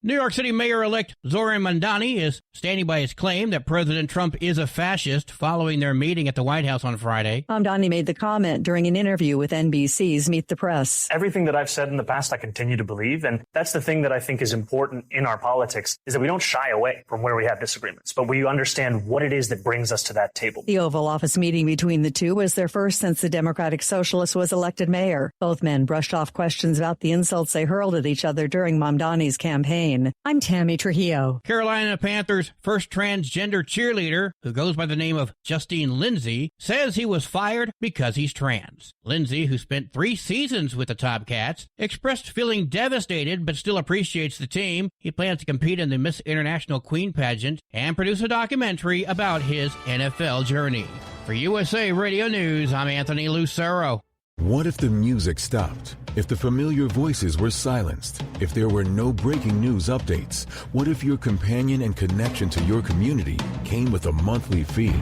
New York City Mayor-elect Zoran Mamdani is standing by his claim that President Trump is a fascist following their meeting at the White House on Friday. Mamdani made the comment during an interview with NBC's Meet the Press. Everything that I've said in the past, I continue to believe, and that's the thing that I think is important in our politics, is that we don't shy away from where we have disagreements, but we understand what it is that brings us to that table. The Oval Office meeting between the two was their first since the Democratic Socialist was elected mayor. Both men brushed off questions about the insults they hurled at each other during Mamdani's campaign. I'm Tammy Trujillo. Carolina Panthers' first transgender cheerleader, who goes by the name of Justine Lindsay, says he was fired because he's trans. Lindsay, who spent 3 seasons with the Topcats, expressed feeling devastated but still appreciates the team. He plans to compete in the Miss International Queen pageant and produce a documentary about his NFL journey. For USA Radio News, I'm Anthony Lucero. What if the music stopped? If the familiar voices were silenced? If there were no breaking news updates? What if your companion and connection to your community came with a monthly fee?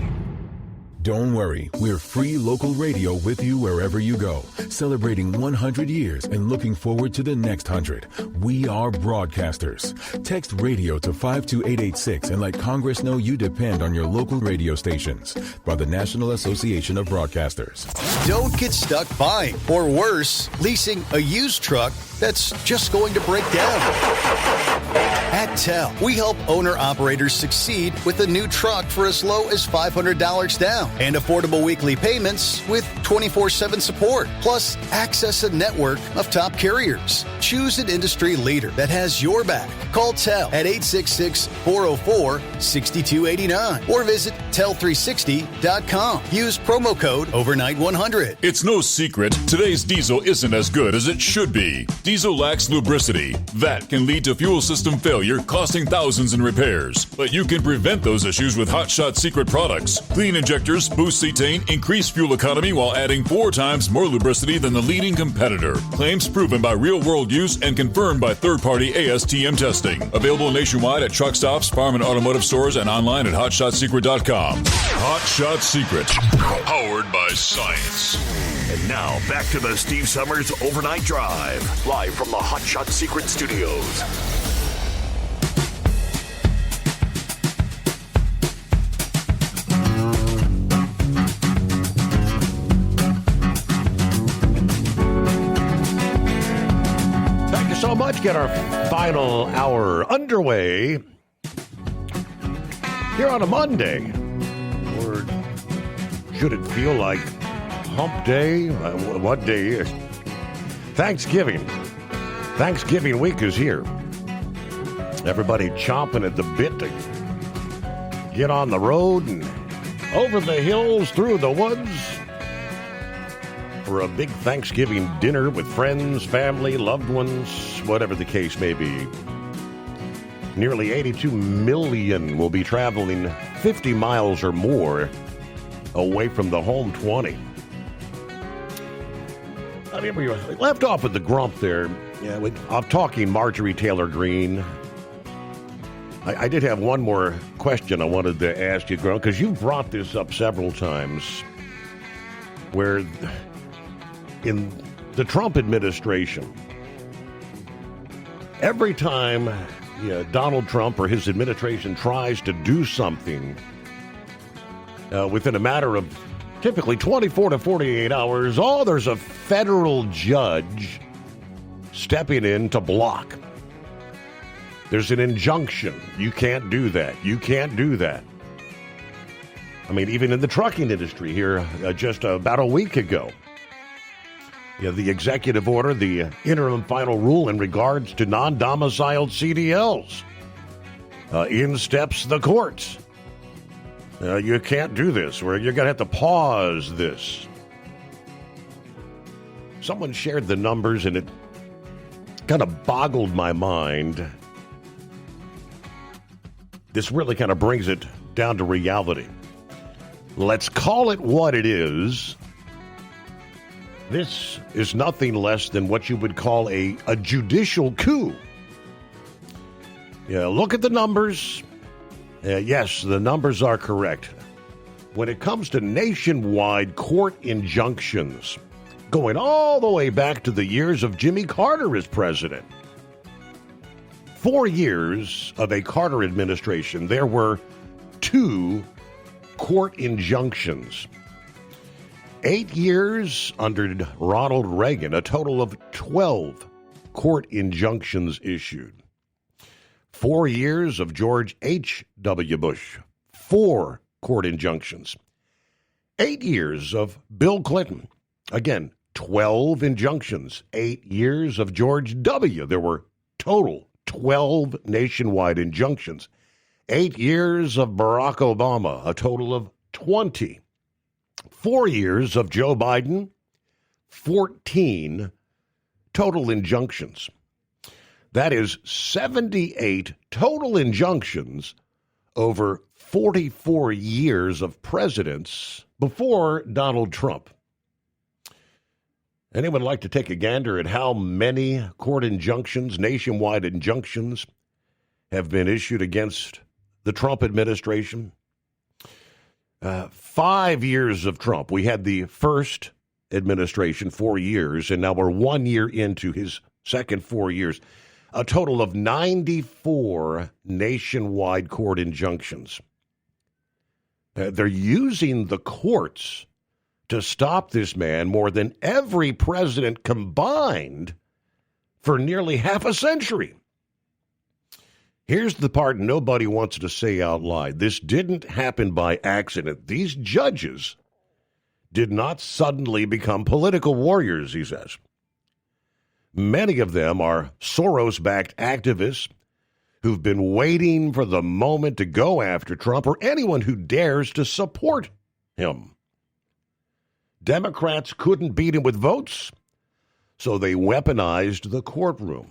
Don't worry, we're free local radio with you wherever you go, celebrating 100 years and looking forward to the next 100. We are broadcasters. Text radio to 52886 and let Congress know you depend on your local radio stations. By the National Association of Broadcasters. Don't get stuck buying, or worse, leasing a used truck that's just going to break down. At TEL, we help owner-operators succeed with a new truck for as low as $500 down and affordable weekly payments with 24/7 support, plus access a network of top carriers. Choose an industry leader that has your back. Call TEL at 866-404-6289 or visit tel360.com. Use promo code overnight100. It's no secret today's diesel isn't as good as it should be. Diesel lacks lubricity. That can lead to fuel system failure, costing thousands in repairs. But you can prevent those issues with Hot Shot Secret products. Clean injectors, boost cetane, increase fuel economy while adding 4 times more lubricity than the leading competitor. Claims proven by real-world use and confirmed by third-party ASTM testing. Available nationwide at truck stops, farm and automotive stores, and online at hotshotsecret.com. Hot Shot Secret. Powered by science. And now, back to the Steve Summers Overnight Drive, live from the Hot Shot Secret Studios. Thank you so much. Get our final hour underway here on a Monday. Or should it feel like Hump Day? What day is Thanksgiving? Thanksgiving week is here. Everybody chomping at the bit to get on the road and over the hills, through the woods for a big Thanksgiving dinner with friends, family, loved ones, whatever the case may be. Nearly 82 million will be traveling 50 miles or more away from the home 20. I mean, we left off with the grump there. Yeah, I'm talking Marjorie Taylor Greene. I did have one more question I wanted to ask you, Grump, because you've brought this up several times, where in the Trump administration, every time Donald Trump or his administration tries to do something within a matter of typically 24 to 48 hours, there's a federal judge stepping in to block. There's an injunction. You can't do that. You can't do that. I mean, even in the trucking industry here, just about a week ago, the executive order, the interim final rule in regards to non-domiciled CDLs. In steps the courts. You can't do this, or you're going to have to pause this. Someone shared the numbers, and it kind of boggled my mind. This really kind of brings it down to reality. Let's call it what it is. This is nothing less than what you would call a judicial coup. Look at the numbers. Yes, the numbers are correct. When it comes to nationwide court injunctions, going all the way back to the years of Jimmy Carter as president, 4 years of a Carter administration, there were 2 court injunctions. 8 years under Ronald Reagan, a total of 12 court injunctions issued. 4 years of George H.W. Bush, 4 court injunctions. 8 years of Bill Clinton, again, 12 injunctions. 8 years of George W. There were total 12 nationwide injunctions. 8 years of Barack Obama, a total of 20. 4 years of Joe Biden, 14 total injunctions. That is 78 total injunctions over 44 years of presidents before Donald Trump. Anyone like to take a gander at how many court injunctions, nationwide injunctions, have been issued against the Trump administration? 5 years of Trump. We had the first administration, 4 years, and now we're 1 year into his second 4 years. A total of 94 nationwide court injunctions. They're using the courts to stop this man more than every president combined for nearly half a century. Here's the part nobody wants to say out loud. This didn't happen by accident. These judges did not suddenly become political warriors, he says. Many of them are Soros-backed activists who've been waiting for the moment to go after Trump or anyone who dares to support him. Democrats couldn't beat him with votes, so they weaponized the courtroom.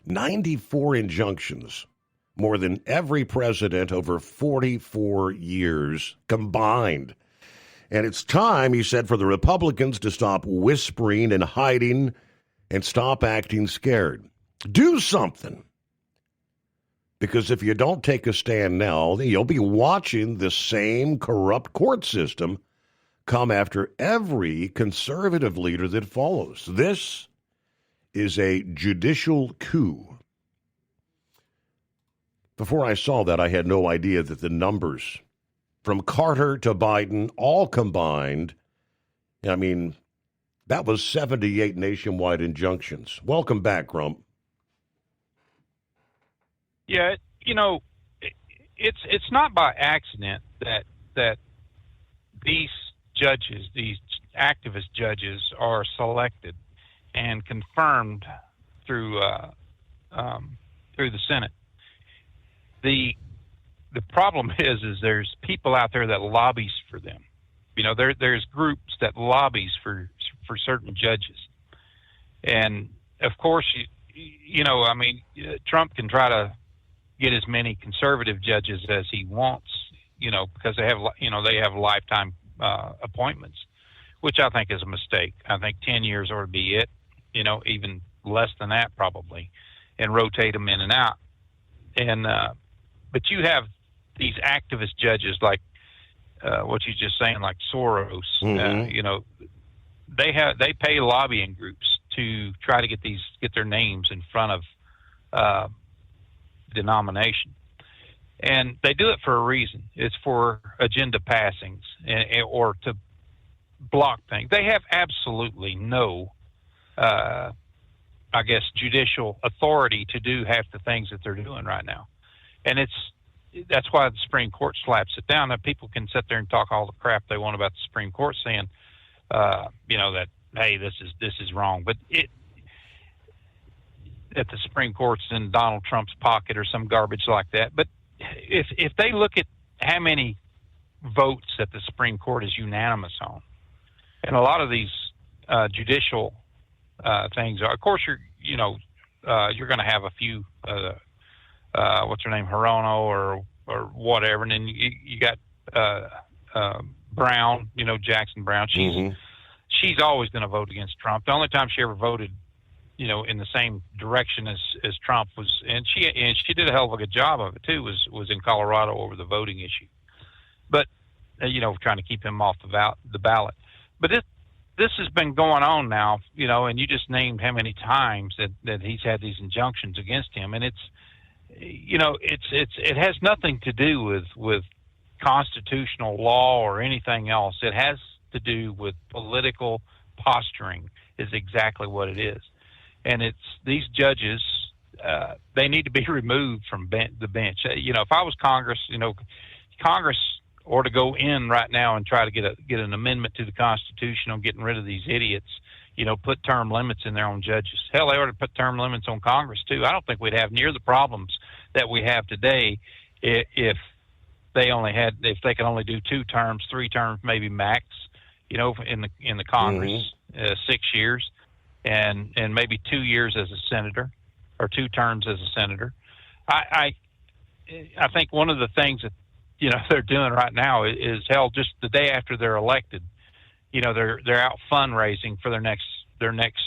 94 injunctions, more than every president over 44 years combined. And it's time, he said, for the Republicans to stop whispering and hiding and stop acting scared. Do something. Because if you don't take a stand now, you'll be watching the same corrupt court system come after every conservative leader that follows. This is a judicial coup. Before I saw that, I had no idea that the numbers from Carter to Biden all combined, I mean, that was 78 nationwide injunctions. Welcome back, Grump. Yeah, you know, it's not by accident that these judges, these activist judges, are selected and confirmed through the Senate. The problem is there's people out there that lobbies for them. You know, there's groups that lobbies for certain judges, and of course, you know, I mean, Trump can try to get as many conservative judges as he wants, you know, because they have lifetime appointments, which I think is a mistake. I think 10 years ought to be it, you know, even less than that probably, and rotate them in and out. And but you have these activist judges like what you're just saying, like Soros. You know, they pay lobbying groups to try to get their names in front of the nomination, and they do it for a reason. It's for agenda passings or to block things. They have absolutely no, I guess, judicial authority to do half the things that they're doing right now, and that's why the Supreme Court slaps it down. That people can sit there and talk all the crap they want about the Supreme Court, saying, you know, that hey, this is wrong, but that the Supreme Court's in Donald Trump's pocket or some garbage like that. But if they look at how many votes that the Supreme Court is unanimous on, and a lot of these judicial things are, of course, you're going to have a few. What's her name, Hirono or whatever, and then you got Brown, you know, Jackson Brown. She's always going to vote against Trump. The only time she ever voted, you know, in the same direction as Trump was, and she did a hell of a good job of it too, was in Colorado over the voting issue, but you know, trying to keep him off the ballot. But this has been going on now, you know, and you just named how many times that he's had these injunctions against him, and it's, you know, it has nothing to do with constitutional law or anything else. It has to do with political posturing is exactly what it is. And it's these judges, they need to be removed from the bench. You know, if I was Congress, you know, Congress ought to go in right now and try to get an amendment to the Constitution on getting rid of these idiots. You know, put term limits in there on judges. Hell, they ought to put term limits on Congress too. I don't think we'd have near the problems that we have today if they could only do 2 terms, 3 terms, maybe max. You know, in the Congress, 6 years, and maybe 2 years as a senator, or 2 terms as a senator. I think one of the things that, you know, they're doing right now is hell, just the day after they're elected, you know, they're out fundraising for their next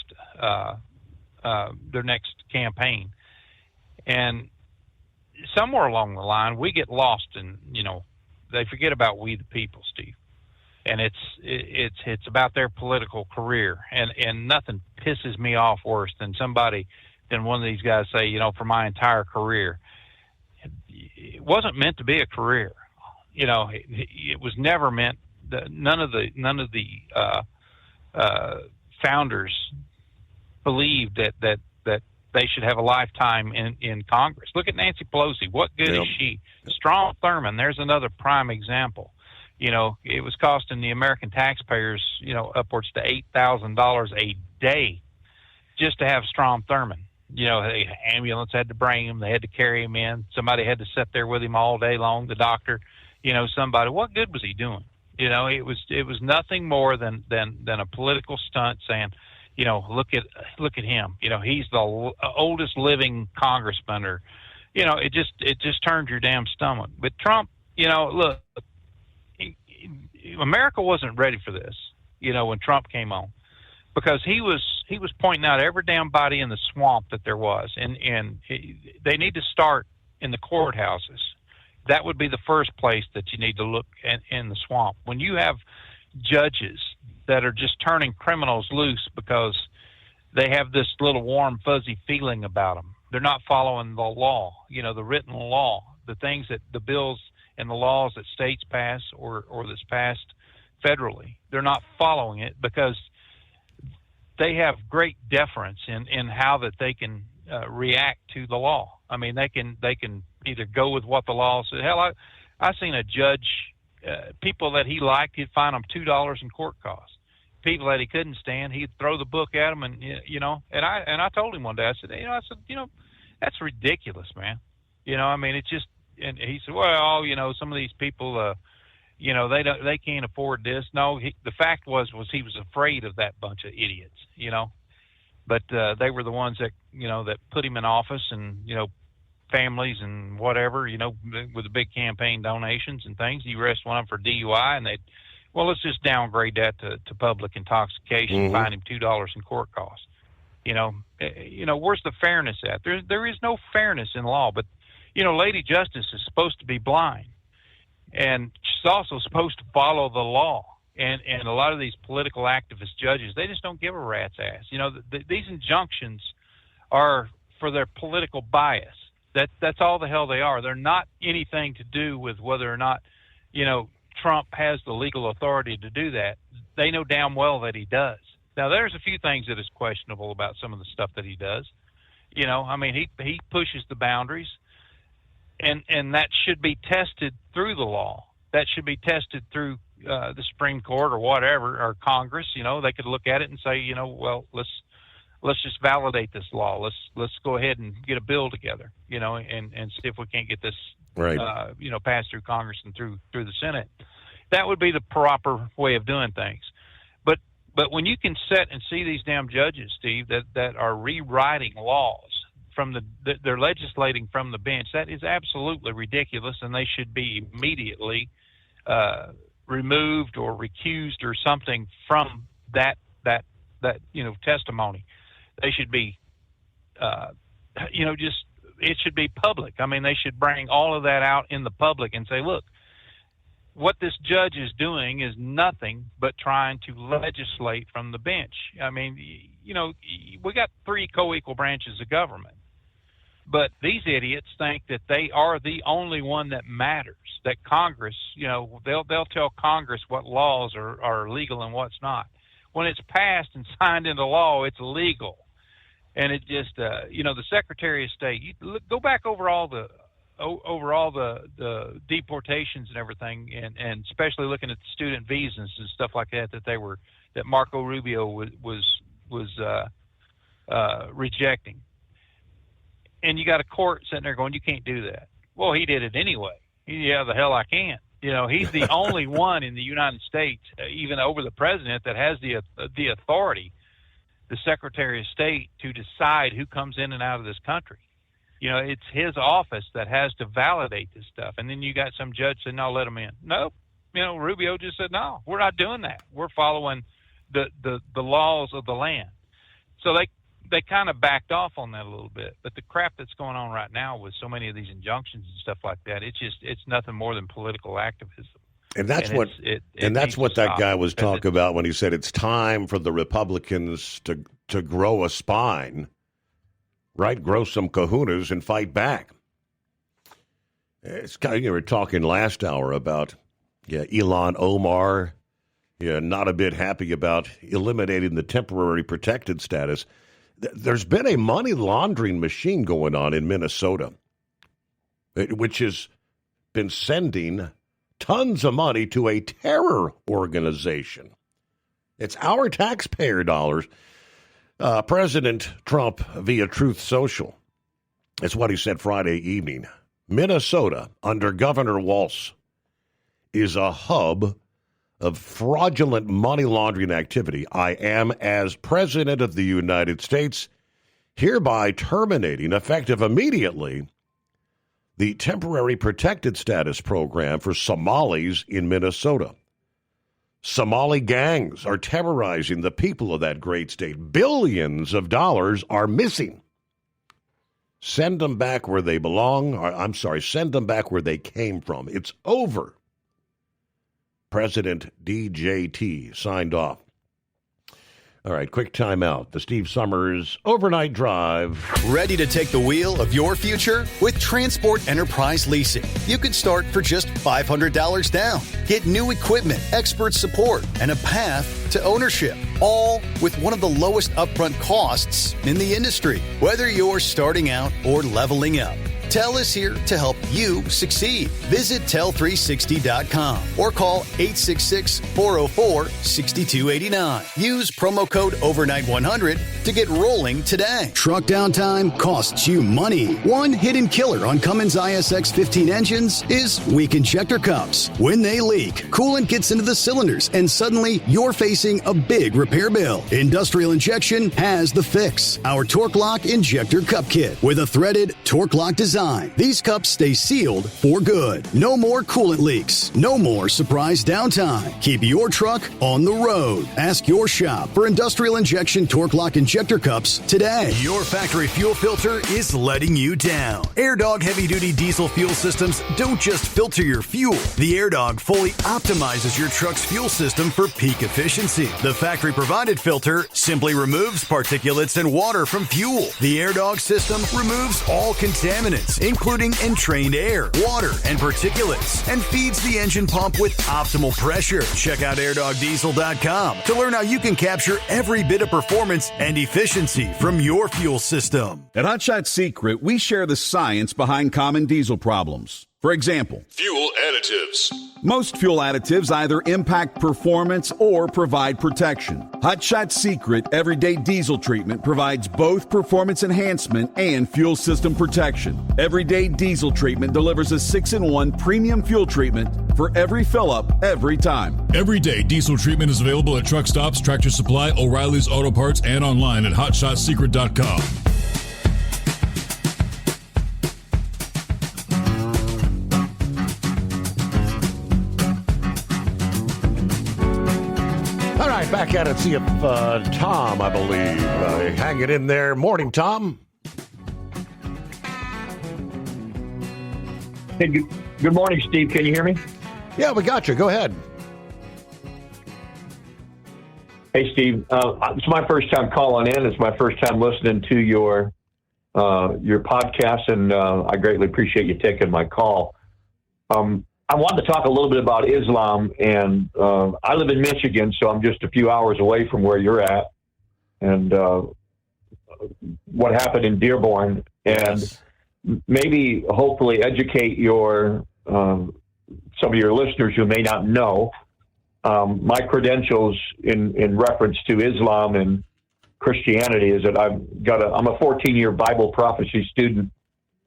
campaign, and somewhere along the line we get lost in, you know, they forget about we the people, Steve. And it's about their political career, and nothing pisses me off worse than one of these guys say, you know, for my entire career. It wasn't meant to be a career. You know, it was never meant. None of the founders believed that they should have a lifetime in Congress. Look at Nancy Pelosi. What good is she? Strom Thurmond, there's another prime example. You know, it was costing the American taxpayers, you know, upwards to $8,000 a day just to have Strom Thurmond. You know, the ambulance had to bring him. They had to carry him in. Somebody had to sit there with him all day long, the doctor, you know, somebody. What good was he doing? You know, it was nothing more than a political stunt saying, you know, look at him. You know, he's the oldest living congressman, or, you know, it just turns your damn stomach. But Trump, you know, look, America wasn't ready for this, you know, when Trump came on, because he was pointing out every damn body in the swamp that there was, and they need to start in the courthouses. That would be the first place that you need to look in the swamp. When you have judges that are just turning criminals loose because they have this little warm, fuzzy feeling about them, they're not following the law, you know, the written law, the things that the bills and the laws that states pass or that's passed federally. They're not following it because they have great deference in how that they can react to the law. I mean, they can either go with what the law says. Hell, I seen a judge, people that he liked, he'd fine them $2 in court costs. People that he couldn't stand, he'd throw the book at them, and you know. And I told him one day, I said, that's ridiculous, man. You know, I mean, it's just. And he said, well, you know, some of these people, you know, they can't afford this. No, the fact was he was afraid of that bunch of idiots, you know. But they were the ones that, you know, that put him in office, and, you know, families and whatever, you know, with the big campaign donations and things. You arrest one of them for DUI, and let's just downgrade that to public intoxication, fine him $2 in court costs. You know, where's the fairness at? There is no fairness in law, but. You know, Lady Justice is supposed to be blind, and she's also supposed to follow the law. And a lot of these political activist judges, they just don't give a rat's ass. You know, these injunctions are for their political bias. That's all the hell they are. They're not anything to do with whether or not, you know, Trump has the legal authority to do that. They know damn well that he does. Now, there's a few things that is questionable about some of the stuff that he does. You know, I mean, he pushes the boundaries. And that should be tested through the law. That should be tested through the Supreme Court or whatever, or Congress. You know, they could look at it and say, you know, well, let's just validate this law. Let's go ahead and get a bill together, you know, and see if we can't get this, right. You know, passed through Congress and through the Senate. That would be the proper way of doing things. But when you can sit and see these damn judges, Steve, that are rewriting laws. They're legislating from the bench. That is absolutely ridiculous, and they should be immediately removed or recused or something from that you know, testimony. They should be, you know, just it should be public. I mean, they should bring all of that out in the public and say, look, what this judge is doing is nothing but trying to legislate from the bench. I mean, you know, we got 3 co-equal branches of government. But these idiots think that they are the only one that matters, that Congress, you know, they'll tell Congress what laws are legal and what's not. When it's passed and signed into law, it's legal. And it just, you know, the Secretary of State, go back over all the deportations and everything, and especially looking at the student visas and stuff like that that Marco Rubio was rejecting. And you got a court sitting there going, you can't do that. Well, he did it anyway. Yeah, the hell I can't. You know, he's the only one in the United States, even over the president, that has the authority, the Secretary of State, to decide who comes in and out of this country. You know, it's his office that has to validate this stuff. And then you got some judge saying, no, let him in. Nope. You know, Rubio just said, no, we're not doing that. We're following the laws of the land. So they kind of backed off on that a little bit. But the crap that's going on right now with so many of these injunctions and stuff like that, it's nothing more than political activism. And that's what that guy was talking about when he said it's time for the Republicans to grow a spine, right? Grow some kahunas and fight back. It's kind of, you were talking last hour about Ilhan Omar, not a bit happy about eliminating the temporary protected status. There's been a money laundering machine going on in Minnesota, which has been sending tons of money to a terror organization. It's our taxpayer dollars. President Trump via Truth Social. That's what he said Friday evening. Minnesota, under Governor Walz, is a hub of fraudulent money laundering activity. I am, as President of the United States, hereby terminating, effective immediately, the temporary protected status program for Somalis in Minnesota. Somali gangs are terrorizing the people of that great state. Billions of dollars are missing. Send them back where they belong. Send them back where they came from. It's over. President DJT signed off. All right, quick timeout. The Steve Summers Overnight Drive. Ready to take the wheel of your future? With Transport Enterprise Leasing, you can start for just $500 down. Get new equipment, expert support, and a path to ownership, all with one of the lowest upfront costs in the industry. Whether you're starting out or leveling up, TEL is here to help you succeed. Visit tel360.com or call 866-404-6289. Use promo code overnight100 to get rolling today. Truck downtime costs you money. One hidden killer on Cummins ISX 15 engines is weak injector cups. When they leak, coolant gets into the cylinders and suddenly you're facing a big repair bill. Industrial Injection has the fix. Our Torque Lock Injector Cup Kit with a threaded Torque Lock design. These cups stay sealed for good. No more coolant leaks. No more surprise downtime. Keep your truck on the road. Ask your shop for Industrial Injection Torque Lock Injector Cups today. Your factory fuel filter is letting you down. AirDog heavy-duty diesel fuel systems don't just filter your fuel. The AirDog fully optimizes your truck's fuel system for peak efficiency. The factory-provided filter simply removes particulates and water from fuel. The AirDog system removes all contaminants, including entrained air, water, and particulates, and feeds the engine pump with optimal pressure. Check out airdogdiesel.com to learn how you can capture every bit of performance and efficiency from your fuel system. At Hot Shot Secret, we share the science behind common diesel problems. For example, fuel additives. Most fuel additives either impact performance or provide protection. Hot Shot Secret Everyday Diesel Treatment provides both performance enhancement and fuel system protection. Everyday Diesel Treatment delivers a 6-in-1 premium fuel treatment for every fill-up, every time. Everyday Diesel Treatment is available at truck stops, Tractor Supply, O'Reilly's Auto Parts, and online at hotshotsecret.com. Back at it, see if Tom, I believe, hanging in there. Morning, Tom. Hey, good morning, Steve. Can you hear me? Yeah, we got you. Go ahead. Hey, Steve. It's my first time calling in. It's my first time listening to your podcast, and I greatly appreciate you taking my call. I wanted to talk a little bit about Islam, and I live in Michigan, so I'm just a few hours away from where you're at, and what happened in Dearborn, and maybe hopefully educate some of your listeners who may not know my credentials in reference to Islam and Christianity is that I'm a 14-year Bible prophecy student.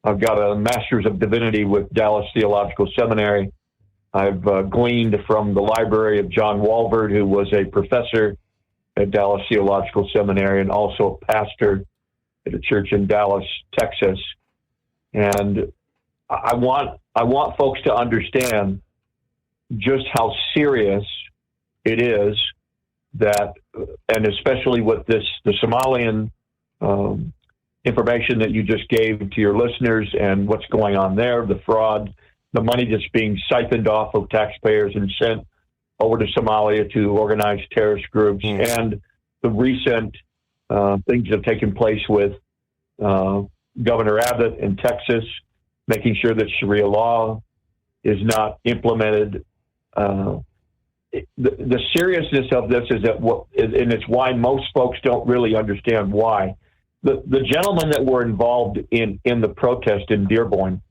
I've got a Master's of Divinity with Dallas Theological Seminary. I've gleaned from the library of John Walvoord, who was a professor at Dallas Theological Seminary and also a pastor at a church in Dallas, Texas. And I want folks to understand just how serious it is that, and especially with the Somalian information that you just gave to your listeners and what's going on there, the fraud, the money that's being siphoned off of taxpayers and sent over to Somalia to organized terrorist groups, and the recent things that have taken place with Governor Abbott in Texas, making sure that Sharia law is not implemented. The seriousness of this is that and it's why most folks don't really understand why. The gentlemen that were involved in the protest in Dearborn,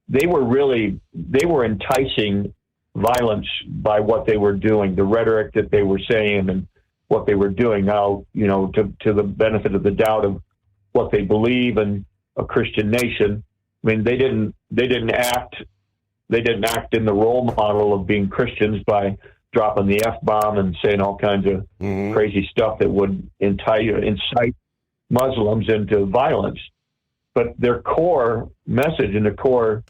they were enticing violence by what they were doing, the rhetoric that they were saying and what they were doing. Now, to the benefit of the doubt of what they believe in a Christian nation. I mean, they didn't act in the role model of being Christians by dropping the F-bomb and saying all kinds of crazy stuff that would incite Muslims into violence. But their core message and the core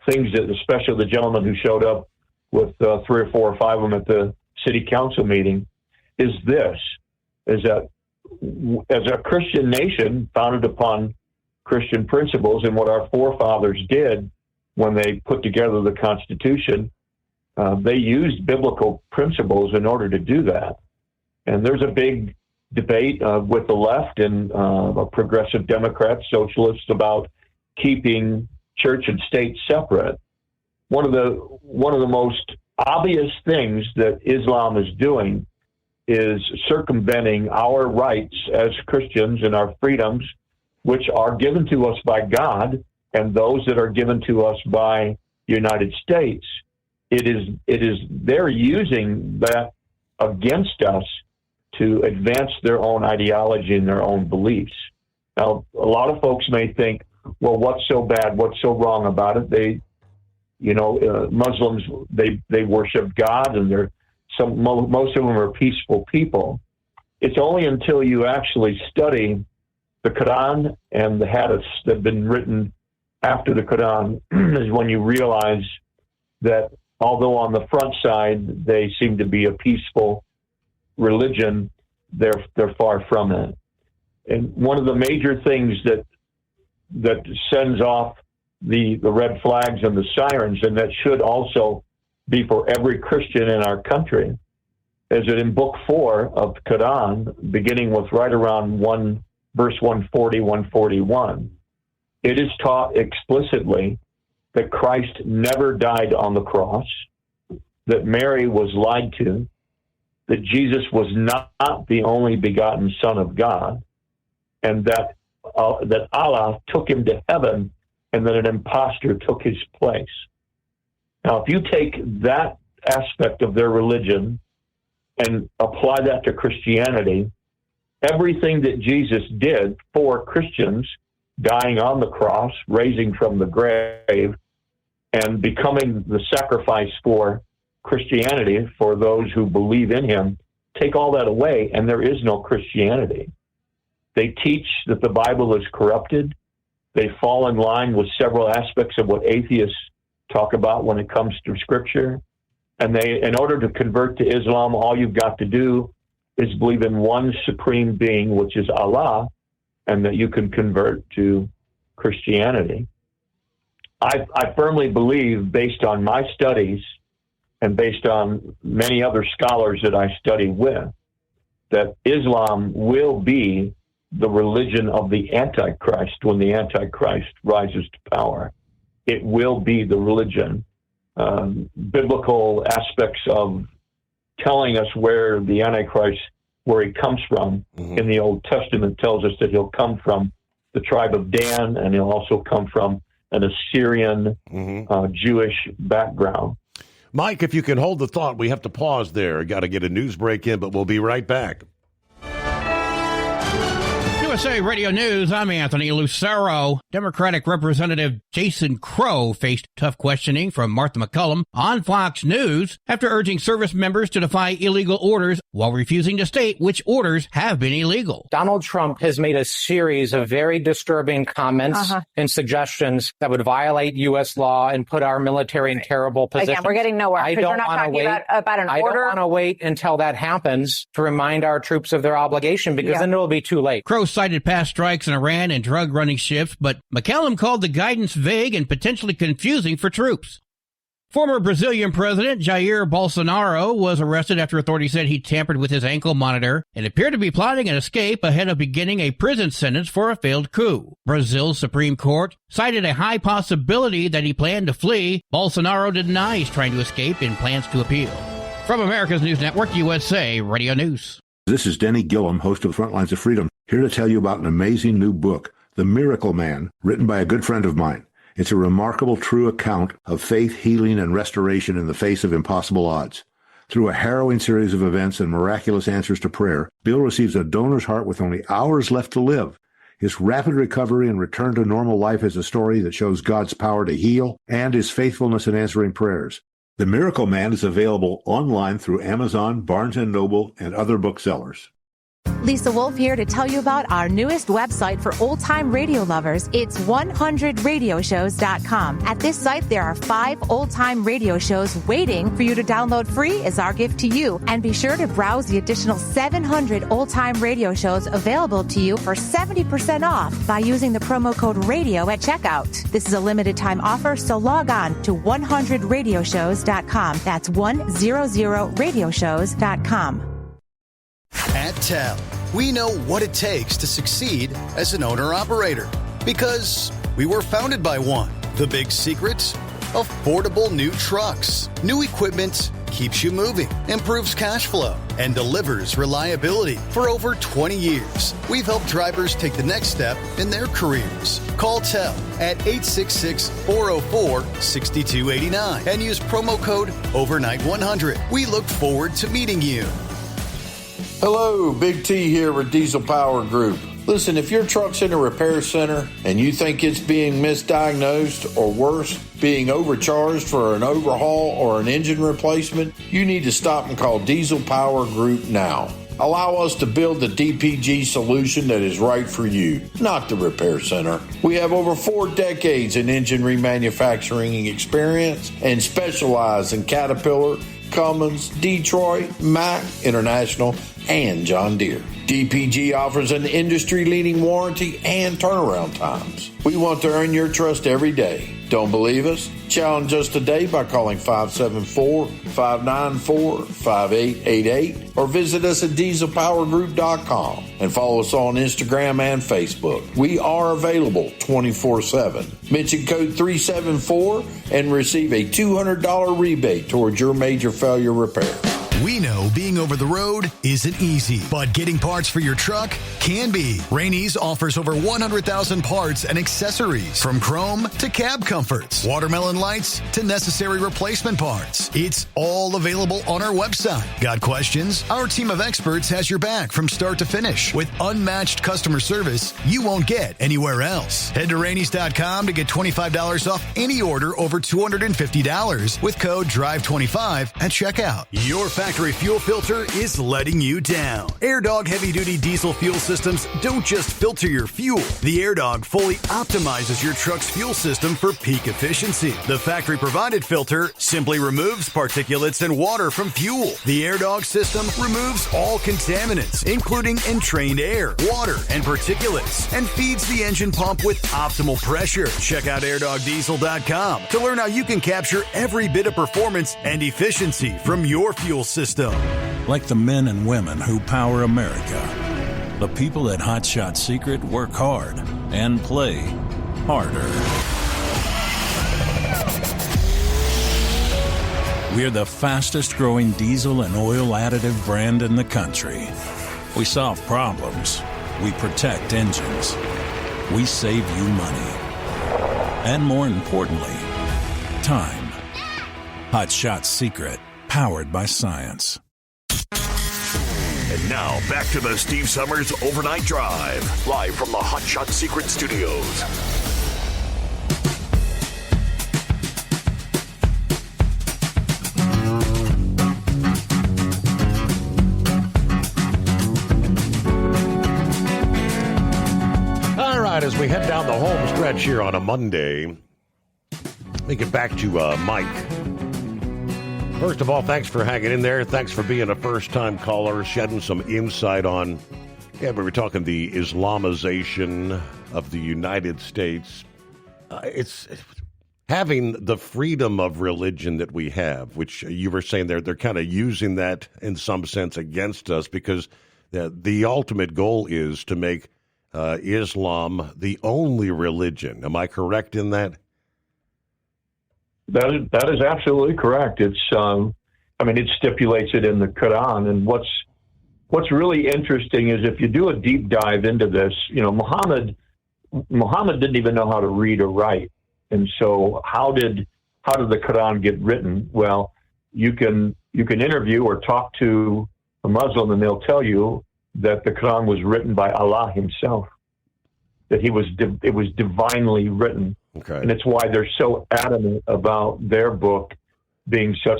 things that, especially the gentleman who showed up with 3 or 4 or 5 of them at the city council meeting, is that as a Christian nation founded upon Christian principles and what our forefathers did when they put together the Constitution, they used biblical principles in order to do that. And there's a big debate with the left and progressive Democrats, socialists, about keeping church and state separate. One of the most obvious things that Islam is doing is circumventing our rights as Christians and our freedoms, which are given to us by God, and those that are given to us by the United States. They're using that against us to advance their own ideology and their own beliefs. Now, a lot of folks may think, well, what's so bad? What's so wrong about it? Muslims, they worship God, and most of them are peaceful people. It's only until you actually study the Quran and the hadiths that have been written after the Quran is when you realize that although on the front side they seem to be a peaceful religion, they're far from it. And one of the major things that sends off the red flags and the sirens, and that should also be for every Christian in our country, is that in Book 4 of the Quran, beginning with right around verse 140, 141, it is taught explicitly that Christ never died on the cross, that Mary was lied to, that Jesus was not the only begotten Son of God, and that Allah took him to heaven, and that an impostor took his place. Now, if you take that aspect of their religion and apply that to Christianity, everything that Jesus did for Christians, dying on the cross, raising from the grave, and becoming the sacrifice for Christianity, for those who believe in him, take all that away, and there is no Christianity. They teach that the Bible is corrupted. They fall in line with several aspects of what atheists talk about when it comes to Scripture. And in order to convert to Islam, all you've got to do is believe in one supreme being, which is Allah, and that you can convert to Christianity. I firmly believe, based on my studies and based on many other scholars that I study with, that Islam will be the religion of the Antichrist when the Antichrist rises to power. It will be the religion. Biblical aspects of telling us where the Antichrist, where he comes from, in the Old Testament tells us that he'll come from the tribe of Dan, and he'll also come from an Assyrian Jewish background. Mike, if you can hold the thought, we have to pause there. Got to get a news break in, but we'll be right back. USA Radio News, I'm Anthony Lucero. Democratic Representative Jason Crow faced tough questioning from Martha McCullum on Fox News after urging service members to defy illegal orders while refusing to state which orders have been illegal. Donald Trump has made a series of very disturbing comments and suggestions that would violate U.S. law and put our military in terrible position. Again, we're getting nowhere because you're not talking about an order. I don't want to wait until that happens to remind our troops of their obligation, because then it'll be too late. Crow cited past strikes in Iran and drug-running ships, but McCallum called the guidance vague and potentially confusing for troops. Former Brazilian President Jair Bolsonaro was arrested after authorities said he tampered with his ankle monitor and appeared to be plotting an escape ahead of beginning a prison sentence for a failed coup. Brazil's Supreme Court cited a high possibility that he planned to flee. Bolsonaro denies trying to escape and plans to appeal. From America's News Network, USA Radio News. This is Denny Gillum, host of Frontlines of Freedom, here to tell you about an amazing new book, The Miracle Man, written by a good friend of mine. It's a remarkable, true account of faith, healing, and restoration in the face of impossible odds. Through a harrowing series of events and miraculous answers to prayer, Bill receives a donor's heart with only hours left to live. His rapid recovery and return to normal life is a story that shows God's power to heal and his faithfulness in answering prayers. The Miracle Man is available online through Amazon, Barnes & Noble, and other booksellers. Lisa Wolf here to tell you about our newest website for old-time radio lovers. It's 100radioshows.com. At this site, there are 5 old-time radio shows waiting for you to download free as our gift to you. And be sure to browse the additional 700 old-time radio shows available to you for 70% off by using the promo code RADIO at checkout. This is a limited-time offer, so log on to 100radioshows.com. That's 100radioshows.com. At TEL, we know what it takes to succeed as an owner-operator because we were founded by one. The big secret? Affordable new trucks. New equipment keeps you moving, improves cash flow, and delivers reliability. For over 20 years, we've helped drivers take the next step in their careers. Call TEL at 866-404-6289 and use promo code OVERNIGHT100. We look forward to meeting you. Hello, Big T here with Diesel Power Group. Listen, if your truck's in a repair center and you think it's being misdiagnosed or worse, being overcharged for an overhaul or an engine replacement, you need to stop and call Diesel Power Group now. Allow us to build the DPG solution that is right for you, not the repair center. We have over 4 decades in engine remanufacturing experience and specialize in Caterpillar, Cummins, Detroit, Mack, International, and John Deere. DPG offers an industry-leading warranty and turnaround times. We want to earn your trust every day. Don't believe us? Challenge us today by calling 574-594-5888 or visit us at dieselpowergroup.com and follow us on Instagram and Facebook. We are available 24/7. Mention code 374 and receive a $200 rebate towards your major failure repair. We know being over the road isn't easy, but getting parts for your truck can be. Rainey's offers over 100,000 parts and accessories, from chrome to cab comforts, watermelon lights to necessary replacement parts. It's all available on our website. Got questions? Our team of experts has your back from start to finish with unmatched customer service you won't get anywhere else. Head to Rainey's.com to get $25 off any order over $250 with code DRIVE25 at checkout. Your factory fuel filter is letting you down. AirDog heavy-duty diesel fuel systems don't just filter your fuel. The AirDog fully optimizes your truck's fuel system for peak efficiency. The factory-provided filter simply removes particulates and water from fuel. The AirDog system removes all contaminants, including entrained air, water, and particulates, and feeds the engine pump with optimal pressure. Check out airdogdiesel.com to learn how you can capture every bit of performance and efficiency from your fuel system. Like the men and women who power America, the people at Hot Shot Secret work hard and play harder. We're the fastest growing diesel and oil additive brand in the country. We solve problems. We protect engines. We save you money. And more importantly, time. Hot Shot Secret. Powered by science. And now, back to the Steve Summers Overnight Drive, live from the Hot Shot Secret Studios. All right, as we head down the home stretch here on a Monday, let me get back to Mike. First of all, thanks for hanging in there. Thanks for being a first-time caller, shedding some insight on Yeah, we were talking the Islamization of the United States. It's having the freedom of religion that we have, which you were saying they're kind of using that in some sense against us, because the ultimate goal is to make Islam the only religion. Am I correct in that? That is absolutely correct. It's it stipulates it in the Quran, and what's really interesting is if you do a deep dive into this, Muhammad didn't even know how to read or write. And so how did the Quran get written? Well, you can interview or talk to a Muslim and they'll tell you that the Quran was written by Allah himself, that it was divinely written. Okay. And it's why they're so adamant about their book being so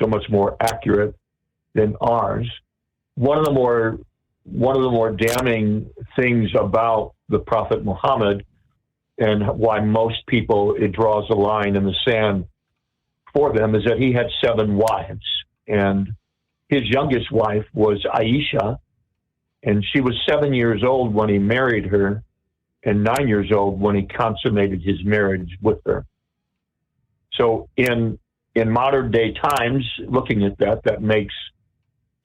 much more accurate than ours. One of the more damning things about the Prophet Muhammad, and why most people, it draws a line in the sand for them, is that he had 7 wives. And his youngest wife was Aisha, and she was 7 years old when he married her, and 9 years old when he consummated his marriage with her. So in modern day times, looking at that makes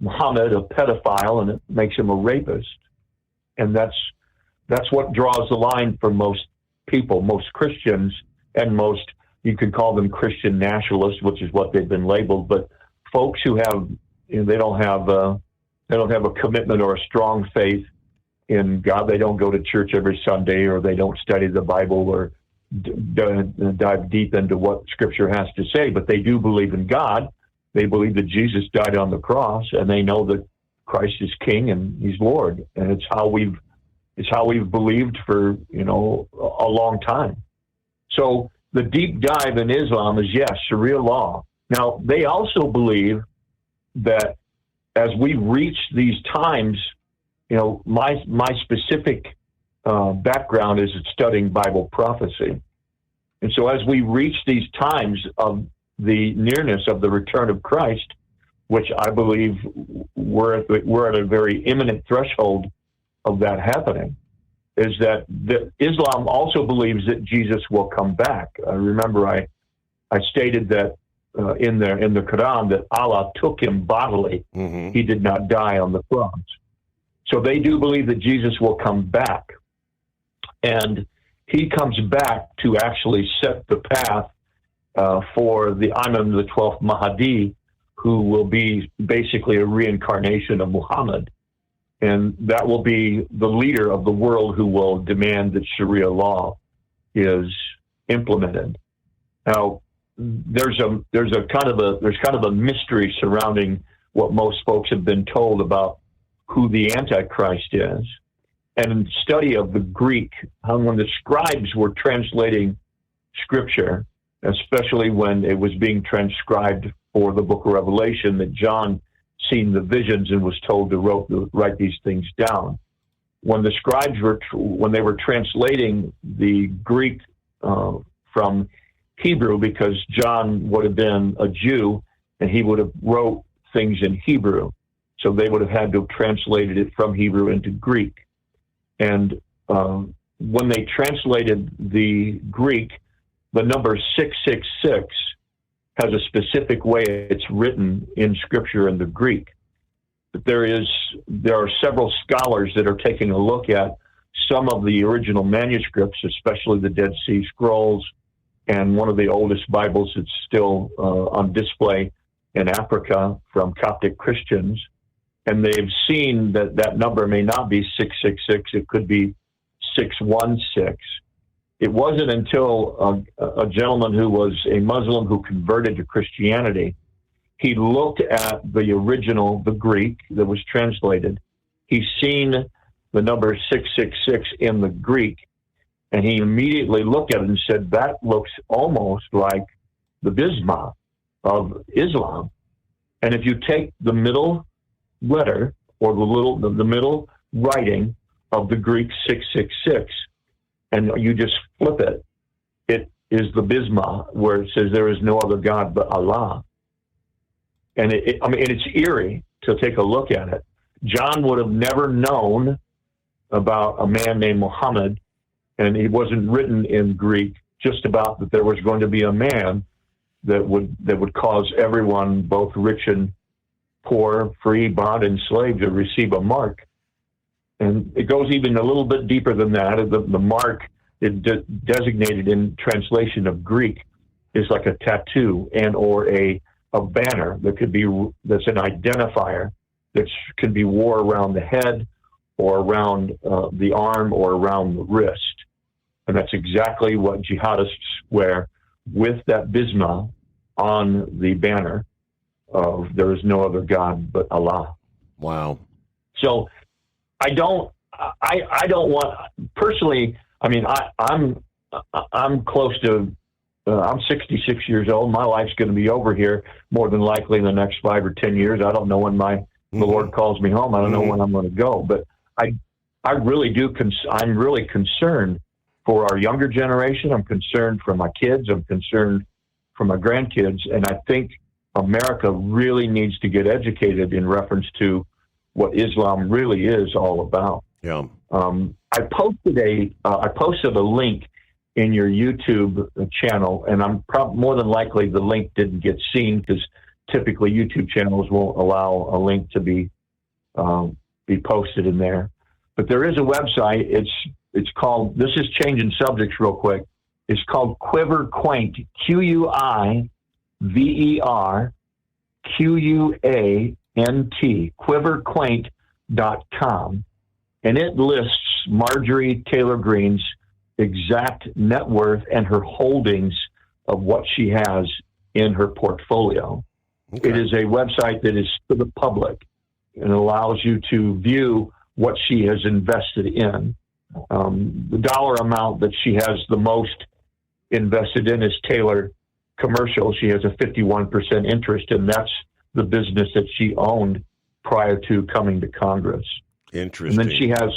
Muhammad a pedophile, and it makes him a rapist. And that's what draws the line for most people, most Christians, and most, you could call them Christian nationalists, which is what they've been labeled. But folks who have, they don't have a commitment or a strong faith in God. They don't go to church every Sunday, or they don't study the Bible or dive deep into what Scripture has to say. But they do believe in God. They believe that Jesus died on the cross, and they know that Christ is King and He's Lord. And it's how we've believed for a long time. So the deep dive in Islam is, yes, Sharia law. Now, they also believe that as we reach these times, my specific background is studying Bible prophecy. And so as we reach these times of the nearness of the return of Christ, which I believe we're at a very imminent threshold of that happening, is that Islam also believes that Jesus will come back. Remember, I stated that in the Quran that Allah took him bodily. Mm-hmm. He did not die on the cross. So they do believe that Jesus will come back. And he comes back to actually set the path for the Imam, the 12th Mahdi, who will be basically a reincarnation of Muhammad. And that will be the leader of the world who will demand that Sharia law is implemented. Now, there's kind of a mystery surrounding what most folks have been told about who the Antichrist is. And in study of the Greek, when the scribes were translating Scripture, especially when it was being transcribed for the book of Revelation, that John seen the visions and was told to write these things down. When the scribes when they were translating the Greek from Hebrew, because John would have been a Jew and he would have wrote things in Hebrew, so they would have had to have translated it from Hebrew into Greek. And when they translated the Greek, the number 666 has a specific way it's written in Scripture in the Greek. But there are several scholars that are taking a look at some of the original manuscripts, especially the Dead Sea Scrolls, and one of the oldest Bibles that's still on display in Africa from Coptic Christians. And they've seen that number may not be 666, it could be 616. It wasn't until a gentleman who was a Muslim who converted to Christianity, he looked at the original, the Greek that was translated. He's seen the number 666 in the Greek, and he immediately looked at it and said, that looks almost like the Bismillah of Islam. And if you take the middle letter or the middle writing of the Greek 666, and you just flip it, it is the Bismillah, where it says there is no other God but Allah. And it's eerie to take a look at it. John would have never known about a man named Muhammad, and it wasn't written in Greek, just about that there was going to be a man that would cause everyone, both rich and poor, free, bond, and slave, to receive a mark. And it goes even a little bit deeper than that. The mark is designated in translation of Greek is like a tattoo and or a banner that's an identifier that can be wore around the head or around the arm or around the wrist. And that's exactly what jihadists wear with that bisma on the banner of there is no other God but Allah. Wow. So I don't want, personally, I mean, I'm close to, I'm 66 years old. My life's going to be over here more than likely in the next 5 or 10 years. I don't know when the Lord calls me home. I don't know when I'm going to go, but I really do. I'm really concerned for our younger generation. I'm concerned for my kids. I'm concerned for my grandkids. And I think America really needs to get educated in reference to what Islam really is all about. Yeah. I posted a link in your YouTube channel, and I'm more than likely the link didn't get seen because typically YouTube channels won't allow a link to be posted in there. But there is a website. It's called, this is changing subjects real quick. It's called Quiver Quaint, QUIVER QUANT, quiverquaint.com. And it lists Marjorie Taylor Greene's exact net worth and her holdings of what she has in her portfolio. Okay. It is a website that is for the public and allows you to view what she has invested in. The dollar amount that she has the most invested in is Taylor Commercial. She has a 51% interest, and that's the business that she owned prior to coming to Congress. Interesting. And then she has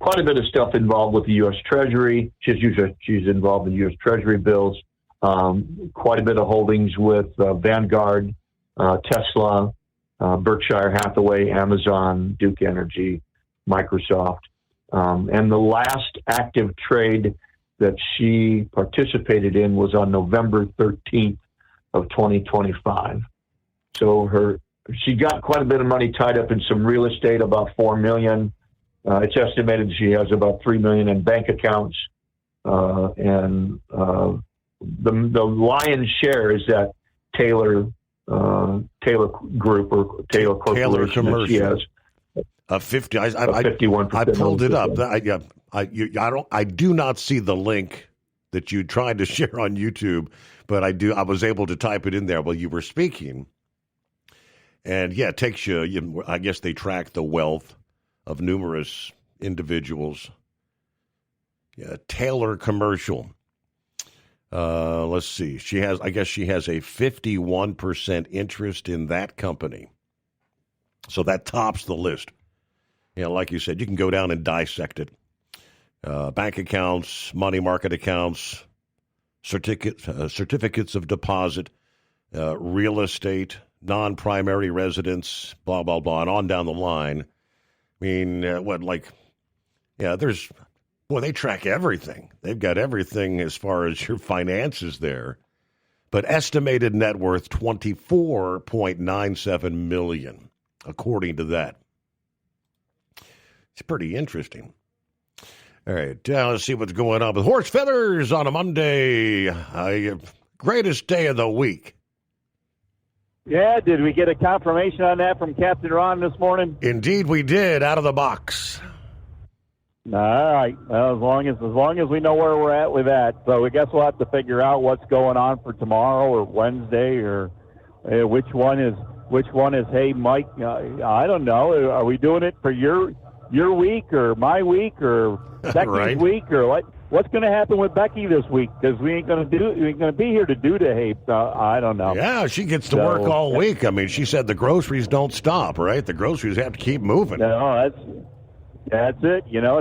quite a bit of stuff involved with the U.S. Treasury. She's involved in U.S. Treasury bills. Quite a bit of holdings with Vanguard, Tesla, Berkshire Hathaway, Amazon, Duke Energy, Microsoft. And the last active trade that she participated in was on November 13th of 2025. So she got quite a bit of money tied up in some real estate, about $4 million. It's estimated she has about $3 million in bank accounts. And the lion's share is that Taylor Group or Taylor Corporation. Taylor Commercial. She has 51%. I pulled it up. I do not see the link that you tried to share on YouTube, but I was able to type it in there while you were speaking. And yeah, it takes you, I guess they track the wealth of numerous individuals. Yeah, Taylor Commercial. Let's see. She has a 51% interest in that company. So that tops the list. You know, like you said, you can go down and dissect it. Bank accounts, money market accounts, certificates of deposit, real estate, non-primary residence, blah, blah, blah, and on down the line. I mean, they track everything. They've got everything as far as your finances there. But estimated net worth, $24.97 million, according to that. It's pretty interesting. All right, let's see what's going on with horse feathers on a Monday. Greatest day of the week. Yeah, did we get a confirmation on that from Captain Ron this morning? Indeed, we did, out of the box. All right. Well, as long as we know where we're at with that, so I guess we'll have to figure out what's going on for tomorrow or Wednesday, or which one is. Hey, Mike, I don't know. Are we doing it for your week or my week or Becky's week or what? What's going to happen with Becky this week? Because we ain't going to be here to do the hay. I don't know. Yeah, she gets to work all week. I mean, she said the groceries don't stop, right? The groceries have to keep moving. No, that's it. You know,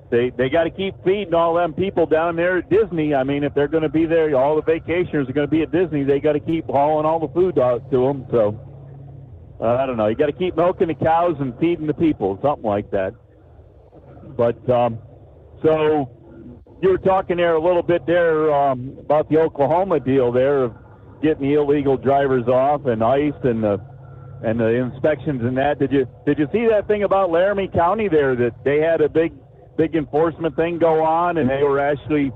they got to keep feeding all them people down there at Disney. I mean, if they're going to be there, all the vacationers are going to be at Disney. They got to keep hauling all the food out to them. So I don't know. You got to keep milking the cows and feeding the people, something like that. But so you were talking there a little bit there about the Oklahoma deal there of getting the illegal drivers off and ICE and the inspections and that. Did you see that thing about Laramie County there, that they had a big enforcement thing go on, and they were actually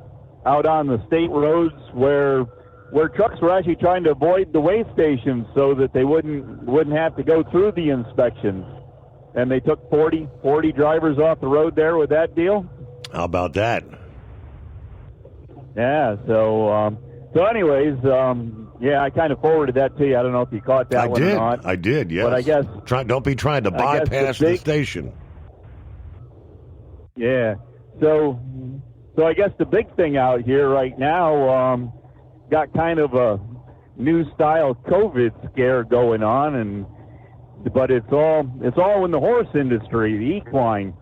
out on the state roads where trucks were actually trying to avoid the weigh stations so that they wouldn't have to go through the inspections, and they took 40 drivers off the road there with that deal? How about that? Yeah. So anyways, yeah, I kind of forwarded that to you. I don't know if you caught that one or not. I did. Yes. But I guess don't be trying to bypass the station. Yeah. So I guess the big thing out here right now, got kind of a new style COVID scare going on, but it's all in the horse industry, the equine.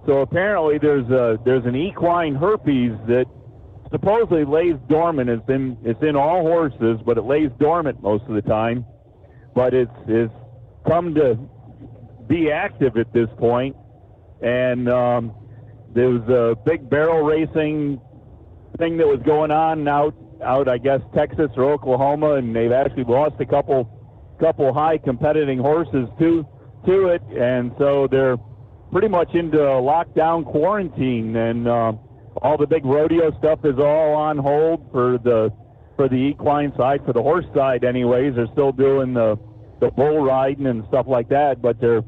So apparently there's an equine herpes that supposedly lays dormant. It's in all horses, but it lays dormant most of the time. But it's come to be active at this point, and there was a big barrel racing thing that was going on out I guess Texas or Oklahoma, and they've actually lost a couple high competing horses to it, and so they're pretty much into lockdown quarantine, and all the big rodeo stuff is all on hold for the equine side. For the horse side, anyways, they're still doing the bull riding and stuff like that, but they're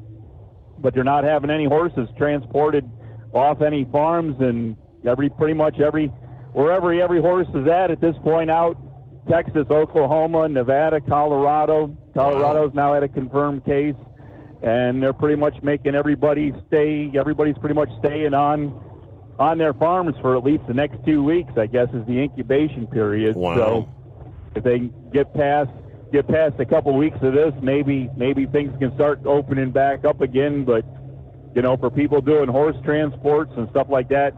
not having any horses transported off any farms, and wherever every horse is at this point out, Texas, Oklahoma, Nevada, Colorado. Colorado's now had a confirmed case, and they're pretty much making everybody stay. Everybody's pretty much staying on their farms for at least the next 2 weeks, I guess, is the incubation period. Wow. So if they get past a couple weeks of this, maybe things can start opening back up again. But for people doing horse transports and stuff like that,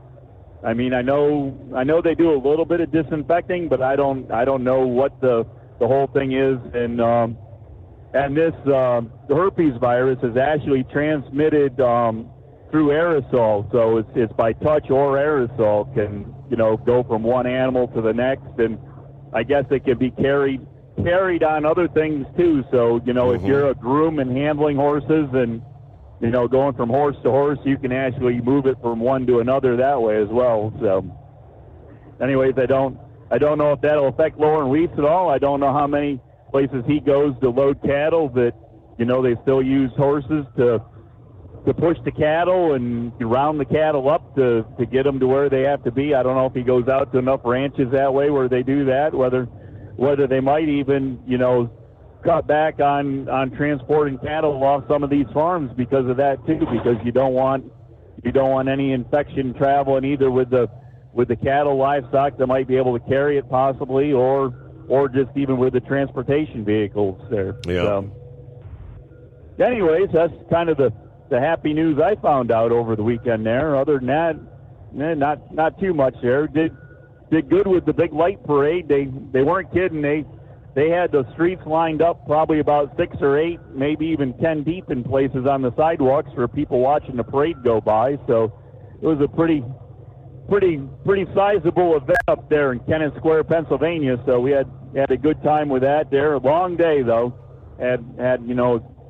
I mean, I know they do a little bit of disinfecting, but I don't know what the whole thing is. And this the herpes virus is actually transmitted through aerosol, so it's by touch or aerosol, can go from one animal to the next, and I guess it can be carried on other things too. So if you're a groom and handling horses and going from horse to horse, you can actually move it from one to another that way as well. So anyways, I don't know if that'll affect Lauren Weiss at all. I don't know how many places he goes to load cattle that they still use horses to push the cattle and round the cattle up to get them to where they have to be. I don't know if he goes out to enough ranches that way where they do that, whether they might even cut back on transporting cattle off some of these farms because of that too, because you don't want any infection traveling either with the cattle, livestock that might be able to carry it possibly, or just even with the transportation vehicles there. Yeah. So, anyways, that's kind of the happy news I found out over the weekend there. Other than that, not too much there. Did good with the big light parade. They weren't kidding. They had the streets lined up probably about 6 or 8, maybe even 10 deep in places on the sidewalks for people watching the parade go by. So it was a pretty sizable event up there in Kennett Square, Pennsylvania. So we had a good time with that there. A long day though. Had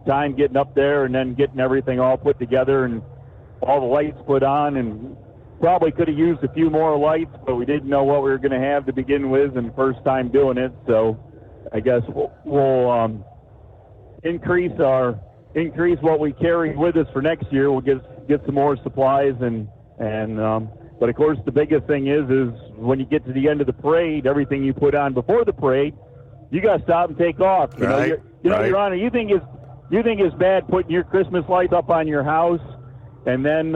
time getting up there and then getting everything all put together and all the lights put on, and probably could have used a few more lights, but we didn't know what we were going to have to begin with, and first time doing it. So I guess we'll increase what we carry with us for next year. We'll get some more supplies but of course the biggest thing is when you get to the end of the parade, everything you put on before the parade, you got to stop and take off. Right. Your Honor, you think it's bad putting your Christmas lights up on your house, and then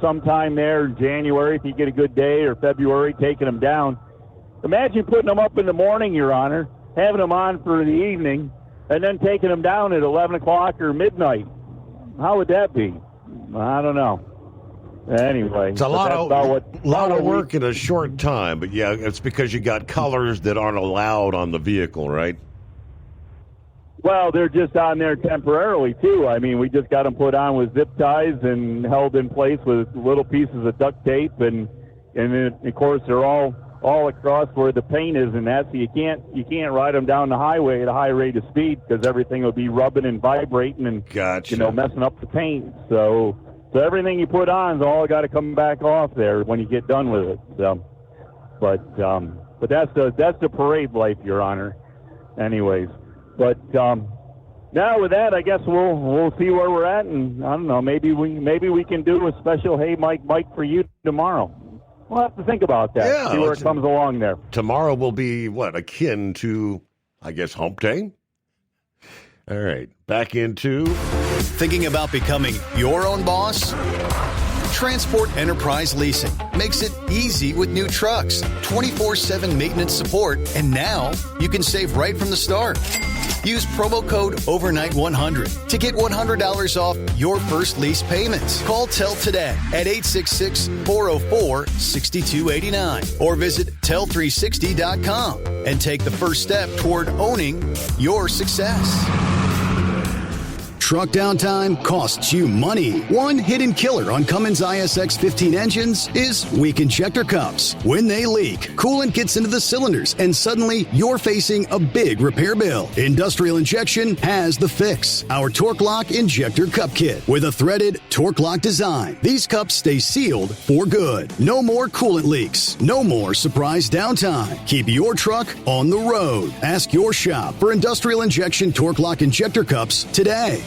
sometime there in January, if you get a good day, or February, taking them down. Imagine putting them up in the morning, Your Honor, having them on for the evening, and then taking them down at 11 o'clock or midnight. How would that be? I don't know. Anyway, it's a lot of work in a short time, but yeah, it's because you got colors that aren't allowed on the vehicle, right? Well, they're just on there temporarily, too. I mean, we just got them put on with zip ties and held in place with little pieces of duct tape. And then, of course, they're all across where the paint is, and that's, you can't ride them down the highway at a high rate of speed because everything will be rubbing and vibrating and, messing up the paint. So everything you put on is all got to come back off there when you get done with it. So, but that's the parade life, Your Honor. Anyways, but now with that, I guess we'll see where we're at, and I don't know, maybe we can do a special Hey Mike for you tomorrow. We'll have to think about that. Yeah, see where it comes along there. Tomorrow will be akin to, I guess, Hump Day. All right, back into thinking about becoming your own boss. Transport Enterprise Leasing makes it easy with new trucks, 24/7 maintenance support, and now you can save right from the start. Use promo code OVERNIGHT100 to get $100 off your first lease payments. Call TEL today at 866-404-6289 or visit tel360.com and take the first step toward owning your success. Truck downtime costs you money. One hidden killer on Cummins ISX 15 engines is weak injector cups. When they leak, coolant gets into the cylinders and suddenly you're facing a big repair bill. Industrial Injection has the fix. Our Torque Lock Injector Cup Kit with a threaded Torque Lock design. These cups stay sealed for good. No more coolant leaks. No more surprise downtime. Keep your truck on the road. Ask your shop for Industrial Injection Torque Lock Injector Cups today.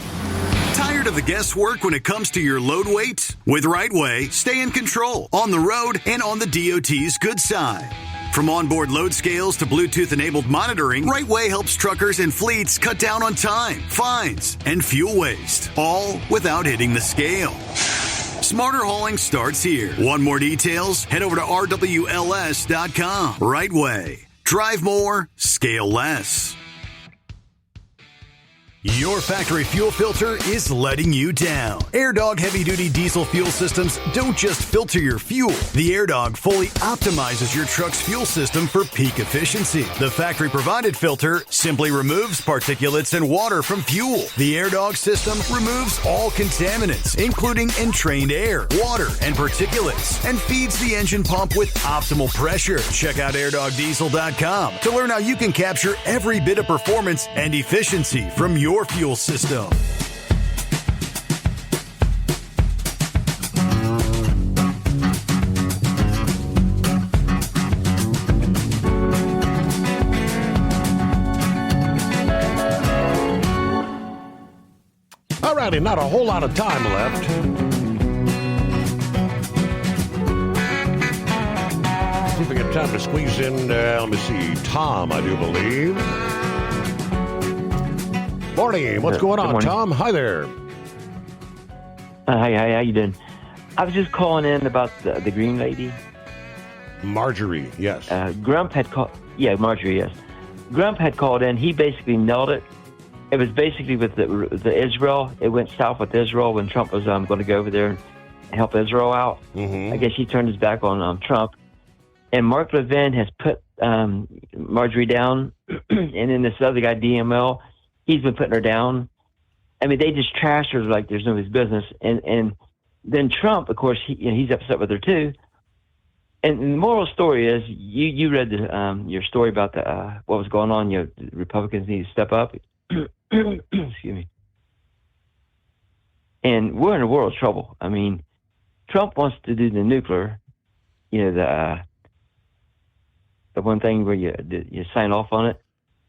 Tired of the guesswork when it comes to your load weight? With RightWay, stay in control on the road and on the DOT's good side. From onboard load scales to Bluetooth-enabled monitoring, RightWay helps truckers and fleets cut down on time, fines, and fuel waste, all without hitting the scale. Smarter hauling starts here. Want more details? Head over to rwls.com. RightWay. Drive more, scale less. Your factory fuel filter is letting you down. AirDog heavy-duty diesel fuel systems don't just filter your fuel. The AirDog fully optimizes your truck's fuel system for peak efficiency. The factory-provided filter simply removes particulates and water from fuel. The AirDog system removes all contaminants, including entrained air, water, and particulates, and feeds the engine pump with optimal pressure. Check out airdogdiesel.com to learn how you can capture every bit of performance and efficiency from your fuel system. All righty, not a whole lot of time left. See if we get time to squeeze in, let me see, Tom, I do believe. Morning. What's going on, Tom? Hi there. Hi, how you doing? I was just calling in about the green lady. Marjorie, yes. Grump had called. Yeah, Marjorie, yes. Grump had called in. He basically nailed it. It was basically with the Israel. It went south with Israel when Trump was going to go over there and help Israel out. Mm-hmm. I guess he turned his back on Trump. And Mark Levin has put Marjorie down. And then this other guy, DML, he's been putting her down. I mean, they just trashed her like there's nobody's business. And then Trump, of course, he's upset with her too. And the moral story is, you read your story about what was going on. The Republicans need to step up. Excuse me. And we're in a world of trouble. I mean, Trump wants to do the nuclear, the one thing where you sign off on it.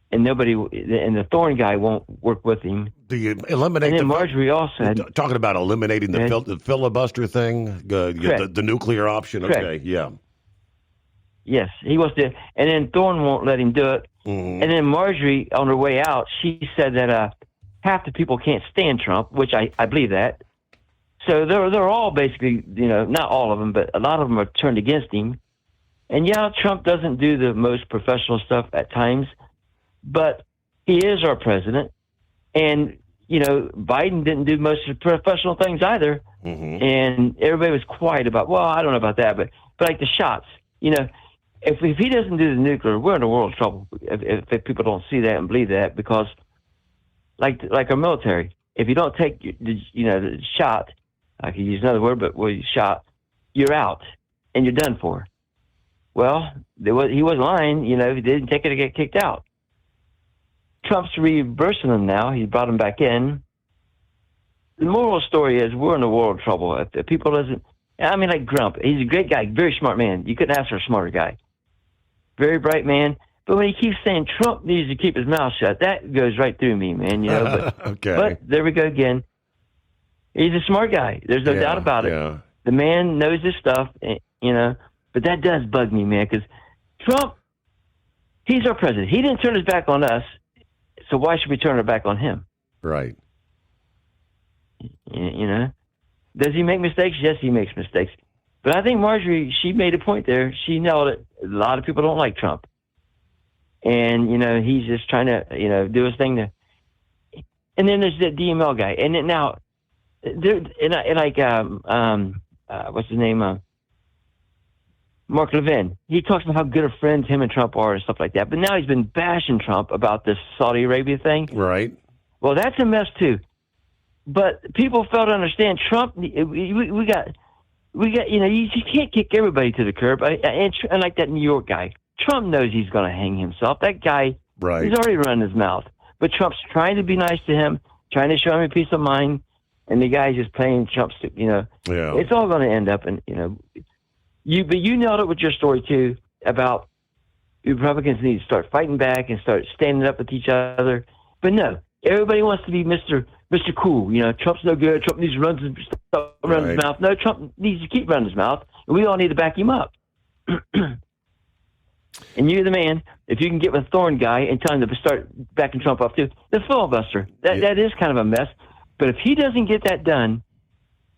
And the Thorne guy won't work with him. Do you eliminate? And then Marjorie also had talking about eliminating the filibuster thing, the nuclear option. Correct. Okay, yeah. Yes, he wants to, and then Thorne won't let him do it. Mm-hmm. And then Marjorie, on her way out, she said that half the people can't stand Trump, which I believe that. So they're all basically, not all of them, but a lot of them are turned against him. And yeah, Trump doesn't do the most professional stuff at times. But he is our president, and, Biden didn't do most of the professional things either. Mm-hmm. And everybody was quiet about, well, I don't know about that, but like the shots, if he doesn't do the nuclear, we're in a world of trouble if people don't see that and believe that, because like our military. If you don't take the shot, I could use another word, but shot, you're out and you're done for. Well, he wasn't lying. If he didn't take it, to get kicked out. Trump's reversing them now. He brought him back in. The moral story is we're in a world of trouble. If people doesn't, like Grump, he's a great guy, very smart man. You couldn't ask for a smarter guy. Very bright man. But when he keeps saying Trump needs to keep his mouth shut, that goes right through me, man. But, okay. But there we go again. He's a smart guy. There's no doubt about it. Yeah. The man knows his stuff, But that does bug me, man, because Trump, he's our president. He didn't turn his back on us, so why should we turn our back on him? Right. Does he make mistakes? Yes, he makes mistakes. But I think Marjorie, she made a point there. She nailed it. A lot of people don't like Trump. And, he's just trying to, do his thing there. And then there's the DML guy. And then now, what's his name? Mark Levin. He talks about how good of friends him and Trump are and stuff like that. But now he's been bashing Trump about this Saudi Arabia thing. Right. Well, that's a mess, too. But people fail to understand Trump. We got. You can't kick everybody to the curb. And like that New York guy, Trump knows he's going to hang himself. That guy, right. He's already run his mouth. But Trump's trying to be nice to him, trying to show him a peace of mind, and the guy's just playing Trump's. Yeah. It's all going to end up in But you nailed it with your story too about Republicans need to start fighting back and start standing up with each other. But no, everybody wants to be Mr. Cool. Trump's no good. Trump needs to run his mouth. No, Trump needs to keep running his mouth, and we all need to back him up. And you're the man. If you can get with a Thorne guy and tell him to start backing Trump up too, the filibuster. That is kind of a mess. But if he doesn't get that done,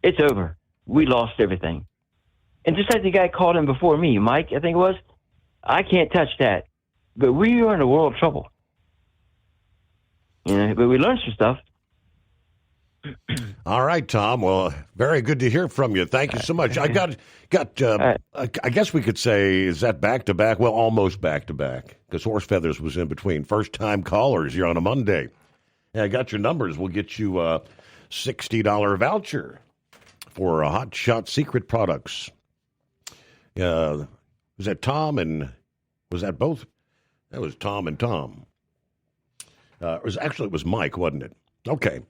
it's over. We lost everything. And just like the guy called him before me, Mike, I think it was, I can't touch that. But we are in a world of trouble. But we learned some stuff. All right, Tom. Well, very good to hear from you. Thank you so much. I got. I guess we could say, is that back to back? Well, almost back to back, because Horse Feathers was in between. First time callers, you're on a Monday. Yeah, I got your numbers. We'll get you a $60 voucher for Hot Shot Secret products. Was that Tom and was that both? That was Tom and Tom. It was Mike, wasn't it? Okay.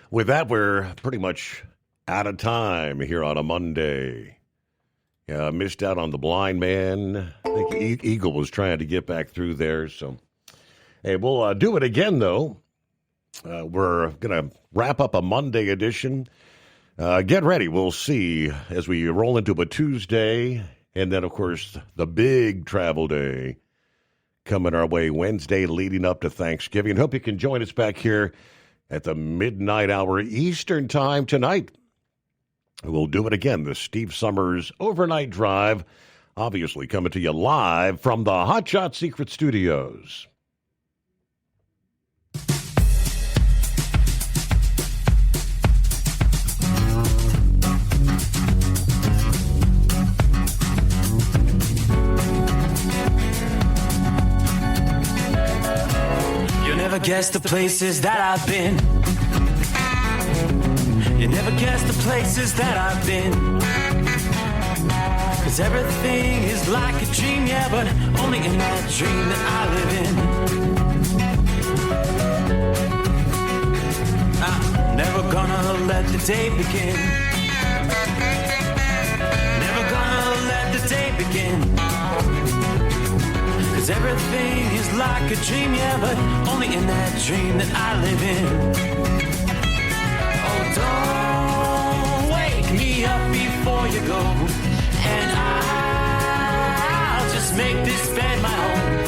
With that, we're pretty much out of time here on a Monday. Missed out on the blind man. I think Eagle was trying to get back through there. So, hey, we'll do it again, though. We're going to wrap up a Monday edition. Get ready. We'll see as we roll into a Tuesday. And then, of course, the big travel day coming our way Wednesday leading up to Thanksgiving. Hope you can join us back here at the midnight hour Eastern time tonight. We'll do it again, the Steve Summers Overnight Drive, obviously coming to you live from the Hot Shot Secret Studios. Guess the places that I've been. You never guess the places that I've been. 'Cause everything is like a dream, yeah, but only in that dream that I live in. I'm never gonna let the day begin. Never gonna let the day begin. 'Cause everything is like a dream, yeah, but only in that dream that I live in. Oh, don't wake me up before you go, and I'll just make this bed my home.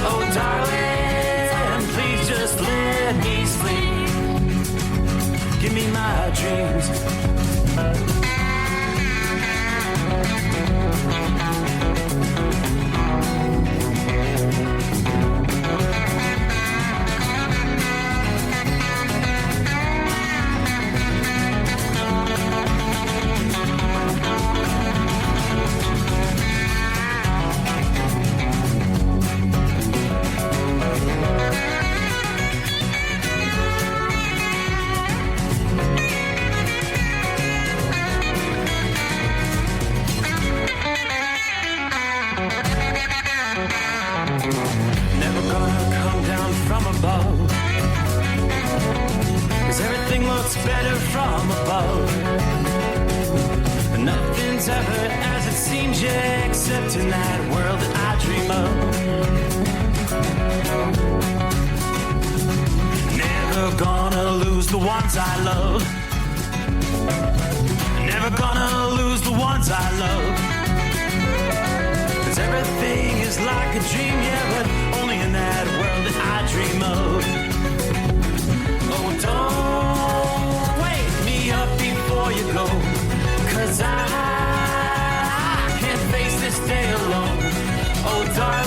Oh, darling, please just let me sleep. Give me my dreams. from above. Nothing's ever as it seems, yeah, except in that world that I dream of. Never gonna lose the ones I love. Never gonna lose the ones I love. 'Cause everything is like a dream, yeah, but only in that world that I dream of. Oh, don't wake me up before you go, 'cause I can't face this day alone. Oh, darling.